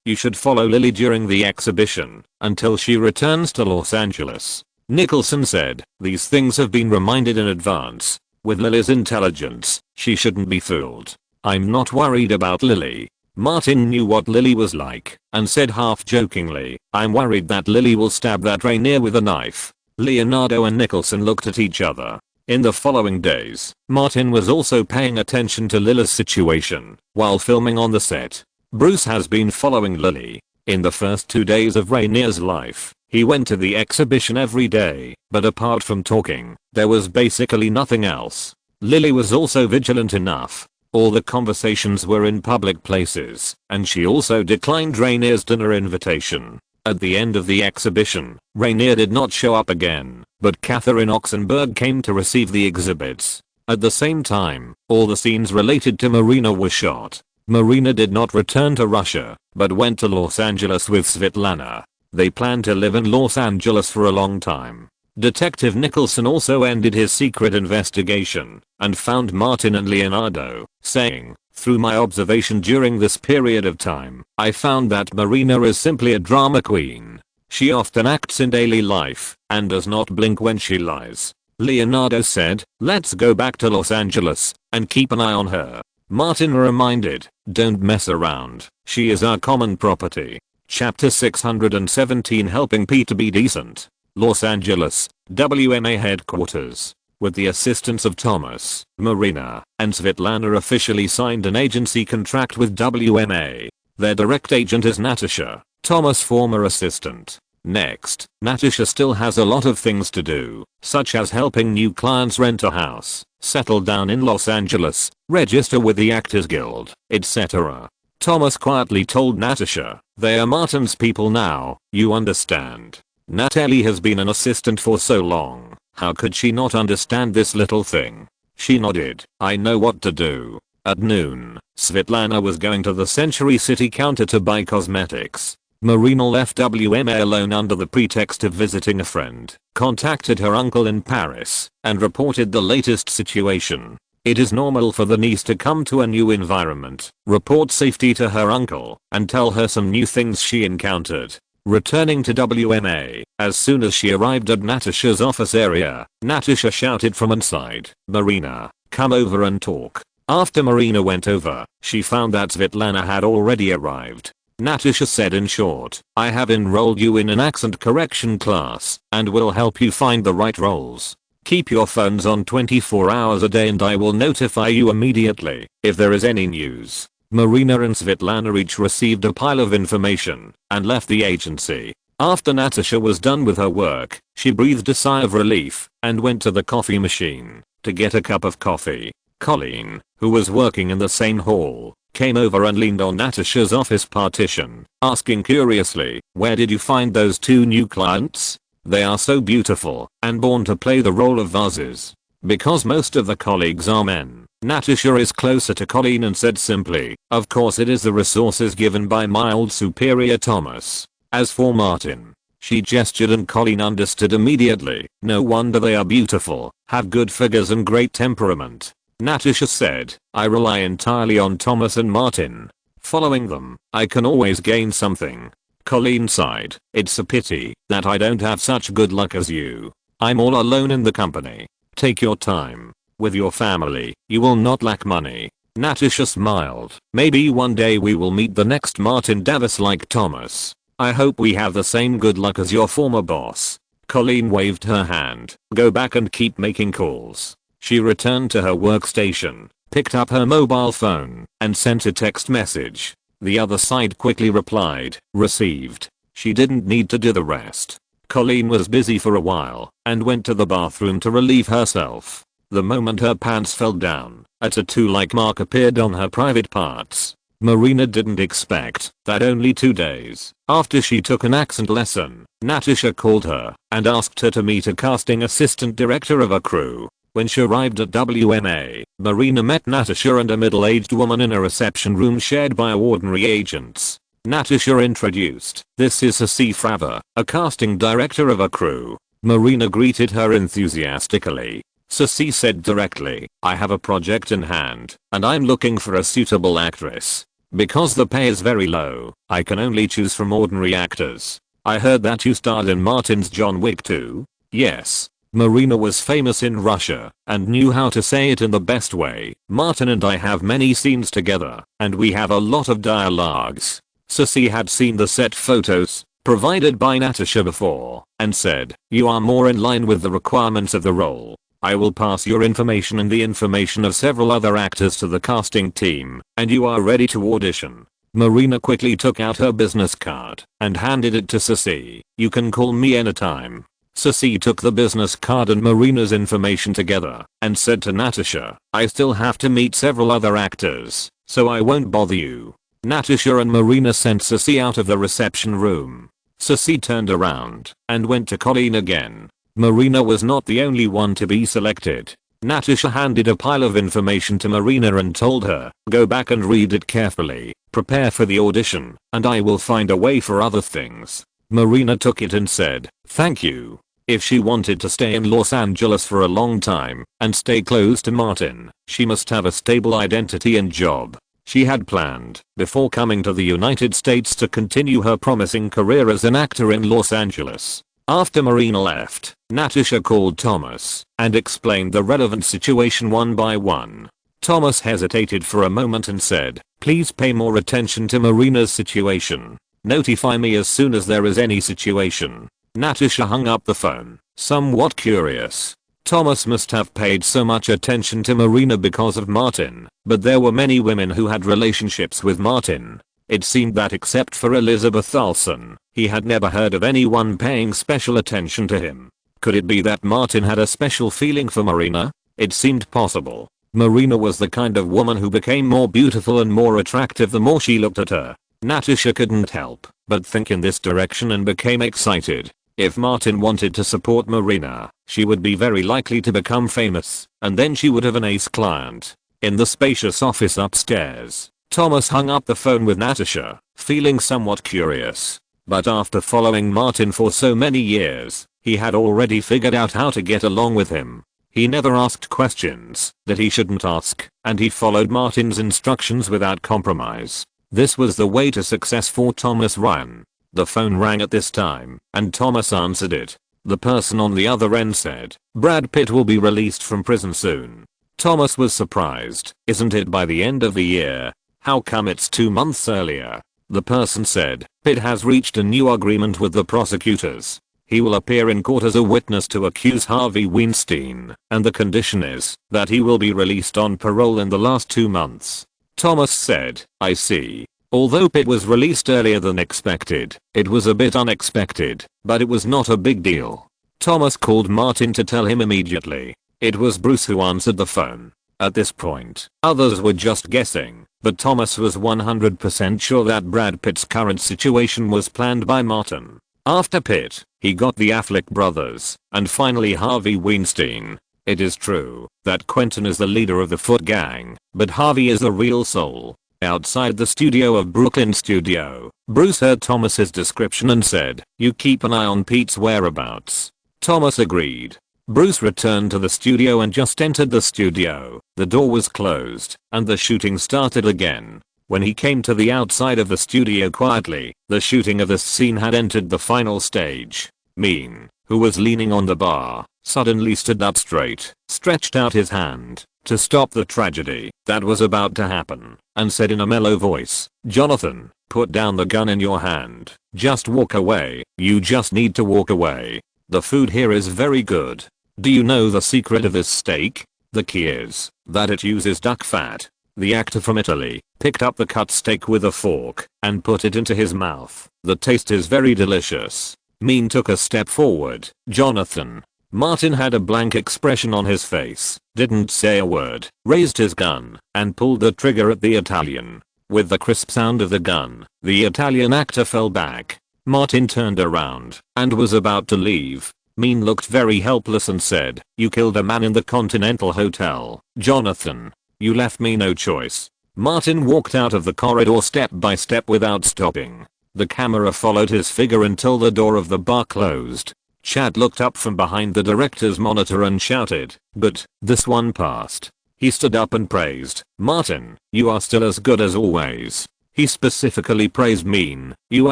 Speaker 1: you should follow Lily during the exhibition until she returns to Los Angeles. Nicholson said, these things have been reminded in advance. With Lily's intelligence, she shouldn't be fooled. I'm not worried about Lily. Martin knew what Lily was like and said half jokingly, I'm worried that Lily will stab that Rainier with a knife. Leonardo and Nicholson looked at each other. In the following days, Martin was also paying attention to Lily's situation while filming on the set. Bruce has been following Lily. In the first 2 days of Rainier's life, he went to the exhibition every day, but apart from talking, there was basically nothing else. Lily was also vigilant enough. All the conversations were in public places, and she also declined Rainier's dinner invitation. At the end of the exhibition, Rainier did not show up again, but Catherine Oxenberg came to receive the exhibits. At the same time, all the scenes related to Marina were shot. Marina did not return to Russia, but went to Los Angeles with Svetlana. They planned to live in Los Angeles for a long time. Detective Nicholson also ended his secret investigation and found Martin and Leonardo, saying, through my observation during this period of time, I found that Marina is simply a drama queen. She often acts in daily life and does not blink when she lies. Leonardo said, let's go back to Los Angeles and keep an eye on her. Martin reminded, don't mess around. She is our common property. Chapter 617 Helping Peter be decent. Los Angeles, WMA headquarters. With the assistance of Thomas, Marina, and Svetlana officially signed an agency contract with WMA. Their direct agent is Natasha, Thomas' former assistant. Next, Natasha still has a lot of things to do, such as helping new clients rent a house, settle down in Los Angeles, register with the Actors Guild, etc. Thomas quietly told Natasha, they are Martin's people now, you understand. Natalie has been an assistant for so long, how could she not understand this little thing? She nodded, I know what to do. At noon, Svetlana was going to the Century City counter to buy cosmetics. Marina left WMA alone under the pretext of visiting a friend, contacted her uncle in Paris, and reported the latest situation. It is normal for the niece to come to a new environment, report safety to her uncle, and tell her some new things she encountered. Returning to WMA, as soon as she arrived at Natasha's office area, Natasha shouted from inside, Marina, come over and talk. After Marina went over, she found that Svetlana had already arrived. Natasha said in short, I have enrolled you in an accent correction class, and will help you find the right roles. Keep your phones on 24 hours a day and I will notify you immediately if there is any news. Marina and Svetlana each received a pile of information and left the agency. After Natasha was done with her work, she breathed a sigh of relief and went to the coffee machine to get a cup of coffee. Colleen, who was working in the same hall, came over and leaned on Natasha's office partition, asking curiously, "Where did you find those two new clients? They are so beautiful and born to play the role of vases." Because most of the colleagues are men, Natasha is closer to Colleen and said simply, "Of course it is the resources given by my old superior Thomas." As for Martin, she gestured and Colleen understood immediately. "No wonder they are beautiful, have good figures and great temperament." Natasha said, "I rely entirely on Thomas and Martin. Following them, I can always gain something." Colleen sighed, "It's a pity that I don't have such good luck as you. I'm all alone in the company. Take your time. With your family, you will not lack money." Natasha smiled. "Maybe one day we will meet the next Martin Davis like Thomas. I hope we have the same good luck as your former boss." Colleen waved her hand. "Go back and keep making calls." She returned to her workstation, picked up her mobile phone, and sent a text message. The other side quickly replied, "Received." She didn't need to do the rest. Colleen was busy for a while and went to the bathroom to relieve herself. The moment her pants fell down, a tattoo-like mark appeared on her private parts. Marina didn't expect that only 2 days after she took an accent lesson, Natasha called her and asked her to meet a casting assistant director of a crew. When she arrived at WMA, Marina met Natasha and a middle-aged woman in a reception room shared by ordinary agents. Natasha introduced, "This is Ceci Fraver, a casting director of a crew." Marina greeted her enthusiastically. Ceci said directly, "I have a project in hand, and I'm looking for a suitable actress. Because the pay is very low, I can only choose from ordinary actors. I heard that you starred in Martin's John Wick 2. Yes." Marina was famous in Russia and knew how to say it in the best way. "Martin and I have many scenes together, and we have a lot of dialogues." Ceci had seen the set photos provided by Natasha before and said, "You are more in line with the requirements of the role. I will pass your information and the information of several other actors to the casting team, and you are ready to audition." Marina quickly took out her business card and handed it to Ceci. "You can call me anytime." Ceci took the business card and Marina's information together and said to Natasha, "I still have to meet several other actors, so I won't bother you." Natasha and Marina sent Ceci out of the reception room. Ceci turned around and went to Colleen again. Marina was not the only one to be selected. Natasha handed a pile of information to Marina and told her, "Go back and read it carefully, prepare for the audition, and I will find a way for other things." Marina took it and said, "Thank you." If she wanted to stay in Los Angeles for a long time and stay close to Martin, she must have a stable identity and job. She had planned, before coming to the United States, to continue her promising career as an actor in Los Angeles. After Marina left, Natasha called Thomas and explained the relevant situation one by one. Thomas hesitated for a moment and said, "Please pay more attention to Marina's situation. Notify me as soon as there is any situation." Natasha hung up the phone, somewhat curious. Thomas must have paid so much attention to Marina because of Martin, but there were many women who had relationships with Martin. It seemed that except for Elizabeth Olsen, he had never heard of anyone paying special attention to him. Could it be that Martin had a special feeling for Marina? It seemed possible. Marina was the kind of woman who became more beautiful and more attractive the more she looked at her. Natasha couldn't help but think in this direction and became excited. If Martin wanted to support Marina, she would be very likely to become famous, and then she would have an ace client. In the spacious office upstairs, Thomas hung up the phone with Natasha, feeling somewhat curious. But after following Martin for so many years, he had already figured out how to get along with him. He never asked questions that he shouldn't ask, and he followed Martin's instructions without compromise. This was the way to success for Thomas Ryan. The phone rang at this time, and Thomas answered it. The person on the other end said, "Brad Pitt will be released from prison soon." Thomas was surprised. "Isn't it by the end of the year? How come it's 2 months earlier?" The person said, "Pitt has reached a new agreement with the prosecutors. He will appear in court as a witness to accuse Harvey Weinstein, and the condition is that he will be released on parole in the last 2 months. Thomas said, I see. Although Pitt was released earlier than expected, it was a bit unexpected, but it was not a big deal. Thomas called Martin to tell him immediately. It was Bruce who answered the phone. At this point, others were just guessing, but Thomas was 100% sure that Brad Pitt's current situation was planned by Martin. After Pitt, he got the Affleck brothers, and finally Harvey Weinstein. It is true that Quentin is the leader of the Foot Gang, but Harvey is the real soul. Outside the studio of Brooklyn Studio, Bruce heard Thomas's description and said, "You keep an eye on Pete's whereabouts." Thomas agreed. Bruce returned to the studio and just entered the studio. The door was closed, and the shooting started again. When he came to the outside of the studio quietly, the shooting of this scene had entered the final stage. Mean, who was leaning on the bar, suddenly stood up straight, stretched out his hand to stop the tragedy that was about to happen, and said in a mellow voice, "Jonathan, put down the gun in your hand. Just walk away. You just need to walk away. The food here is very good. Do you know the secret of this steak? The key is that it uses duck fat." The actor from Italy picked up the cut steak with a fork and put it into his mouth. "The taste is very delicious." Mean took a step forward. "Jonathan." Martin had a blank expression on his face, didn't say a word, raised his gun, and pulled the trigger at the Italian. With the crisp sound of the gun, the Italian actor fell back. Martin turned around and was about to leave. Mean looked very helpless and said, "You killed a man in the Continental Hotel, Jonathan. You left me no choice." Martin walked out of the corridor step by step without stopping. The camera followed his figure until the door of the bar closed. Chad looked up from behind the director's monitor and shouted, "But this one passed." He stood up and praised Martin, "You are still as good as always." He specifically praised Mean, "You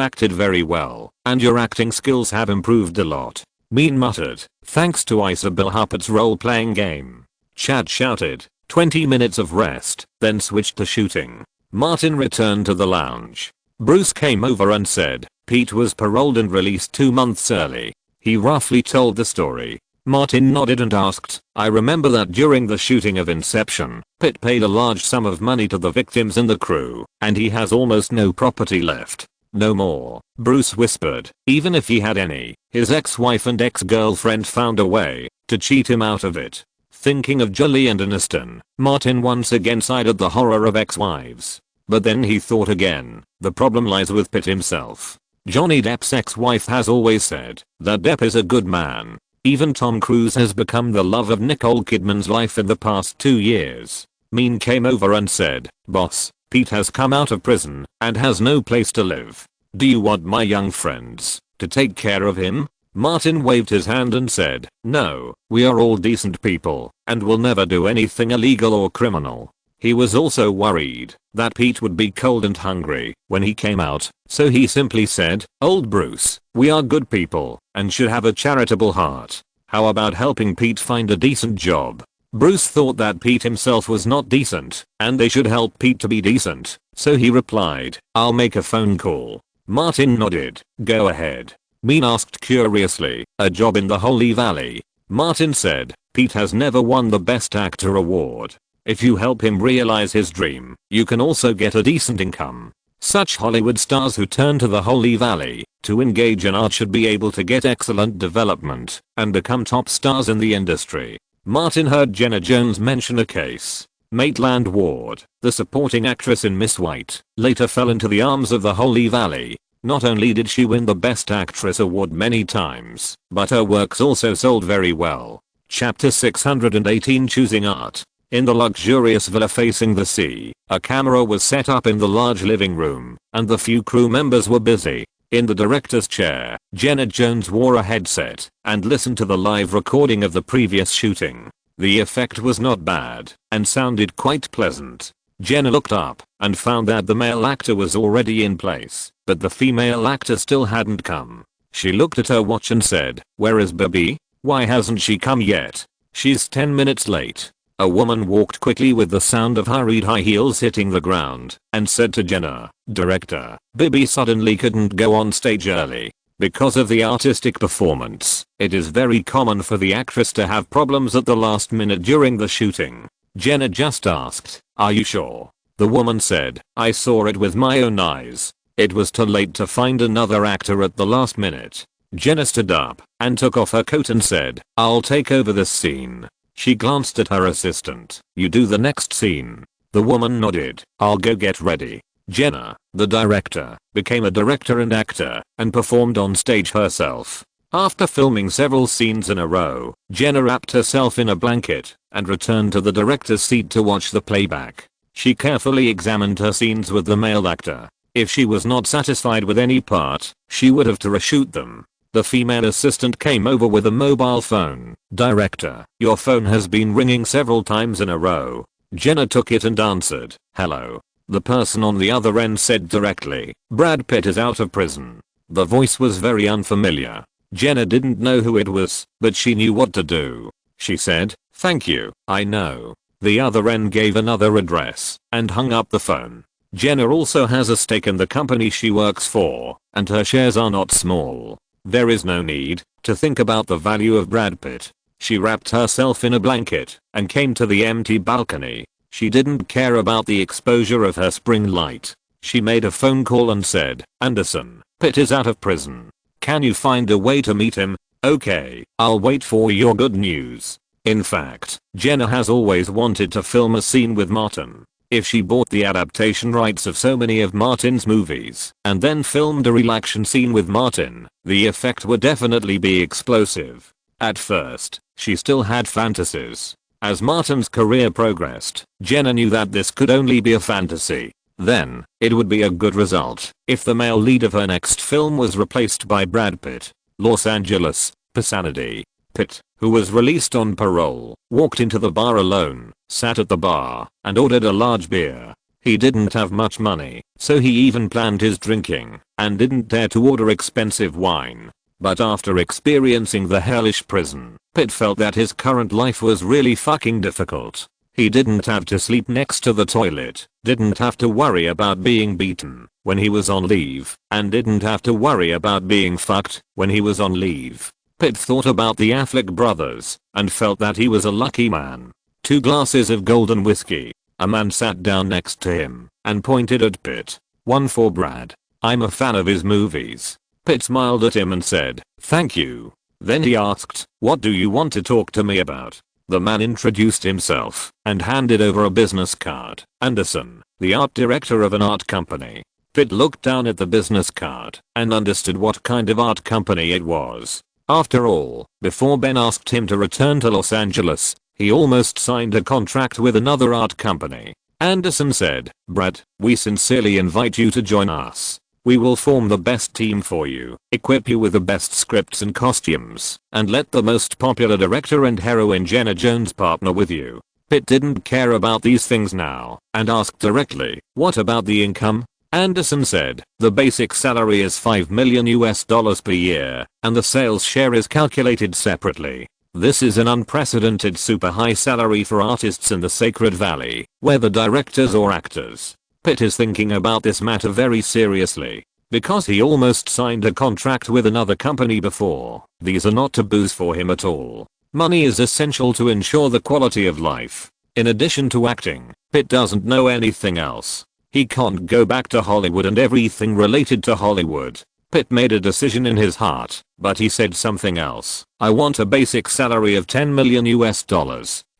Speaker 1: acted very well, and your acting skills have improved a lot." Mean muttered, "Thanks to Isabel Huppert's role-playing game." Chad shouted, 20 minutes of rest, then switched to shooting. Martin returned to the lounge. Bruce came over and said, Pete was paroled and released 2 months early. He roughly told the story. Martin nodded and asked, "I remember that during the shooting of Inception, Pitt paid a large sum of money to the victims and the crew, and he has almost no property left." "No more," Bruce whispered. "Even if he had any, his ex-wife and ex-girlfriend found a way to cheat him out of it." Thinking of Jolie and Aniston, Martin once again sided the horror of ex-wives. But then he thought again, the problem lies with Pitt himself. Johnny Depp's ex-wife has always said that Depp is a good man. Even Tom Cruise has become the love of Nicole Kidman's life in the past 2 years. Mean came over and said, "Boss, Pete has come out of prison and has no place to live. Do you want my young friends to take care of him?" Martin waved his hand and said, "No, we are all decent people and will never do anything illegal or criminal." He was also worried that Pete would be cold and hungry when he came out, so he simply said, "Old Bruce, we are good people and should have a charitable heart. How about helping Pete find a decent job?" Bruce thought that Pete himself was not decent and they should help Pete to be decent, so he replied, "I'll make a phone call." Martin nodded. "Go ahead." Mean asked curiously, "A job in the Holy Valley?" Martin said, "Pete has never won the Best Actor award. If you help him realize his dream, you can also get a decent income. Such Hollywood stars who turn to the Holy Valley to engage in art should be able to get excellent development and become top stars in the industry." Martin heard Jenna Jones mention a case. Maitland Ward, the supporting actress in Miss White, later fell into the arms of the Holy Valley. Not only did she win the Best Actress award many times, but her works also sold very well. Chapter 618, Choosing Art. In the luxurious villa facing the sea, a camera was set up in the large living room, and the few crew members were busy. In the director's chair, Jenna Jones wore a headset and listened to the live recording of the previous shooting. The effect was not bad and sounded quite pleasant. Jenna looked up and found that the male actor was already in place, but the female actor still hadn't come. She looked at her watch and said, "Where is Bobby? Why hasn't she come yet? She's 10 minutes late." A woman walked quickly with the sound of hurried high heels hitting the ground and said to Jenna, "Director, Bibby suddenly couldn't go on stage early. Because of the artistic performance, it is very common for the actress to have problems at the last minute during the shooting. Jenna just asked, "Are you sure?" The woman said, "I saw it with my own eyes. It was too late to find another actor at the last minute." Jenna stood up and took off her coat and said, "I'll take over this scene." She glanced at her assistant. "You do the next scene." The woman nodded. "I'll go get ready." Jenna, the director, became a director and actor and performed on stage herself. After filming several scenes in a row, Jenna wrapped herself in a blanket and returned to the director's seat to watch the playback. She carefully examined her scenes with the male actor. If she was not satisfied with any part, she would have to reshoot them. The female assistant came over with a mobile phone. "Director, your phone has been ringing several times in a row." Jenna took it and answered, "Hello." The person on the other end said directly, "Brad Pitt is out of prison." The voice was very unfamiliar. Jenna didn't know who it was, but she knew what to do. She said, "Thank you, I know." The other end gave another address and hung up the phone. Jenna also has a stake in the company she works for, and her shares are not small. There is no need to think about the value of Brad Pitt. She wrapped herself in a blanket and came to the empty balcony. She didn't care about the exposure of her spring light. She made a phone call and said, "Anderson, Pitt is out of prison. Can you find a way to meet him?" "Okay, I'll wait for your good news." In fact, Jenna has always wanted to film a scene with Martin. If she bought the adaptation rights of so many of Martin's movies and then filmed a real action scene with Martin, the effect would definitely be explosive. At first, she still had fantasies. As Martin's career progressed, Jenna knew that this could only be a fantasy. Then, it would be a good result if the male lead of her next film was replaced by Brad Pitt. Los Angeles, Personality. Pitt, who was released on parole, walked into the bar alone, sat at the bar, and ordered a large beer. He didn't have much money, so he even planned his drinking, and didn't dare to order expensive wine. But after experiencing the hellish prison, Pitt felt that his current life was really fucking difficult. He didn't have to sleep next to the toilet, didn't have to worry about being beaten when he was on leave, and didn't have to worry about being fucked when he was on leave. Pitt thought about the Affleck brothers and felt that he was a lucky man. 2 glasses of golden whiskey. A man sat down next to him and pointed at Pitt. "One for Brad. I'm a fan of his movies." Pitt smiled at him and said, "Thank you." Then he asked, "What do you want to talk to me about?" The man introduced himself and handed over a business card. "Anderson, the art director of an art company." Pitt looked down at the business card and understood what kind of art company it was. After all, before Ben asked him to return to Los Angeles, he almost signed a contract with another art company. Anderson said, "Brad, we sincerely invite you to join us. We will form the best team for you, equip you with the best scripts and costumes, and let the most popular director and heroine Jenna Jones partner with you." Pitt didn't care about these things now and asked directly, "What about the income?" Anderson said, "The basic salary is $5 million per year, and the sales share is calculated separately. This is an unprecedented super high salary for artists in the Sacred Valley, whether directors or actors." Pitt is thinking about this matter very seriously, because he almost signed a contract with another company before. These are not taboos for him at all. Money is essential to ensure the quality of life. In addition to acting, Pitt doesn't know anything else. He can't go back to Hollywood and everything related to Hollywood. Pitt made a decision in his heart, but he said something else. "I want a basic salary of $10 million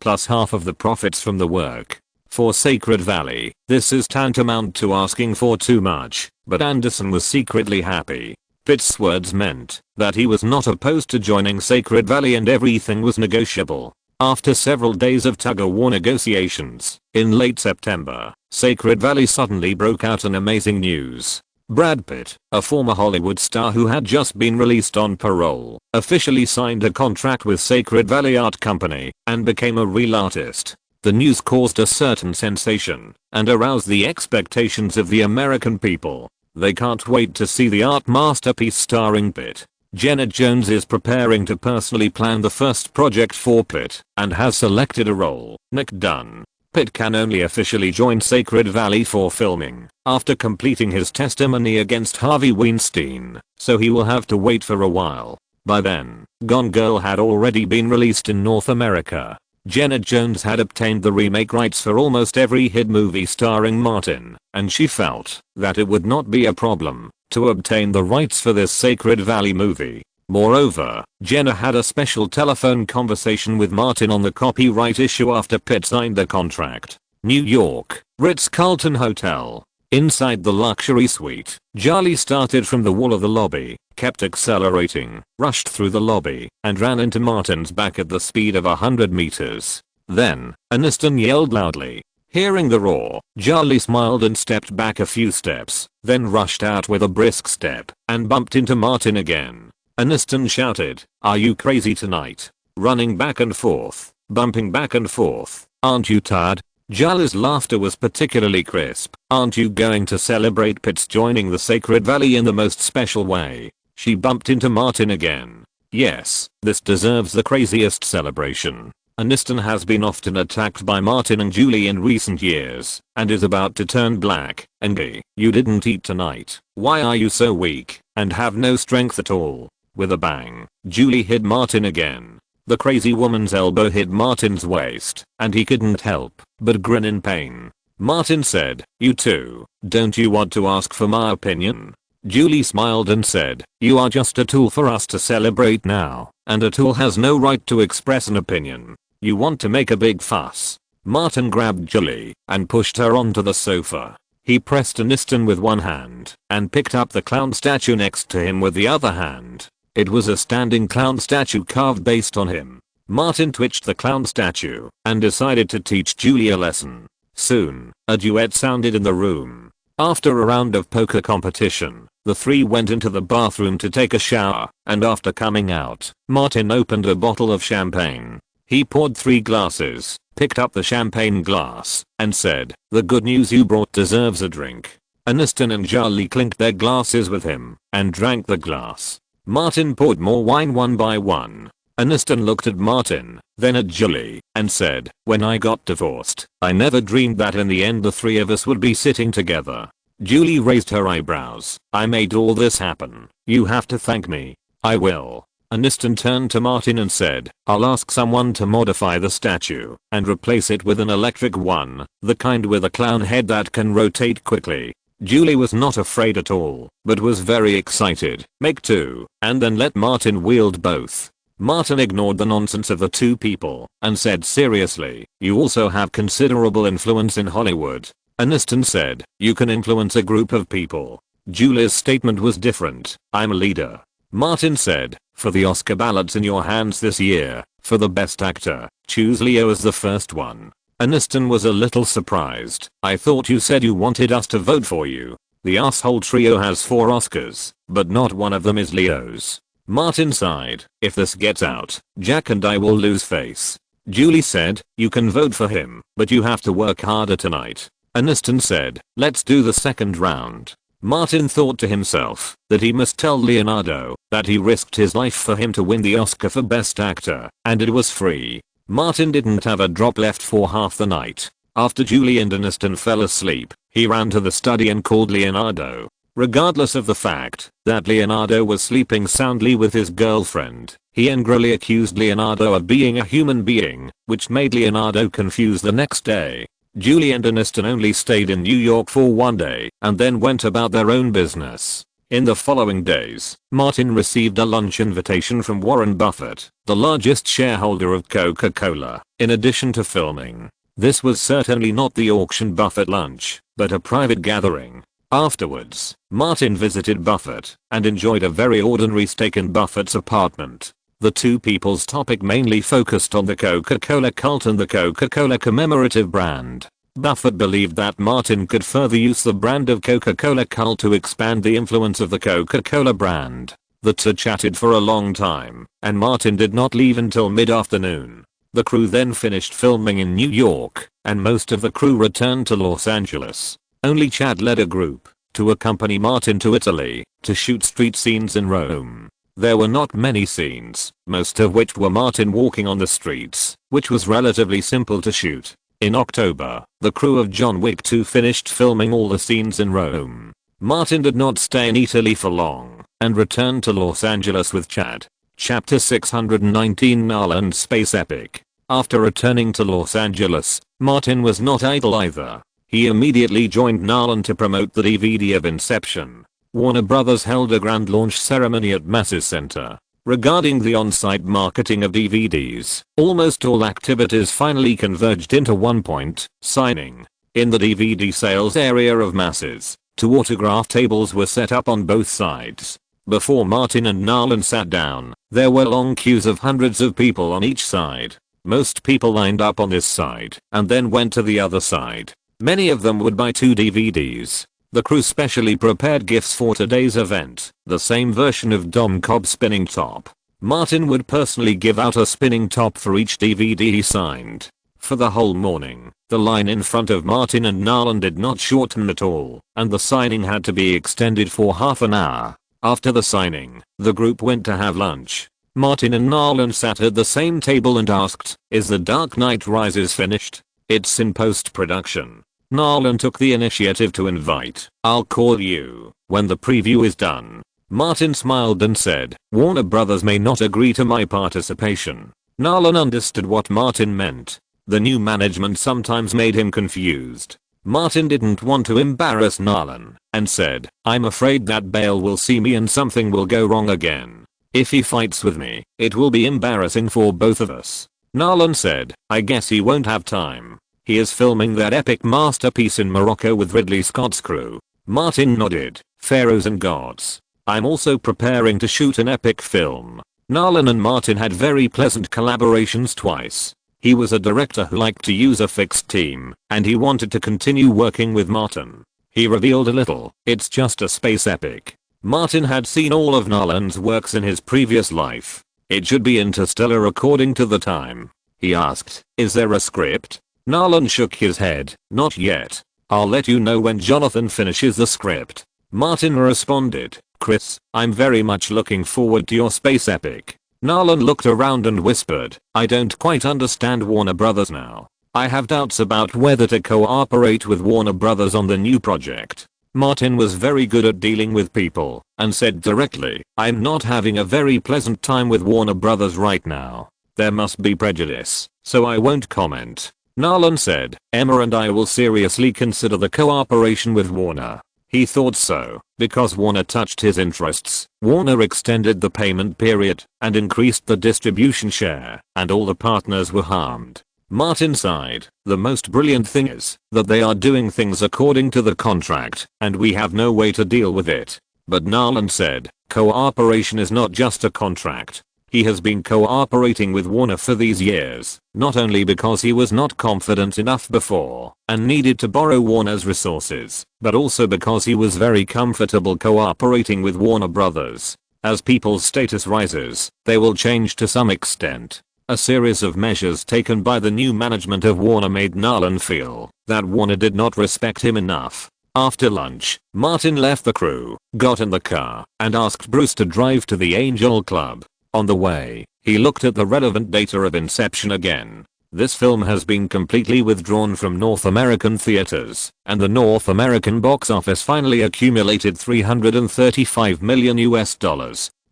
Speaker 1: plus half of the profits from the work." For Sacred Valley, this is tantamount to asking for too much, but Anderson was secretly happy. Pitt's words meant that he was not opposed to joining Sacred Valley and everything was negotiable. After several days of tug-of-war negotiations, in late September, Sacred Valley suddenly broke out an amazing news. Brad Pitt, a former Hollywood star who had just been released on parole, officially signed a contract with Sacred Valley Art Company and became a real artist. The news caused a certain sensation and aroused the expectations of the American people. They can't wait to see the art masterpiece starring Pitt. Jenna Jones is preparing to personally plan the first project for Pitt and has selected a role, Nick Dunn. Pitt can only officially join Sacred Valley for filming after completing his testimony against Harvey Weinstein, so he will have to wait for a while. By then, Gone Girl had already been released in North America. Jenna Jones had obtained the remake rights for almost every hit movie starring Martin, and she felt that it would not be a problem to obtain the rights for this Sacred Valley movie. Moreover, Jenna had a special telephone conversation with Martin on the copyright issue after Pitt signed the contract. New York, Ritz-Carlton Hotel. Inside the luxury suite, Charlie started from the wall of the lobby, kept accelerating, rushed through the lobby, and ran into Martin's back at the speed of 100 meters. Then, Aniston yelled loudly. Hearing the roar, Charlie smiled and stepped back a few steps, then rushed out with a brisk step, and bumped into Martin again. Aniston shouted, "Are you crazy tonight? Running back and forth, bumping back and forth, aren't you tired?" Charlie's laughter was particularly crisp. "Aren't you going to celebrate Pitt's joining the Sacred Valley in the most special way?" She bumped into Martin again. "Yes, this deserves the craziest celebration." Aniston has been often attacked by Martin and Julie in recent years, and is about to turn black, angry. "You didn't eat tonight. Why are you so weak, and have no strength at all?" With a bang, Julie hit Martin again. The crazy woman's elbow hit Martin's waist, and he couldn't help but grin in pain. Martin said, "You too, don't you want to ask for my opinion?" Julie smiled and said, "You are just a tool for us to celebrate now, and a tool has no right to express an opinion. You want to make a big fuss." Martin grabbed Julie and pushed her onto the sofa. He pressed Aniston with one hand and picked up the clown statue next to him with the other hand. It was a standing clown statue carved based on him. Martin twitched the clown statue and decided to teach Julie a lesson. Soon, a duet sounded in the room. After a round of poker competition, the three went into the bathroom to take a shower, and after coming out, Martin opened a bottle of champagne. He poured 3 glasses, picked up the champagne glass, and said, "The good news you brought deserves a drink." Aniston and Charlie clinked their glasses with him and drank the glass. Martin poured more wine one by one. Aniston looked at Martin, then at Julie, and said, "When I got divorced, I never dreamed that in the end the three of us would be sitting together." Julie raised her eyebrows. "I made all this happen. You have to thank me." "I will." Aniston turned to Martin and said, "I'll ask someone to modify the statue and replace it with an electric one, the kind with a clown head that can rotate quickly." Julie was not afraid at all, but was very excited. "Make 2, and then let Martin wield both." Martin ignored the nonsense of the two people and said seriously, "You also have considerable influence in Hollywood." Aniston said, "You can influence a group of people." Julie's statement was different. "I'm a leader." Martin said, "For the Oscar ballots in your hands this year, for the best actor, choose Leo as the first one." Aniston was a little surprised. "I thought you said you wanted us to vote for you. The asshole trio has 4 Oscars, but not one of them is Leo's." Martin sighed. "If this gets out, Jack and I will lose face." Julie said, "You can vote for him, but you have to work harder tonight." Aniston said, "Let's do the second round." Martin thought to himself that he must tell Leonardo that he risked his life for him to win the Oscar for Best Actor, and it was free. Martin didn't have a drop left for half the night. After Julie and Aniston fell asleep, he ran to the study and called Leonardo. Regardless of the fact that Leonardo was sleeping soundly with his girlfriend, he angrily accused Leonardo of being a human being, which made Leonardo confused the next day. Julie and Aniston only stayed in New York for one day and then went about their own business. In the following days, Martin received a lunch invitation from Warren Buffett, the largest shareholder of Coca-Cola, in addition to filming. This was certainly not the auction Buffett lunch, but a private gathering. Afterwards, Martin visited Buffett and enjoyed a very ordinary steak in Buffett's apartment. The two people's topic mainly focused on the Coca-Cola cult and the Coca-Cola commemorative brand. Buffett believed that Martin could further use the brand of Coca-Cola cult to expand the influence of the Coca-Cola brand. The two chatted for a long time, and Martin did not leave until mid-afternoon. The crew then finished filming in New York, and most of the crew returned to Los Angeles. Only Chad led a group to accompany Martin to Italy to shoot street scenes in Rome. There were not many scenes, most of which were Martin walking on the streets, which was relatively simple to shoot. In October, the crew of John Wick 2 finished filming all the scenes in Rome. Martin did not stay in Italy for long and returned to Los Angeles with Chad. Chapter 619 Nolan's Space Epic. After returning to Los Angeles, Martin was not idle either. He immediately joined Nolan to promote the DVD of Inception. Warner Brothers held a grand launch ceremony at Masses Center. Regarding the on-site marketing of DVDs, almost all activities finally converged into one point: signing. In the DVD sales area of Masses, 2 autograph tables were set up on both sides. Before Martin and Nolan sat down, there were long queues of hundreds of people on each side. Most people lined up on this side and then went to the other side. Many of them would buy 2 DVDs. The crew specially prepared gifts for today's event, the same version of Dom Cobb's spinning top. Martin would personally give out a spinning top for each DVD he signed. For the whole morning, the line in front of Martin and Nolan did not shorten at all, and the signing had to be extended for half an hour. After the signing, the group went to have lunch. Martin and Nolan sat at the same table and asked, "Is The Dark Knight Rises finished?" "It's in post-production." Nolan took the initiative to invite, "I'll call you when the preview is done." Martin smiled and said, "Warner Brothers may not agree to my participation." Nolan understood what Martin meant. The new management sometimes made him confused. Martin didn't want to embarrass Nolan and said, "I'm afraid that Bale will see me and something will go wrong again. If he fights with me, it will be embarrassing for both of us." Nolan said, "I guess he won't have time. He is filming that epic masterpiece in Morocco with Ridley Scott's crew." Martin nodded. "Pharaohs and gods. I'm also preparing to shoot an epic film." Nolan and Martin had very pleasant collaborations twice. He was a director who liked to use a fixed team, and he wanted to continue working with Martin. He revealed a little, "It's just a space epic." Martin had seen all of Nolan's works in his previous life. "It should be interstellar according to the time." He asked, "Is there a script?" Nolan shook his head, "Not yet. I'll let you know when Jonathan finishes the script." Martin responded, "Chris, I'm very much looking forward to your space epic." Nolan looked around and whispered, "I don't quite understand Warner Brothers now. I have doubts about whether to cooperate with Warner Brothers on the new project." Martin was very good at dealing with people and said directly, "I'm not having a very pleasant time with Warner Brothers right now. There must be prejudice, so I won't comment." Nolan said, "Emma and I will seriously consider the cooperation with Warner." He thought so, because Warner touched his interests. Warner extended the payment period and increased the distribution share, and all the partners were harmed. Martin sighed, "The most brilliant thing is that they are doing things according to the contract, and we have no way to deal with it." But Nolan said, "Cooperation is not just a contract." He has been cooperating with Warner for these years, not only because he was not confident enough before and needed to borrow Warner's resources, but also because he was very comfortable cooperating with Warner Brothers. As people's status rises, they will change to some extent. A series of measures taken by the new management of Warner made Nolan feel that Warner did not respect him enough. After lunch, Martin left the crew, got in the car, and asked Bruce to drive to the Angel Club. On the way, he looked at the relevant data of Inception again. This film has been completely withdrawn from North American theaters, and the North American box office finally accumulated $335 million.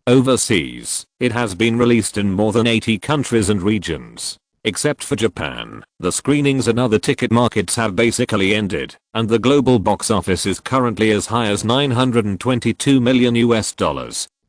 Speaker 1: Overseas, it has been released in more than 80 countries and regions. Except for Japan, the screenings in other ticket markets have basically ended, and the global box office is currently as high as $922 million.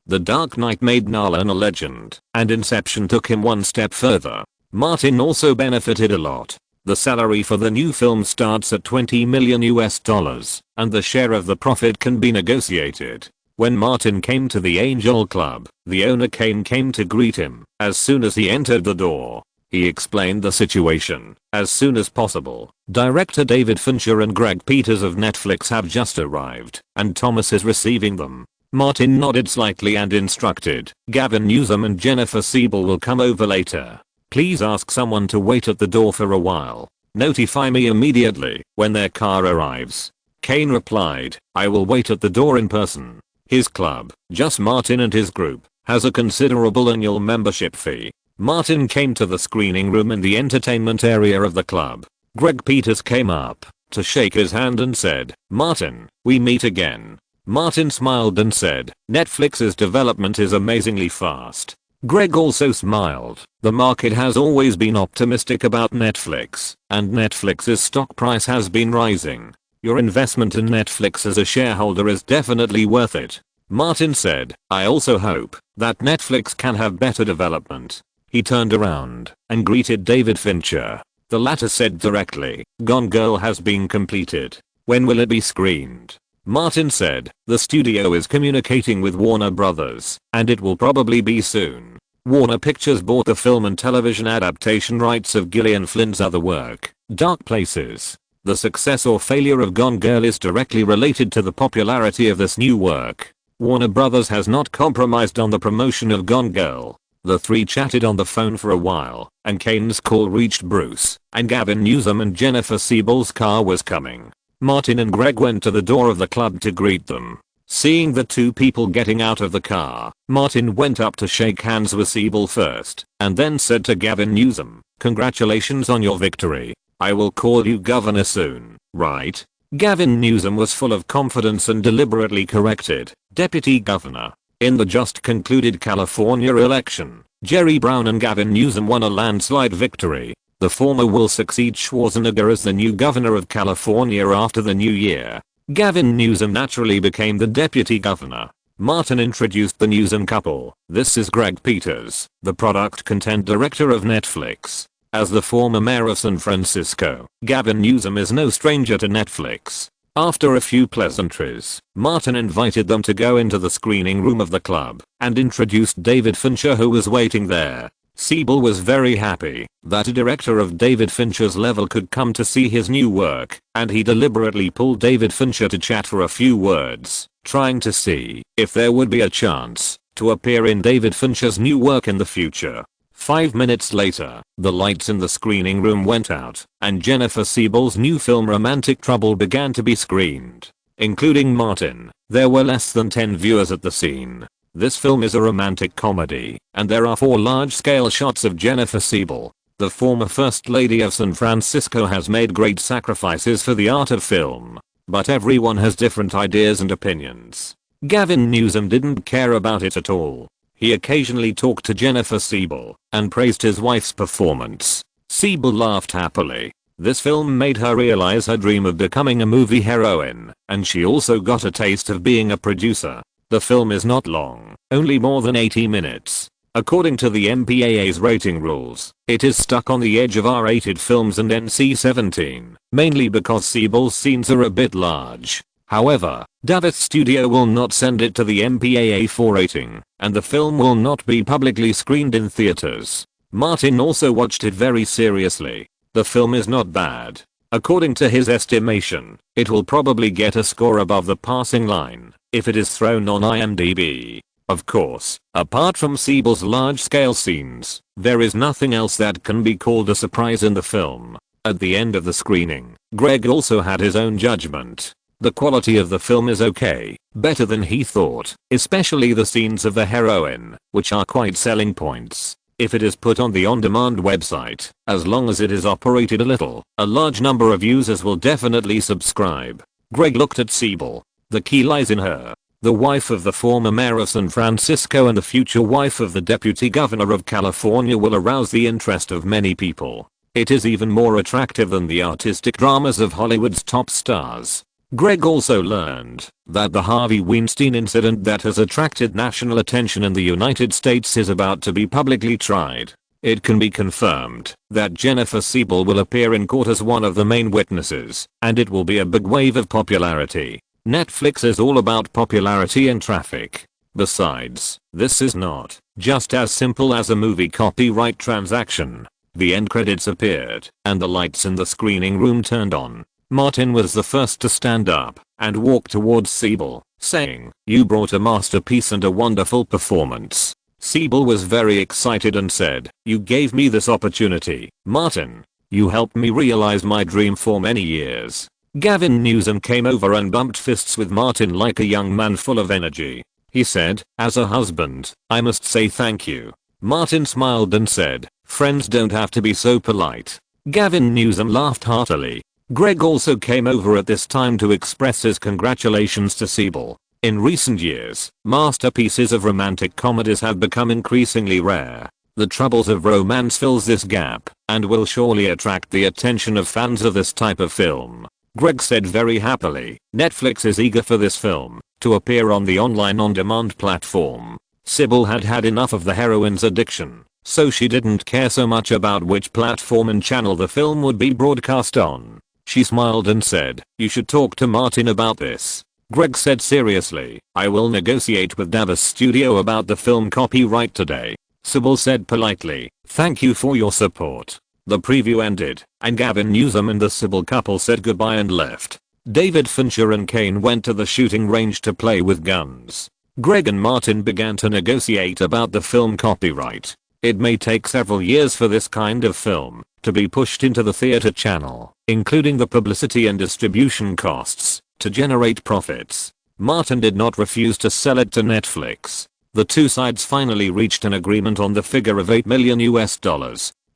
Speaker 1: The Dark Knight made Nolan a legend, and Inception took him one step further. Martin also benefited a lot. The salary for the new film starts at $20 million, and the share of the profit can be negotiated. When Martin came to the Angel Club, the owner came to greet him. As soon as he entered the door, he explained the situation. As soon as possible, director David Fincher and Greg Peters of Netflix have just arrived, and Thomas is receiving them. Martin nodded slightly and instructed, "Gavin Newsom and Jennifer Siebel will come over later. Please ask someone to wait at the door for a while. Notify me immediately when their car arrives." Kane replied, "I will wait at the door in person." His club, just Martin and his group, has a considerable annual membership fee. Martin came to the screening room in the entertainment area of the club. Greg Peters came up to shake his hand and said, "Martin, we meet again." Martin smiled and said, "Netflix's development is amazingly fast." Greg also smiled. The market has always been optimistic about Netflix, and Netflix's stock price has been rising. Your investment in Netflix as a shareholder is definitely worth it. Martin said, "I also hope that Netflix can have better development." He turned around and greeted David Fincher. The latter said directly, "Gone Girl has been completed. When will it be screened?" Martin said, "The studio is communicating with Warner Brothers, and it will probably be soon." Warner Pictures bought the film and television adaptation rights of Gillian Flynn's other work, Dark Places. The success or failure of Gone Girl is directly related to the popularity of this new work. Warner Brothers has not compromised on the promotion of Gone Girl. The three chatted on the phone for a while, and Kane's call reached Bruce, and Gavin Newsom and Jennifer Siebel's car was coming. Martin and Greg went to the door of the club to greet them. Seeing the two people getting out of the car, Martin went up to shake hands with Siebel first, and then said to Gavin Newsom, "Congratulations on your victory. I will call you governor soon, right?" Gavin Newsom was full of confidence and deliberately corrected, "Deputy governor." In the just concluded California election, Jerry Brown and Gavin Newsom won a landslide victory. The former will succeed Schwarzenegger as the new governor of California after the new year. Gavin Newsom naturally became the deputy governor. Martin introduced the Newsom couple. "This is Greg Peters, the product content director of Netflix." As the former mayor of San Francisco, Gavin Newsom is no stranger to Netflix. After a few pleasantries, Martin invited them to go into the screening room of the club and introduced David Fincher, who was waiting there. Siebel was very happy that a director of David Fincher's level could come to see his new work, and he deliberately pulled David Fincher to chat for a few words, trying to see if there would be a chance to appear in David Fincher's new work in the future. 5 minutes later, the lights in the screening room went out, and Jennifer Siebel's new film Romantic Trouble began to be screened. Including Martin, there were less than 10 viewers at the scene. This film is a romantic comedy, and there are 4 large-scale shots of Jennifer Siebel. The former First Lady of San Francisco has made great sacrifices for the art of film, but everyone has different ideas and opinions. Gavin Newsom didn't care about it at all. He occasionally talked to Jennifer Siebel and praised his wife's performance. Siebel laughed happily. This film made her realize her dream of becoming a movie heroine, and she also got a taste of being a producer. The film is not long, only more than 80 minutes. According to the MPAA's rating rules, it is stuck on the edge of R-rated films and NC-17, mainly because Siebel's scenes are a bit large. However, Davis Studio will not send it to the MPAA for rating, and the film will not be publicly screened in theaters. Martin also watched it very seriously. The film is not bad. According to his estimation, it will probably get a score above the passing line if it is thrown on IMDb. Of course, apart from Siebel's large-scale scenes, there is nothing else that can be called a surprise in the film. At the end of the screening, Greg also had his own judgment. The quality of the film is okay, better than he thought, especially the scenes of the heroine, which are quite selling points. If it is put on the on-demand website, as long as it is operated a little, a large number of users will definitely subscribe. Greg looked at Siebel. The key lies in her. The wife of the former mayor of San Francisco and the future wife of the deputy governor of California will arouse the interest of many people. It is even more attractive than the artistic dramas of Hollywood's top stars. Greg also learned that the Harvey Weinstein incident that has attracted national attention in the United States is about to be publicly tried. It can be confirmed that Jennifer Siebel will appear in court as one of the main witnesses, and it will be a big wave of popularity. Netflix is all about popularity and traffic. Besides, this is not just as simple as a movie copyright transaction. The end credits appeared, and the lights in the screening room turned on. Martin was the first to stand up and walk towards Siebel, saying, "You brought a masterpiece and a wonderful performance." Siebel was very excited and said, "You gave me this opportunity, Martin. You helped me realize my dream for many years." Gavin Newsom came over and bumped fists with Martin like a young man full of energy. He said, "As a husband, I must say thank you." Martin smiled and said, "Friends don't have to be so polite." Gavin Newsom laughed heartily. Greg also came over at this time to express his congratulations to Siebel. In recent years, masterpieces of romantic comedies have become increasingly rare. The Troubles of Romance fills this gap and will surely attract the attention of fans of this type of film. Greg said very happily. Netflix is eager for this film to appear on the online on-demand platform. Sybil had had enough of the heroine's addiction, so she didn't care so much about which platform and channel the film would be broadcast on. She smiled and said, "You should talk to Martin about this." Greg said seriously, "I will negotiate with Davis Studio about the film copyright today." Sybil said politely, "Thank you for your support." The preview ended, and Gavin Newsom and the Sybil couple said goodbye and left. David Fincher and Kane went to the shooting range to play with guns. Greg and Martin began to negotiate about the film copyright. It may take several years for this kind of film to be pushed into the theater channel, including the publicity and distribution costs, to generate profits. Martin did not refuse to sell it to Netflix. The two sides finally reached an agreement on the figure of $8 million.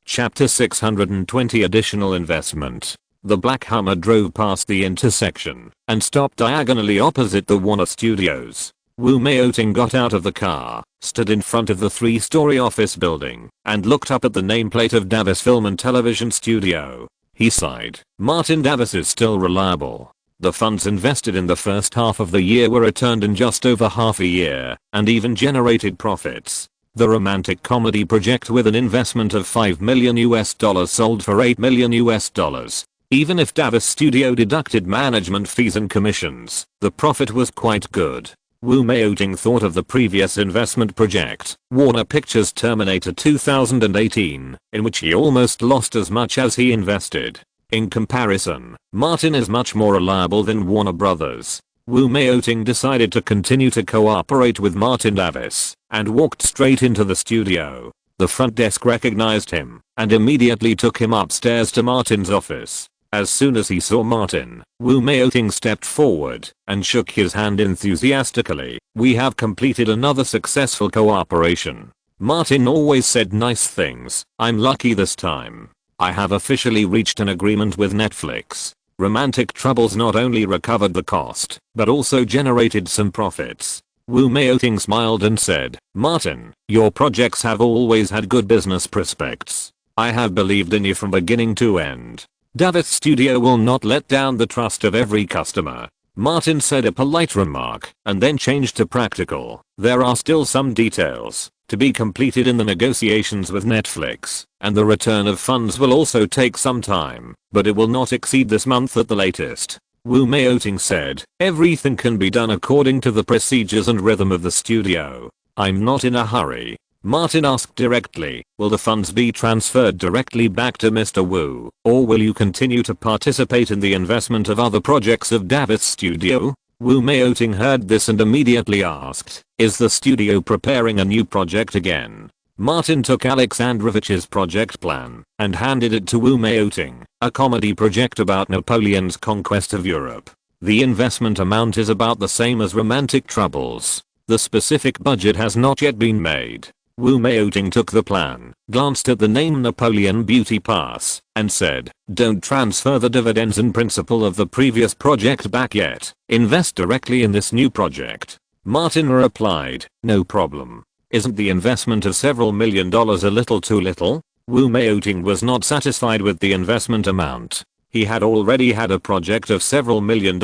Speaker 1: Chapter 620 Additional investment. The black Hummer drove past the intersection and stopped diagonally opposite the Warner Studios. Wu Mei-Ting got out of the car, stood in front of the 3-story office building, and looked up at the nameplate of Davis Film and Television Studio. He sighed. Martin Davis is still reliable. The funds invested in the first half of the year were returned in just over half a year, and even generated profits. The romantic comedy project with an investment of $5 million sold for $8 million. Even if Davis Studio deducted management fees and commissions, the profit was quite good. Wu Mei-Ting thought of the previous investment project, Warner Pictures Terminator 2018, in which he almost lost as much as he invested. In comparison, Martin is much more reliable than Warner Brothers. Wu Mei-Ting decided to continue to cooperate with Martin Davis and walked straight into the studio. The front desk recognized him and immediately took him upstairs to Martin's office. As soon as he saw Martin, Wu Mei-Ting stepped forward and shook his hand enthusiastically. "We have completed another successful cooperation." Martin always said nice things. "I'm lucky this time. I have officially reached an agreement with Netflix. Romantic Troubles not only recovered the cost, but also generated some profits." Wu Mei-Ting smiled and said, "Martin, your projects have always had good business prospects. I have believed in you from beginning to end. Davis Studio will not let down the trust of every customer." Martin said a polite remark and then changed to practical. "There are still some details to be completed in the negotiations with Netflix, and the return of funds will also take some time, but it will not exceed this month at the latest." Wu Mei-Ting said, "Everything can be done according to the procedures and rhythm of the studio. I'm not in a hurry." Martin asked directly, "Will the funds be transferred directly back to Mr. Wu, or will you continue to participate in the investment of other projects of Davis Studio?" Wu Mei-Ting heard this and immediately asked, "Is the studio preparing a new project again?" Martin took Alexandrovich's project plan and handed it to Wu Mei-Ting, a comedy project about Napoleon's conquest of Europe. The investment amount is about the same as Romantic Troubles. The specific budget has not yet been made. Wu Mei-Ting took the plan, glanced at the name Napoleon Beauty Pass, and said, "Don't transfer the dividends and principal of the previous project back yet. Invest directly in this new project." Martin replied, "No problem. Isn't the investment of several $1 million a little too little?" Wu Mei-Ting was not satisfied with the investment amount. He had already had a project of several $1 million,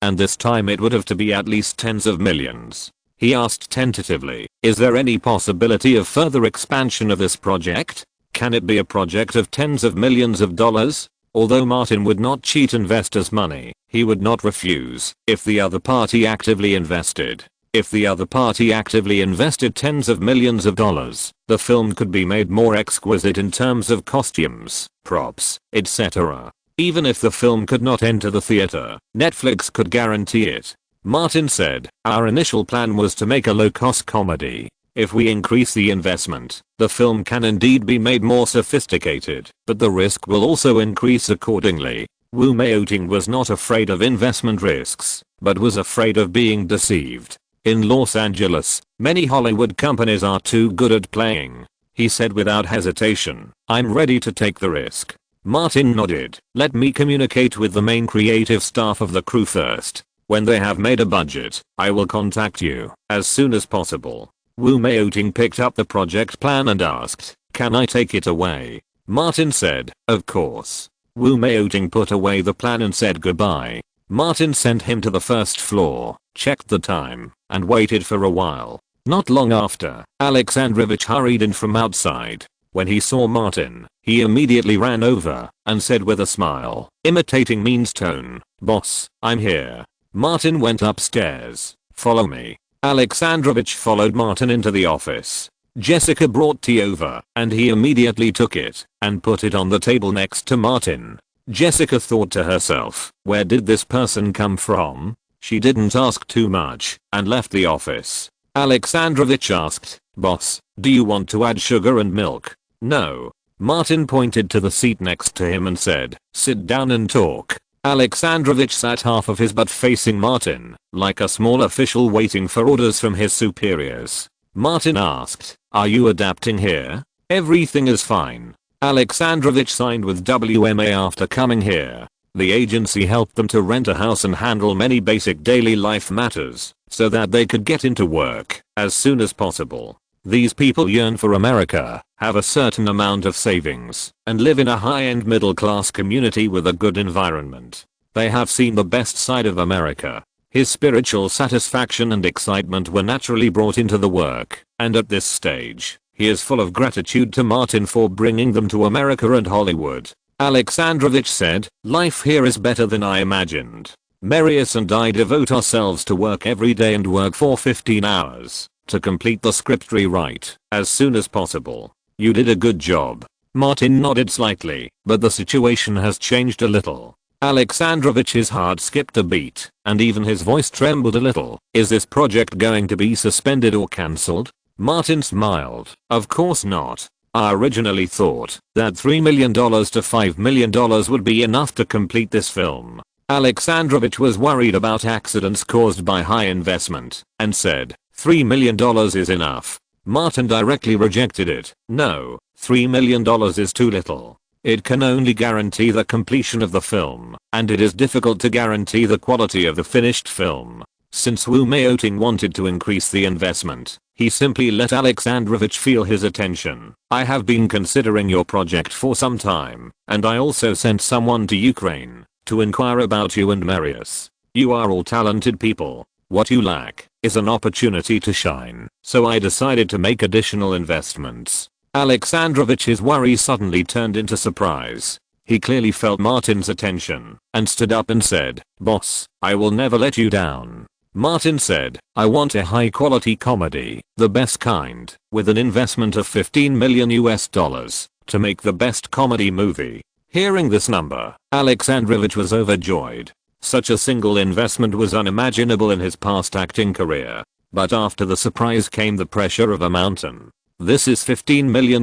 Speaker 1: and this time it would have to be at least tens of millions. He asked tentatively, "Is there any possibility of further expansion of this project? Can it be a project of tens of millions of dollars?" Although Martin would not cheat investors' money, he would not refuse if the other party actively invested. If the other party actively invested tens of millions of dollars, the film could be made more exquisite in terms of costumes, props, etc. Even if the film could not enter the theater, Netflix could guarantee it. Martin said, "Our initial plan was to make a low-cost comedy. If we increase the investment, the film can indeed be made more sophisticated, but the risk will also increase accordingly." Wu Mei-Ting was not afraid of investment risks, but was afraid of being deceived. "In Los Angeles, many Hollywood companies are too good at playing," he said without hesitation. "I'm ready to take the risk." Martin nodded. Let me communicate with the main creative staff of the crew first. When they have made a budget, I will contact you as soon as possible. Wu Maoting picked up the project plan and asked, can I take it away? Martin said, of course. Wu Maoting put away the plan and said goodbye. Martin sent him to the first floor, checked the time, and waited for a while. Not long after, Alexandrovich hurried in from outside. When he saw Martin, he immediately ran over and said with a smile, imitating Mean's tone, boss, I'm here. Martin went upstairs. Follow me. Alexandrovich followed Martin into the office. Jessica brought tea over, and he immediately took it and put it on the table next to Martin. Jessica thought to herself, where did this person come from? She didn't ask too much and left the office. Alexandrovich asked, boss, do you want to add sugar and milk? No. Martin pointed to the seat next to him and said, sit down and talk. Alexandrovich sat half of his butt facing Martin, like a small official waiting for orders from his superiors. Martin asked, are you adapting here? Everything is fine. Alexandrovich signed with WMA after coming here. The agency helped them to rent a house and handle many basic daily life matters, so that they could get into work as soon as possible. These people yearn for America, have a certain amount of savings, and live in a high-end middle-class community with a good environment. They have seen the best side of America. His spiritual satisfaction and excitement were naturally brought into the work, and at this stage, he is full of gratitude to Martin for bringing them to America and Hollywood. Alexandrovich said, life here is better than I imagined. Marius and I devote ourselves to work every day and work for 15 hours to complete the script rewrite as soon as possible. You did a good job. Martin nodded slightly, but the situation has changed a little. Alexandrovich's heart skipped a beat, and even his voice trembled a little. Is this project going to be suspended or cancelled? Martin smiled. Of course not. I originally thought that $3 million to $5 million would be enough to complete this film. Alexandrovich was worried about accidents caused by high investment, and said, $3 million is enough. Martin directly rejected it. No, $3 million is too little. It can only guarantee the completion of the film, and it is difficult to guarantee the quality of the finished film. Since Wu Maoting wanted to increase the investment, he simply let Alexandrovich feel his attention. I have been considering your project for some time, and I also sent someone to Ukraine to inquire about you and Marius. You are all talented people. What you lack is an opportunity to shine, so I decided to make additional investments. Alexandrovich's worry suddenly turned into surprise. He clearly felt Martin's attention and stood up and said, boss, I will never let you down. Martin said, I want a high quality comedy, the best kind, with an investment of $15 million to make the best comedy movie. Hearing this number, Alexandrovich was overjoyed. Such a single investment was unimaginable in his past acting career. But after the surprise came the pressure of a mountain. This is $15 million.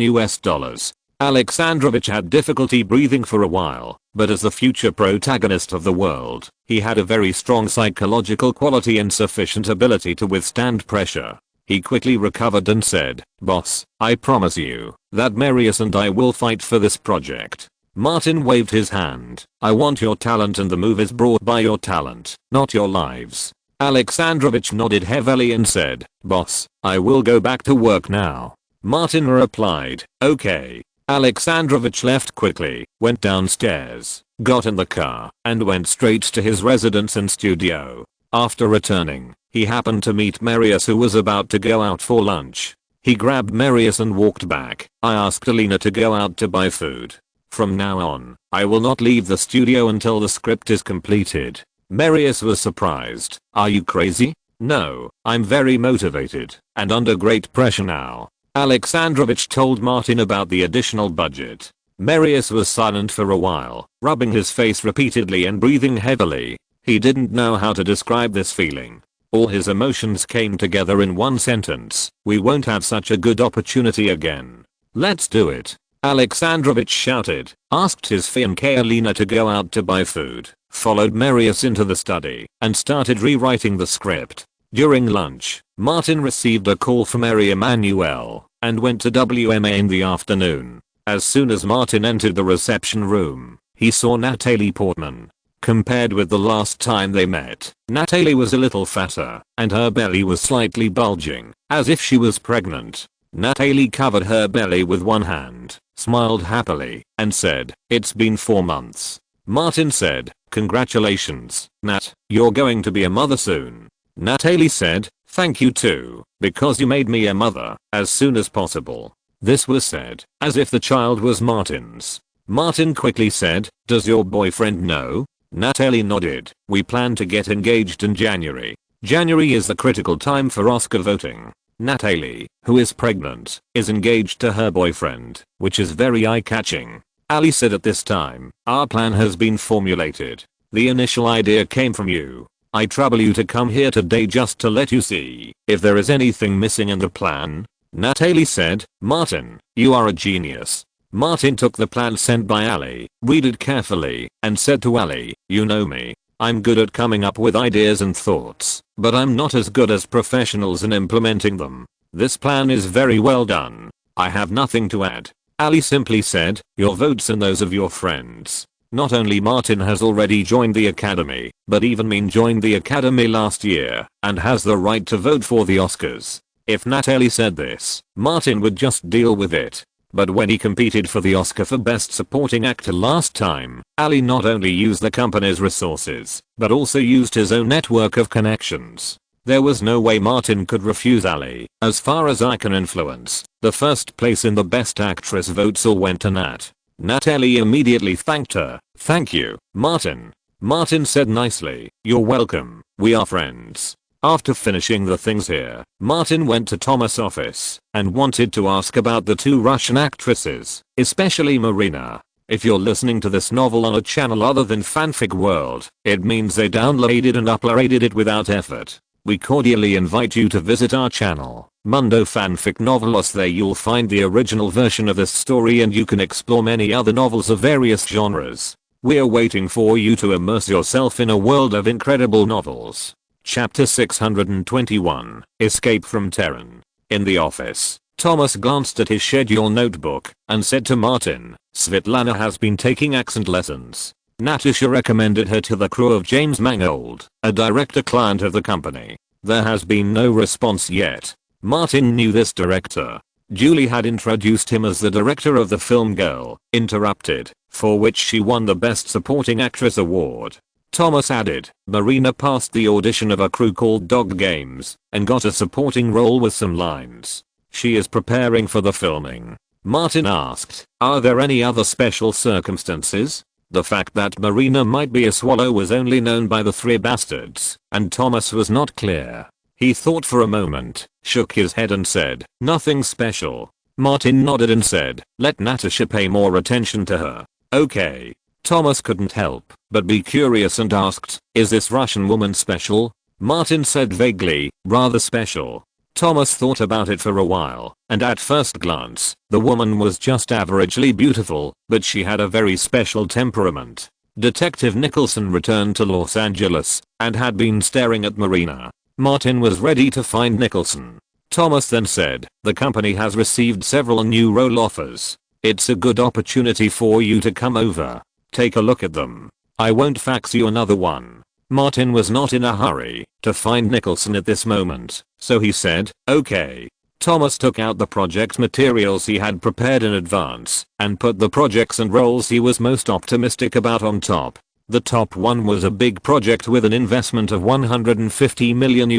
Speaker 1: Alexandrovich had difficulty breathing for a while, but as the future protagonist of the world, he had a very strong psychological quality and sufficient ability to withstand pressure. He quickly recovered and said, boss, I promise you that Marius and I will fight for this project. Martin waved his hand. I want your talent, and the move is brought by your talent, not your lives. Alexandrovich nodded heavily and said, boss, I will go back to work now. Martin replied, okay. Alexandrovich left quickly, went downstairs, got in the car, and went straight to his residence and studio. After returning, he happened to meet Marius, who was about to go out for lunch. He grabbed Marius and walked back. I asked Alina to go out to buy food. From now on, I will not leave the studio until the script is completed. Marius was surprised. Are you crazy? No, I'm very motivated and under great pressure now. Alexandrovich told Martin about the additional budget. Marius was silent for a while, rubbing his face repeatedly and breathing heavily. He didn't know how to describe this feeling. All his emotions came together in one sentence. We won't have such a good opportunity again. Let's do it. Alexandrovich shouted, asked his fiancée Alina to go out to buy food, followed Marius into the study, and started rewriting the script. During lunch, Martin received a call from Ari Emanuel, and went to WMA in the afternoon. As soon as Martin entered the reception room, he saw Natalie Portman. Compared with the last time they met, Natalie was a little fatter, and her belly was slightly bulging, as if she was pregnant. Natalie covered her belly with one hand, smiled happily, and said, "It's been 4 months." Martin said, "Congratulations, Nat, you're going to be a mother soon." Natalie said, "Thank you too, because you made me a mother as soon as possible." This was said as if the child was Martin's. Martin quickly said, "Does your boyfriend know?" Natalie nodded. "We plan to get engaged in January. January is the critical time for Oscar voting." Natalie, who is pregnant, is engaged to her boyfriend, which is very eye-catching. Ali said at this time, "Our plan has been formulated. The initial idea came from you. I trouble you to come here today just to let you see if there is anything missing in the plan." Natalie said, "Martin, you are a genius." Martin took the plan sent by Ali, read it carefully, and said to Ali, "You know me. I'm good at coming up with ideas and thoughts, but I'm not as good as professionals in implementing them. This plan is very well done. I have nothing to add." Ali simply said, "Your votes and those of your friends." Not only Martin has already joined the Academy, but even Min joined the Academy last year, and has the right to vote for the Oscars. If Natalie said this, Martin would just deal with it. But when he competed for the Oscar for Best Supporting Actor last time, Ali not only used the company's resources, but also used his own network of connections. There was no way Martin could refuse Ali. As far as I can influence, the first place in the Best Actress votes all went to Nat. Natalie immediately thanked her. "Thank you, Martin." Martin said nicely, "You're welcome, we are friends." After finishing the things here, Martin went to Thomas' office and wanted to ask about the 2 Russian actresses, especially Marina. If you're listening to this novel on a channel other than Fanfic World, it means they downloaded and uploaded it without effort. We cordially invite you to visit our channel, Mundo Fanfic Novelos. There you'll find the original version of this story and you can explore many other novels of various genres. We're waiting for you to immerse yourself in a world of incredible novels. Chapter 621, Escape from Terran. In the office, Thomas glanced at his schedule notebook and said to Martin, "Svetlana has been taking accent lessons. Natasha recommended her to the crew of James Mangold, a director client of the company. There has been no response yet." Martin knew this director. Julie had introduced him as the director of the film Girl, Interrupted, for which she won the Best Supporting Actress award. Thomas added, "Marina passed the audition of a crew called Dog Games and got a supporting role with some lines. She is preparing for the filming." Martin asked, "Are there any other special circumstances?" The fact that Marina might be a swallow was only known by the 3 bastards, and Thomas was not clear. He thought for a moment, shook his head and said, "Nothing special." Martin nodded and said, "Let Natasha pay more attention to her." "Okay." Thomas couldn't help but be curious and asked, "Is this Russian woman special?" Martin said vaguely, "Rather special." Thomas thought about it for a while, and at first glance, the woman was just averagely beautiful, but she had a very special temperament. Detective Nicholson returned to Los Angeles and had been staring at Marina. Martin was ready to find Nicholson. Thomas then said, "The company has received several new role offers. It's a good opportunity for you to come over. Take a look at them. I won't fax you another one." Martin was not in a hurry to find Nicholson at this moment, so he said, "Okay." Thomas took out the project materials he had prepared in advance and put the projects and roles he was most optimistic about on top. The top one was a big project with an investment of $150 million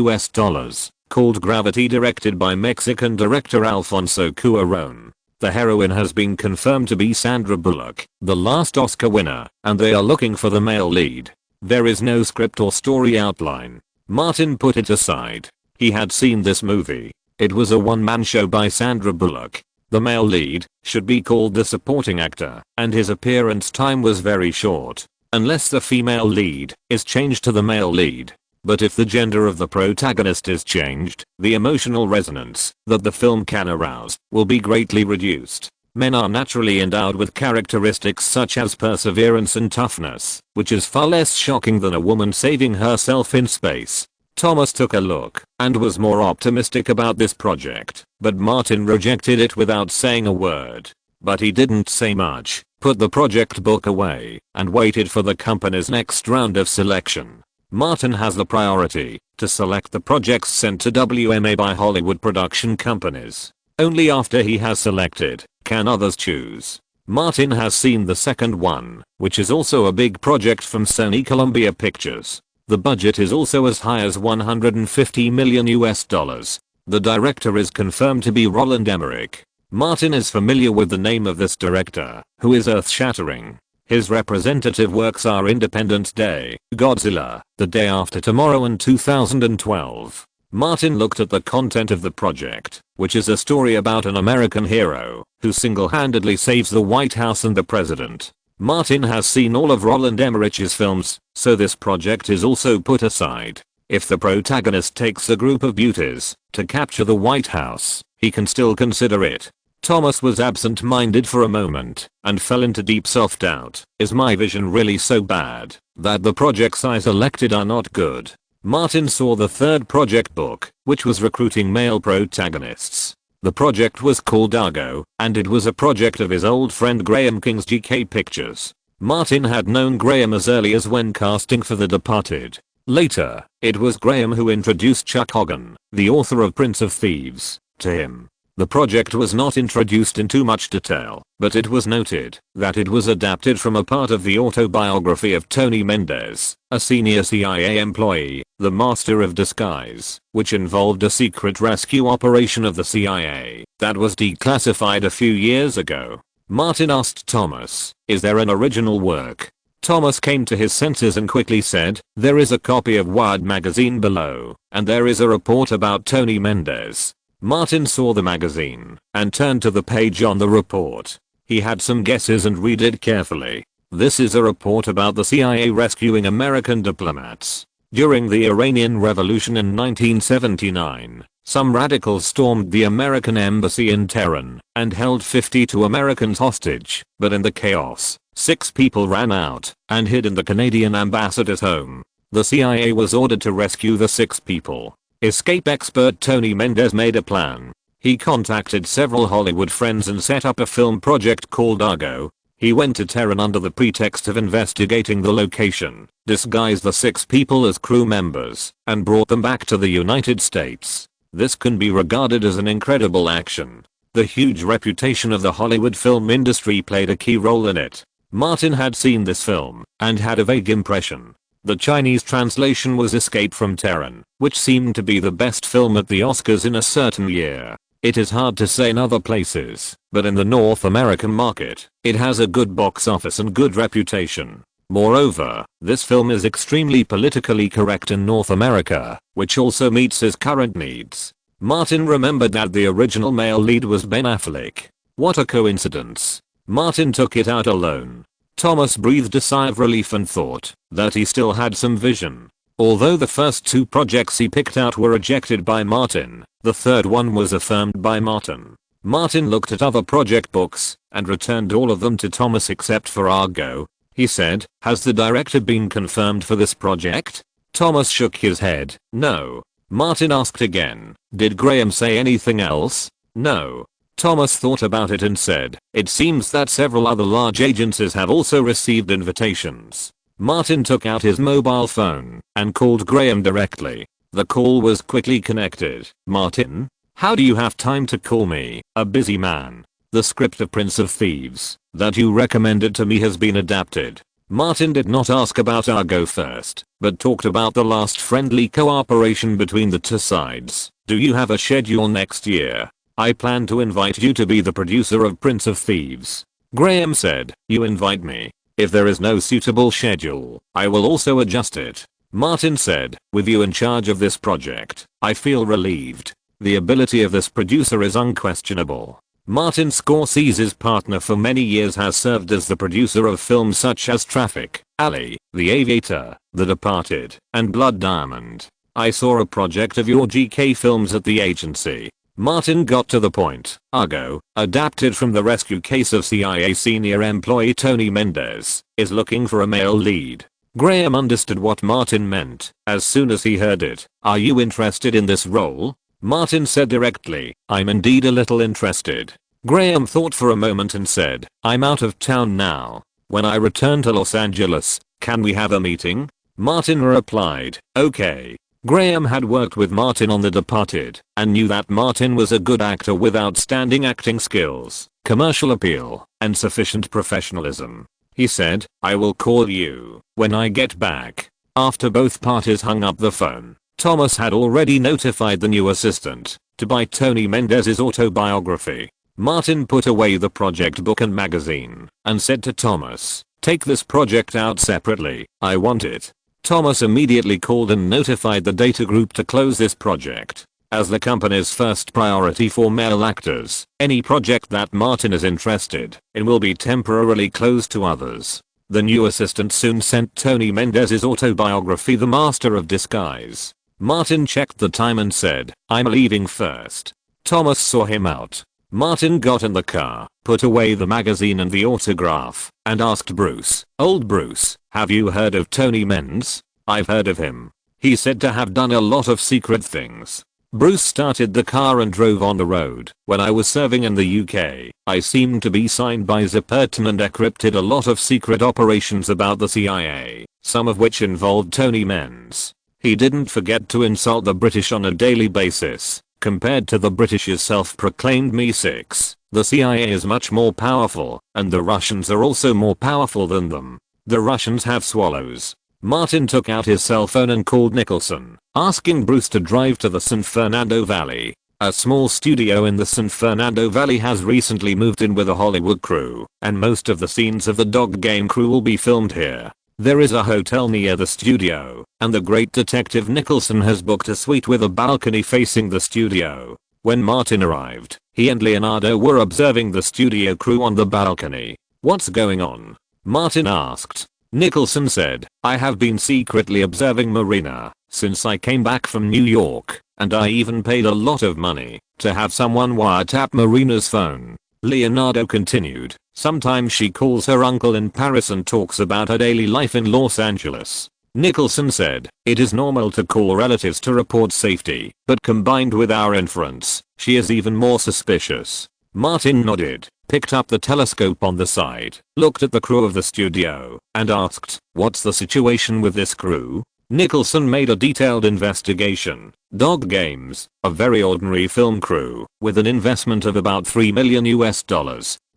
Speaker 1: called Gravity, directed by Mexican director Alfonso Cuarón. The heroine has been confirmed to be Sandra Bullock, the last Oscar winner, and they are looking for the male lead. There is no script or story outline. Martin put it aside. He had seen this movie. It was a one-man show by Sandra Bullock. The male lead should be called the supporting actor, and his appearance time was very short, unless the female lead is changed to the male lead. But if the gender of the protagonist is changed, the emotional resonance that the film can arouse will be greatly reduced. Men are naturally endowed with characteristics such as perseverance and toughness, which is far less shocking than a woman saving herself in space. Thomas took a look and was more optimistic about this project, but Martin rejected it without saying a word. but he didn't say much, put the project book away, and waited for the company's next round of selection. Martin has the priority to select the projects sent to WMA by Hollywood production companies. Only after he has selected can others choose. Martin has seen the second one, which is also a big project from Sony Columbia Pictures. The budget is also as high as $150 million. The director is confirmed to be Roland Emmerich. Martin is familiar with the name of this director, who is earth-shattering. His representative works are Independence Day, Godzilla, The Day After Tomorrow and 2012. Martin looked at the content of the project, which is a story about an American hero who single-handedly saves the White House and the president. Martin has seen all of Roland Emmerich's films, so this project is also put aside. If the protagonist takes a group of beauties to capture the White House, he can still consider it. Thomas was absent-minded for a moment and fell into deep self-doubt. Is my vision really so bad that the projects I selected are not good? Martin saw the third project book, which was recruiting male protagonists. The project was called Argo, and it was a project of his old friend Graham King's GK Pictures. Martin had known Graham as early as when casting for The Departed. Later, it was Graham who introduced Chuck Hogan, the author of Prince of Thieves, to him. The project was not introduced in too much detail, but it was noted that it was adapted from a part of the autobiography of Tony Mendez, a senior CIA employee, the Master of Disguise, which involved a secret rescue operation of the CIA that was declassified a few years ago. Martin asked Thomas, "Is there an original work?" Thomas came to his senses and quickly said, "There is a copy of Wired magazine below, and there is a report about Tony Mendez." Martin saw the magazine and turned to the page on the report. He had some guesses and read it carefully. This is a report about the CIA rescuing American diplomats. During the Iranian Revolution in 1979, some radicals stormed the American embassy in Tehran and held 52 Americans hostage, but in the chaos, 6 people ran out and hid in the Canadian ambassador's home. The CIA was ordered to rescue the 6 people. Escape expert Tony Mendez made a plan. He contacted several Hollywood friends and set up a film project called Argo. He went to Tehran under the pretext of investigating the location, disguised the 6 people as crew members, and brought them back to the United States. This can be regarded as an incredible action. The huge reputation of the Hollywood film industry played a key role in it. Martin had seen this film and had a vague impression. The Chinese translation was Escape from Tehran, which seemed to be the best film at the Oscars in a certain year. It is hard to say in other places, but in the North American market, it has a good box office and good reputation. Moreover, this film is extremely politically correct in North America, which also meets his current needs. Martin remembered that the original male lead was Ben Affleck. What a coincidence. Martin took it out alone. Thomas breathed a sigh of relief and thought that he still had some vision. Although the first 2 projects he picked out were rejected by Martin, the third one was affirmed by Martin. Martin looked at other project books and returned all of them to Thomas except for Argo. He said, "Has the director been confirmed for this project?" Thomas shook his head. "No." Martin asked again, "Did Graham say anything else?" "No." Thomas thought about it and said, "It seems that several other large agencies have also received invitations." Martin took out his mobile phone and called Graham directly. The call was quickly connected. "Martin? How do you have time to call me, a busy man? The script of Prince of Thieves that you recommended to me has been adapted." Martin did not ask about Argo first, but talked about the last friendly cooperation between the 2 sides. "Do you have a schedule next year? I plan to invite you to be the producer of Prince of Thieves." Graham said, "You invite me. If there is no suitable schedule, I will also adjust it." Martin said, "With you in charge of this project, I feel relieved. The ability of this producer is unquestionable." Martin Scorsese's partner for many years has served as the producer of films such as Traffic, Alley, The Aviator, The Departed, and Blood Diamond. "I saw a project of your GK films at the agency." Martin got to the point. Argo, adapted from the rescue case of CIA senior employee Tony Mendez, is looking for a male lead. Graham understood what Martin meant as soon as he heard it. "Are you interested in this role?" Martin said directly, "I'm indeed a little interested." Graham thought for a moment and said, I'm out of town now. When I return to Los Angeles, can we have a meeting? Martin replied, okay. Graham had worked with Martin on The Departed and knew that Martin was a good actor with outstanding acting skills, commercial appeal, and sufficient professionalism. He said, I will call you when I get back. After both parties hung up the phone, Thomas had already notified the new assistant to buy Tony Mendez's autobiography. Martin put away the project book and magazine and said to Thomas, take this project out separately, I want it. Thomas immediately called and notified the data group to close this project. As the company's first priority for male actors, any project that Martin is interested in will be temporarily closed to others. The new assistant soon sent Tony Mendez's autobiography The Master of Disguise. Martin checked the time and said, I'm leaving first. Thomas saw him out. Martin got in the car, put away the magazine and the autograph, and asked Bruce, old Bruce, have you heard of Tony Mendez? I've heard of him. He's said to have done a lot of secret things. Bruce started the car and drove on the road. When I was serving in the UK, I seemed to be signed by Zipperton and decrypted a lot of secret operations about the CIA, some of which involved Tony Mendez. He didn't forget to insult the British on a daily basis. Compared to the British's self-proclaimed Me-6, the CIA is much more powerful, and the Russians are also more powerful than them. The Russians have swallows. Martin took out his cell phone and called Nicholson, asking Bruce to drive to the San Fernando Valley. A small studio in the San Fernando Valley has recently moved in with a Hollywood crew, and most of the scenes of the Dog Game crew will be filmed here. There is a hotel near the studio, and the great detective Nicholson has booked a suite with a balcony facing the studio. When Martin arrived, he and Leonardo were observing the studio crew on the balcony. What's going on? Martin asked. Nicholson said, I have been secretly observing Marina since I came back from New York, and I even paid a lot of money to have someone wiretap Marina's phone. Leonardo continued, sometimes she calls her uncle in Paris and talks about her daily life in Los Angeles. Nicholson said, it is normal to call relatives to report safety, but combined with our inference, she is even more suspicious. Martin nodded, picked up the telescope on the side, looked at the crew of the studio, and asked, what's the situation with this crew? Nicholson made a detailed investigation. Dog Games, a very ordinary film crew, with an investment of about $3 million US.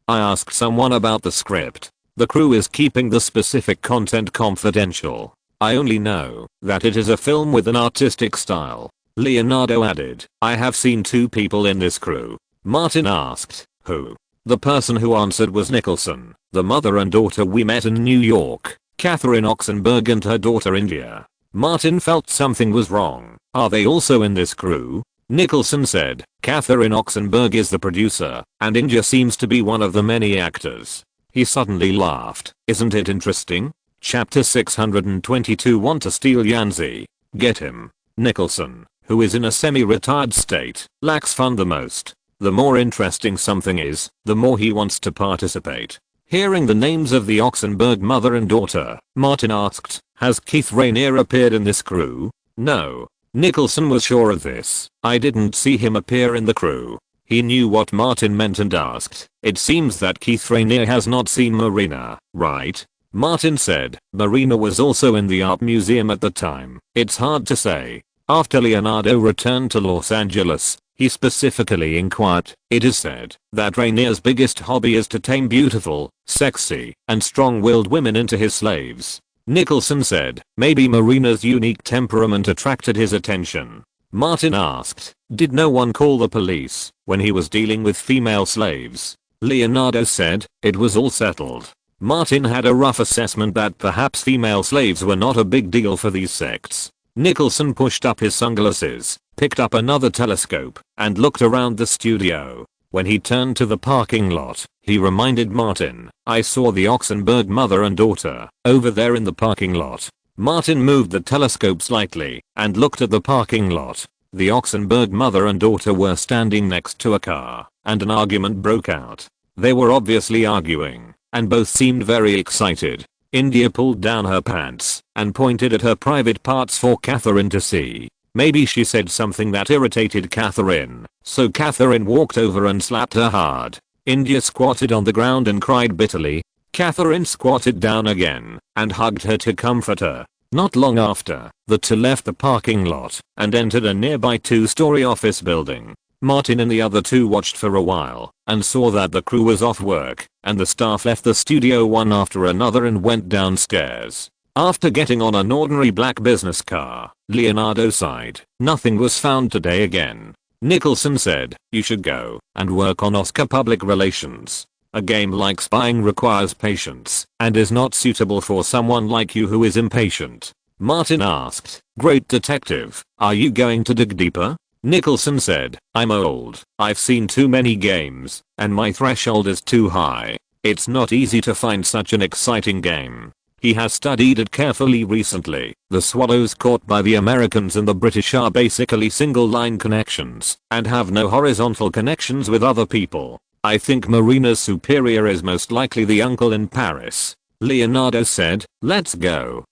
Speaker 1: I asked someone about the script. The crew is keeping the specific content confidential. I only know that it is a film with an artistic style. Leonardo added, I have seen two people in this crew. Martin asked, who? The person who answered was Nicholson, the mother and daughter we met in New York, Catherine Oxenberg and her daughter India. Martin felt something was wrong. Are they also in this crew? Nicholson said, Catherine Oxenberg is the producer, and India seems to be one of the many actors. He suddenly laughed. Isn't it interesting? Chapter 622 Want to steal Yanzi. Get him. Nicholson, who is in a semi-retired state, lacks fun the most. The more interesting something is, the more he wants to participate. Hearing the names of the Oxenberg mother and daughter, Martin asked, has Keith Rainier appeared in this crew? No. Nicholson was sure of this. I didn't see him appear in the crew. He knew what Martin meant and asked, it seems that Keith Rainier has not seen Marina, right? Martin said, Marina was also in the art museum at the time. It's hard to say. After Leonardo returned to Los Angeles, he specifically inquired, it is said that Rainier's biggest hobby is to tame beautiful, sexy, and strong-willed women into his slaves. Nicholson said, maybe Marina's unique temperament attracted his attention. Martin asked, did no one call the police when he was dealing with female slaves? Leonardo said, it was all settled. Martin had a rough assessment that perhaps female slaves were not a big deal for these sects. Nicholson pushed up his sunglasses, picked up another telescope, and looked around the studio. When he turned to the parking lot, he reminded Martin, I saw the Oxenberg mother and daughter over there in the parking lot. Martin moved the telescope slightly and looked at the parking lot. The Oxenberg mother and daughter were standing next to a car, and an argument broke out. They were obviously arguing, and both seemed very excited. India pulled down her pants and pointed at her private parts for Catherine to see. Maybe she said something that irritated Catherine, so Catherine walked over and slapped her hard. India squatted on the ground and cried bitterly. Catherine squatted down again and hugged her to comfort her. Not long after, the two left the parking lot and entered a nearby 2-story office building. Martin and the other two watched for a while and saw that the crew was off work and the staff left the studio one after another and went downstairs. After getting on an ordinary black business car, Leonardo sighed. Nothing was found today again. Nicholson said, "You should go and work on Oscar public relations. A game like spying requires patience and is not suitable for someone like you who is impatient." Martin asked, "Great detective, are you going to dig deeper?" Nicholson said, "I'm old. I've seen too many games, and my threshold is too high. It's not easy to find such an exciting game." He has studied it carefully recently. The swallows caught by the Americans and the British are basically single line connections and have no horizontal connections with other people. "I think Marina's superior is most likely the uncle in Paris." Leonardo said, Let's go.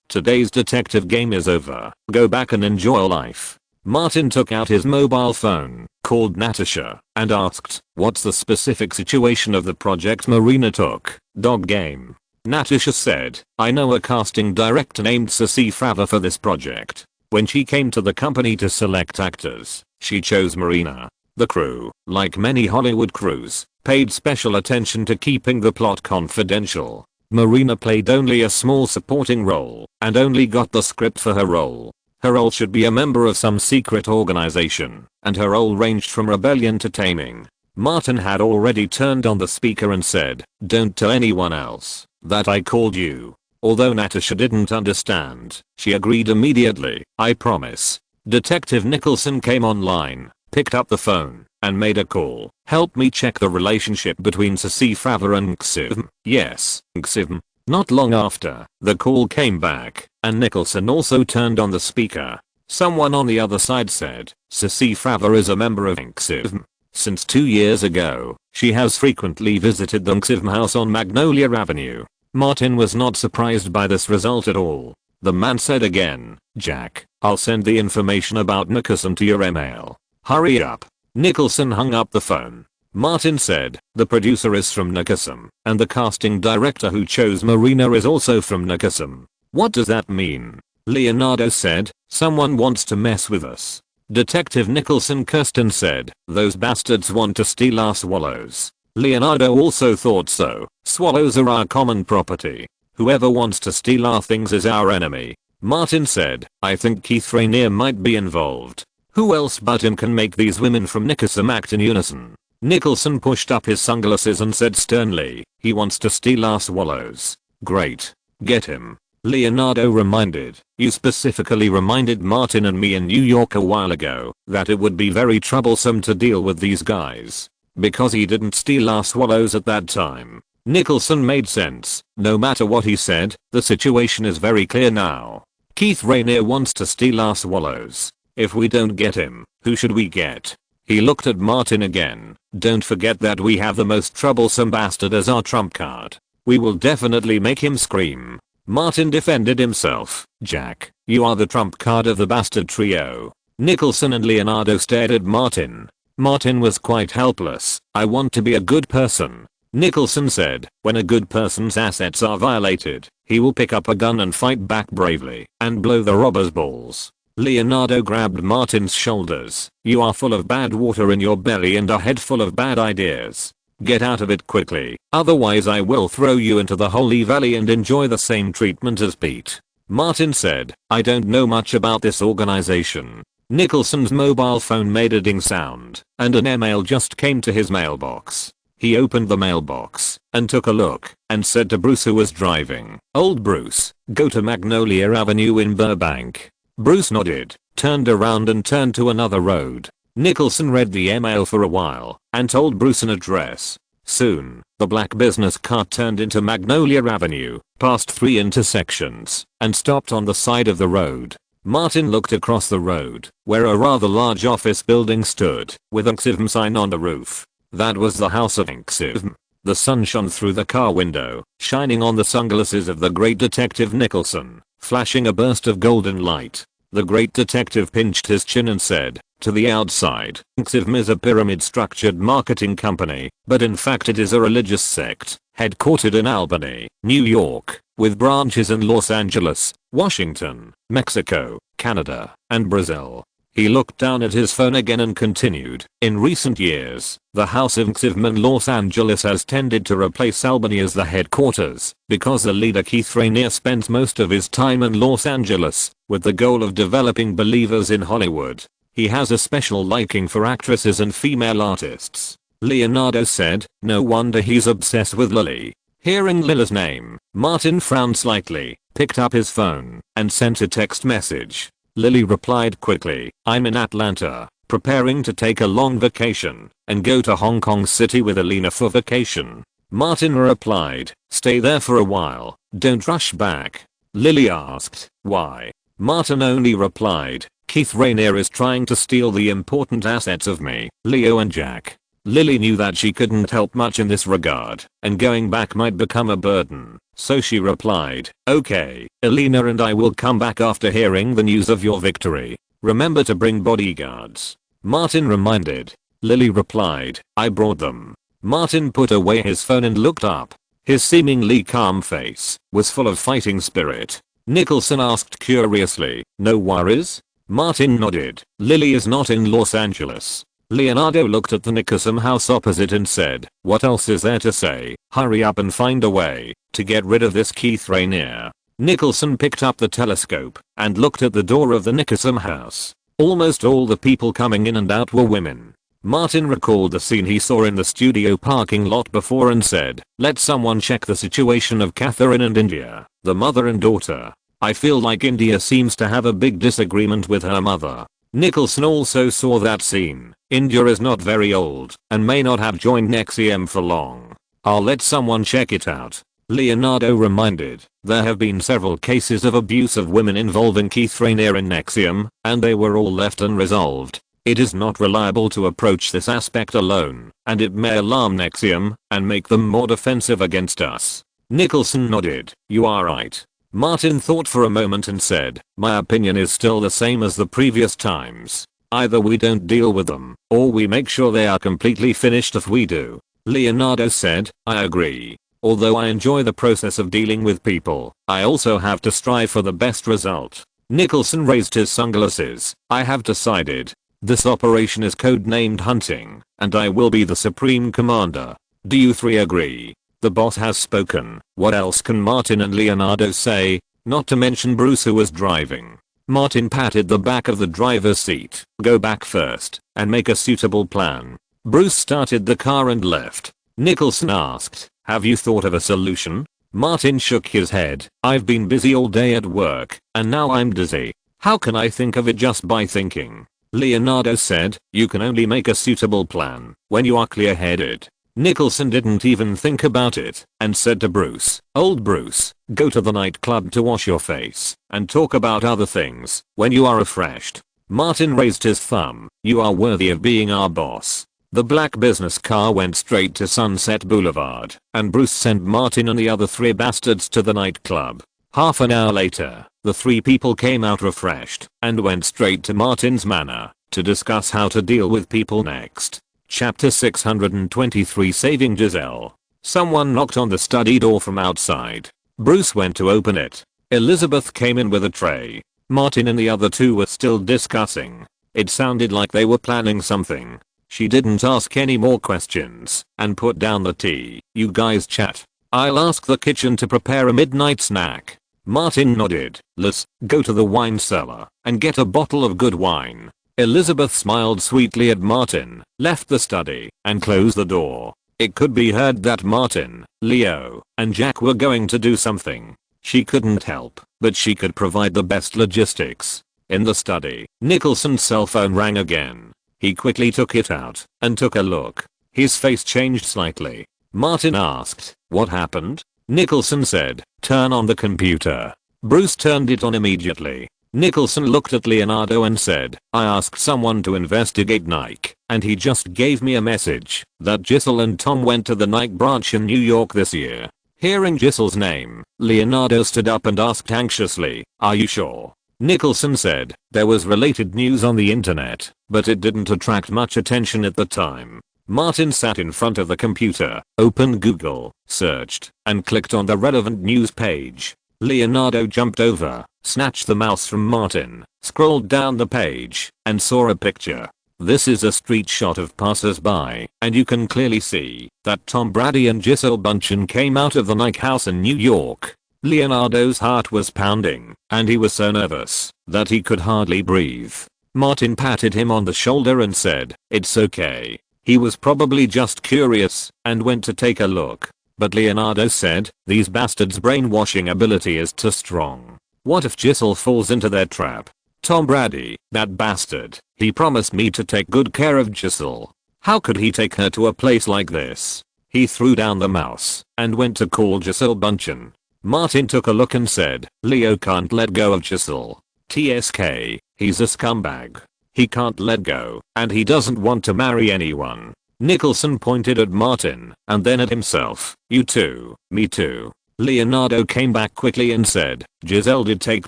Speaker 1: Today's detective game is over. Go back and enjoy life." Martin took out his mobile phone, called Natasha, and asked, "What's the specific situation of the project Marina took?" "Dog game." Natasha said, "I know a casting director named Ceci Fravor for this project. When she came to the company to select actors, she chose Marina. The crew, like many Hollywood crews, paid special attention to keeping the plot confidential. Marina played only a small supporting role and only got the script for her role. Her role should be a member of some secret organization, and her role ranged from rebellion to taming." Martin had already turned on the speaker and said, "Don't tell anyone else that I called you." Although Natasha didn't understand, she agreed immediately. "I promise." Detective Nicholson came online, picked up the phone, and made a call. "Help me check the relationship between Ceci Fravor and Xivm." "Yes, Xivm." Not long after, the call came back, and Nicholson also turned on the speaker. Someone on the other side said, "Ceci Fravor is a member of Xivm. Since 2 years ago, she has frequently visited the Xivm house on Magnolia Avenue." Martin was not surprised by this result at all. The man said again, "Jack, I'll send the information about Nicholson to your email. Hurry up." Nicholson hung up the phone. Martin said, "The producer is from Nicholson, and the casting director who chose Marina is also from Nicholson. What does that mean?" Leonardo said, "Someone wants to mess with us." Detective Nicholson cursed and said, "Those bastards want to steal our swallows." Leonardo also thought so. "Swallows are our common property. Whoever wants to steal our things is our enemy." Martin said, "I think Keith Rainier might be involved. Who else but him can make these women from Nicholson act in unison?" Nicholson pushed up his sunglasses and said sternly, "He wants to steal our swallows. Great. Get him." Leonardo reminded, "You specifically reminded Martin and me in New York a while ago that it would be very troublesome to deal with these guys. Because he didn't steal our swallows at that time." Nicholson made sense. No matter what he said, the situation is very clear now. Keith Rainier wants to steal our swallows. If we don't get him, who should we get? He looked at Martin again. "Don't forget that we have the most troublesome bastard as our trump card. We will definitely make him scream." Martin defended himself. "Jack, you are the trump card of the bastard trio." Nicholson and Leonardo stared at Martin. Martin was quite helpless. "I want to be a good person." Nicholson said, "When a good person's assets are violated, he will pick up a gun and fight back bravely and blow the robbers' balls." Leonardo grabbed Martin's shoulders. "You are full of bad water in your belly and a head full of bad ideas. Get out of it quickly, otherwise I will throw you into the Holy Valley and enjoy the same treatment as Pete." Martin said, "I don't know much about this organization." Nicholson's mobile phone made a ding sound, and an email just came to his mailbox. He opened the mailbox and took a look and said to Bruce, who was driving, "Old Bruce, go to Magnolia Avenue in Burbank." Bruce nodded, turned around and turned to another road. Nicholson read the email for a while and told Bruce an address. Soon, the black business car turned into Magnolia Avenue, passed 3 intersections, and stopped on the side of the road. Martin looked across the road, where a rather large office building stood, with a Xivm sign on the roof. That was the house of Xivm. The sun shone through the car window, shining on the sunglasses of the great detective Nicholson, flashing a burst of golden light. The great detective pinched his chin and said, To the outside, SYNOPSIS is a pyramid-structured marketing company, but in fact it is a religious sect, headquartered in Albany, New York, with branches in Los Angeles, Washington, Mexico, Canada, and Brazil. He looked down at his phone again and continued, in recent years, the House of SYNOPSIS in Los Angeles has tended to replace Albany as the headquarters, because the leader Keith Raniere spends most of his time in Los Angeles, with the goal of developing believers in Hollywood. He has a special liking for actresses and female artists. Leonardo said, no wonder he's obsessed with Lily. Hearing Lily's name, Martin frowned slightly, picked up his phone, and sent a text message. Lily replied quickly, I'm in Atlanta, preparing to take a long vacation, and go to Hong Kong City with Alina for vacation. Martin replied, stay there for a while, don't rush back. Lily asked, why? Martin only replied, Keith Raniere is trying to steal the important assets of me, Leo and Jack. Lily knew that she couldn't help much in this regard, and going back might become a burden, so she replied, okay, Alina and I will come back after hearing the news of your victory. Remember to bring bodyguards. Martin reminded. Lily replied, I brought them. Martin put away his phone and looked up. His seemingly calm face was full of fighting spirit. Nicholson asked curiously, no worries? Martin nodded. Lily is not in Los Angeles. Leonardo looked at the Nicholson house opposite and said, what else is there to say? Hurry up and find a way to get rid of this Keith Raniere. Nicholson picked up the telescope and looked at the door of the Nicholson house. Almost all the people coming in and out were women. Martin recalled the scene he saw in the studio parking lot before and said, let someone check the situation of Catherine and India, the mother and daughter. I feel like India seems to have a big disagreement with her mother. Nicholson also saw that scene. India is not very old and may not have joined NXIVM for long. I'll let someone check it out. Leonardo reminded, there have been several cases of abuse of women involving Keith Raniere in NXIVM, and they were all left unresolved. It is not reliable to approach this aspect alone, and it may alarm NXIVM and make them more defensive against us. Nicholson nodded, you are right. Martin thought for a moment and said, my opinion is still the same as the previous times. Either we don't deal with them, or we make sure they are completely finished if we do. Leonardo said, I agree. Although I enjoy the process of dealing with people, I also have to strive for the best result. Nicholson raised his sunglasses. I have decided. This operation is codenamed Hunting, and I will be the supreme commander. Do you three agree? The boss has spoken. What else can Martin and Leonardo say? Not to mention Bruce, who was driving. Martin patted the back of the driver's seat. Go back first and make a suitable plan. Bruce started the car and left. Nicholson asked, have you thought of a solution? Martin shook his head. I've been busy all day at work, and now I'm dizzy. How can I think of it just by thinking? Leonardo said, you can only make a suitable plan when you are clear-headed. Nicholson didn't even think about it and said to Bruce, old Bruce, go to the nightclub to wash your face and talk about other things when you are refreshed. Martin raised his thumb. You are worthy of being our boss. The black business car went straight to Sunset Boulevard, and Bruce sent Martin and the other three bastards to the nightclub. Half an hour later, the three people came out refreshed and went straight to Martin's manor to discuss how to deal with people next. Chapter 623, Saving Giselle. Someone knocked on the study door from outside. Bruce went to open it. Elizabeth came in with a tray. Martin and the other two were still discussing. It sounded like they were planning something. She didn't ask any more questions and put down the tea. You guys chat. I'll ask the kitchen to prepare a midnight snack. Martin nodded. Let's go to the wine cellar and get a bottle of good wine. Elizabeth smiled sweetly at Martin, left the study, and closed the door. It could be heard that Martin, Leo, and Jack were going to do something. She couldn't help, but she could provide the best logistics. In the study, Nicholson's cell phone rang again. He quickly took it out and took a look. His face changed slightly. Martin asked, what happened? Nicholson said, turn on the computer. Bruce turned it on immediately. Nicholson looked at Leonardo and said, I asked someone to investigate Nike, and he just gave me a message that Giselle and Tom went to the Nike branch in New York this year. Hearing Giselle's name, Leonardo stood up and asked anxiously, are you sure? Nicholson said, there was related news on the internet, but it didn't attract much attention at the time. Martin sat in front of the computer, opened Google, searched, and clicked on the relevant news page. Leonardo jumped over, snatched the mouse from Martin, scrolled down the page, and saw a picture. This is a street shot of passers-by, and you can clearly see that Tom Brady and Gisele Bündchen came out of the Nike house in New York. Leonardo's heart was pounding, and he was so nervous that he could hardly breathe. Martin patted him on the shoulder and said, "It's okay." He was probably just curious and went to take a look. But Leonardo said, "These bastards' brainwashing ability is too strong. What if Gisele falls into their trap? Tom Brady, that bastard, he promised me to take good care of Gisele. How could he take her to a place like this?" He threw down the mouse and went to call Gisele Bündchen. Martin took a look and said, "Leo can't let go of Gisele. TSK, he's a scumbag. He can't let go, and he doesn't want to marry anyone." Nicholson pointed at Martin and then at himself. "You too, me too." Leonardo came back quickly and said, "Gisele did take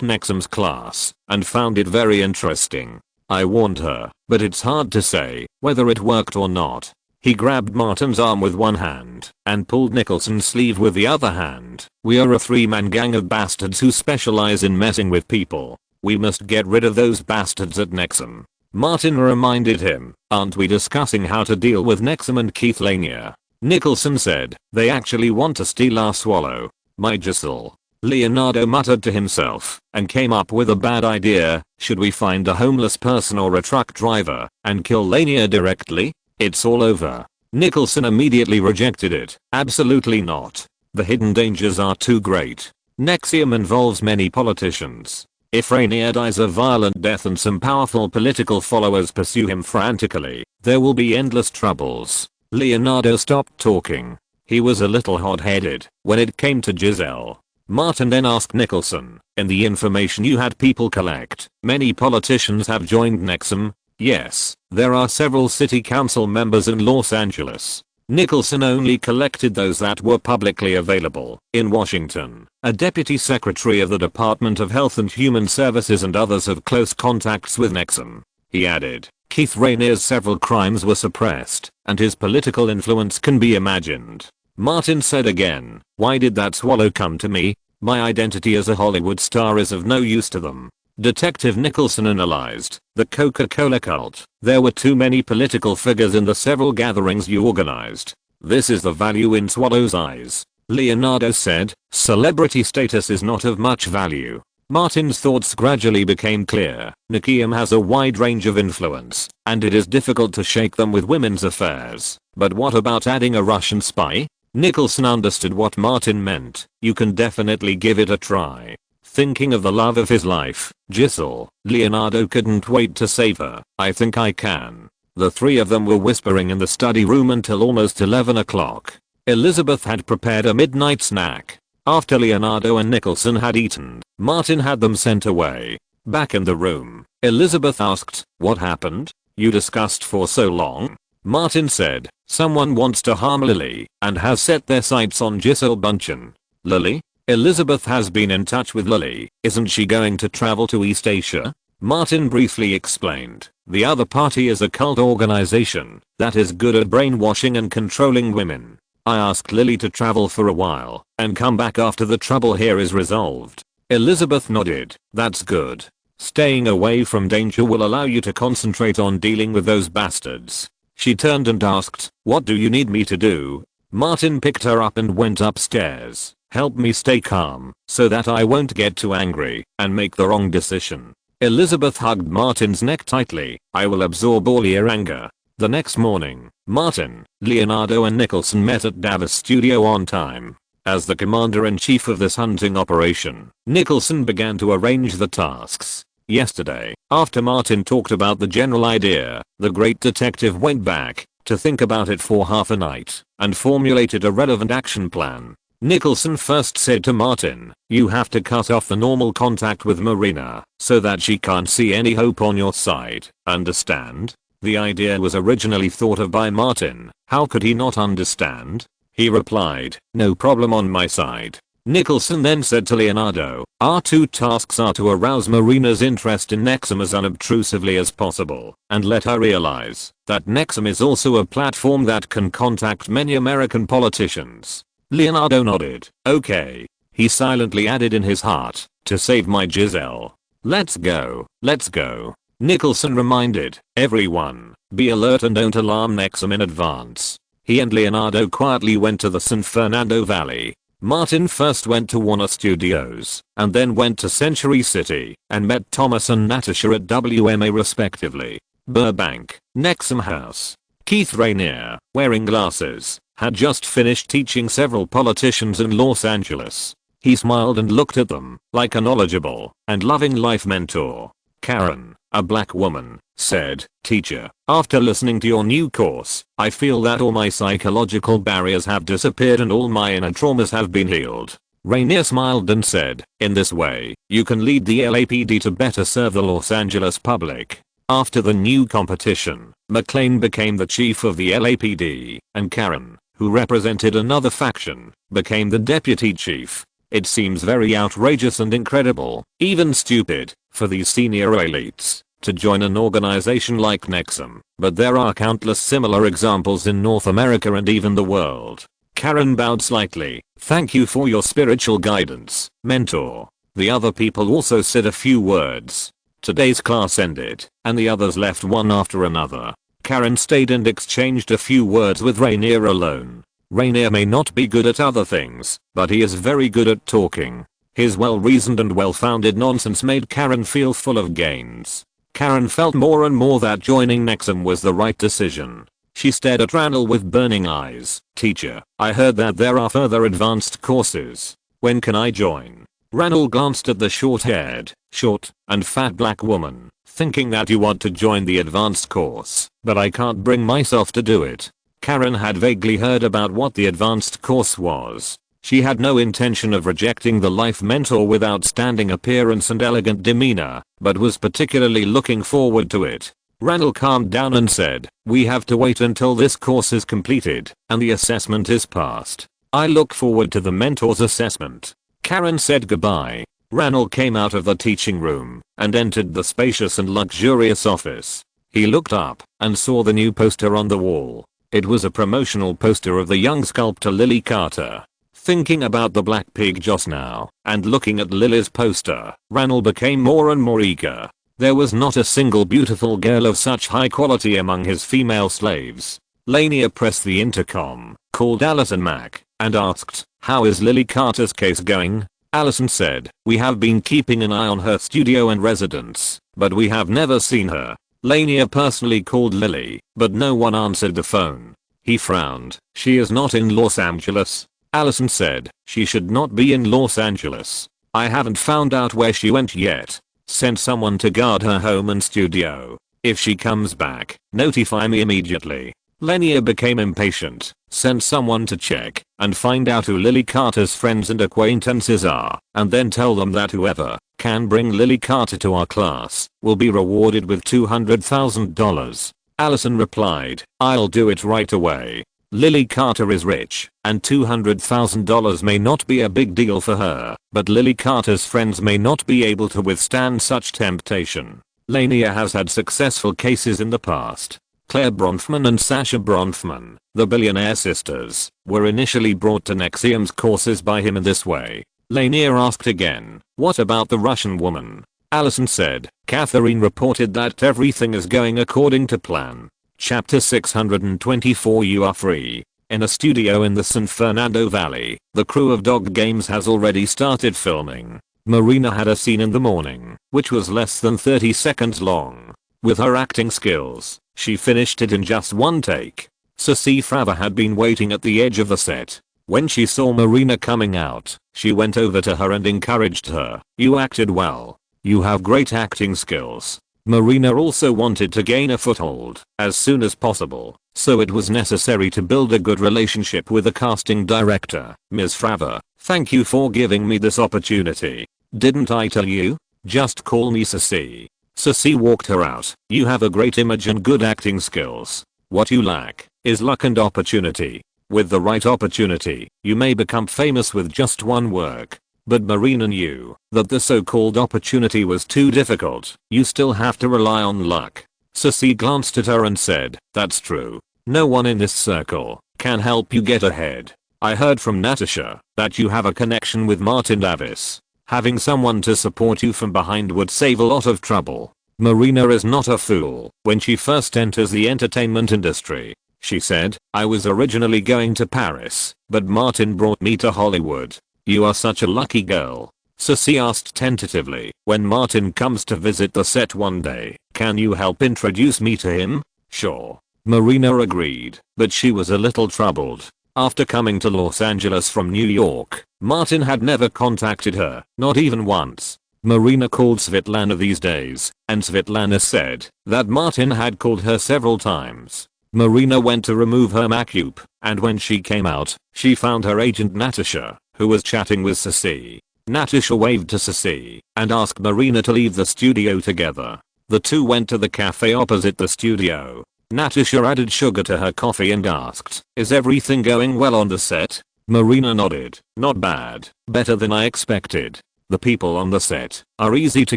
Speaker 1: Nexum's class and found it very interesting. I warned her, but it's hard to say whether it worked or not." He grabbed Martin's arm with one hand and pulled Nicholson's sleeve with the other hand. "We are a three-man gang of bastards who specialize in messing with people. We must get rid of those bastards at Nexum." Martin reminded him, "Aren't we discussing how to deal with Nexum and Keith Lanier?" Nicholson said, "They actually want to steal our swallow. My Gisele." Leonardo muttered to himself and came up with a bad idea. "Should we find a homeless person or a truck driver and kill Lanier directly? It's all over." Nicholson immediately rejected it. "Absolutely not. The hidden dangers are too great. Nexium involves many politicians. If Rainier dies a violent death and some powerful political followers pursue him frantically, there will be endless troubles." Leonardo stopped talking. He was a little hot-headed when it came to Gisele. Martin then asked Nicholson, "In the information you had people collect, many politicians have joined Nexum?" "Yes, there are several city council members in Los Angeles." Nicholson only collected those that were publicly available. "In Washington, a deputy secretary of the Department of Health and Human Services and others have close contacts with Nexum." He added, "Keith Rainier's several crimes were suppressed, and his political influence can be imagined." Martin said again, "Why did that swallow come to me? My identity as a Hollywood star is of no use to them." Detective Nicholson analyzed the Coca-Cola cult. "There were too many political figures in the several gatherings you organized. This is the value in Swallow's eyes." Leonardo said, "Celebrity status is not of much value." Martin's thoughts gradually became clear. Nexium has a wide range of influence, and it is difficult to shake them with women's affairs. But what about adding a Russian spy? Nicholson understood what Martin meant. "You can definitely give it a try." Thinking of the love of his life, Gisele, Leonardo couldn't wait to save her. "I think I can." The three of them were whispering in the study room until almost 11 o'clock. Elizabeth had prepared a midnight snack. After Leonardo and Nicholson had eaten, Martin had them sent away. Back in the room, Elizabeth asked, "What happened? You discussed for so long?" Martin said, "Someone wants to harm Lily and has set their sights on Gisele Bündchen." "Lily?" "Elizabeth has been in touch with Lily. Isn't she going to travel to East Asia?" Martin briefly explained. "The other party is a cult organization that is good at brainwashing and controlling women. I asked Lily to travel for a while and come back after the trouble here is resolved." Elizabeth nodded. "That's good. Staying away from danger will allow you to concentrate on dealing with those bastards." She turned and asked, "What do you need me to do?" Martin picked her up and went upstairs. "Help me stay calm so that I won't get too angry and make the wrong decision." Elizabeth hugged Martin's neck tightly. "I will absorb all your anger." The next morning, Martin, Leonardo and Nicholson met at Davis' studio on time. As the commander-in-chief of this hunting operation, Nicholson began to arrange the tasks. Yesterday, after Martin talked about the general idea, the great detective went back to think about it for half a night and formulated a relevant action plan. Nicholson first said to Martin, "You have to cut off the normal contact with Marina so that she can't see any hope on your side. Understand?" The idea was originally thought of by Martin. How could he not understand? He replied, "No problem on my side." Nicholson then said to Leonardo, our two tasks are to arouse Marina's interest in Nexum as unobtrusively as possible, and let her realize that Nexum is also a platform that can contact many American politicians. Leonardo nodded. Okay. He silently added in his heart, to save my Giselle. Let's go, let's go. Nicholson reminded everyone, be alert and don't alarm Nexum in advance. He and Leonardo quietly went to the San Fernando Valley. Martin first went to Warner Studios, and then went to Century City, and met Thomas and Natasha at WMA respectively. Burbank, Nexum House. Keith Rainier, wearing glasses, had just finished teaching several politicians in Los Angeles. He smiled and looked at them, like a knowledgeable and loving life mentor. Karen, a black woman, said, teacher, after listening to your new course, I feel that all my psychological barriers have disappeared and all my inner traumas have been healed. Rainier smiled and said, in this way, you can lead the LAPD to better serve the Los Angeles public. After the new competition, McClane became the chief of the LAPD, and Karen, who represented another faction, became the deputy chief. It seems very outrageous and incredible, even stupid, for these senior elites to join an organization like Nexum, but there are countless similar examples in North America and even the world. Karen bowed slightly. Thank you for your spiritual guidance, mentor. The other people also said a few words. Today's class ended, and the others left one after another. Karen stayed and exchanged a few words with Rainier alone. Rainier may not be good at other things, but he is very good at talking. His well-reasoned and well-founded nonsense made Karen feel full of gains. Karen felt more and more that joining Nexum was the right decision. She stared at Randall with burning eyes. Teacher, I heard that there are further advanced courses. When can I join? Randall glanced at the short-haired, short, and fat black woman, thinking that you want to join the advanced course, but I can't bring myself to do it. Karen had vaguely heard about what the advanced course was. She had no intention of rejecting the life mentor with outstanding appearance and elegant demeanor, but was particularly looking forward to it. Randall calmed down and said, we have to wait until this course is completed, and the assessment is passed. I look forward to the mentor's assessment. Karen said goodbye. Randall came out of the teaching room, and entered the spacious and luxurious office. He looked up, and saw the new poster on the wall. It was a promotional poster of the young sculptor Lily Carter. Thinking about the black pig just now, and looking at Lily's poster, Randall became more and more eager. There was not a single beautiful girl of such high quality among his female slaves. Lanier pressed the intercom, called Allison Mack, and asked, how is Lily Carter's case going? Allison said, we have been keeping an eye on her studio and residence, but we have never seen her. Lanier personally called Lily, but no one answered the phone. He frowned. She is not in Los Angeles. Allison said, she should not be in Los Angeles. I haven't found out where she went yet. Send someone to guard her home and studio. If she comes back, notify me immediately. Lanier became impatient. Send someone to check and find out who Lily Carter's friends and acquaintances are, and then tell them that whoever can bring Lily Carter to our class will be rewarded with $200,000. Allison replied, I'll do it right away. Lily Carter is rich, and $200,000 may not be a big deal for her, but Lily Carter's friends may not be able to withstand such temptation. Lanier has had successful cases in the past. Claire Bronfman and Sasha Bronfman, the billionaire sisters, were initially brought to Nexium's courses by him in this way. Lanier asked again, what about the Russian woman? Allison said, Catherine reported that everything is going according to plan. Chapter 624 You are free. In a studio in the San Fernando Valley, the crew of Dog Games has already started filming. Marina had a scene in the morning, which was less than 30 seconds long. With her acting skills, she finished it in just one take. Ceci Frava had been waiting at the edge of the set. When she saw Marina coming out, she went over to her and encouraged her. You acted well. You have great acting skills. Marina also wanted to gain a foothold as soon as possible, so it was necessary to build a good relationship with the casting director. Ms. Frava, thank you for giving me this opportunity. Didn't I tell you? Just call me Ceci. Ceci walked her out. You have a great image and good acting skills. What you lack is luck and opportunity. With the right opportunity, you may become famous with just one work. But Marina knew that the so-called opportunity was too difficult. You still have to rely on luck. Sissy glanced at her and said, "That's true. No one in this circle can help you get ahead. I heard from Natasha that you have a connection with Martin Davis. Having someone to support you from behind would save a lot of trouble." Marina is not a fool. When she first enters the entertainment industry, she said, "I was originally going to Paris, but Martin brought me to Hollywood." "You are such a lucky girl." Sissy asked tentatively, "When Martin comes to visit the set one day, can you help introduce me to him?" "Sure." Marina agreed, but she was a little troubled. After coming to Los Angeles from New York, Martin had never contacted her, not even once. Marina called Svetlana these days, and Svetlana said that Martin had called her several times. Marina went to remove her makeup, and when she came out, she found her agent Natasha, who was chatting with Sissy. Natasha waved to Sissy and asked Marina to leave the studio together. The two went to the cafe opposite the studio. Natasha added sugar to her coffee and asked, "Is everything going well on the set?" Marina nodded. "Not bad. Better than I expected. The people on the set are easy to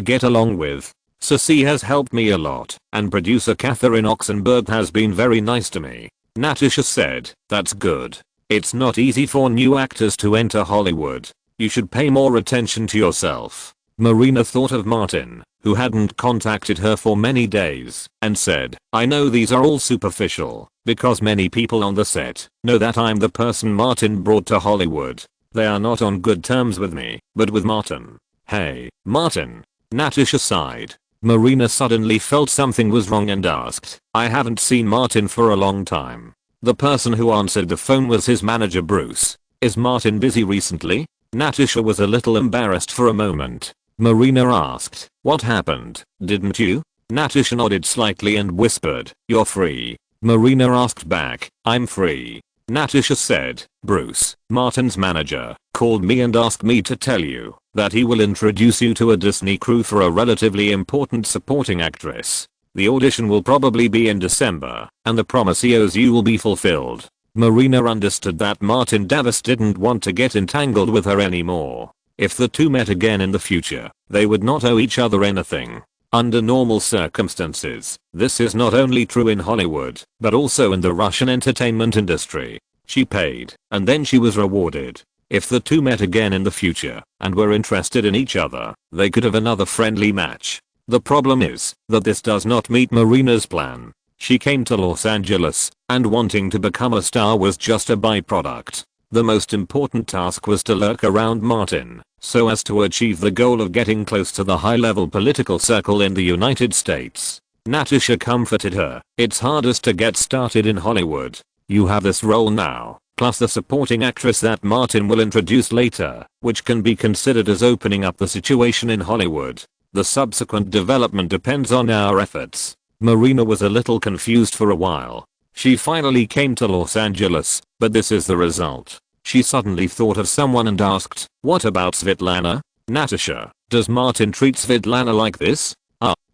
Speaker 1: get along with. Sissy has helped me a lot, and producer Catherine Oxenberg has been very nice to me." Natasha said, "That's good. It's not easy for new actors to enter Hollywood. You should pay more attention to yourself." Marina thought of Martin, who hadn't contacted her for many days, and said, "I know these are all superficial, because many people on the set know that I'm the person Martin brought to Hollywood. They are not on good terms with me, but with Martin." "Hey, Martin." Natasha sighed. Marina suddenly felt something was wrong and asked, "I haven't seen Martin for a long time." The person who answered the phone was his manager Bruce. "Is Martin busy recently?" Natasha was a little embarrassed for a moment. Marina asked, "What happened, didn't you?" Natasha nodded slightly and whispered, "You're free." Marina asked back, "I'm free." Natasha said, "Bruce, Martin's manager, called me and asked me to tell you that he will introduce you to a Disney crew for a relatively important supporting actress. The audition will probably be in December, and the promise he owes you will be fulfilled." Marina understood that Martin Davis didn't want to get entangled with her anymore. If the two met again in the future, they would not owe each other anything. Under normal circumstances, this is not only true in Hollywood, but also in the Russian entertainment industry. She paid, and then she was rewarded. If the two met again in the future, and were interested in each other, they could have another friendly match. The problem is that this does not meet Marina's plan. She came to Los Angeles, and wanting to become a star was just a byproduct. The most important task was to lurk around Martin, so as to achieve the goal of getting close to the high-level political circle in the United States. Natasha comforted her. "It's hardest to get started in Hollywood. You have this role now, plus the supporting actress that Martin will introduce later, which can be considered as opening up the situation in Hollywood. The subsequent development depends on our efforts." Marina was a little confused for a while. She finally came to Los Angeles, but this is the result. She suddenly thought of someone and asked, "What about Svetlana?" "Natasha, does Martin treat Svetlana like this?"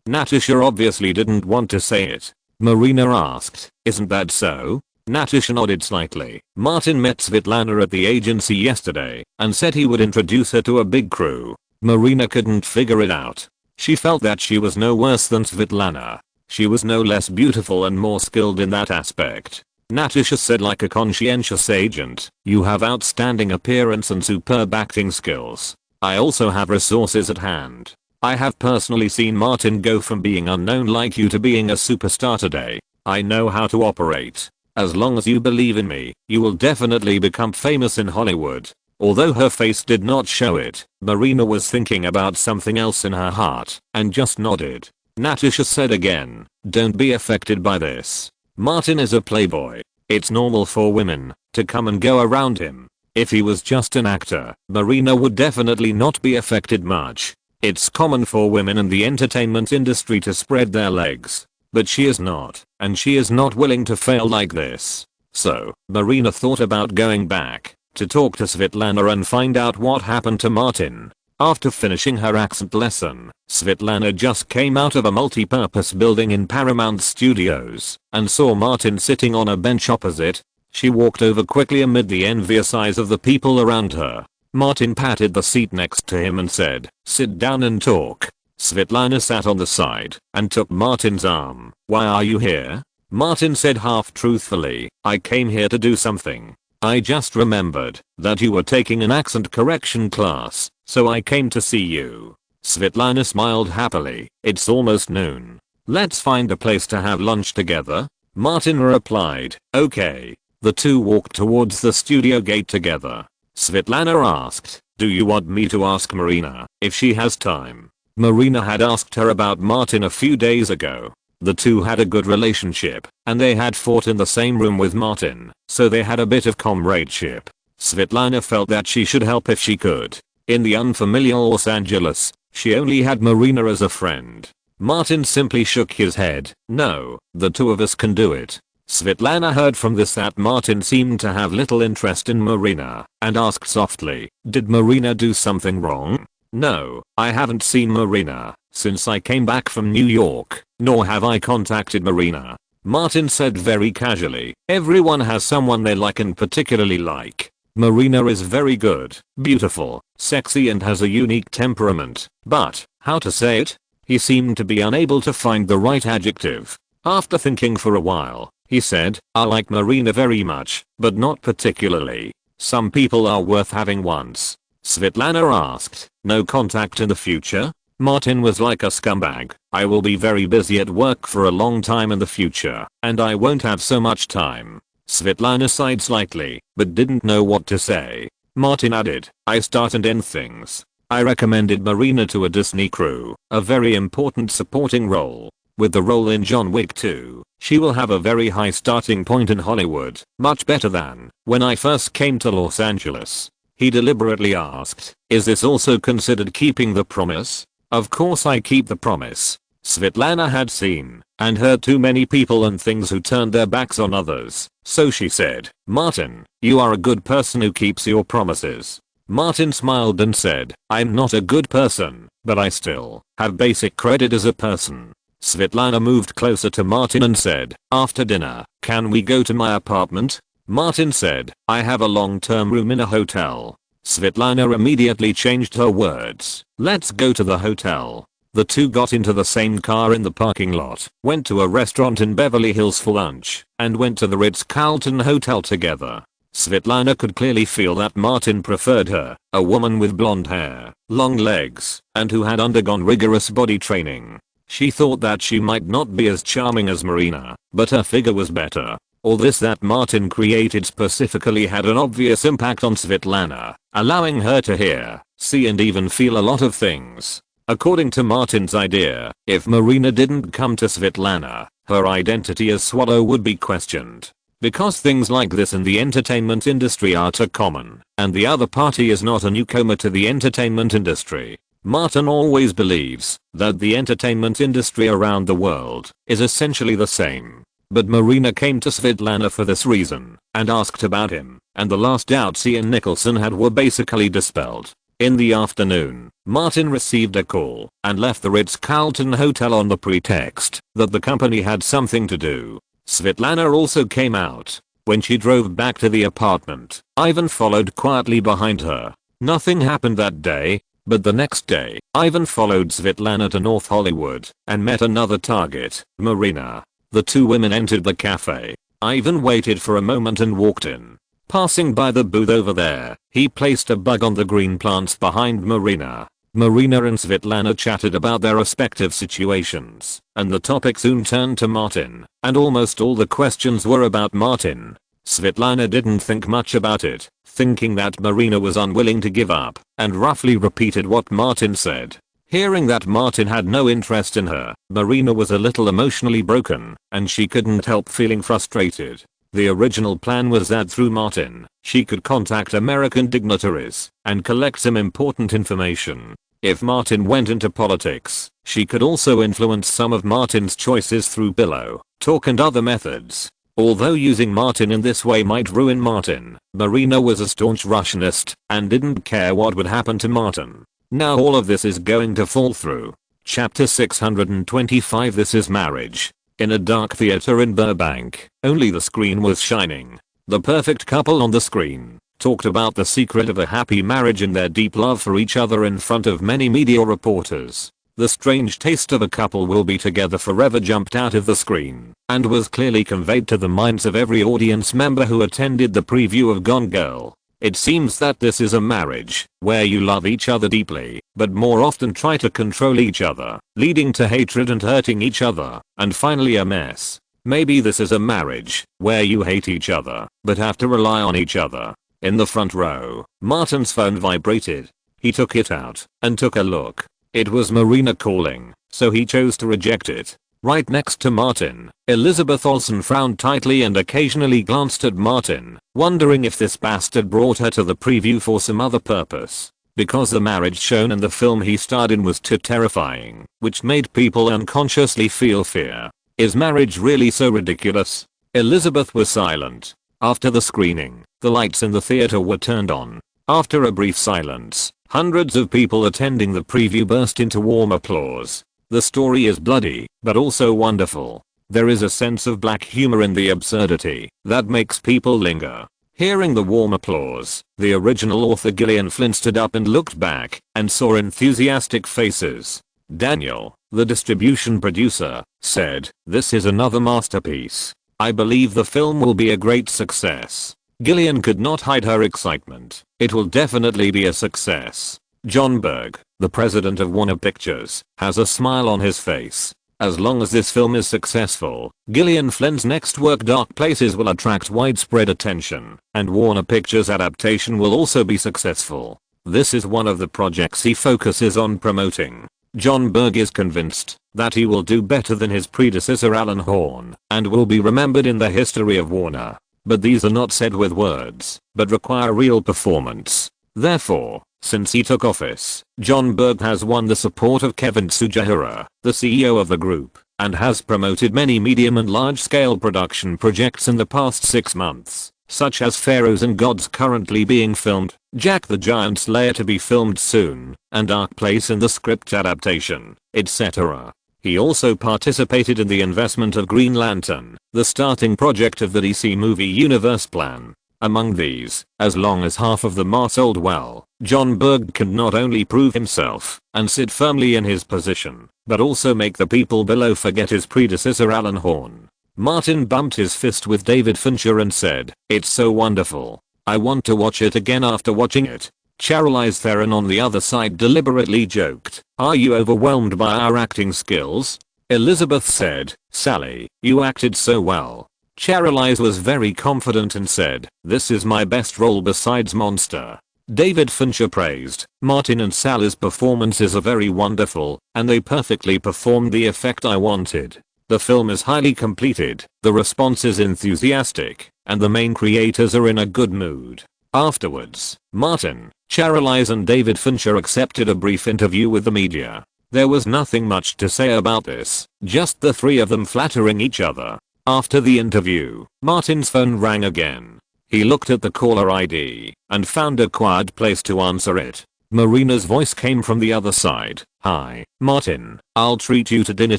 Speaker 1: Natasha obviously didn't want to say it. Marina asked, "Isn't that so?" Natasha nodded slightly. "Martin met Svetlana at the agency yesterday, and said he would introduce her to a big crew." Marina couldn't figure it out. She felt that she was no worse than Svetlana. She was no less beautiful and more skilled in that aspect. Natasha said like a conscientious agent, "You have outstanding appearance and superb acting skills. I also have resources at hand. I have personally seen Martin go from being unknown like you to being a superstar today. I know how to operate. As long as you believe in me, you will definitely become famous in Hollywood." Although her face did not show it, Marina was thinking about something else in her heart, and just nodded. Natasha said again, "Don't be affected by this. Martin is a playboy. It's normal for women to come and go around him. If he was just an actor, Marina would definitely not be affected much. It's common for women in the entertainment industry to spread their legs. But she is not, and she is not willing to fail like this." So, Marina thought about going back to talk to Svetlana and find out what happened to Martin. After finishing her accent lesson, Svetlana just came out of a multi-purpose building in Paramount Studios and saw Martin sitting on a bench opposite. She walked over quickly amid the envious eyes of the people around her. Martin patted the seat next to him and said, "Sit down and talk." Svetlana sat on the side and took Martin's arm. "Why are you here?" Martin said half truthfully, "I came here to do something. I just remembered that you were taking an accent correction class, so I came to see you." Svetlana smiled happily. "It's almost noon. Let's find a place to have lunch together." Martin replied, "Okay." The two walked towards the studio gate together. Svetlana asked, "Do you want me to ask Marina if she has time?" Marina had asked her about Martin a few days ago. The two had a good relationship, and they had fought in the same room with Martin, so they had a bit of comradeship. Svetlana felt that she should help if she could. In the unfamiliar Los Angeles, she only had Marina as a friend. Martin simply shook his head. "No, the two of us can do it." Svetlana heard from this that Martin seemed to have little interest in Marina, and asked softly, "Did Marina do something wrong?" "No, I haven't seen Marina since I came back from New York, nor have I contacted Marina." Martin said very casually, "Everyone has someone they like and particularly like. Marina is very good, beautiful, sexy and has a unique temperament, but, how to say it?" He seemed to be unable to find the right adjective. After thinking for a while, he said, "I like Marina very much, but not particularly. Some people are worth having once." Svetlana asked, "No contact in the future?" Martin was like a scumbag. "I will be very busy at work for a long time in the future, and I won't have so much time." Svetlana sighed slightly, but didn't know what to say. Martin added, "I start and end things. I recommended Marina to a Disney crew, a very important supporting role. With the role in John Wick 2, she will have a very high starting point in Hollywood, much better than when I first came to Los Angeles." He deliberately asked, "Is this also considered keeping the promise?" "Of course I keep the promise." Svetlana had seen and heard too many people and things who turned their backs on others, so she said, "Martin, you are a good person who keeps your promises." Martin smiled and said, "I'm not a good person, but I still have basic credit as a person." Svetlana moved closer to Martin and said, "After dinner, can we go to my apartment?" Martin said, "I have a long-term room in a hotel." Svetlana immediately changed her words, "Let's go to the hotel." The two got into the same car in the parking lot, went to a restaurant in Beverly Hills for lunch, and went to the Ritz-Carlton hotel together. Svetlana could clearly feel that Martin preferred her, a woman with blonde hair, long legs, and who had undergone rigorous body training. She thought that she might not be as charming as Marina, but her figure was better. All this that Martin created specifically had an obvious impact on Svetlana, allowing her to hear, see and even feel a lot of things. According to Martin's idea, if Marina didn't come to Svetlana, her identity as Swallow would be questioned. Because things like this in the entertainment industry are too common, and the other party is not a newcomer to the entertainment industry. Martin always believes that the entertainment industry around the world is essentially the same. But Marina came to Svetlana for this reason and asked about him, and the last doubts he and Nicholson had were basically dispelled. In the afternoon, Martin received a call and left the Ritz-Carlton hotel on the pretext that the company had something to do. Svetlana also came out. When she drove back to the apartment, Ivan followed quietly behind her. Nothing happened that day, but the next day, Ivan followed Svetlana to North Hollywood and met another target, Marina. The two women entered the cafe. Ivan waited for a moment and walked in. Passing by the booth over there, he placed a bug on the green plants behind Marina. Marina and Svetlana chatted about their respective situations, and the topic soon turned to Martin, and almost all the questions were about Martin. Svetlana didn't think much about it, thinking that Marina was unwilling to give up, and roughly repeated what Martin said. Hearing that Martin had no interest in her, Marina was a little emotionally broken, and she couldn't help feeling frustrated. The original plan was that through Martin, she could contact American dignitaries and collect some important information. If Martin went into politics, she could also influence some of Martin's choices through pillow talk and other methods. Although using Martin in this way might ruin Martin, Marina was a staunch Russianist and didn't care what would happen to Martin. Now all of this is going to fall through. Chapter 625 This is Marriage. In a dark theater in Burbank, only the screen was shining. The perfect couple on the screen talked about the secret of a happy marriage and their deep love for each other in front of many media reporters. The strange taste of a couple will be together forever jumped out of the screen and was clearly conveyed to the minds of every audience member who attended the preview of Gone Girl. It seems that this is a marriage where you love each other deeply, but more often try to control each other, leading to hatred and hurting each other, and finally a mess. Maybe this is a marriage where you hate each other, but have to rely on each other. In the front row, Martin's phone vibrated. He took it out and took a look. It was Marina calling, so he chose to reject it. Right next to Martin, Elizabeth Olsen frowned tightly and occasionally glanced at Martin, wondering if this bastard brought her to the preview for some other purpose. Because the marriage shown in the film he starred in was too terrifying, which made people unconsciously feel fear. Is marriage really so ridiculous? Elizabeth was silent. After the screening, the lights in the theater were turned on. After a brief silence, hundreds of people attending the preview burst into warm applause. The story is bloody, but also wonderful. There is a sense of black humor in the absurdity that makes people linger. Hearing the warm applause, the original author Gillian Flynn stood up and looked back and saw enthusiastic faces. Daniel, the distribution producer, said, "This is another masterpiece. I believe the film will be a great success." Gillian could not hide her excitement. "It will definitely be a success." John Berg, the president of Warner Pictures, has a smile on his face. As long as this film is successful, Gillian Flynn's next work Dark Places will attract widespread attention, and Warner Pictures' adaptation will also be successful. This is one of the projects he focuses on promoting. John Berg is convinced that he will do better than his predecessor Alan Horn, and will be remembered in the history of Warner. But these are not said with words, but require real performance. Therefore, since he took office, John Berg has won the support of Kevin Tsujihara, the CEO of the group, and has promoted many medium and large-scale production projects in the past 6 months, such as Pharaohs and Gods currently being filmed, Jack the Giant Slayer to be filmed soon, and Dark Place in the script adaptation, etc. He also participated in the investment of Green Lantern, the starting project of the DC movie universe plan. Among these, as long as half of them are sold well, John Berg can not only prove himself and sit firmly in his position, but also make the people below forget his predecessor Alan Horn. Martin bumped his fist with David Fincher and said, "It's so wonderful. I want to watch it again after watching it." Charlize Theron on the other side deliberately joked, "Are you overwhelmed by our acting skills?" Elizabeth said, "Sally, you acted so well." Charlize was very confident and said, "This is my best role besides Monster." David Fincher praised, "Martin and Sally's performances are very wonderful, and they perfectly performed the effect I wanted. The film is highly completed, the response is enthusiastic, and the main creators are in a good mood." Afterwards, Martin, Charlize and David Fincher accepted a brief interview with the media. There was nothing much to say about this, just the three of them flattering each other. After the interview, Martin's phone rang again. He looked at the caller ID and found a quiet place to answer it. Marina's voice came from the other side. "Hi, Martin, I'll treat you to dinner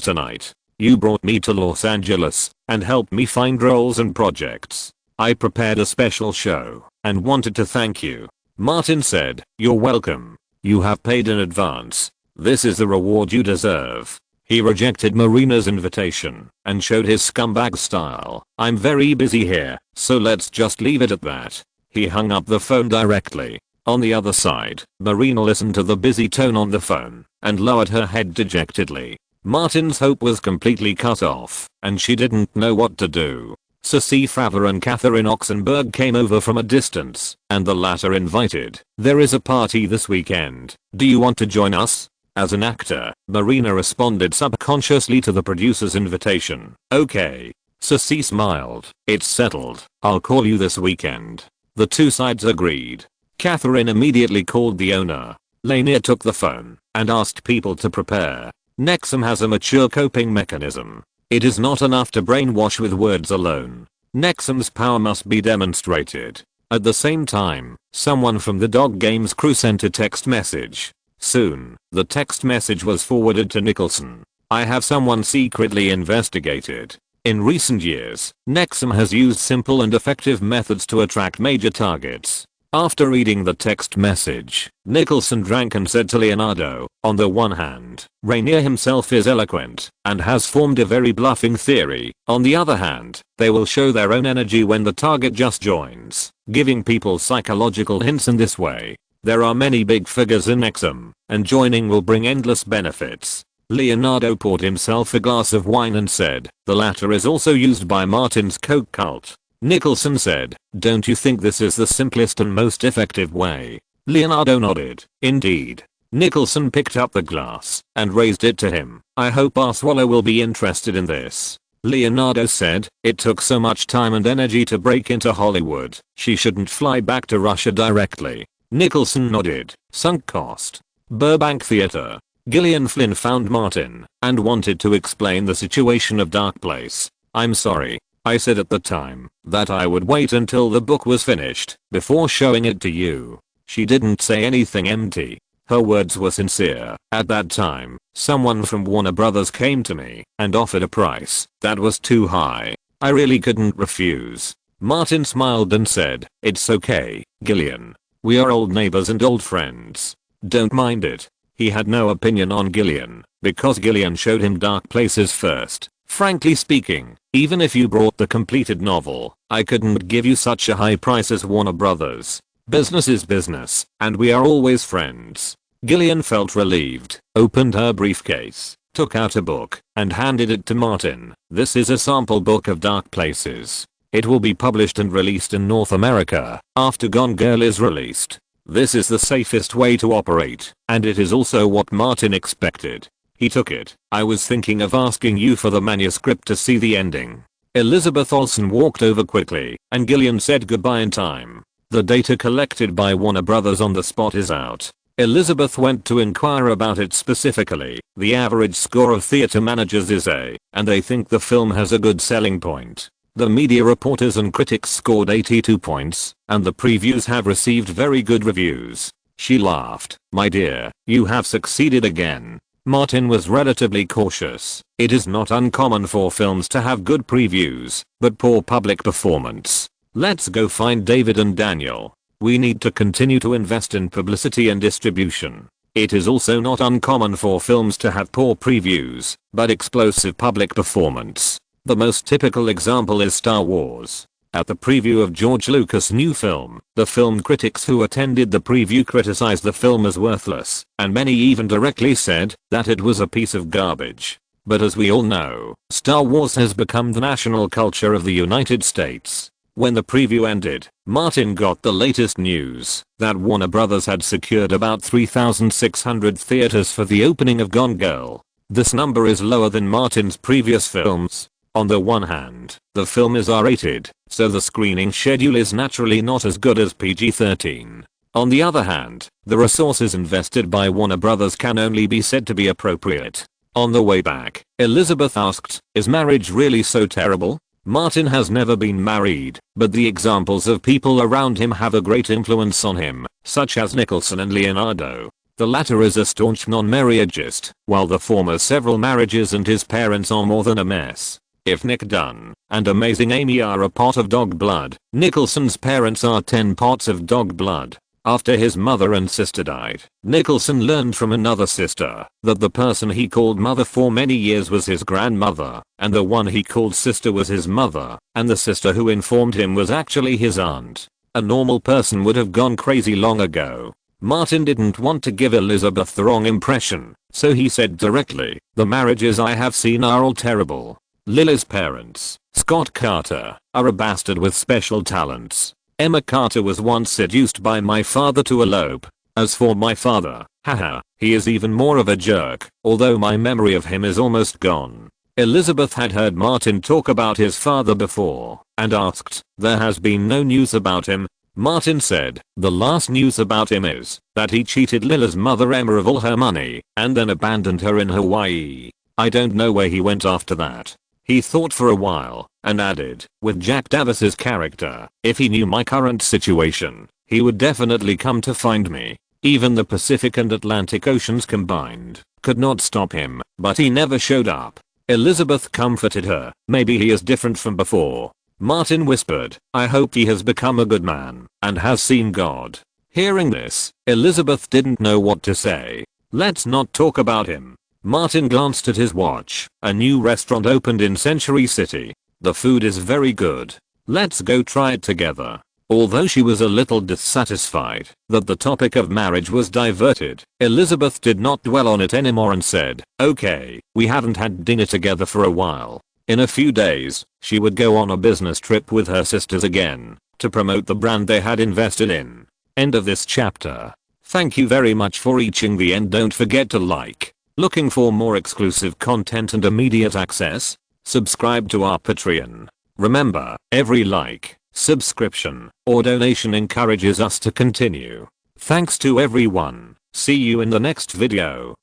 Speaker 1: tonight. You brought me to Los Angeles and helped me find roles and projects. I prepared a special show and wanted to thank you." Martin said, "You're welcome. You have paid in advance. This is the reward you deserve." He rejected Marina's invitation and showed his scumbag style. "I'm very busy here, so let's just leave it at that." He hung up the phone directly. On the other side, Marina listened to the busy tone on the phone and lowered her head dejectedly. Martin's hope was completely cut off, and she didn't know what to do. Ceci Fraver and Catherine Oxenberg came over from a distance, and the latter invited, "There is a party this weekend. Do you want to join us?" As an actor, Marina responded subconsciously to the producer's invitation. "Okay." Ceci smiled. "It's settled. I'll call you this weekend." The two sides agreed. Catherine immediately called the owner. Lanier took the phone and asked people to prepare. Nexum has a mature coping mechanism. It is not enough to brainwash with words alone. Nexum's power must be demonstrated. At the same time, someone from the Dog Games crew sent a text message. Soon, the text message was forwarded to Nicholson. "I have someone secretly investigated. In recent years, Nexum has used simple and effective methods to attract major targets. After reading the text message, Nicholson drank and said to Leonardo, on the one hand, Rainier himself is eloquent and has formed a very bluffing theory. On the other hand, they will show their own energy when the target just joins, giving people psychological hints in this way. There are many big figures in Nexum, and joining will bring endless benefits. Leonardo poured himself a glass of wine and said, the latter is also used by Martin's coke cult. Nicholson said, don't you think this is the simplest and most effective way? Leonardo nodded. Indeed. Nicholson picked up the glass and raised it to him. I hope our swallow will be interested in this. Leonardo said, it took so much time and energy to break into Hollywood. She shouldn't fly back to Russia directly. Nicholson nodded. Sunk cost. Burbank Theater. Gillian Flynn found Martin and wanted to explain the situation of Dark Place. I'm sorry. I said at the time that I would wait until the book was finished before showing it to you. She didn't say anything empty. Her words were sincere. At that time, someone from Warner Brothers came to me and offered a price that was too high. I really couldn't refuse. Martin smiled and said, it's okay, Gillian. We are old neighbors and old friends. Don't mind it. He had no opinion on Gillian because Gillian showed him Dark Places first. Frankly speaking, even if you brought the completed novel, I couldn't give you such a high price as Warner Brothers. Business is business, and we are always friends. Gillian felt relieved, opened her briefcase, took out a book, and handed it to Martin. This is a sample book of Dark Places. It will be published and released in North America after Gone Girl is released. This is the safest way to operate, and it is also what Martin expected. He took it. I was thinking of asking you for the manuscript to see the ending. Elizabeth Olsen walked over quickly, and Gillian said goodbye in time. The data collected by Warner Brothers on the spot is out. Elizabeth went to inquire about it specifically. The average score of theater managers is A, and they think the film has a good selling point. The media reporters and critics scored 82 points, and the previews have received very good reviews. She laughed. My dear, you have succeeded again. Martin was relatively cautious. It is not uncommon for films to have good previews, but poor public performance. Let's go find David and Daniel. We need to continue to invest in publicity and distribution. It is also not uncommon for films to have poor previews, but explosive public performance. The most typical example is Star Wars. At the preview of George Lucas' new film, the film critics who attended the preview criticized the film as worthless, and many even directly said that it was a piece of garbage. But as we all know, Star Wars has become the national culture of the United States. When the preview ended, Martin got the latest news that Warner Brothers had secured about 3,600 theaters for the opening of Gone Girl. This number is lower than Martin's previous films. On the one hand, the film is R-rated, so the screening schedule is naturally not as good as PG-13. On the other hand, the resources invested by Warner Brothers can only be said to be appropriate. On the way back, Elizabeth asked, is marriage really so terrible? Martin has never been married, but the examples of people around him have a great influence on him, such as Nicholson and Leonardo. The latter is a staunch non-marriageist, while the former several marriages and his parents are more than a mess. If Nick Dunn and Amazing Amy are a pot of dog blood, Nicholson's parents are 10 pots of dog blood. After his mother and sister died, Nicholson learned from another sister that the person he called mother for many years was his grandmother, and the one he called sister was his mother, and the sister who informed him was actually his aunt. A normal person would have gone crazy long ago. Martin didn't want to give Elizabeth the wrong impression, so he said directly, the marriages I have seen are all terrible. Lily's parents, Scott Carter, are a bastard with special talents. Emma Carter was once seduced by my father to elope. As for my father, haha, he is even more of a jerk, although my memory of him is almost gone. Elizabeth had heard Martin talk about his father before, and asked, there has been no news about him. Martin said, the last news about him is that he cheated Lily's mother Emma of all her money, and then abandoned her in Hawaii. I don't know where he went after that. He thought for a while, and added, with Jack Davis's character, if he knew my current situation, he would definitely come to find me. Even the Pacific and Atlantic Oceans combined could not stop him, but he never showed up. Elizabeth comforted her. Maybe he is different from before. Martin whispered, I hope he has become a good man and has seen God. Hearing this, Elizabeth didn't know what to say. Let's not talk about him. Martin glanced at his watch. A new restaurant opened in Century City. The food is very good. Let's go try it together. Although she was a little dissatisfied that the topic of marriage was diverted, Elizabeth did not dwell on it anymore and said, okay, we haven't had dinner together for a while. In a few days, she would go on a business trip with her sisters again to promote the brand they had invested in. End of this chapter. Thank you very much for reaching the end. Don't forget to like. Looking for more exclusive content and immediate access? Subscribe to our Patreon. Remember, every like, subscription, or donation encourages us to continue. Thanks to everyone. See you in the next video.